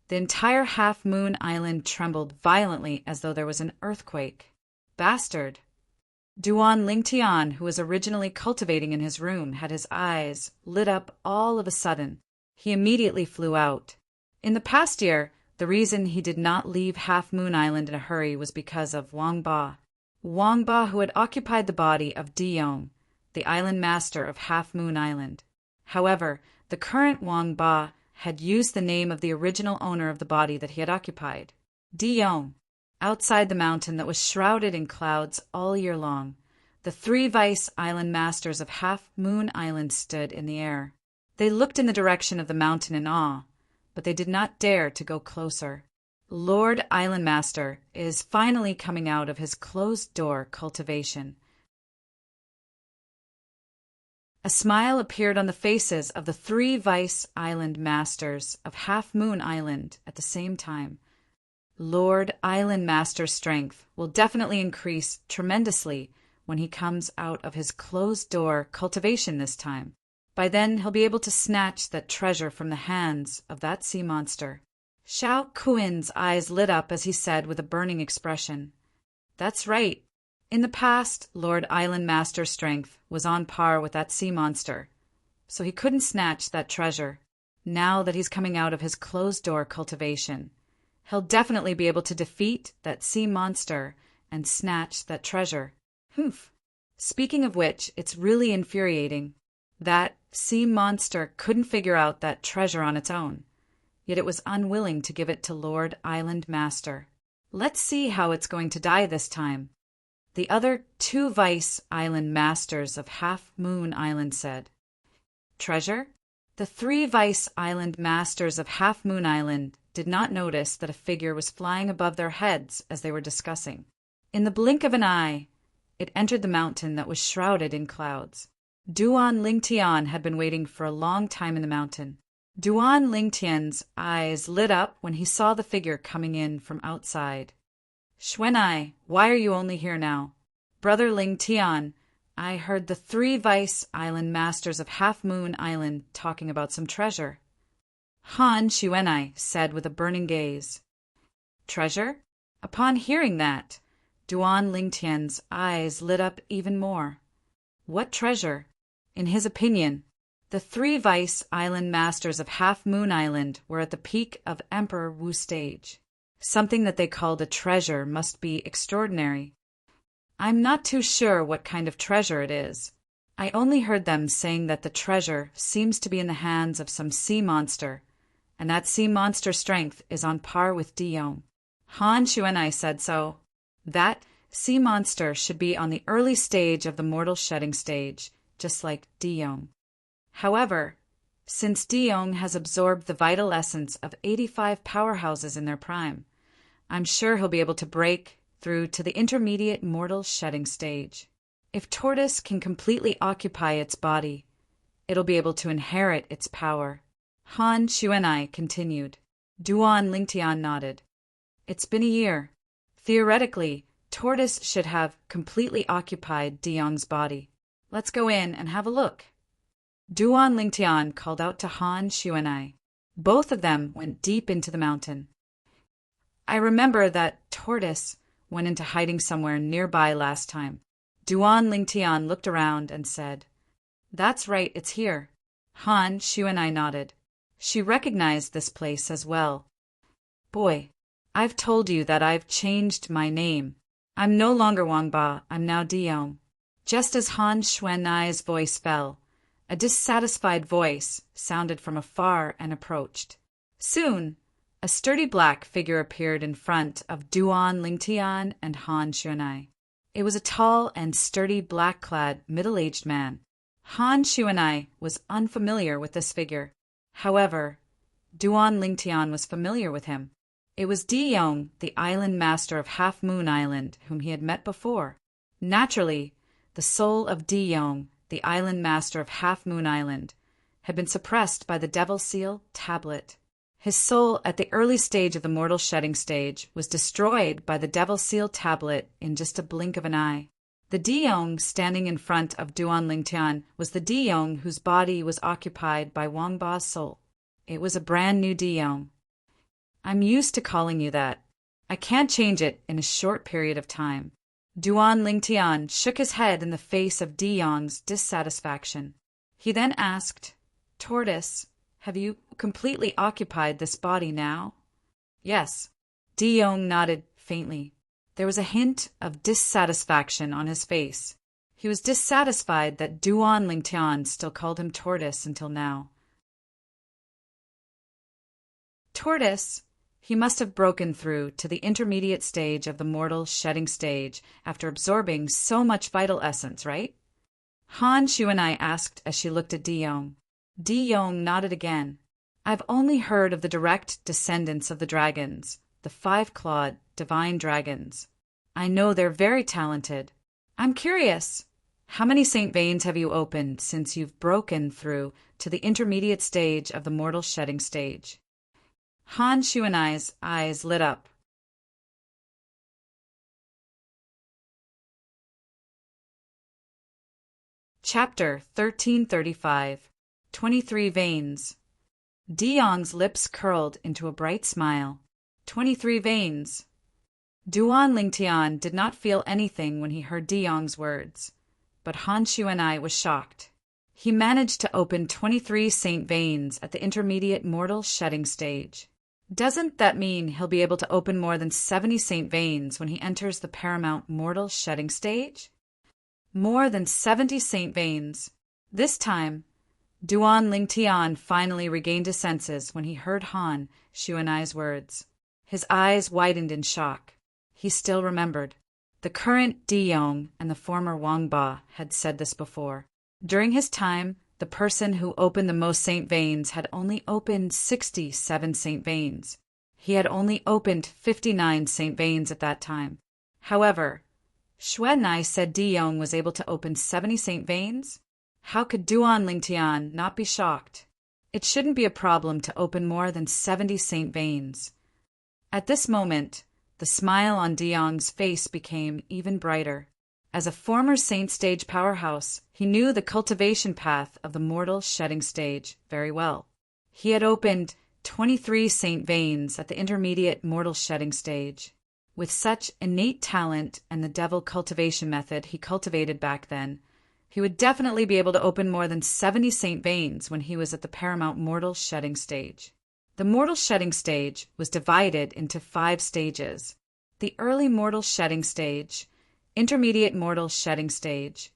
the entire Half Moon Island trembled violently as though there was an earthquake. Bastard! Duan Lingtian, who was originally cultivating in his room, had his eyes lit up all of a sudden. He immediately flew out. In the past year, the reason he did not leave Half Moon Island in a hurry was because of Wang Ba. Wang Ba, who had occupied the body of Di Yong, the island master of Half Moon Island. However, the current Wang Ba had used the name of the original owner of the body that he had occupied, Di Yong. Outside the mountain that was shrouded in clouds all year long, the 3 vice island masters of Half Moon Island stood in the air. They looked in the direction of the mountain in awe, but they did not dare to go closer. Lord Island Master is finally coming out of his closed-door cultivation. A smile appeared on the faces of the 3 vice island masters of Half Moon Island at the same time. Lord Island Master's strength will definitely increase tremendously when he comes out of his closed-door cultivation this time. By then, he'll be able to snatch that treasure from the hands of that sea monster. Xiao Kuin's eyes lit up as he said with a burning expression, "That's right. In the past, Lord Island Master's strength was on par with that sea monster, so he couldn't snatch that treasure. Now that he's coming out of his closed-door cultivation, he'll definitely be able to defeat that sea monster and snatch that treasure. Humph. Speaking of which, it's really infuriating. That sea monster couldn't figure out that treasure on its own, yet it was unwilling to give it to Lord Island Master. Let's see how it's going to die this time." The other 2 vice island masters of Half Moon Island said. "Treasure?" The 3 vice island masters of Half Moon Island did not notice that a figure was flying above their heads as they were discussing. In the blink of an eye, it entered the mountain that was shrouded in clouds. Duan Lingtian had been waiting for a long time in the mountain. Duan Lingtian's eyes lit up when he saw the figure coming in from outside. Xuanai, why are you only here now? Brother Lingtian, I heard the 3 Vice Island masters of Half Moon Island talking about some treasure. Han Xuanai said with a burning gaze. Treasure? Upon hearing that, Duan Lingtian's eyes lit up even more. What treasure? In his opinion, the 3 Vice Island masters of Half Moon Island were at the peak of Emperor Wu stage. Something that they called a treasure must be extraordinary. I'm not too sure what kind of treasure it is. I only heard them saying that the treasure seems to be in the hands of some sea monster, and that sea monster strength is on par with Diyong. Han Xuanai said so. That sea monster should be on the early stage of the mortal shedding stage, just like Diyong. However, since Diyong has absorbed the vital essence of 85 powerhouses in their prime, I'm sure he'll be able to break through to the intermediate mortal shedding stage. If Tortoise can completely occupy its body, it'll be able to inherit its power. Han Xuanai continued. Duan Lingtian nodded. It's been a year. Theoretically, Tortoise should have completely occupied Diyong's body. Let's go in and have a look. Duan Lingtian called out to Han Xuanai. Both of them went deep into the mountain. I remember that Tortoise went into hiding somewhere nearby last time. Duan Lingtian looked around and said, That's right, it's here. Han Xuanai nodded. She recognized this place as well. Boy, I've told you that I've changed my name. I'm no longer Wangba, I'm now Diyong. Just as Han Xuanai's voice fell, a dissatisfied voice sounded from afar and approached. Soon, a sturdy black figure appeared in front of Duan Lingtian and Han Xuanai. It was a tall and sturdy black-clad middle-aged man. Han Xuanai was unfamiliar with this figure. However, Duan Lingtian was familiar with him. It was Diyong, the island master of Half Moon Island, whom he had met before. Naturally, the soul of Diyong, the island master of Half Moon Island, had been suppressed by the Devil Seal tablet. His soul at the early stage of the mortal shedding stage was destroyed by the Devil Seal tablet in just a blink of an eye. The Diyong standing in front of Duan Lingtian was the Diyong whose body was occupied by Wangba's soul. It was a brand new Diyong. I'm used to calling you that. I can't change it in a short period of time. Duan Lingtian shook his head in the face of Diyong's dissatisfaction. He then asked, Tortoise, have you completely occupied this body now? Yes. Diyong nodded faintly. There was a hint of dissatisfaction on his face. He was dissatisfied that Duan Lingtian still called him Tortoise until now. Tortoise, he must have broken through to the intermediate stage of the mortal shedding stage after absorbing so much vital essence, right? Han Xuanai asked as she looked at Diyong. Diyong nodded again. I've only heard of the direct descendants of the dragons, the 5-clawed divine dragons. I know they're very talented. I'm curious, how many Saint Veins have you opened since you've broken through to the intermediate stage of the mortal shedding stage? Han Xuanai's eyes lit up. Chapter 1335. 23 Veins. Diyong's lips curled into a bright smile. 23 veins. Duan Lingtian did not feel anything when he heard Diyong's words, but Han Xuanai was shocked. He managed to open 23 Saint Veins at the intermediate mortal shedding stage. Doesn't that mean he'll be able to open more than 70 Saint Veins when he enters the paramount mortal shedding stage? More than 70 Saint Veins. This time, Duan Lingtian finally regained his senses when he heard Han Xuanai's words. His eyes widened in shock. He still remembered. The current Diyong and the former Wangba had said this before. During his time, the person who opened the most Saint Veins had only opened 67 Saint Veins. He had only opened 59 Saint Veins at that time. However, Xuanai said Diyong was able to open 70 Saint Veins. How could Duan Lingtian not be shocked? It shouldn't be a problem to open more than 70 saint veins. At this moment, the smile on De Jong's face became even brighter. As a former saint stage powerhouse, he knew the cultivation path of the mortal shedding stage very well. He had opened 23 saint veins at the intermediate mortal shedding stage. With such innate talent and the devil cultivation method he cultivated back then, he would definitely be able to open more than 70 saint veins when he was at the paramount mortal shedding stage. The mortal shedding stage was divided into 5 stages: the early mortal shedding stage, intermediate mortal shedding stage,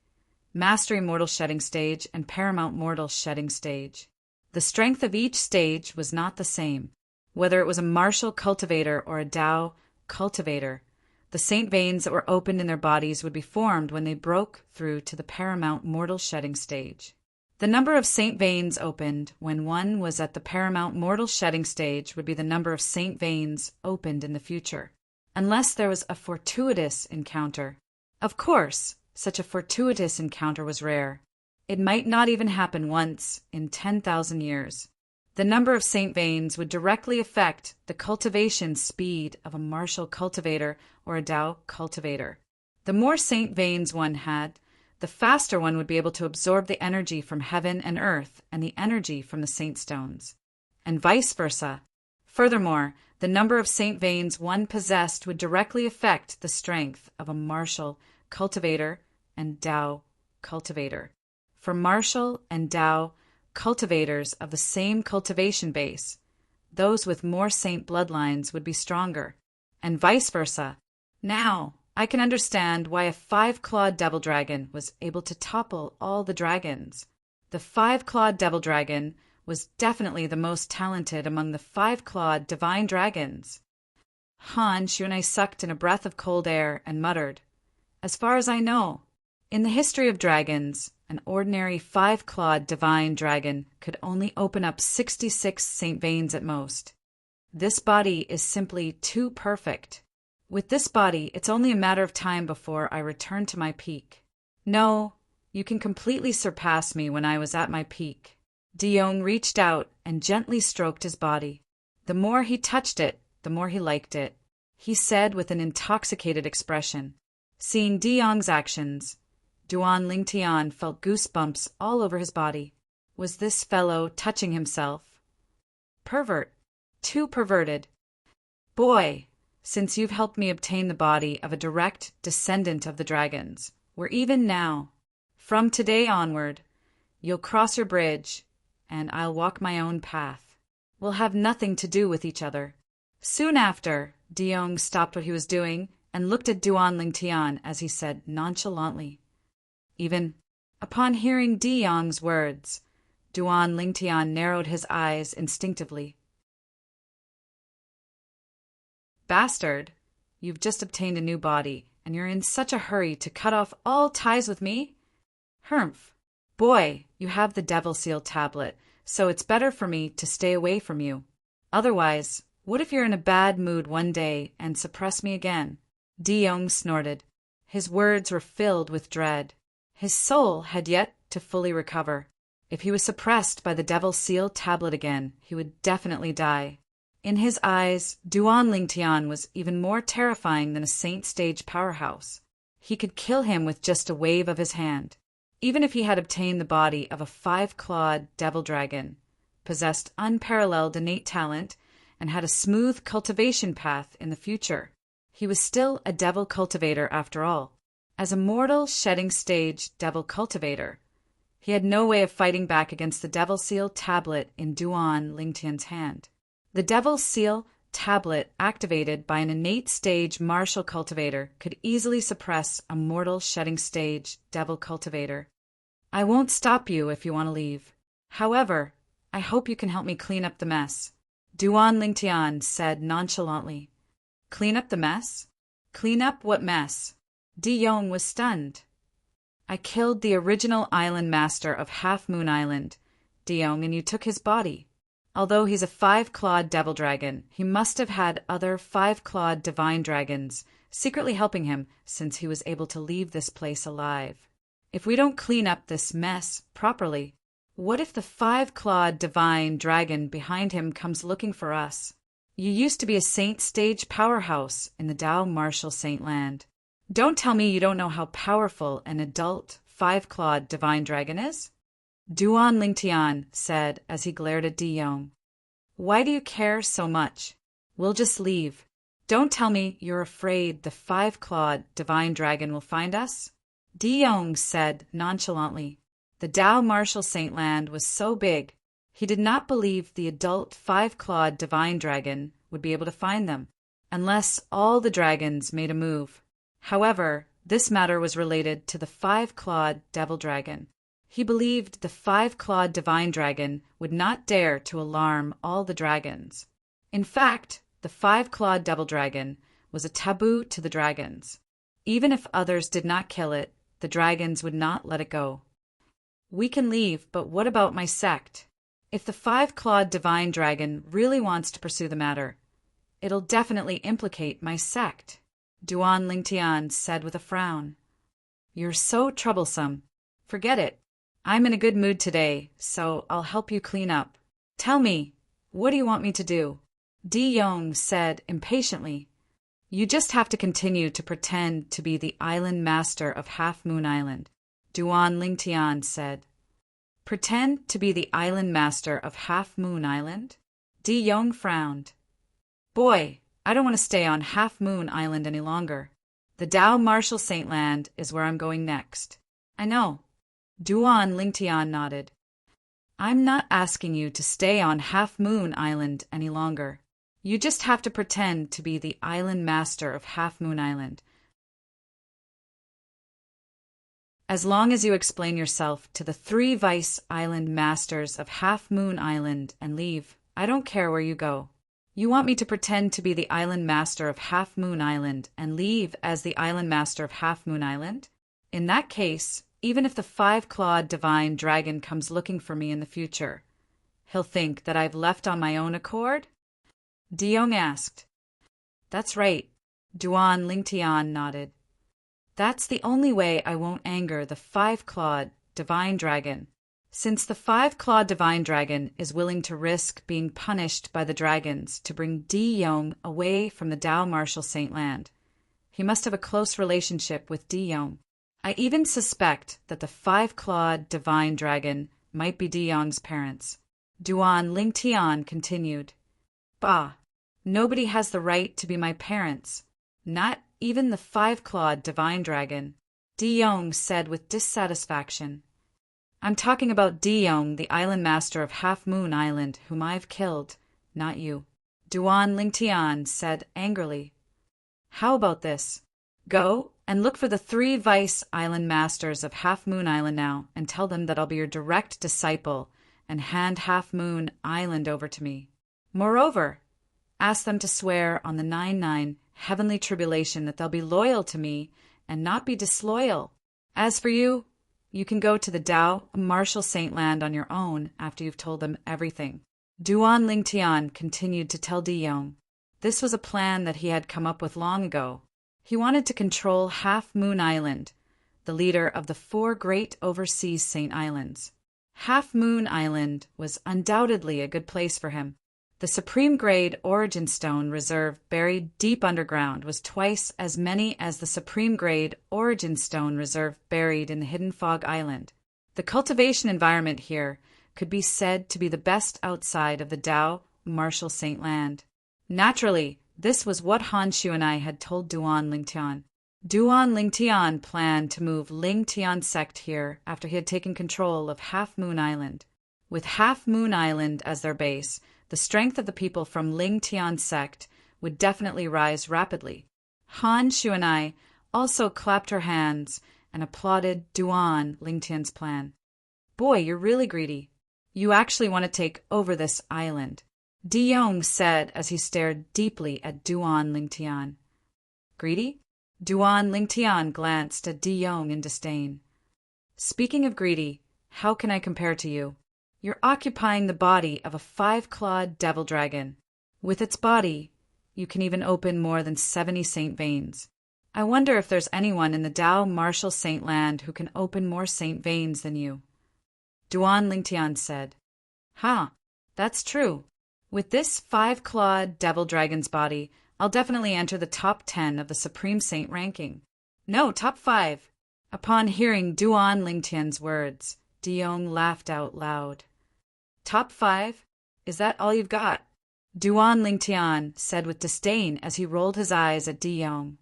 mastery mortal shedding stage, and paramount mortal shedding stage. The strength of each stage was not the same. Whether it was a martial cultivator or a Tao cultivator, the saint veins that were opened in their bodies would be formed when they broke through to the paramount mortal shedding stage. The number of saint veins opened when one was at the paramount mortal shedding stage would be the number of saint veins opened in the future, unless there was a fortuitous encounter. Of course, such a fortuitous encounter was rare. It might not even happen once in 10,000 years. The number of saint veins would directly affect the cultivation speed of a martial cultivator or a Tao cultivator. The more saint veins one had, the faster one would be able to absorb the energy from heaven and earth and the energy from the saint stones, and vice versa. Furthermore, the number of saint veins one possessed would directly affect the strength of a martial cultivator and Tao cultivator. For martial and Tao cultivators of the same cultivation base, those with more saint bloodlines would be stronger, and vice versa. Now, I can understand why a 5-clawed devil dragon was able to topple all the dragons. The 5-clawed devil dragon was definitely the most talented among the 5-clawed divine dragons. Han Shunai sucked in a breath of cold air and muttered, "As far as I know, in the history of dragons, an ordinary 5-clawed divine dragon could only open up 66 saint veins at most. This body is simply too perfect. With this body, it's only a matter of time before I return to my peak. No, you can completely surpass me when I was at my peak." De Jong reached out and gently stroked his body. The more he touched it, the more he liked it. He said with an intoxicated expression. Seeing De Jong's actions, Duan Lingtian felt goosebumps all over his body. Was this fellow touching himself? Pervert. Too perverted. Boy, since you've helped me obtain the body of a direct descendant of the dragons, we're even now. From today onward, you'll cross your bridge, and I'll walk my own path. We'll have nothing to do with each other. Soon after, De Jong stopped what he was doing and looked at Duan Lingtian as he said nonchalantly. Even upon hearing De Jong's words, Duan Lingtian narrowed his eyes instinctively. Bastard, you've just obtained a new body, and you're in such a hurry to cut off all ties with me? Humph. Boy, you have the Devil Seal tablet, so it's better for me to stay away from you. Otherwise, what if you're in a bad mood one day and suppress me again? De Jong snorted. His words were filled with dread. His soul had yet to fully recover. If he was suppressed by the Devil Seal tablet again, he would definitely die. In his eyes, Duan Lingtian was even more terrifying than a saint stage powerhouse. He could kill him with just a wave of his hand. Even if he had obtained the body of a 5-clawed devil dragon, possessed unparalleled innate talent, and had a smooth cultivation path in the future, he was still a devil cultivator after all. As a mortal shedding stage devil cultivator, he had no way of fighting back against the Devil Seal tablet in Duan Lingtian's hand. The Devil Seal tablet activated by an innate stage martial cultivator could easily suppress a mortal shedding stage devil cultivator. I won't stop you if you want to leave. However, I hope you can help me clean up the mess, Duan Lingtian said nonchalantly. Clean up the mess? Clean up what mess? De Jong was stunned. I killed the original island master of Half Moon Island, De Jong, and you took his body. Although he's a 5-clawed devil dragon, he must have had other 5-clawed divine dragons secretly helping him since he was able to leave this place alive. if we don't clean up this mess properly, what if the five-clawed divine dragon behind him comes looking for us? You used to be a Saint stage powerhouse in the Tao Martial Saint land. Don't tell me you don't know how powerful an adult five-clawed divine dragon is? Duan Lingtian said as he glared at Di Yong. Why do you care so much? We'll just leave. Don't tell me you're afraid the five-clawed divine dragon will find us? Di Yong said nonchalantly. The Tao Martial Saint land was so big, he did not believe the adult five-clawed divine dragon would be able to find them, unless all the dragons made a move. However, this matter was related to the five-clawed devil dragon. He believed the five-clawed divine dragon would not dare to alarm all the dragons. In fact, the five-clawed devil dragon was a taboo to the dragons. Even if others did not kill it, the dragons would not let it go. We can leave, but what about my sect? If the five-clawed divine dragon really wants to pursue the matter, it'll definitely implicate my sect, Duan Lingtian said with a frown. You're so troublesome. Forget it. I'm in a good mood today, so I'll help you clean up. Tell me, what do you want me to do? Di Yong said impatiently. You just have to continue to pretend to be the island master of Half Moon Island, Duan Lingtian said. Pretend to be the island master of Half Moon Island? Di Yong frowned. Boy, I don't want to stay on Half Moon Island any longer. The Tao Martial Saint land is where I'm going next. I know. Duan Lingtian nodded. I'm not asking you to stay on Half Moon Island any longer. You just have to pretend to be the island master of Half Moon Island. As long as you explain yourself to the 3 vice island masters of Half Moon Island and leave, I don't care where you go. You want me to pretend to be the island master of Half Moon Island and leave as the island master of Half Moon Island? In that case, even if the five-clawed divine dragon comes looking for me in the future, he'll think that I've left on my own accord? Di Yong asked. That's right. Duan Lingtian nodded. That's the only way I won't anger the five-clawed divine dragon. Since the five-clawed divine dragon is willing to risk being punished by the dragons to bring Di Yong away from the Tao Martial Saint land, he must have a close relationship with Di Yong. I even suspect that the five-clawed divine dragon might be Di Yong's parents. Duan Lingtian continued. Bah, nobody has the right to be my parents. Not even the five-clawed divine dragon, Di Yong said with dissatisfaction. I'm talking about Di Yong, the island master of Half Moon Island, whom I've killed, not you. Duan Lingtian said angrily. How about this? Go and look for the 3 vice island masters of Half Moon Island now and tell them that I'll be your direct disciple and hand Half Moon Island over to me. Moreover, ask them to swear on the 9-9 heavenly tribulation that they'll be loyal to me and not be disloyal. As for you, you can go to the Tao Martial Saint land on your own after you've told them everything. Duan Lingtian continued to tell Di Yong. This was a plan that he had come up with long ago. He wanted to control Half Moon Island, the leader of the 4 great overseas Saint Islands. Half Moon Island was undoubtedly a good place for him. The supreme-grade origin stone reserve buried deep underground was twice as many as the supreme-grade origin stone reserve buried in the Hidden Fog Island. The cultivation environment here could be said to be the best outside of the Tao Martial Saint land. Naturally, this was what Han Shu and I had told Duan Lingtian. Duan Lingtian planned to move Lingtian's sect here after he had taken control of Half Moon Island. With Half Moon Island as their base, the strength of the people from Lingtian's sect would definitely rise rapidly. Han Shu and I also clapped our hands and applauded Duan Lingtian's plan. Boy, you're really greedy. You actually want to take over this island, Di Yong said as he stared deeply at Duan Lingtian. Greedy? Duan Lingtian glanced at Di Yong in disdain. Speaking of greedy, how can I compare to you? You're occupying the body of a 5-clawed devil dragon. With its body, you can even open more than 70 saint veins. I wonder if there's anyone in the Tao Martial Saint Land who can open more saint veins than you. Duan Lingtian said. That's true. With this 5-clawed devil dragon's body, I'll definitely enter the top 10 of the Supreme Saint ranking. No, top 5. Upon hearing Duan Lingtian's words, Diong laughed out loud. Top 5? Is that all you've got? Duan Lingtian said with disdain as he rolled his eyes at Diong.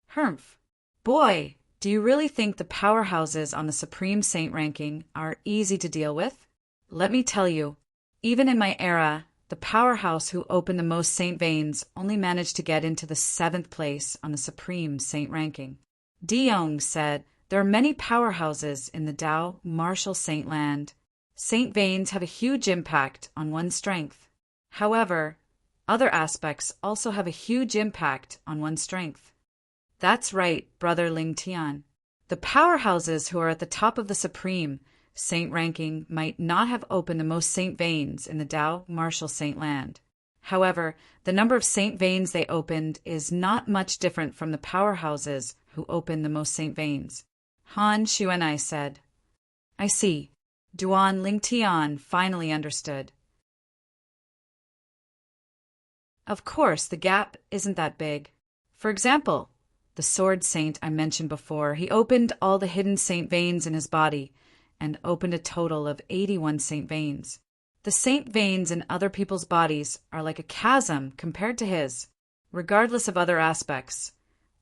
Humph. Boy, do you really think the powerhouses on the Supreme Saint ranking are easy to deal with? Let me tell you, even in my era, the powerhouse who opened the most saint veins only managed to get into the 7th place on the Supreme Saint ranking. Diong said, there are many powerhouses in the Tao Martial Saint Land. Saint veins have a huge impact on one's strength. However, other aspects also have a huge impact on one's strength. That's right, Brother Lingtian. The powerhouses who are at the top of the Supreme Saint ranking might not have opened the most saint veins in the Tao Martial Saint Land. However, the number of saint veins they opened is not much different from the powerhouses who opened the most saint veins. Han Xuanai said. I see. Duan Lingtian finally understood. Of course, the gap isn't that big. For example, the sword saint I mentioned before, he opened all the hidden saint veins in his body and opened a total of 81 saint veins. The saint veins in other people's bodies are like a chasm compared to his. Regardless of other aspects,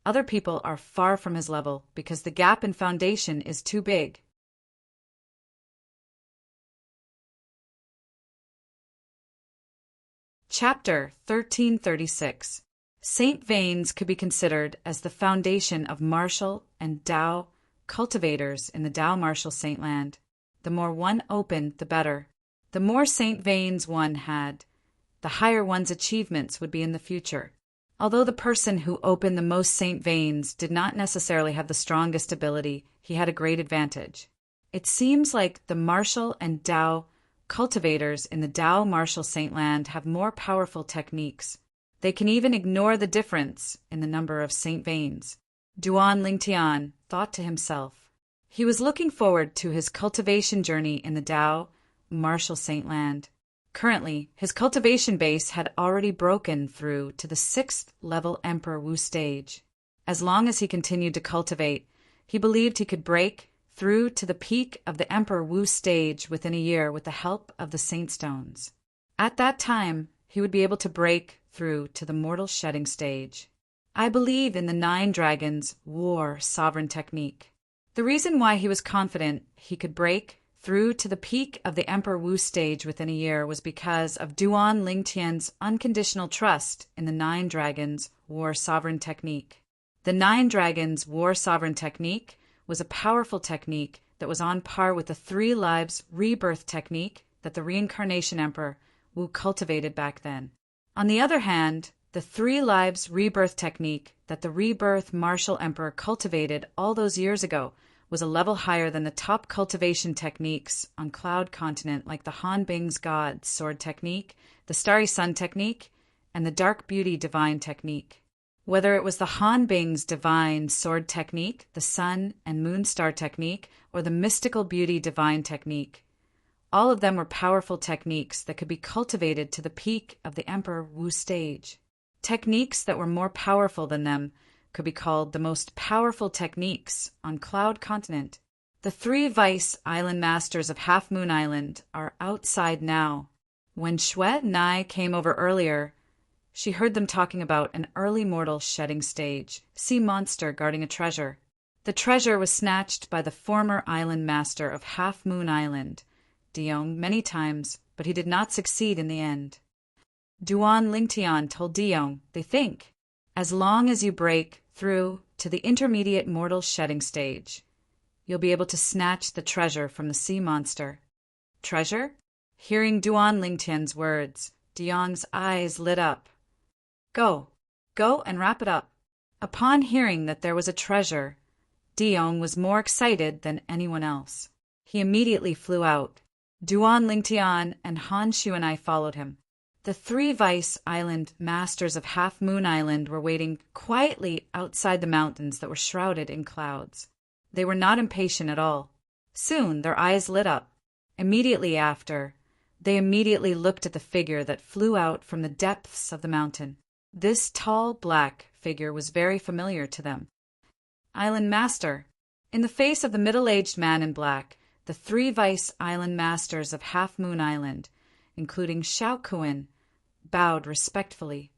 other people are far from his level because the gap in foundation is too big. Chapter 1336. Saint veins could be considered as the foundation of martial and Tao cultivators in the Tao Martial Saint Land. The more one opened, the better. The more saint veins one had, the higher one's achievements would be in the future. Although the person who opened the most saint veins did not necessarily have the strongest ability, he had a great advantage. It seems like the martial and Tao cultivators in the Tao Martial Saint Land have more powerful techniques. They can even ignore the difference in the number of saint veins. Duan Lingtian thought to himself. He was looking forward to his cultivation journey in the Tao Martial Saint Land. Currently, his cultivation base had already broken through to the 6th level Emperor Wu stage. As long as he continued to cultivate, he believed he could break through to the peak of the Emperor Wu stage within a year with the help of the Saint Stones. At that time, he would be able to break through to the Mortal Shedding stage. I believe in the 9 Dragons War Sovereign technique. The reason why he was confident he could break through to the peak of the Emperor Wu stage within a year was because of Duan Lingtian's unconditional trust in the 9 Dragons War Sovereign technique. The 9 Dragons War Sovereign technique was a powerful technique that was on par with the 3 Lives Rebirth technique that the Reincarnation Emperor Wu cultivated back then. On the other hand, the 3 Lives Rebirth technique that the Rebirth Martial Emperor cultivated all those years ago was a level higher than the top cultivation techniques on Cloud Continent like the Han Bing's God Sword technique, the Starry Sun technique, and the Dark Beauty Divine technique. Whether it was the Han Bing's Divine Sword technique, the Sun and Moon Star technique, or the Mystical Beauty Divine technique, all of them were powerful techniques that could be cultivated to the peak of the Emperor Wu stage. Techniques that were more powerful than them could be called the most powerful techniques on Cloud Continent. The 3 Vice Island Masters of Half Moon Island are outside now. When Xue Nai came over earlier, she heard them talking about an early mortal shedding stage, sea monster guarding a treasure. The treasure was snatched by the former island master of Half Moon Island, Diong, many times, but he did not succeed in the end. Duan Lingtian told Diong, they think, as long as you break through to the intermediate mortal shedding stage, you'll be able to snatch the treasure from the sea monster. Treasure? Hearing Duan Lingtian's words, Diong's eyes lit up. Go and wrap it up. Upon hearing that there was a treasure, Diong was more excited than anyone else. He immediately flew out. Duan Lingtian and Han Xuanai followed him. The three Vice Island masters of Half Moon Island were waiting quietly outside the mountains that were shrouded in clouds. They were not impatient at all. Soon their eyes lit up. Immediately after, they immediately looked at the figure that flew out from the depths of the mountain. This tall, black figure was very familiar to them. Island Master. In the face of the middle-aged man in black, the three Vice Island masters of Half Moon Island, including Xiaokuan, bowed respectfully.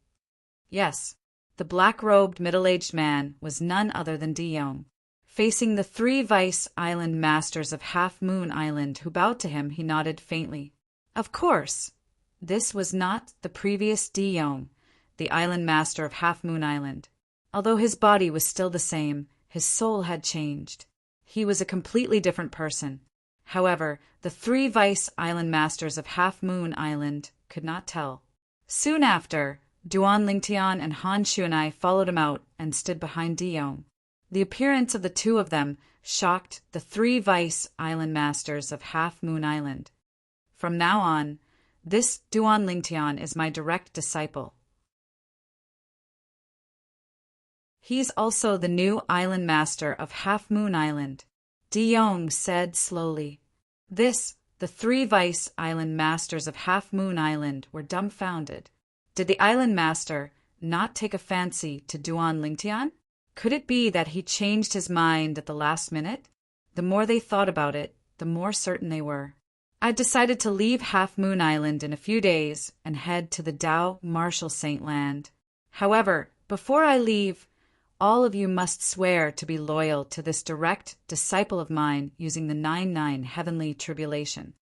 Yes, the black-robed middle-aged man was none other than Yong. Facing the three Vice Island masters of Half Moon Island who bowed to him, he nodded faintly. Of course, this was not the previous Yong, the island master of Half Moon Island. Although his body was still the same, his soul had changed. He was a completely different person. However, the three Vice Island masters of Half Moon Island could not tell. Soon after, Duan Lingtian and Han Xuanai followed him out and stood behind Yong. The appearance of the two of them shocked the three Vice Island masters of Half Moon Island. From now on, this Duan Lingtian is my direct disciple. He's also the new island master of Half Moon Island, Yong said slowly. The three Vice Island masters of Half Moon Island were dumbfounded. Did the island master not take a fancy to Duan Lingtian? Could it be that he changed his mind at the last minute? The more they thought about it, the more certain they were. I'd decided to leave Half Moon Island in a few days and head to the Dao Marshal Saint Land. However, before I leave, all of you must swear to be loyal to this direct disciple of mine using the 99 heavenly tribulation.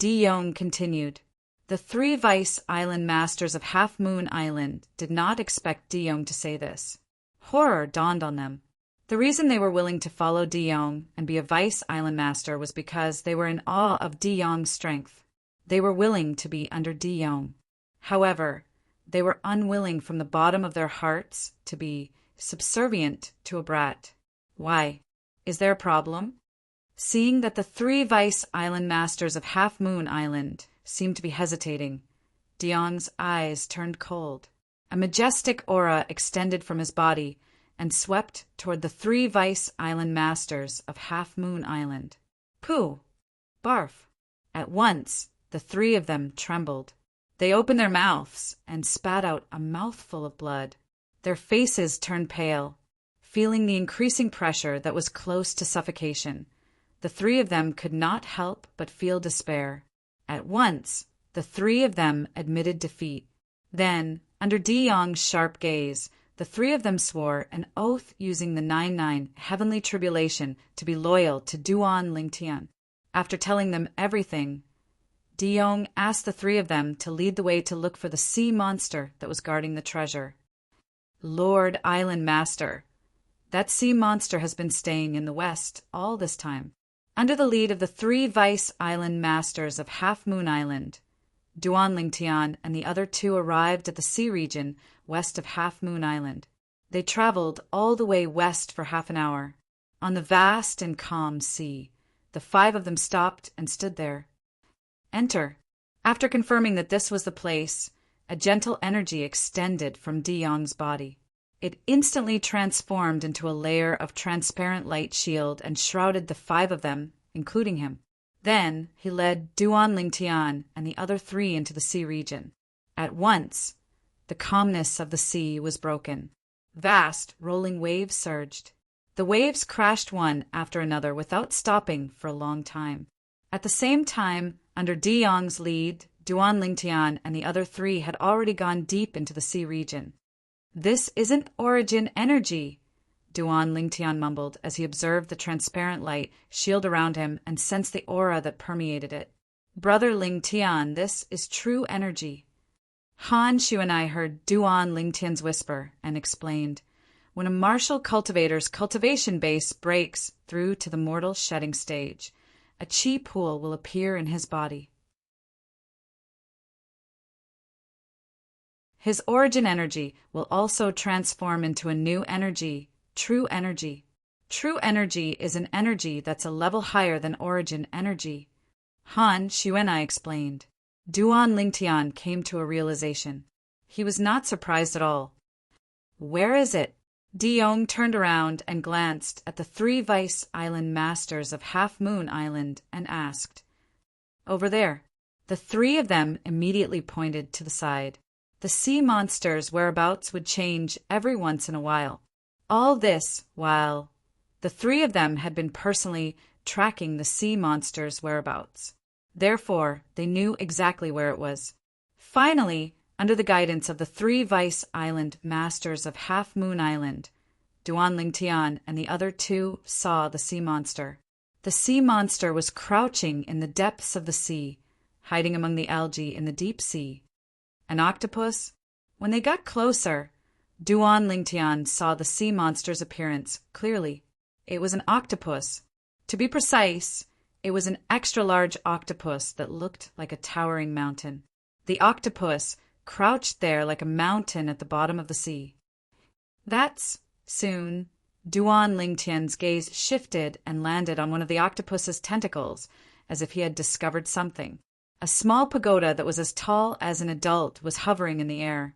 Yong continued. The three Vice Island masters of Half Moon Island did not expect Yong to say this. Horror dawned on them. The reason they were willing to follow Yong and be a Vice Island master was because they were in awe of Yong's strength. They were willing to be under Yong. However, they were unwilling from the bottom of their hearts to be subservient to a brat. Why? Is there a problem? Seeing that the three Vice Island masters of Half Moon Island seemed to be hesitating, Yong's eyes turned cold. A majestic aura extended from his body and swept toward the three Vice Island masters of Half Moon Island. Pooh! Barf! At once, the three of them trembled. They opened their mouths and spat out a mouthful of blood. Their faces turned pale. Feeling the increasing pressure that was close to suffocation, the three of them could not help but feel despair. At once, the three of them admitted defeat. Then, under Yong's sharp gaze, the three of them swore an oath using the 99 heavenly tribulation to be loyal to Duan Lingtian. After telling them everything, Yong asked the three of them to lead the way to look for the sea monster that was guarding the treasure. Lord Island Master, that sea monster has been staying in the west all this time. Under the lead of the three Vice Island masters of Half Moon Island, Duan Lingtian and the other two arrived at the sea region west of Half Moon Island. They traveled all the way west for half an hour. On the vast and calm sea, the five of them stopped and stood there. Enter. After confirming that this was the place, a gentle energy extended from Yong's body. It instantly transformed into a layer of transparent light shield and shrouded the five of them, including him. Then he led Duan Lingtian and the other three into the sea region. At once, the calmness of the sea was broken. Vast, rolling waves surged. The waves crashed one after another without stopping for a long time. At the same time, under Yong's lead, Duan Lingtian and the other three had already gone deep into the sea region. This isn't origin energy, Duan Lingtian mumbled as he observed the transparent light shield around him and sensed the aura that permeated it. Brother Lingtian, this is true energy. Han Xuanai heard Duan Lingtian's whisper and explained, when a martial cultivator's cultivation base breaks through to the mortal shedding stage, a chi pool will appear in his body. His origin energy will also transform into a new energy, true energy. True energy is an energy that's a level higher than origin energy. Han Xuanai explained. Duan Lingtian came to a realization. He was not surprised at all. Where is it? Yong turned around and glanced at the 3 Vice Island Masters of Half Moon Island and asked. Over there. The 3 of them immediately pointed to the side. The sea monsters' whereabouts would change every once in a while. All this while the 3 of them had been personally tracking the sea monsters' whereabouts. Therefore, they knew exactly where it was. Finally, under the guidance of the 3 Vice Island Masters of Half Moon Island, Duan Lingtian and the other 2 saw the sea monster. The sea monster was crouching in the depths of the sea, hiding among the algae in the deep sea. An octopus? When they got closer, Duan Lingtian saw the sea monster's appearance clearly. It was an octopus. To be precise, it was an extra-large octopus that looked like a towering mountain. The octopus crouched there like a mountain at the bottom of the sea. Soon, Duan Lingtian's gaze shifted and landed on one of the octopus's tentacles, as if he had discovered something. A small pagoda that was as tall as an adult was hovering in the air,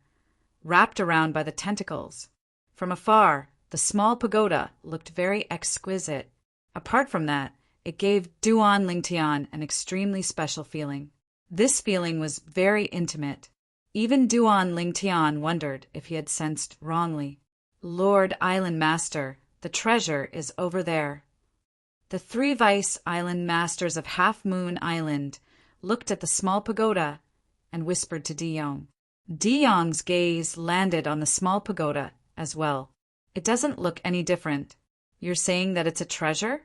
wrapped around by the tentacles. From afar, the small pagoda looked very exquisite. Apart from that, it gave Duan Lingtian an extremely special feeling. This feeling was very intimate. Even Duan Lingtian wondered if he had sensed wrongly. Lord Island Master, the treasure is over there. The 3 Vice Island Masters of Half Moon Island looked at the small pagoda and whispered to Yong. Yong's gaze landed on the small pagoda as well. It doesn't look any different. You're saying that it's a treasure?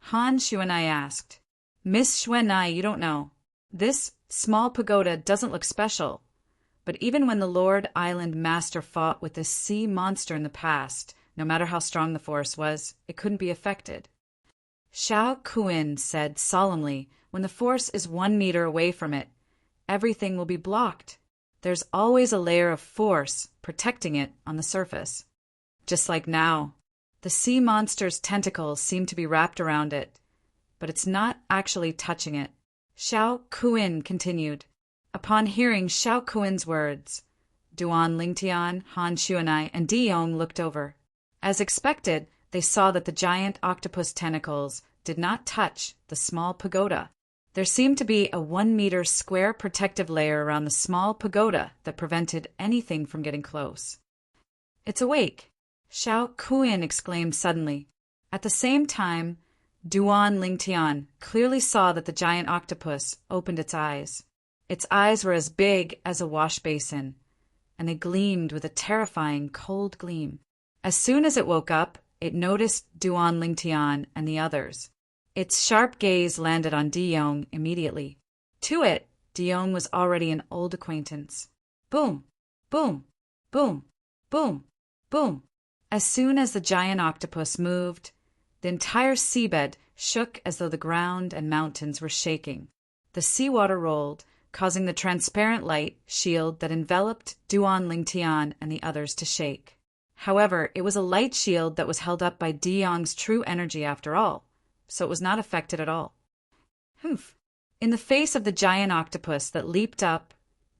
Han Xuanai asked. Miss Xuanai, you don't know. This small pagoda doesn't look special. But even when the Lord Island Master fought with this sea monster in the past, no matter how strong the force was, it couldn't be affected. Xiao Kuin said solemnly, when the force is 1 meter away from it, everything will be blocked. There's always a layer of force protecting it on the surface. Just like now, the sea monster's tentacles seem to be wrapped around it, but it's not actually touching it. Xiao Kuin continued. Upon hearing Xiao Kuin's words, Duan Lingtian, Han Xuanai, and Yong looked over. As expected, they saw that the giant octopus tentacles did not touch the small pagoda. There seemed to be a 1 meter square protective layer around the small pagoda that prevented anything from getting close. It's awake, Xiao Kuin exclaimed suddenly. At the same time, Duan Lingtian clearly saw that the giant octopus opened its eyes. Its eyes were as big as a wash basin, and they gleamed with a terrifying cold gleam. As soon as it woke up, it noticed Duan Lingtian and the others. Its sharp gaze landed on Yong immediately. To it, Yong was already an old acquaintance. Boom, boom, boom, boom, boom. As soon as the giant octopus moved, the entire seabed shook as though the ground and mountains were shaking. The seawater rolled, causing the transparent light shield that enveloped Duan Lingtian and the others to shake. However, it was a light shield that was held up by Yong's true energy after all, so it was not affected at all. Humph! In the face of the giant octopus that leaped up,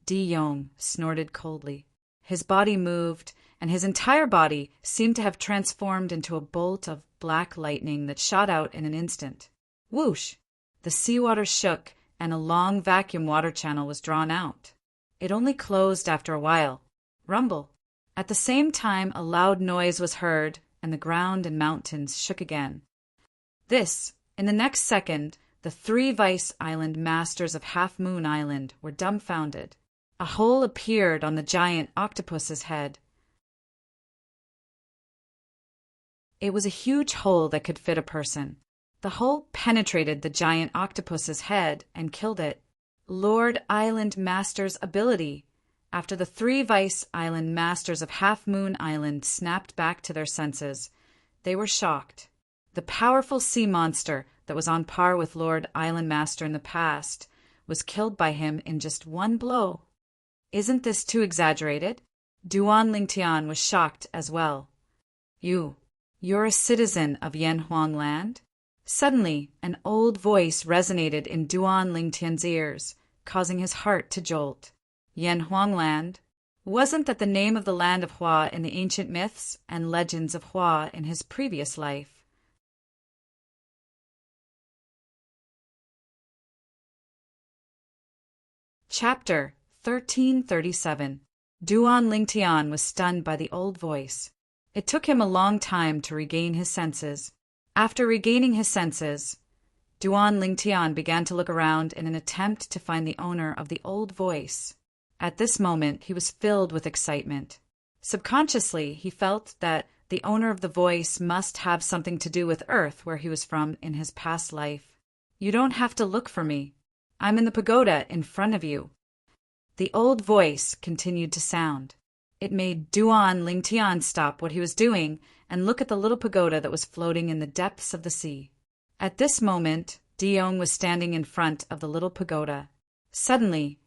Yong snorted coldly. His body moved, and his entire body seemed to have transformed into a bolt of black lightning that shot out in an instant. Whoosh! The seawater shook, and a long vacuum water channel was drawn out. It only closed after a while. Rumble. At the same time, a loud noise was heard, and the ground and mountains shook again. In the next second, the 3 Vice Island Masters of Half Moon Island were dumbfounded. A hole appeared on the giant octopus's head. It was a huge hole that could fit a person. The hole penetrated the giant octopus's head and killed it. Lord Island Master's ability. After the 3 Vice Island Masters of Half Moon Island snapped back to their senses, they were shocked. The powerful sea monster that was on par with Lord Island Master in the past was killed by him in just 1 blow. Isn't this too exaggerated? Duan Lingtian was shocked as well. You're a citizen of Yanhuang land? Suddenly, an old voice resonated in Duan Lingtian's ears, causing his heart to jolt. Yan Huang Land? Wasn't that the name of the land of Hua in the ancient myths and legends of Hua in his previous life? Chapter 1337. Duan Lingtian was stunned by the old voice. It took him a long time to regain his senses. After regaining his senses, Duan Lingtian began to look around in an attempt to find the owner of the old voice. At this moment, he was filled with excitement. Subconsciously, he felt that the owner of the voice must have something to do with Earth, where he was from in his past life. "You don't have to look for me. I'm in the pagoda in front of you." The old voice continued to sound. It made Duan Lingtian stop what he was doing and look at the little pagoda that was floating in the depths of the sea. At this moment, Di Yong was standing in front of the little pagoda. Suddenly,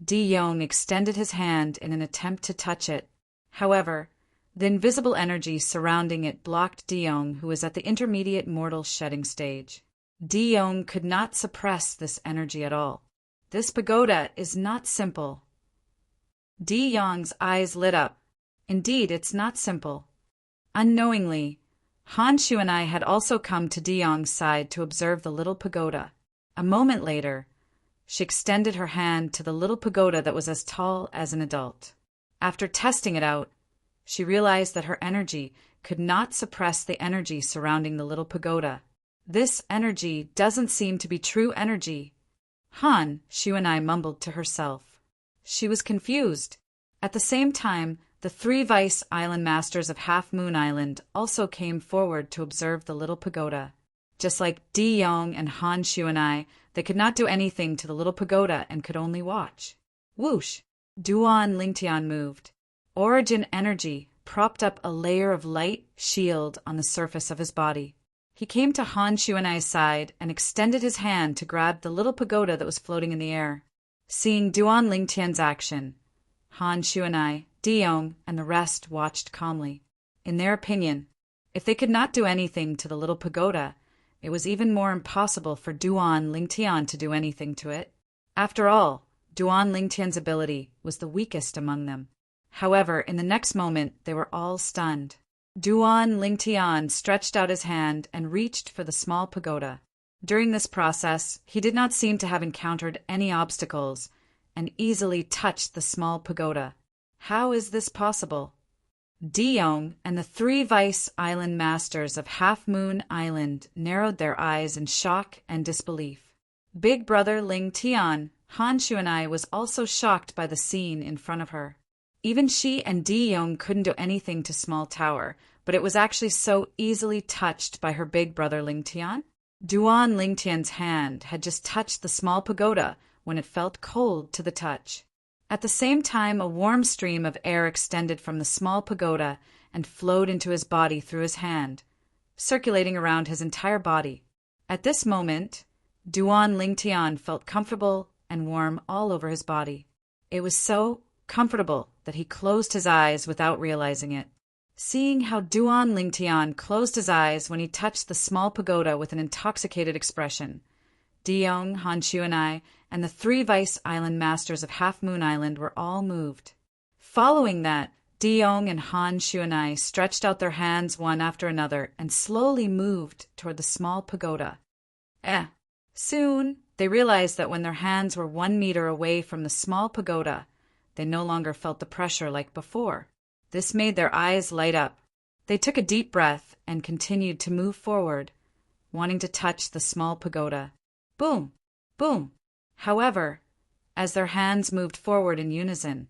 Di Yong extended his hand in an attempt to touch it. However, the invisible energy surrounding it blocked Di Yong, who was at the intermediate mortal shedding stage. Di Yong could not suppress this energy at all. "This pagoda is not simple." Di Yong's eyes lit up. "Indeed, it's not simple." Unknowingly, Han Shu and I had also come to Di Yong's side to observe the little pagoda. A moment later, she extended her hand to the little pagoda that was as tall as an adult. After testing it out, she realized that her energy could not suppress the energy surrounding the little pagoda. "This energy doesn't seem to be true energy," Han Shu and I mumbled to herself. She was confused. At the same time, the 3 Vice Island Masters of Half Moon Island also came forward to observe the little pagoda. Just like Di Yong and Han Shu and I, they could not do anything to the little pagoda and could only watch. Whoosh! Duan Lingtian moved. Origin energy propped up a layer of light shield on the surface of his body. He came to Han Shu and I's side and extended his hand to grab the little pagoda that was floating in the air. Seeing Duan Lingtian's action, Han Shu and I, Di Yong, and the rest watched calmly. In their opinion, if they could not do anything to the little pagoda, it was even more impossible for Duan Lingtian to do anything to it. After all, Duan Lingtian's ability was the weakest among them. However, in the next moment, they were all stunned. Duan Lingtian stretched out his hand and reached for the small pagoda. During this process, he did not seem to have encountered any obstacles and easily touched the small pagoda. How is this possible? Di Yong and the 3 Vice Island Masters of Half Moon Island narrowed their eyes in shock and disbelief. Big brother Ling Tian, Han Shu and I was also shocked by the scene in front of her. Even she and Di Yong couldn't do anything to Small Tower, but it was actually so easily touched by her big brother Ling Tian. Duan Lingtian's hand had just touched the small pagoda when it felt cold to the touch. At the same time, a warm stream of air extended from the small pagoda and flowed into his body through his hand, circulating around his entire body. At this moment, Duan Lingtian felt comfortable and warm all over his body. It was so comfortable that he closed his eyes without realizing it. Seeing how Duan Lingtian closed his eyes when he touched the small pagoda with an intoxicated expression, Di Yong, Han Shu and I, and the 3 Vice Island Masters of Half Moon Island were all moved. Following that, Di Yong and Han Shu and I stretched out their hands one after another and slowly moved toward the small pagoda. Soon, they realized that when their hands were 1 meter away from the small pagoda, they no longer felt the pressure like before. This made their eyes light up. They took a deep breath and continued to move forward, wanting to touch the small pagoda. Boom! Boom! However, as their hands moved forward in unison,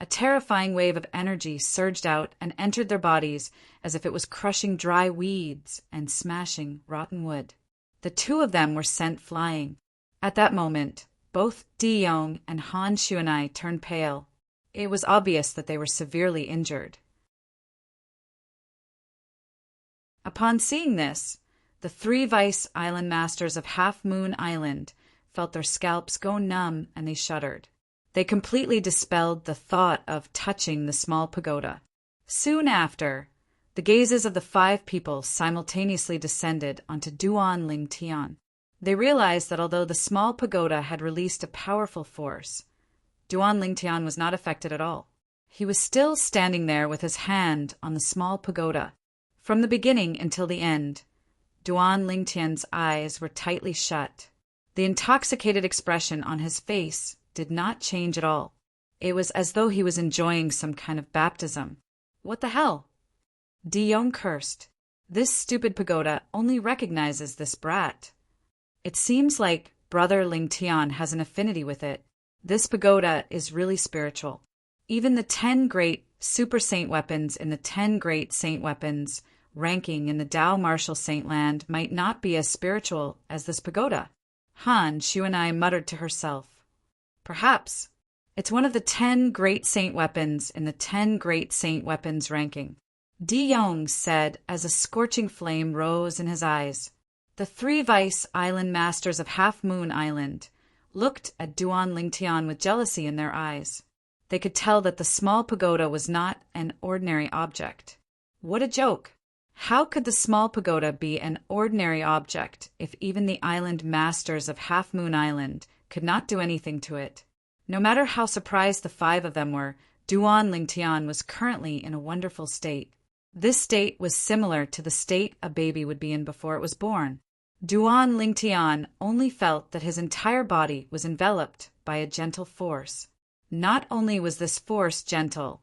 a terrifying wave of energy surged out and entered their bodies as if it was crushing dry weeds and smashing rotten wood. The 2 of them were sent flying. At that moment, both Di Yong and Han Shu and I turned pale. It was obvious that they were severely injured. Upon seeing this, the 3 Vice Island Masters of Half Moon Island felt their scalps go numb and they shuddered. They completely dispelled the thought of touching the small pagoda. Soon after, the gazes of the 5 people simultaneously descended onto Duan Lingtian. They realized that although the small pagoda had released a powerful force, Duan Lingtian was not affected at all. He was still standing there with his hand on the small pagoda. From the beginning until the end, Duan Lingtian's eyes were tightly shut. The intoxicated expression on his face did not change at all. It was as though he was enjoying some kind of baptism. What the hell? Yong cursed. This stupid pagoda only recognizes this brat. It seems like Brother Lingtian has an affinity with it. This pagoda is really spiritual. Even the 10 great super saint weapons in the 10 great saint weapons ranking in the Tao martial saint land might not be as spiritual as this pagoda. Han Shuanai muttered to herself. Perhaps. It's one of the 10 great saint weapons in the 10 great saint weapons ranking. Yong said as a scorching flame rose in his eyes. The 3 Vice Island Masters of Half Moon Island looked at Duan Lingtian with jealousy in their eyes. They could tell that the small pagoda was not an ordinary object. What a joke! How could the small pagoda be an ordinary object if even the island masters of Half Moon Island could not do anything to it? No matter how surprised the 5 of them were, Duan Lingtian was currently in a wonderful state. This state was similar to the state a baby would be in before it was born. Duan Lingtian only felt that his entire body was enveloped by a gentle force. Not only was this force gentle,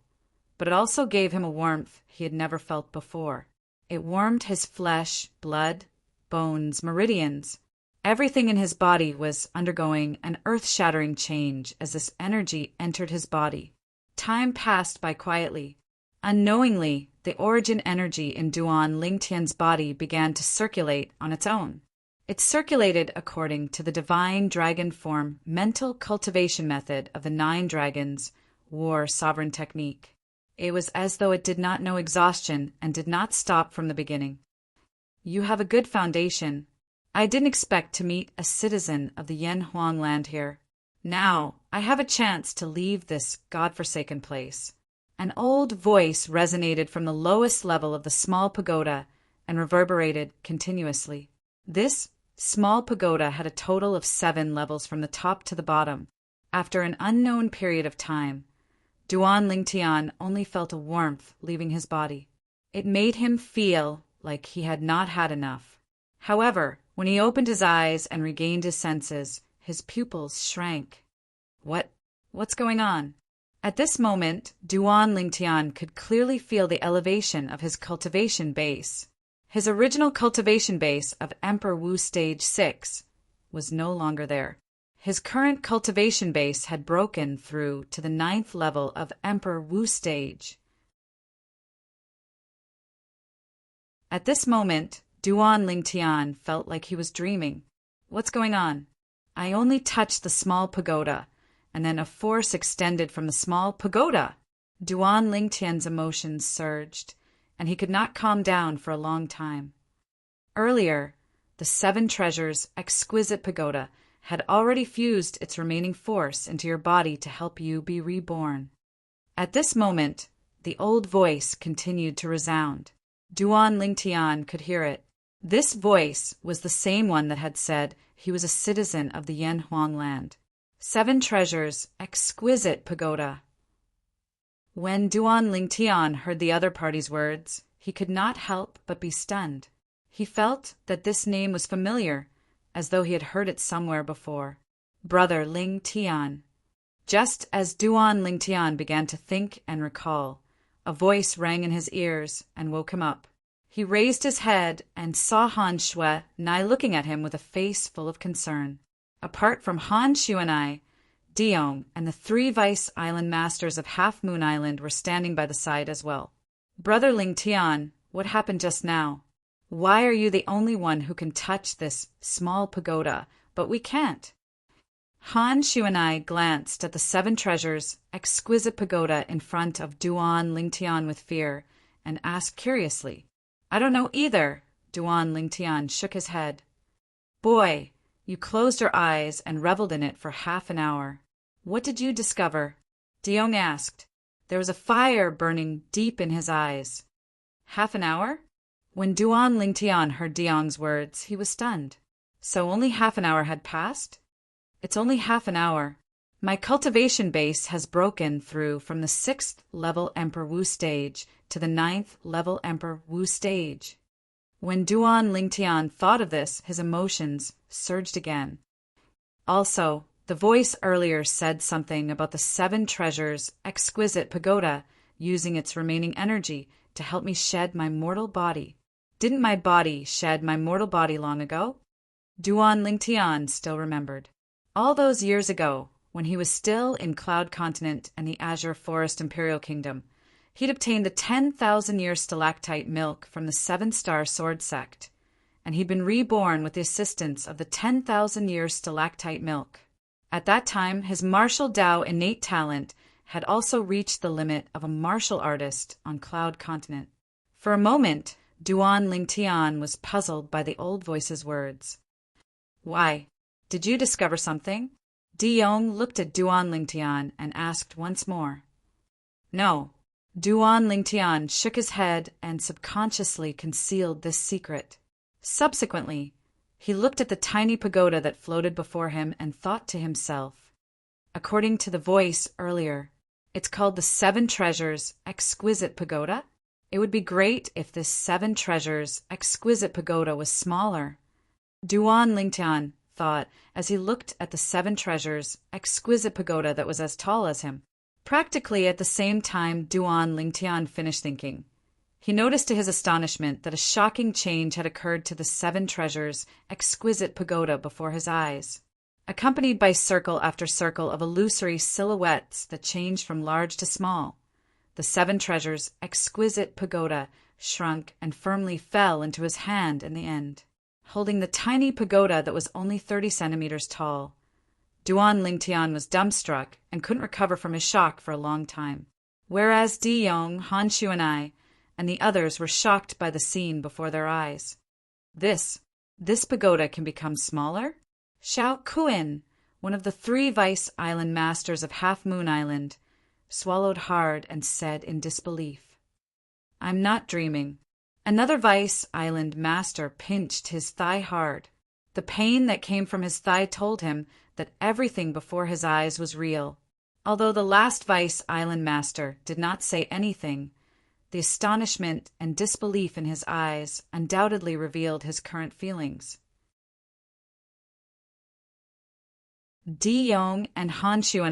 but it also gave him a warmth he had never felt before. It warmed his flesh, blood, bones, meridians. Everything in his body was undergoing an earth-shattering change as this energy entered his body. Time passed by quietly. Unknowingly, the origin energy in Duan Lingtian's body began to circulate on its own. It circulated according to the divine dragon form mental cultivation method of the 9 dragons war sovereign technique. It was as though it did not know exhaustion and did not stop from the beginning. You have a good foundation. I didn't expect to meet a citizen of the Yen Huang land here. Now I have a chance to leave this godforsaken place. An old voice resonated from the lowest level of the small pagoda and reverberated continuously. This small pagoda had a total of 7 levels from the top to the bottom. After an unknown period of time, Duan Lingtian only felt a warmth leaving his body. It made him feel like he had not had enough. However, when he opened his eyes and regained his senses, his pupils shrank. What's going on? At this moment, Duan Lingtian could clearly feel the elevation of his cultivation base. His original cultivation base of Emperor Wu Stage 6 was no longer there. His current cultivation base had broken through to the 9th level of Emperor Wu Stage. At this moment, Duan Lingtian felt like he was dreaming. What's going on? I only touched the small pagoda, and then a force extended from the small pagoda. Duan Lingtian's emotions surged, and he could not calm down for a long time. Earlier, the 7 Treasures exquisite pagoda had already fused its remaining force into your body to help you be reborn. At this moment, the old voice continued to resound. Duan Lingtian could hear it. This voice was the same one that had said he was a citizen of the Yen Huang land. 7 Treasures exquisite pagoda. When Duan Lingtian heard the other party's words, he could not help but be stunned. He felt that this name was familiar, as though he had heard it somewhere before. Brother Lingtian. Just as Duan Lingtian began to think and recall, a voice rang in his ears and woke him up. He raised his head and saw Han Shui nigh looking at him with a face full of concern. Apart from Han Shui and I, Diong and the 3 Vice Island Masters of Half Moon Island were standing by the side as well. Brother Lingtian, what happened just now? Why are you the only one who can touch this small pagoda, but we can't? Han Shui and I glanced at the 7 Treasures exquisite pagoda in front of Duan Lingtian with fear and asked curiously. I don't know either. Duan Lingtian shook his head. Boy, you closed your eyes and reveled in it for half an hour. What did you discover? Diong asked. There was a fire burning deep in his eyes. Half an hour? When Duan Lingtian heard Diong's words, he was stunned. So only half an hour had passed? It's only half an hour. My cultivation base has broken through from the 6th level Emperor Wu stage to the 9th level Emperor Wu stage. When Duan Lingtian thought of this, his emotions surged again. Also, the voice earlier said something about the 7 treasures exquisite pagoda using its remaining energy to help me shed my mortal body. Didn't my body shed my mortal body long ago? Duan Lingtian still remembered. All those years ago, when he was still in Cloud Continent and the Azure Forest Imperial Kingdom, he'd obtained the 10,000-year stalactite milk from the 7-star sword sect, and he'd been reborn with the assistance of the 10,000-year stalactite milk. At that time, his martial Dao innate talent had also reached the limit of a martial artist on Cloud Continent. For a moment, Duan Lingtian was puzzled by the old voice's words. Why? Did you discover something? Di Yong looked at Duan Lingtian and asked once more. No. Duan Lingtian shook his head and subconsciously concealed this secret. Subsequently, he looked at the tiny pagoda that floated before him and thought to himself. According to the voice earlier, it's called the 7 Treasures Exquisite Pagoda. It would be great if this 7 Treasures Exquisite Pagoda was smaller. Duan Lingtian thought as he looked at the 7 Treasures Exquisite Pagoda that was as tall as him. Practically at the same time Duan Lingtian finished thinking, he noticed to his astonishment that a shocking change had occurred to the 7 Treasures Exquisite Pagoda before his eyes, accompanied by circle after circle of illusory silhouettes that changed from large to small. The 7 Treasures Exquisite Pagoda shrunk and firmly fell into his hand in the end, holding the tiny pagoda that was only 30 centimeters tall. Duan Lingtian was dumbstruck and couldn't recover from his shock for a long time, whereas Di Yong, Han Shu and the others were shocked by the scene before their eyes. This pagoda can become smaller? Xiao Kuin, one of the 3 Vice Island masters of Half Moon Island, swallowed hard and said in disbelief, I'm not dreaming. Another Vice Island master pinched his thigh hard. The pain that came from his thigh told him that everything before his eyes was real. Although the last Vice Island master did not say anything, the astonishment and disbelief in his eyes undoubtedly revealed his current feelings. Di Yong and Han Shu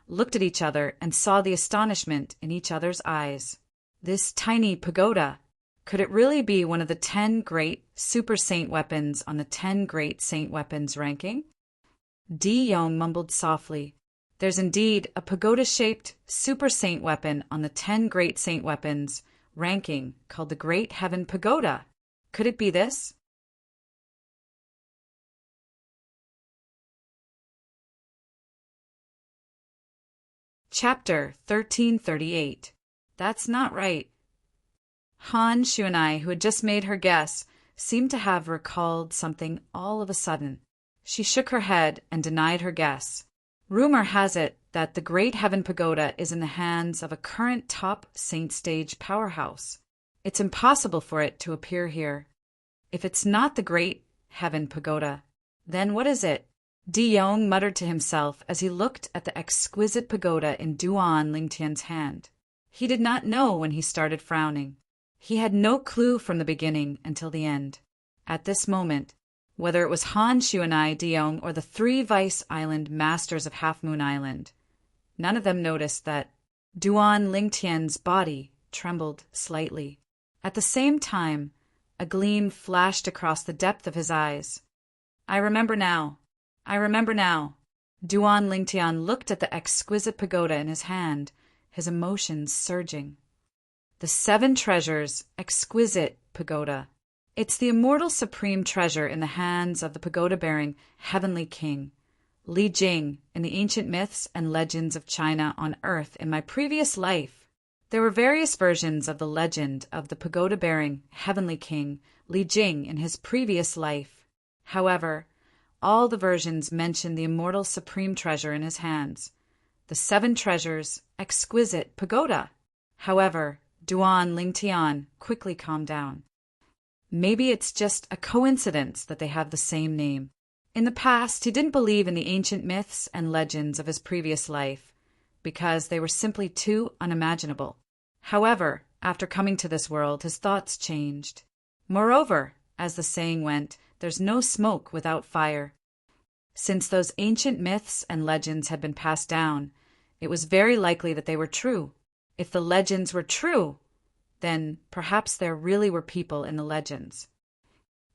looked at each other and saw the astonishment in each other's eyes. This tiny pagoda, could it really be one of the 10 great super saint weapons on the 10 great saint weapons ranking? Di Yong mumbled softly, There's indeed a pagoda-shaped super saint weapon on the 10 great saint weapons ranking called the Great Heaven Pagoda. Could it be this? Chapter 1338. That's not right. Han Shu who had just made her guess, seemed to have recalled something all of a sudden. She shook her head and denied her guess. Rumor has it that the Great Heaven Pagoda is in the hands of a current top saint stage powerhouse. It's impossible for it to appear here. If it's not the Great Heaven Pagoda, then what is it? Di Yong muttered to himself as he looked at the exquisite pagoda in Duan Lingtian's hand. He did not know when he started frowning. He had no clue from the beginning until the end. At this moment, whether it was Han Shu Di Yong, or the 3 Vice Island masters of Half Moon Island, none of them noticed that Duan Lingtian's body trembled slightly. At the same time, a gleam flashed across the depth of his eyes. I remember now. Duan Lingtian looked at the exquisite pagoda in his hand, his emotions surging. The 7 Treasures Exquisite Pagoda. It's the immortal supreme treasure in the hands of the pagoda-bearing Heavenly King, Li Jing, in the ancient myths and legends of China on Earth. In my previous life, there were various versions of the legend of the pagoda-bearing Heavenly King, Li Jing, in his previous life. However, all the versions mention the immortal supreme treasure in his hands, the 7 Treasures Exquisite Pagoda. However, Duan Lingtian quickly calmed down. Maybe it's just a coincidence that they have the same name. In the past, he didn't believe in the ancient myths and legends of his previous life because they were simply too unimaginable. However, after coming to this world, his thoughts changed. Moreover, as the saying went, there's no smoke without fire. Since those ancient myths and legends had been passed down, it was very likely that they were true. If the legends were true, then perhaps there really were people in the legends.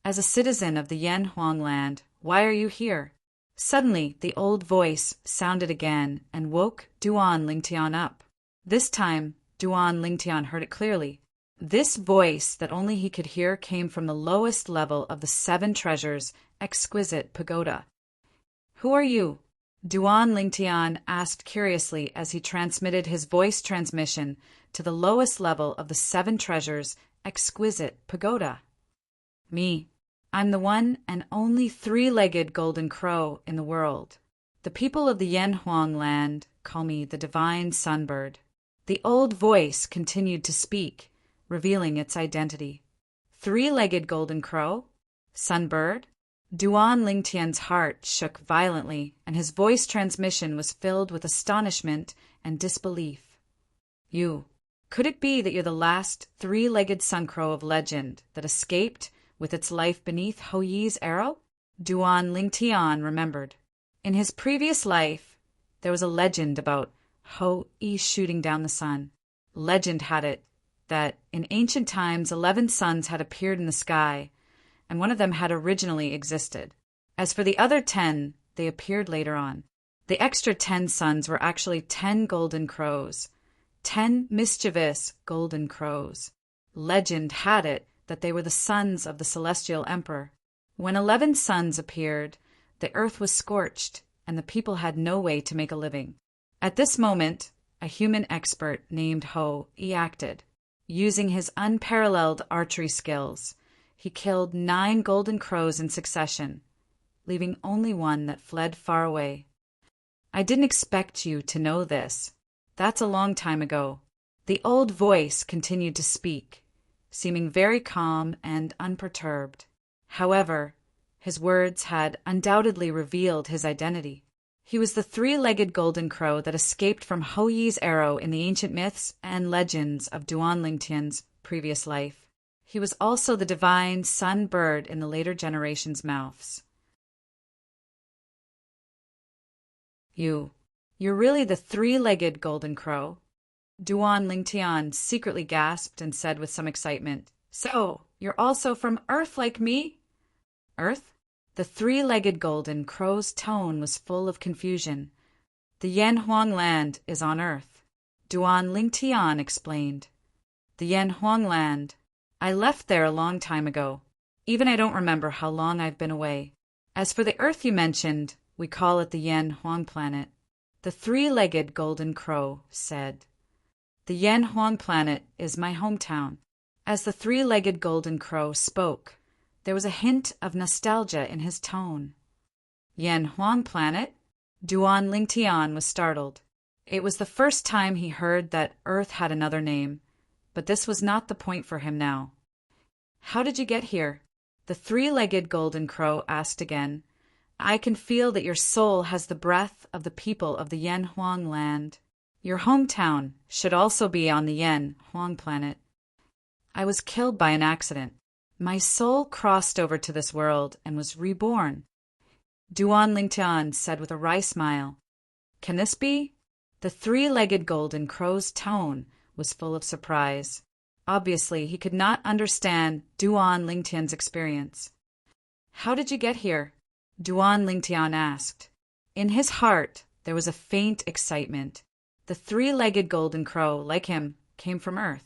As a citizen of the Yan Huang land, why are you here? Suddenly, the old voice sounded again and woke Duan Lingtian up. This time, Duan Lingtian heard it clearly. This voice that only he could hear came from the lowest level of the 7 treasures' exquisite pagoda. Who are you? Duan Lingtian asked curiously as he transmitted his voice transmission to the lowest level of the 7 treasures' exquisite pagoda. Me. I'm the one and only 3-legged golden crow in the world. The people of the Yan Huang land call me the divine sunbird. The old voice continued to speak, revealing its identity. 3-legged golden crow? Sunbird? Duan Lingtian's heart shook violently, and his voice transmission was filled with astonishment and disbelief. You. Could it be that you're the last 3-legged suncrow of legend that escaped with its life beneath Ho Yi's arrow? Duan Lingtian remembered. In his previous life, there was a legend about Ho Yi shooting down the sun. Legend had it that in ancient times 11 suns had appeared in the sky, and one of them had originally existed. As for the other 10, they appeared later on. The extra 10 suns were actually 10 golden crows, 10 mischievous golden crows. Legend had it that they were the sons of the celestial emperor. When 11 suns appeared, the earth was scorched, and the people had no way to make a living. At this moment, a human expert named Ho Yi acted. Using his unparalleled archery skills, he killed 9 golden crows in succession, leaving only one that fled far away. I didn't expect you to know this. That's a long time ago. The old voice continued to speak, seeming very calm and unperturbed. However, his words had undoubtedly revealed his identity. He was the 3-legged golden crow that escaped from Ho Yi's arrow in the ancient myths and legends of Duan Lingtian's previous life. He was also the divine sun bird in the later generations' mouths. You're really the 3-legged golden crow? Duan Lingtian secretly gasped and said with some excitement, So, you're also from Earth like me? Earth? The 3-legged golden crow's tone was full of confusion. The Yan Huang land is on Earth. Duan Lingtian explained. The Yan Huang land. I left there a long time ago. Even I don't remember how long I've been away. As for the Earth you mentioned, we call it the Yan Huang planet. The 3-legged golden crow said. The Yan Huang planet is my hometown. As the 3-legged golden crow spoke, there was a hint of nostalgia in his tone. Yan Huang planet? Duan Lingtian was startled. It was the first time he heard that Earth had another name, but this was not the point for him now. How did you get here? The 3-legged golden crow asked again. I can feel that your soul has the breath of the people of the Yan Huang land. Your hometown should also be on the Yan Huang planet. I was killed by an accident. My soul crossed over to this world and was reborn. Duan Lingtian said with a wry smile. Can this be? The 3-legged golden crow's tone was full of surprise. Obviously, he could not understand Duan Lingtian's experience. How did you get here? Duan Lingtian asked. In his heart, there was a faint excitement. The 3-legged golden crow, like him, came from Earth.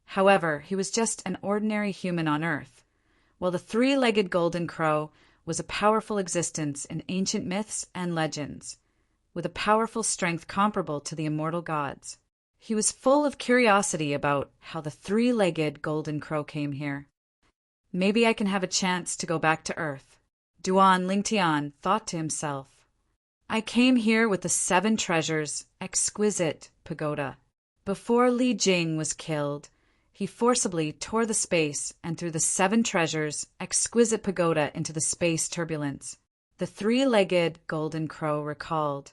However, he was just an ordinary human on Earth, while the 3-legged golden crow was a powerful existence in ancient myths and legends, with a powerful strength comparable to the immortal gods. He was full of curiosity about how the 3-legged golden crow came here. Maybe I can have a chance to go back to Earth. Duan Lingtian thought to himself. I came here with the 7 treasures' exquisite pagoda. Before Li Jing was killed, he forcibly tore the space and threw the 7 treasures' exquisite pagoda into the space turbulence. The three-legged golden crow recalled.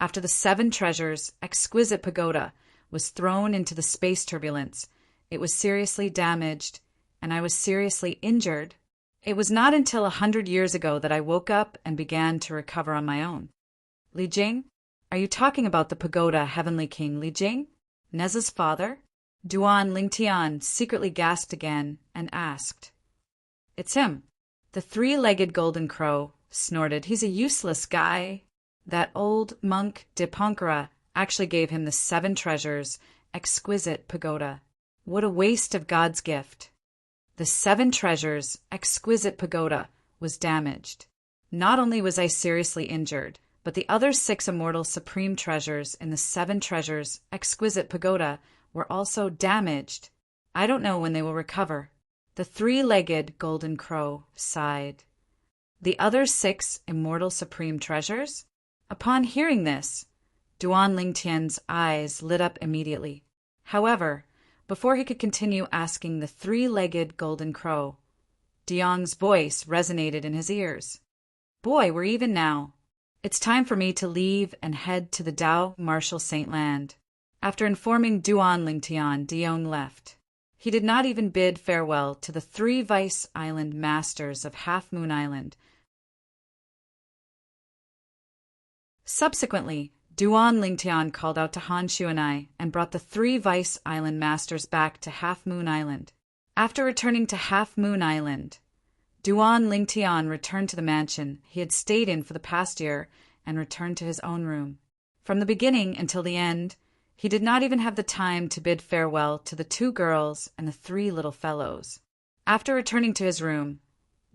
After the seven treasures' exquisite pagoda was thrown into the space turbulence, it was seriously damaged, and I was seriously injured. It was not until 100 years ago that I woke up and began to recover on my own. Li Jing, are you talking about the pagoda Heavenly King Li Jing? Neza's father? Duan Lingtian secretly gasped again and asked. It's him. The three-legged golden crow snorted. He's a useless guy. That old monk Dipankara actually gave him the seven treasures' exquisite pagoda. What a waste of God's gift. The seven treasures' exquisite pagoda was damaged. Not only was I seriously injured, but the other six immortal supreme treasures in the seven treasures' exquisite pagoda were also damaged. I don't know when they will recover. The three-legged golden crow sighed. The other six immortal supreme treasures? Upon hearing this, Duan Lingtian's eyes lit up immediately. However, before he could continue asking the three-legged golden crow, Diong's voice resonated in his ears. Boy, we're even now. It's time for me to leave and head to the Dao Martial Saint Land. After informing Duan Lingtian, Diong left. He did not even bid farewell to the three Vice Island masters of Half Moon Island. Subsequently, Duan Lingtian called out to Han Shu and I and brought the three Vice Island masters back to Half Moon Island. After returning to Half Moon Island, Duan Lingtian returned to the mansion he had stayed in for the past year and returned to his own room. From the beginning until the end, he did not even have the time to bid farewell to the two girls and the three little fellows. After returning to his room,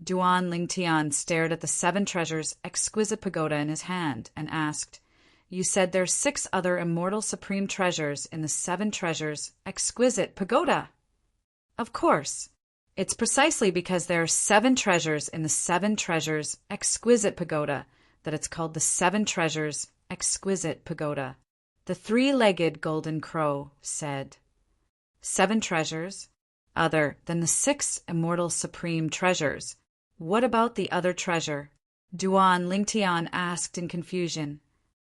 Duan Lingtian stared at the seven treasures' exquisite pagoda in his hand and asked, You said there's six other immortal supreme treasures in the seven treasures' exquisite pagoda? Of course. It's precisely because there are seven treasures in the seven treasures' exquisite pagoda that it's called the seven treasures' exquisite pagoda. The three-legged golden crow said. Seven treasures? Other than the six immortal supreme treasures. What about the other treasure? Duan Lingtian asked in confusion.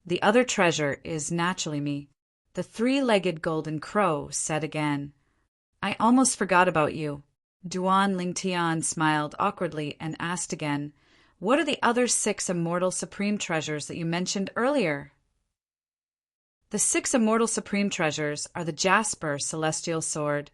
The other treasure is naturally me. The three-legged golden crow said again. I almost forgot about you. Duan Lingtian smiled awkwardly and asked again, What are the other six immortal supreme treasures that you mentioned earlier? The six immortal supreme treasures are the Jasper celestial sword,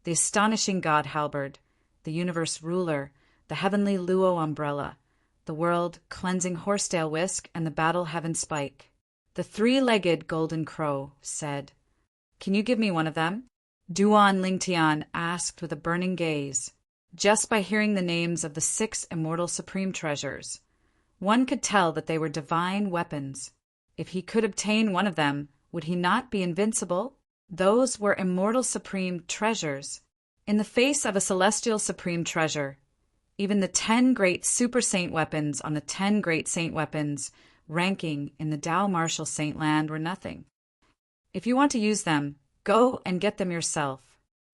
the astonishing God halberd, the universe ruler, the heavenly Luo umbrella, the world-cleansing horsetail whisk, and the battle heaven spike. The three-legged golden crow said. Can you give me one of them? Duan Lingtian asked with a burning gaze. Just by hearing the names of the six immortal supreme treasures, one could tell that they were divine weapons. If he could obtain one of them, would he not be invincible? Those were immortal supreme treasures. In the face of a celestial supreme treasure, even the 10 great super saint weapons on the 10 great saint weapons ranking in the Dao Martial Saint Land were nothing. If you want to use them, go and get them yourself.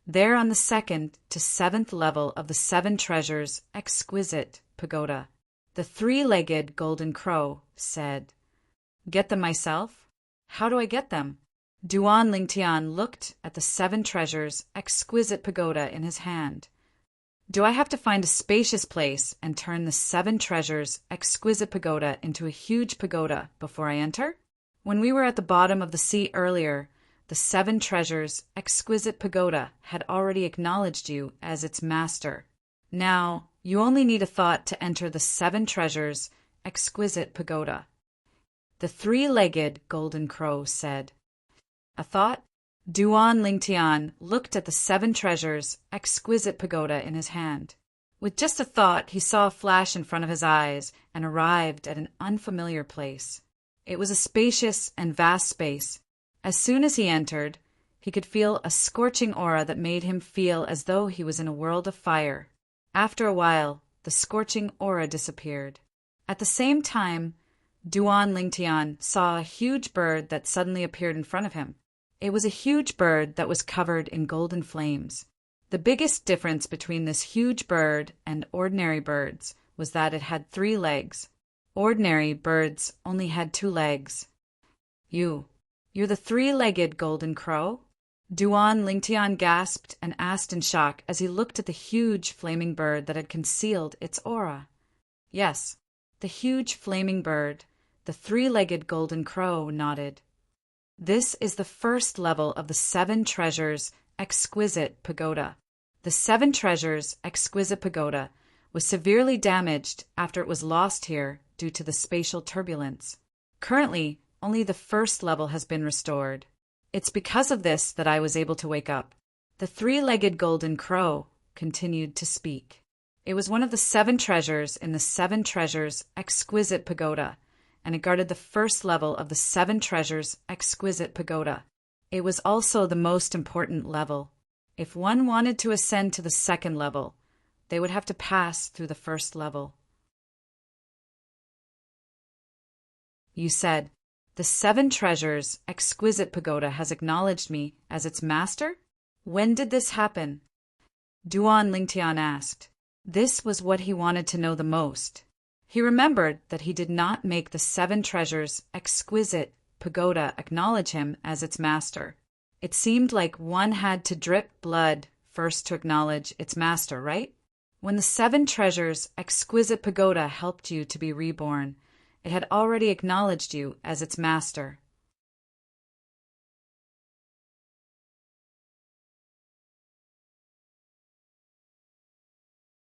They're on the 2nd to 7th level of the seven treasures' exquisite pagoda. The three-legged golden crow said. Get them myself? How do I get them? Duan Lingtian looked at the seven treasures' exquisite pagoda in his hand. Do I have to find a spacious place and turn the seven treasures' exquisite pagoda into a huge pagoda before I enter? When we were at the bottom of the sea earlier, the seven treasures' exquisite pagoda had already acknowledged you as its master. Now, you only need a thought to enter the seven treasures' exquisite pagoda. The three-legged golden crow said. A thought? Duan Lingtian looked at the seven treasures' exquisite pagoda in his hand. With just a thought, he saw a flash in front of his eyes and arrived at an unfamiliar place. It was a spacious and vast space. As soon as he entered, he could feel a scorching aura that made him feel as though he was in a world of fire. After a while, the scorching aura disappeared. At the same time, Duan Lingtian saw a huge bird that suddenly appeared in front of him. It was a huge bird that was covered in golden flames. The biggest difference between this huge bird and ordinary birds was that it had 3 legs. Ordinary birds only had 2 legs. You're the 3-legged golden crow? Duan Lingtian gasped and asked in shock as he looked at the huge flaming bird that had concealed its aura. Yes, the huge flaming bird, the 3-legged golden crow, nodded. This is the first level of the 7 Treasures Exquisite Pagoda. The 7 Treasures Exquisite Pagoda was severely damaged after it was lost here due to the spatial turbulence. Currently, only the first level has been restored. It's because of this that I was able to wake up. The 3-legged golden crow continued to speak. It was one of the 7 treasures in the 7 Treasures Exquisite Pagoda, and it guarded the first level of the 7 Treasures Exquisite Pagoda. It was also the most important level. If one wanted to ascend to the second level, they would have to pass through the first level. You said, the 7 Treasures Exquisite Pagoda has acknowledged me as its master? When did this happen? Duan Lingtian asked. This was what he wanted to know the most. He remembered that he did not make the 7 Treasures Exquisite Pagoda acknowledge him as its master. It seemed like one had to drip blood first to acknowledge its master, right? When the 7 Treasures Exquisite Pagoda helped you to be reborn, it had already acknowledged you as its master.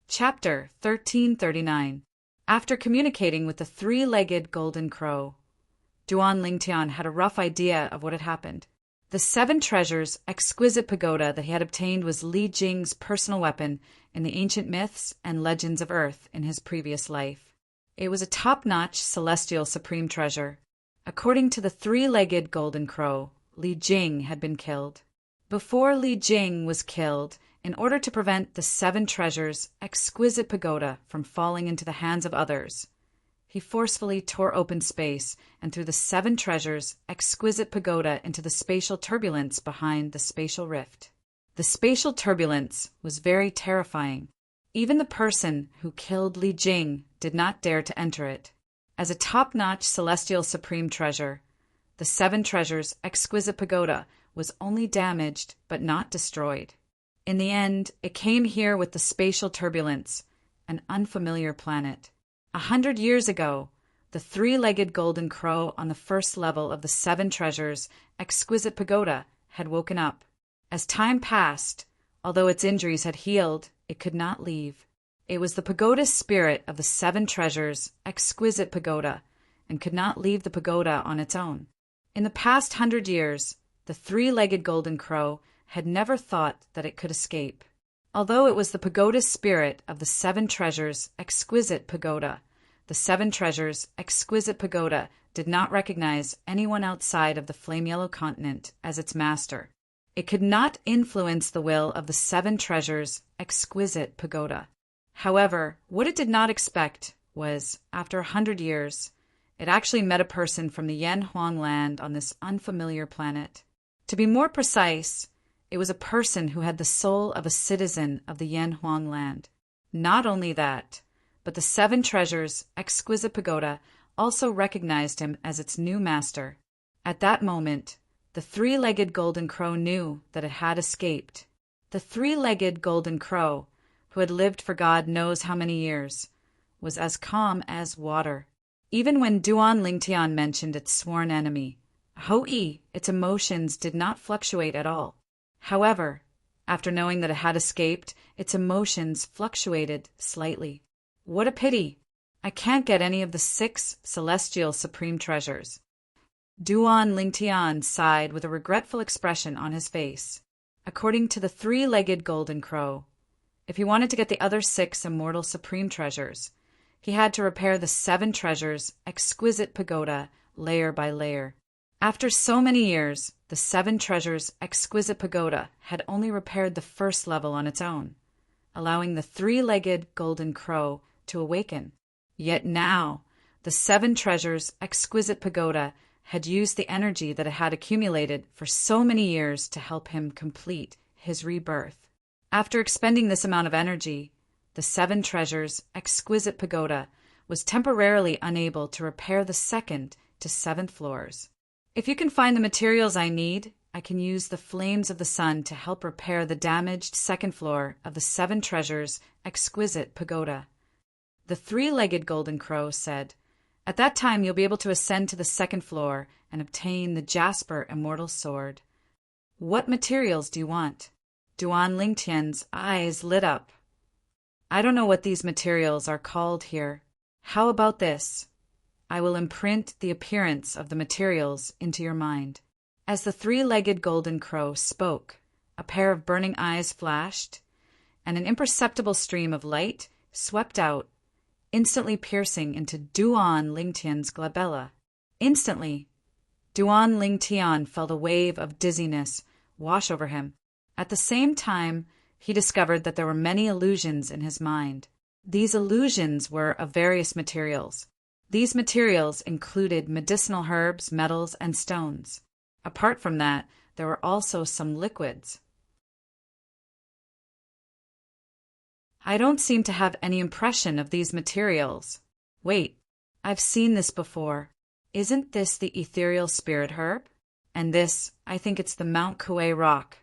Chapter 1339. After communicating with the 3-legged golden crow, Duan Lingtian had a rough idea of what had happened. The 7 Treasures Exquisite Pagoda that he had obtained was Li Jing's personal weapon in the ancient myths and legends of Earth in his previous life. It was a top-notch celestial supreme treasure. According to the 3-legged golden crow, Li Jing had been killed. Before Li Jing was killed, in order to prevent the 7 Treasures Exquisite Pagoda from falling into the hands of others, he forcefully tore open space and threw the 7 Treasures Exquisite Pagoda into the spatial turbulence behind the spatial rift. The spatial turbulence was very terrifying. Even the person who killed Li Jing did not dare to enter it. As a top-notch celestial supreme treasure, the 7 Treasures Exquisite Pagoda was only damaged but not destroyed. In the end, it came here with the spatial turbulence, an unfamiliar planet. 100 years ago, the 3-legged golden crow on the first level of the 7 Treasures Exquisite Pagoda had woken up. As time passed, although its injuries had healed, it could not leave. It was the pagoda's spirit of the 7 Treasures Exquisite Pagoda, and could not leave the pagoda on its own. In the past 100 years, the 3-legged golden crow had never thought that it could escape. Although it was the pagoda's spirit of the 7 Treasures Exquisite Pagoda, the 7 Treasures Exquisite Pagoda did not recognize anyone outside of the flame-yellow continent as its master. It could not influence the will of the 7 Treasures Exquisite Pagoda. However, what it did not expect was, after 100 years, it actually met a person from the Yan Huang land on this unfamiliar planet. To be more precise, it was a person who had the soul of a citizen of the Yan Huang land. Not only that, but the 7 Treasures Exquisite Pagoda also recognized him as its new master. At that moment, the 3-legged golden crow knew that it had escaped. The 3-legged golden crow, who had lived for God knows how many years, was as calm as water. Even when Duan Lingtian mentioned its sworn enemy, Hou-Yi, its emotions did not fluctuate at all. However, after knowing that it had escaped, its emotions fluctuated slightly. What a pity! I can't get any of the 6 celestial supreme treasures. Duan Lingtian sighed with a regretful expression on his face. According to the 3-legged golden crow, if he wanted to get the other 6 immortal supreme treasures, he had to repair the 7 Treasures Exquisite Pagoda layer by layer. After so many years, the 7 Treasures Exquisite Pagoda had only repaired the first level on its own, allowing the 3-legged golden crow to awaken. Yet now, the 7 Treasures Exquisite Pagoda had used the energy that it had accumulated for so many years to help him complete his rebirth. After expending this amount of energy, the 7 Treasures Exquisite Pagoda was temporarily unable to repair the second to seventh floors. If you can find the materials I need, I can use the flames of the sun to help repair the damaged second floor of the Seven Treasures' exquisite pagoda. The three-legged golden crow said, "At that time you'll be able to ascend to the second floor and obtain the jasper immortal sword." "What materials do you want?" Duan Lingtian's eyes lit up. "I don't know what these materials are called here. How about this? I will imprint the appearance of the materials into your mind." As the three-legged golden crow spoke, a pair of burning eyes flashed, and an imperceptible stream of light swept out, instantly piercing into Duan Lingtian's glabella. Instantly, Duan Lingtian felt a wave of dizziness wash over him. At the same time, he discovered that there were many illusions in his mind. These illusions were of various materials. These materials included medicinal herbs, metals, and stones. Apart from that, there were also some liquids. "I don't seem to have any impression of these materials. Wait, I've seen this before. Isn't this the ethereal spirit herb? And this, I think it's the Mount Kuei rock."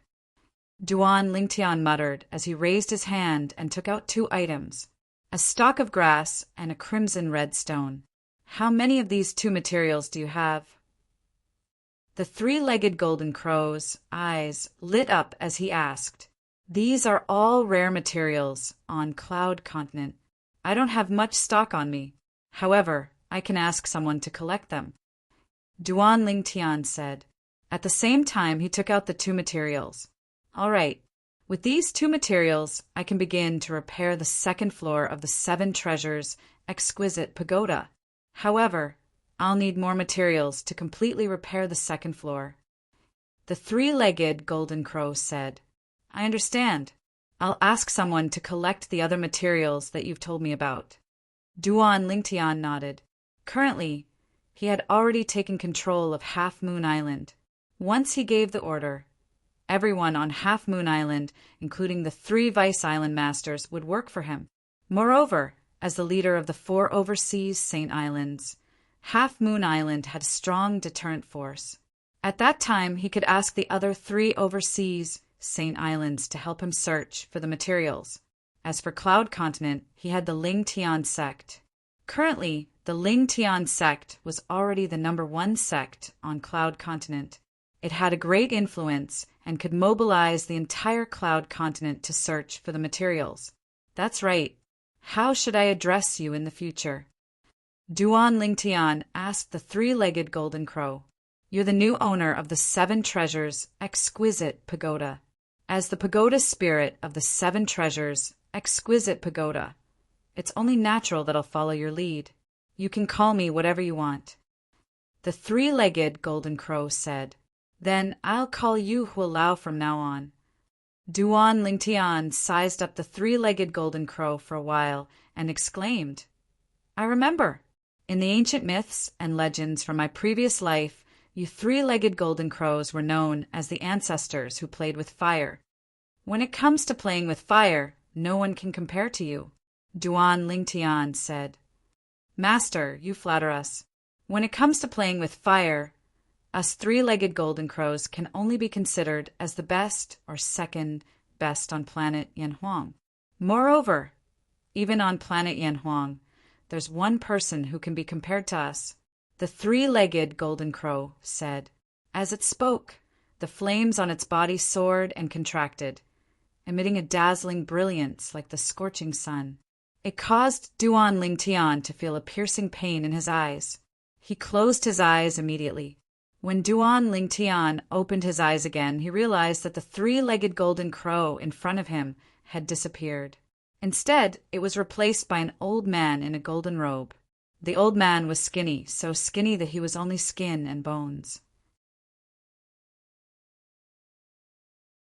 Duan Lingtian muttered as he raised his hand and took out two items, a stalk of grass and a crimson red stone. "How many of these two materials do you have?" The three-legged golden crow's eyes lit up as he asked, "These are all rare materials on Cloud Continent. I don't have much stock on me. However, I can ask someone to collect them." Duan Lingtian said. At the same time, he took out the two materials. "All right. With these two materials, I can begin to repair the second floor of the Seven Treasures' exquisite pagoda. However, I'll need more materials to completely repair the second floor." The three-legged golden crow said, "I understand. I'll ask someone to collect the other materials that you've told me about." Duan Lingtian nodded. Currently, he had already taken control of Half Moon Island. Once he gave the order, everyone on Half Moon Island, including the three Vice Island masters, would work for him. Moreover, as the leader of the four overseas Saint Islands, Half Moon Island had a strong deterrent force. At that time, he could ask the other three overseas Saint Islands to help him search for the materials. As for Cloud Continent, he had the Ling Tian sect. Currently, the Ling Tian sect was already the #1 sect on Cloud Continent. It had a great influence and could mobilize the entire Cloud Continent to search for the materials. "That's right. How should I address you in the future?" Duan Lingtian asked the three-legged golden crow. "You're the new owner of the Seven Treasures' exquisite pagoda. As the pagoda spirit of the Seven Treasures' exquisite pagoda, it's only natural that I'll follow your lead. You can call me whatever you want." The three-legged golden crow said, "Then I'll call you Hualao from now on." Duan Lingtian sized up the three-legged golden crow for a while and exclaimed, "I remember. In the ancient myths and legends from my previous life, you three-legged golden crows were known as the ancestors who played with fire. When it comes to playing with fire, no one can compare to you." Duan Lingtian said, "Master, you flatter us. When it comes to playing with fire, us three-legged golden crows can only be considered as the best or second best on planet Yanhuang. Moreover, even on planet Yanhuang, there's one person who can be compared to us." The three-legged golden crow said. As it spoke, the flames on its body soared and contracted, emitting a dazzling brilliance like the scorching sun. It caused Duan Lingtian to feel a piercing pain in his eyes. He closed his eyes immediately. When Duan Lingtian opened his eyes again, he realized that the three-legged golden crow in front of him had disappeared. Instead, it was replaced by an old man in a golden robe. The old man was skinny, so skinny that he was only skin and bones.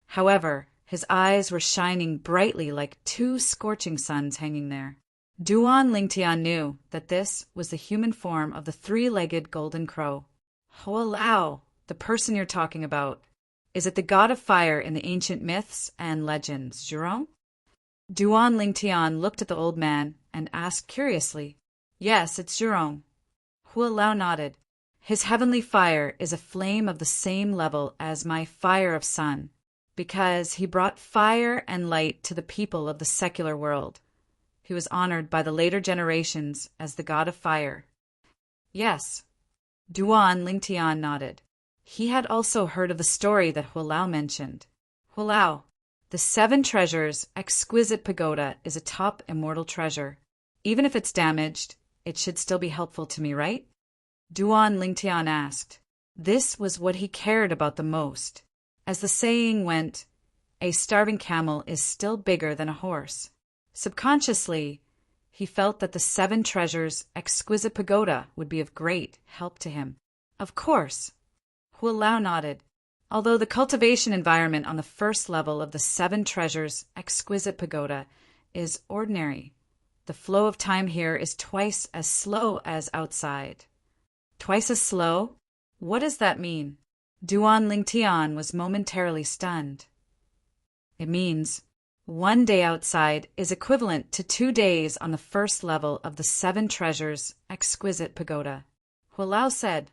However, his eyes were shining brightly like two scorching suns hanging there. Duan Lingtian knew that this was the human form of the three-legged golden crow. Hualao, the person you're talking about. Is it the god of fire in the ancient myths and legends, Zhurong? Duan Lingtian looked at the old man and asked curiously, Yes, it's your own. Hua Lao nodded. His heavenly fire is a flame of the same level as my fire of sun, because he brought fire and light to the people of the secular world. He was honored by the later generations as the god of fire. Yes. Duan Lingtian nodded. He had also heard of the story that Hua Lao mentioned. Hua Lao, the 7 treasures exquisite pagoda is a top immortal treasure. Even if it's damaged, it should still be helpful to me, right? Duan Lingtian asked. This was what he cared about the most. As the saying went, a starving camel is still bigger than a horse. Subconsciously, he felt that the 7 treasures exquisite pagoda would be of great help to him. Of course. Hua Lao nodded. Although the cultivation environment on the first level of the 7 treasures exquisite pagoda is ordinary, the flow of time here is twice as slow as outside. Twice as slow? What does that mean? Duan Lingtian was momentarily stunned. It means 1 day outside is equivalent to 2 days on the first level of the 7 treasures exquisite pagoda. Hua Lao said,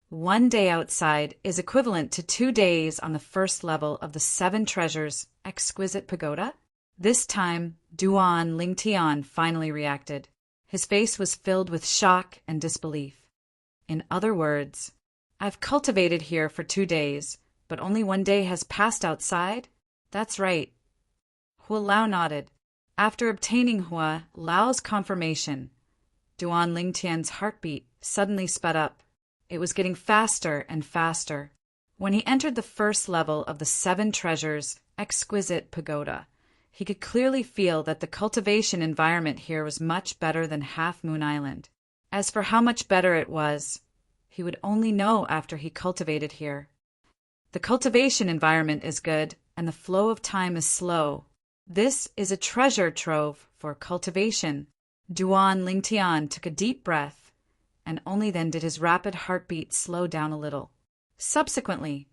1 day outside is equivalent to 2 days on the first level of the 7 treasures exquisite pagoda? This time, Duan Lingtian finally reacted. His face was filled with shock and disbelief. In other words, I've cultivated here for 2 days, but only 1 day has passed outside? That's right. Hua Lao nodded. After obtaining Hua Lao's confirmation, Duan Lingtian's heartbeat suddenly sped up. It was getting faster and faster. When he entered the first level of the 7 treasures exquisite pagoda, he could clearly feel that the cultivation environment here was much better than Half Moon Island. As for how much better it was, he would only know after he cultivated here. The cultivation environment is good, and the flow of time is slow. This is a treasure trove for cultivation. Duan Lingtian took a deep breath, and only then did his rapid heartbeat slow down a little. Subsequently,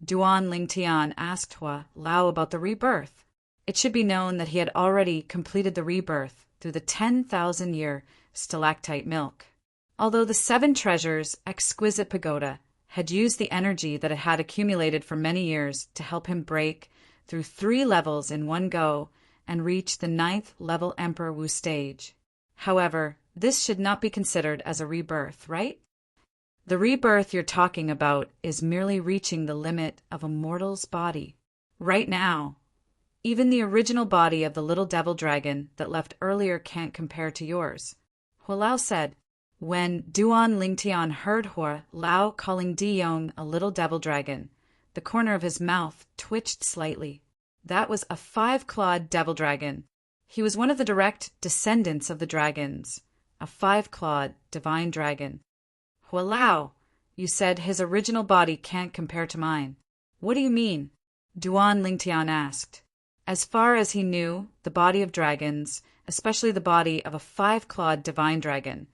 Duan Lingtian asked Hua Lao about the rebirth. It should be known that he had already completed the rebirth through the 10,000-year stalactite milk. Although the 7 treasures exquisite pagoda had used the energy that it had accumulated for many years to help him break through 3 levels in one go and reach the 9th level Emperor Wu stage. However, this should not be considered as a rebirth, right? The rebirth you're talking about is merely reaching the limit of a mortal's body. Right now, even the original body of the little devil dragon that left earlier can't compare to yours. Hua Lao said. When Duan Lingtian heard Hua Lao calling Diyong a little devil dragon, the corner of his mouth twitched slightly. That was a 5-clawed devil dragon. He was one of the direct descendants of the dragons, a 5-clawed divine dragon. Hua Lao, you said his original body can't compare to mine. What do you mean? Duan Lingtian asked. As far as he knew, the body of dragons, especially the body of a 5-clawed divine dragon,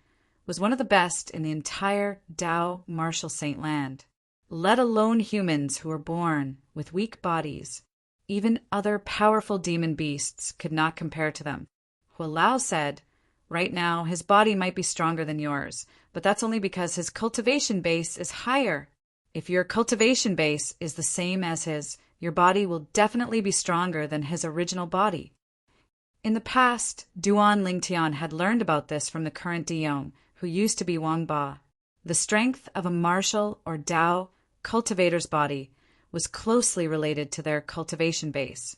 was one of the best in the entire Dao Martial Saint land, let alone humans who were born with weak bodies. Even other powerful demon beasts could not compare to them. Hua Lao said, right now his body might be stronger than yours, but that's only because his cultivation base is higher. If your cultivation base is the same as his, your body will definitely be stronger than his original body. In the past, Duan Lingtian had learned about this from the current Diyong, who used to be Wang Ba. The strength of a martial or Dao cultivator's body was closely related to their cultivation base.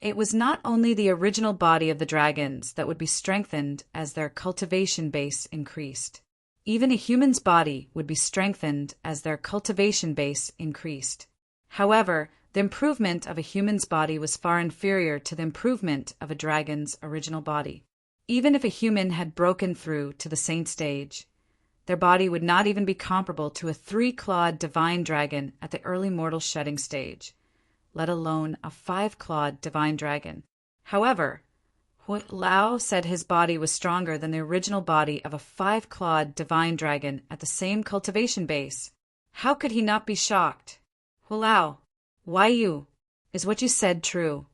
It was not only the original body of the dragons that would be strengthened as their cultivation base increased. Even a human's body would be strengthened as their cultivation base increased. However, the improvement of a human's body was far inferior to the improvement of a dragon's original body. Even if a human had broken through to the saint stage, their body would not even be comparable to a 3-clawed divine dragon at the early mortal shedding stage, let alone a 5-clawed divine dragon. However, Hua Lao said his body was stronger than the original body of a 5-clawed divine dragon at the same cultivation base. How could he not be shocked? Hua Lao, why you? Is what you said true?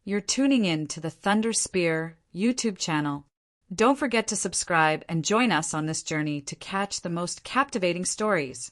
You're tuning in to the Thunder Spear YouTube channel. Don't forget to subscribe and join us on this journey to catch the most captivating stories.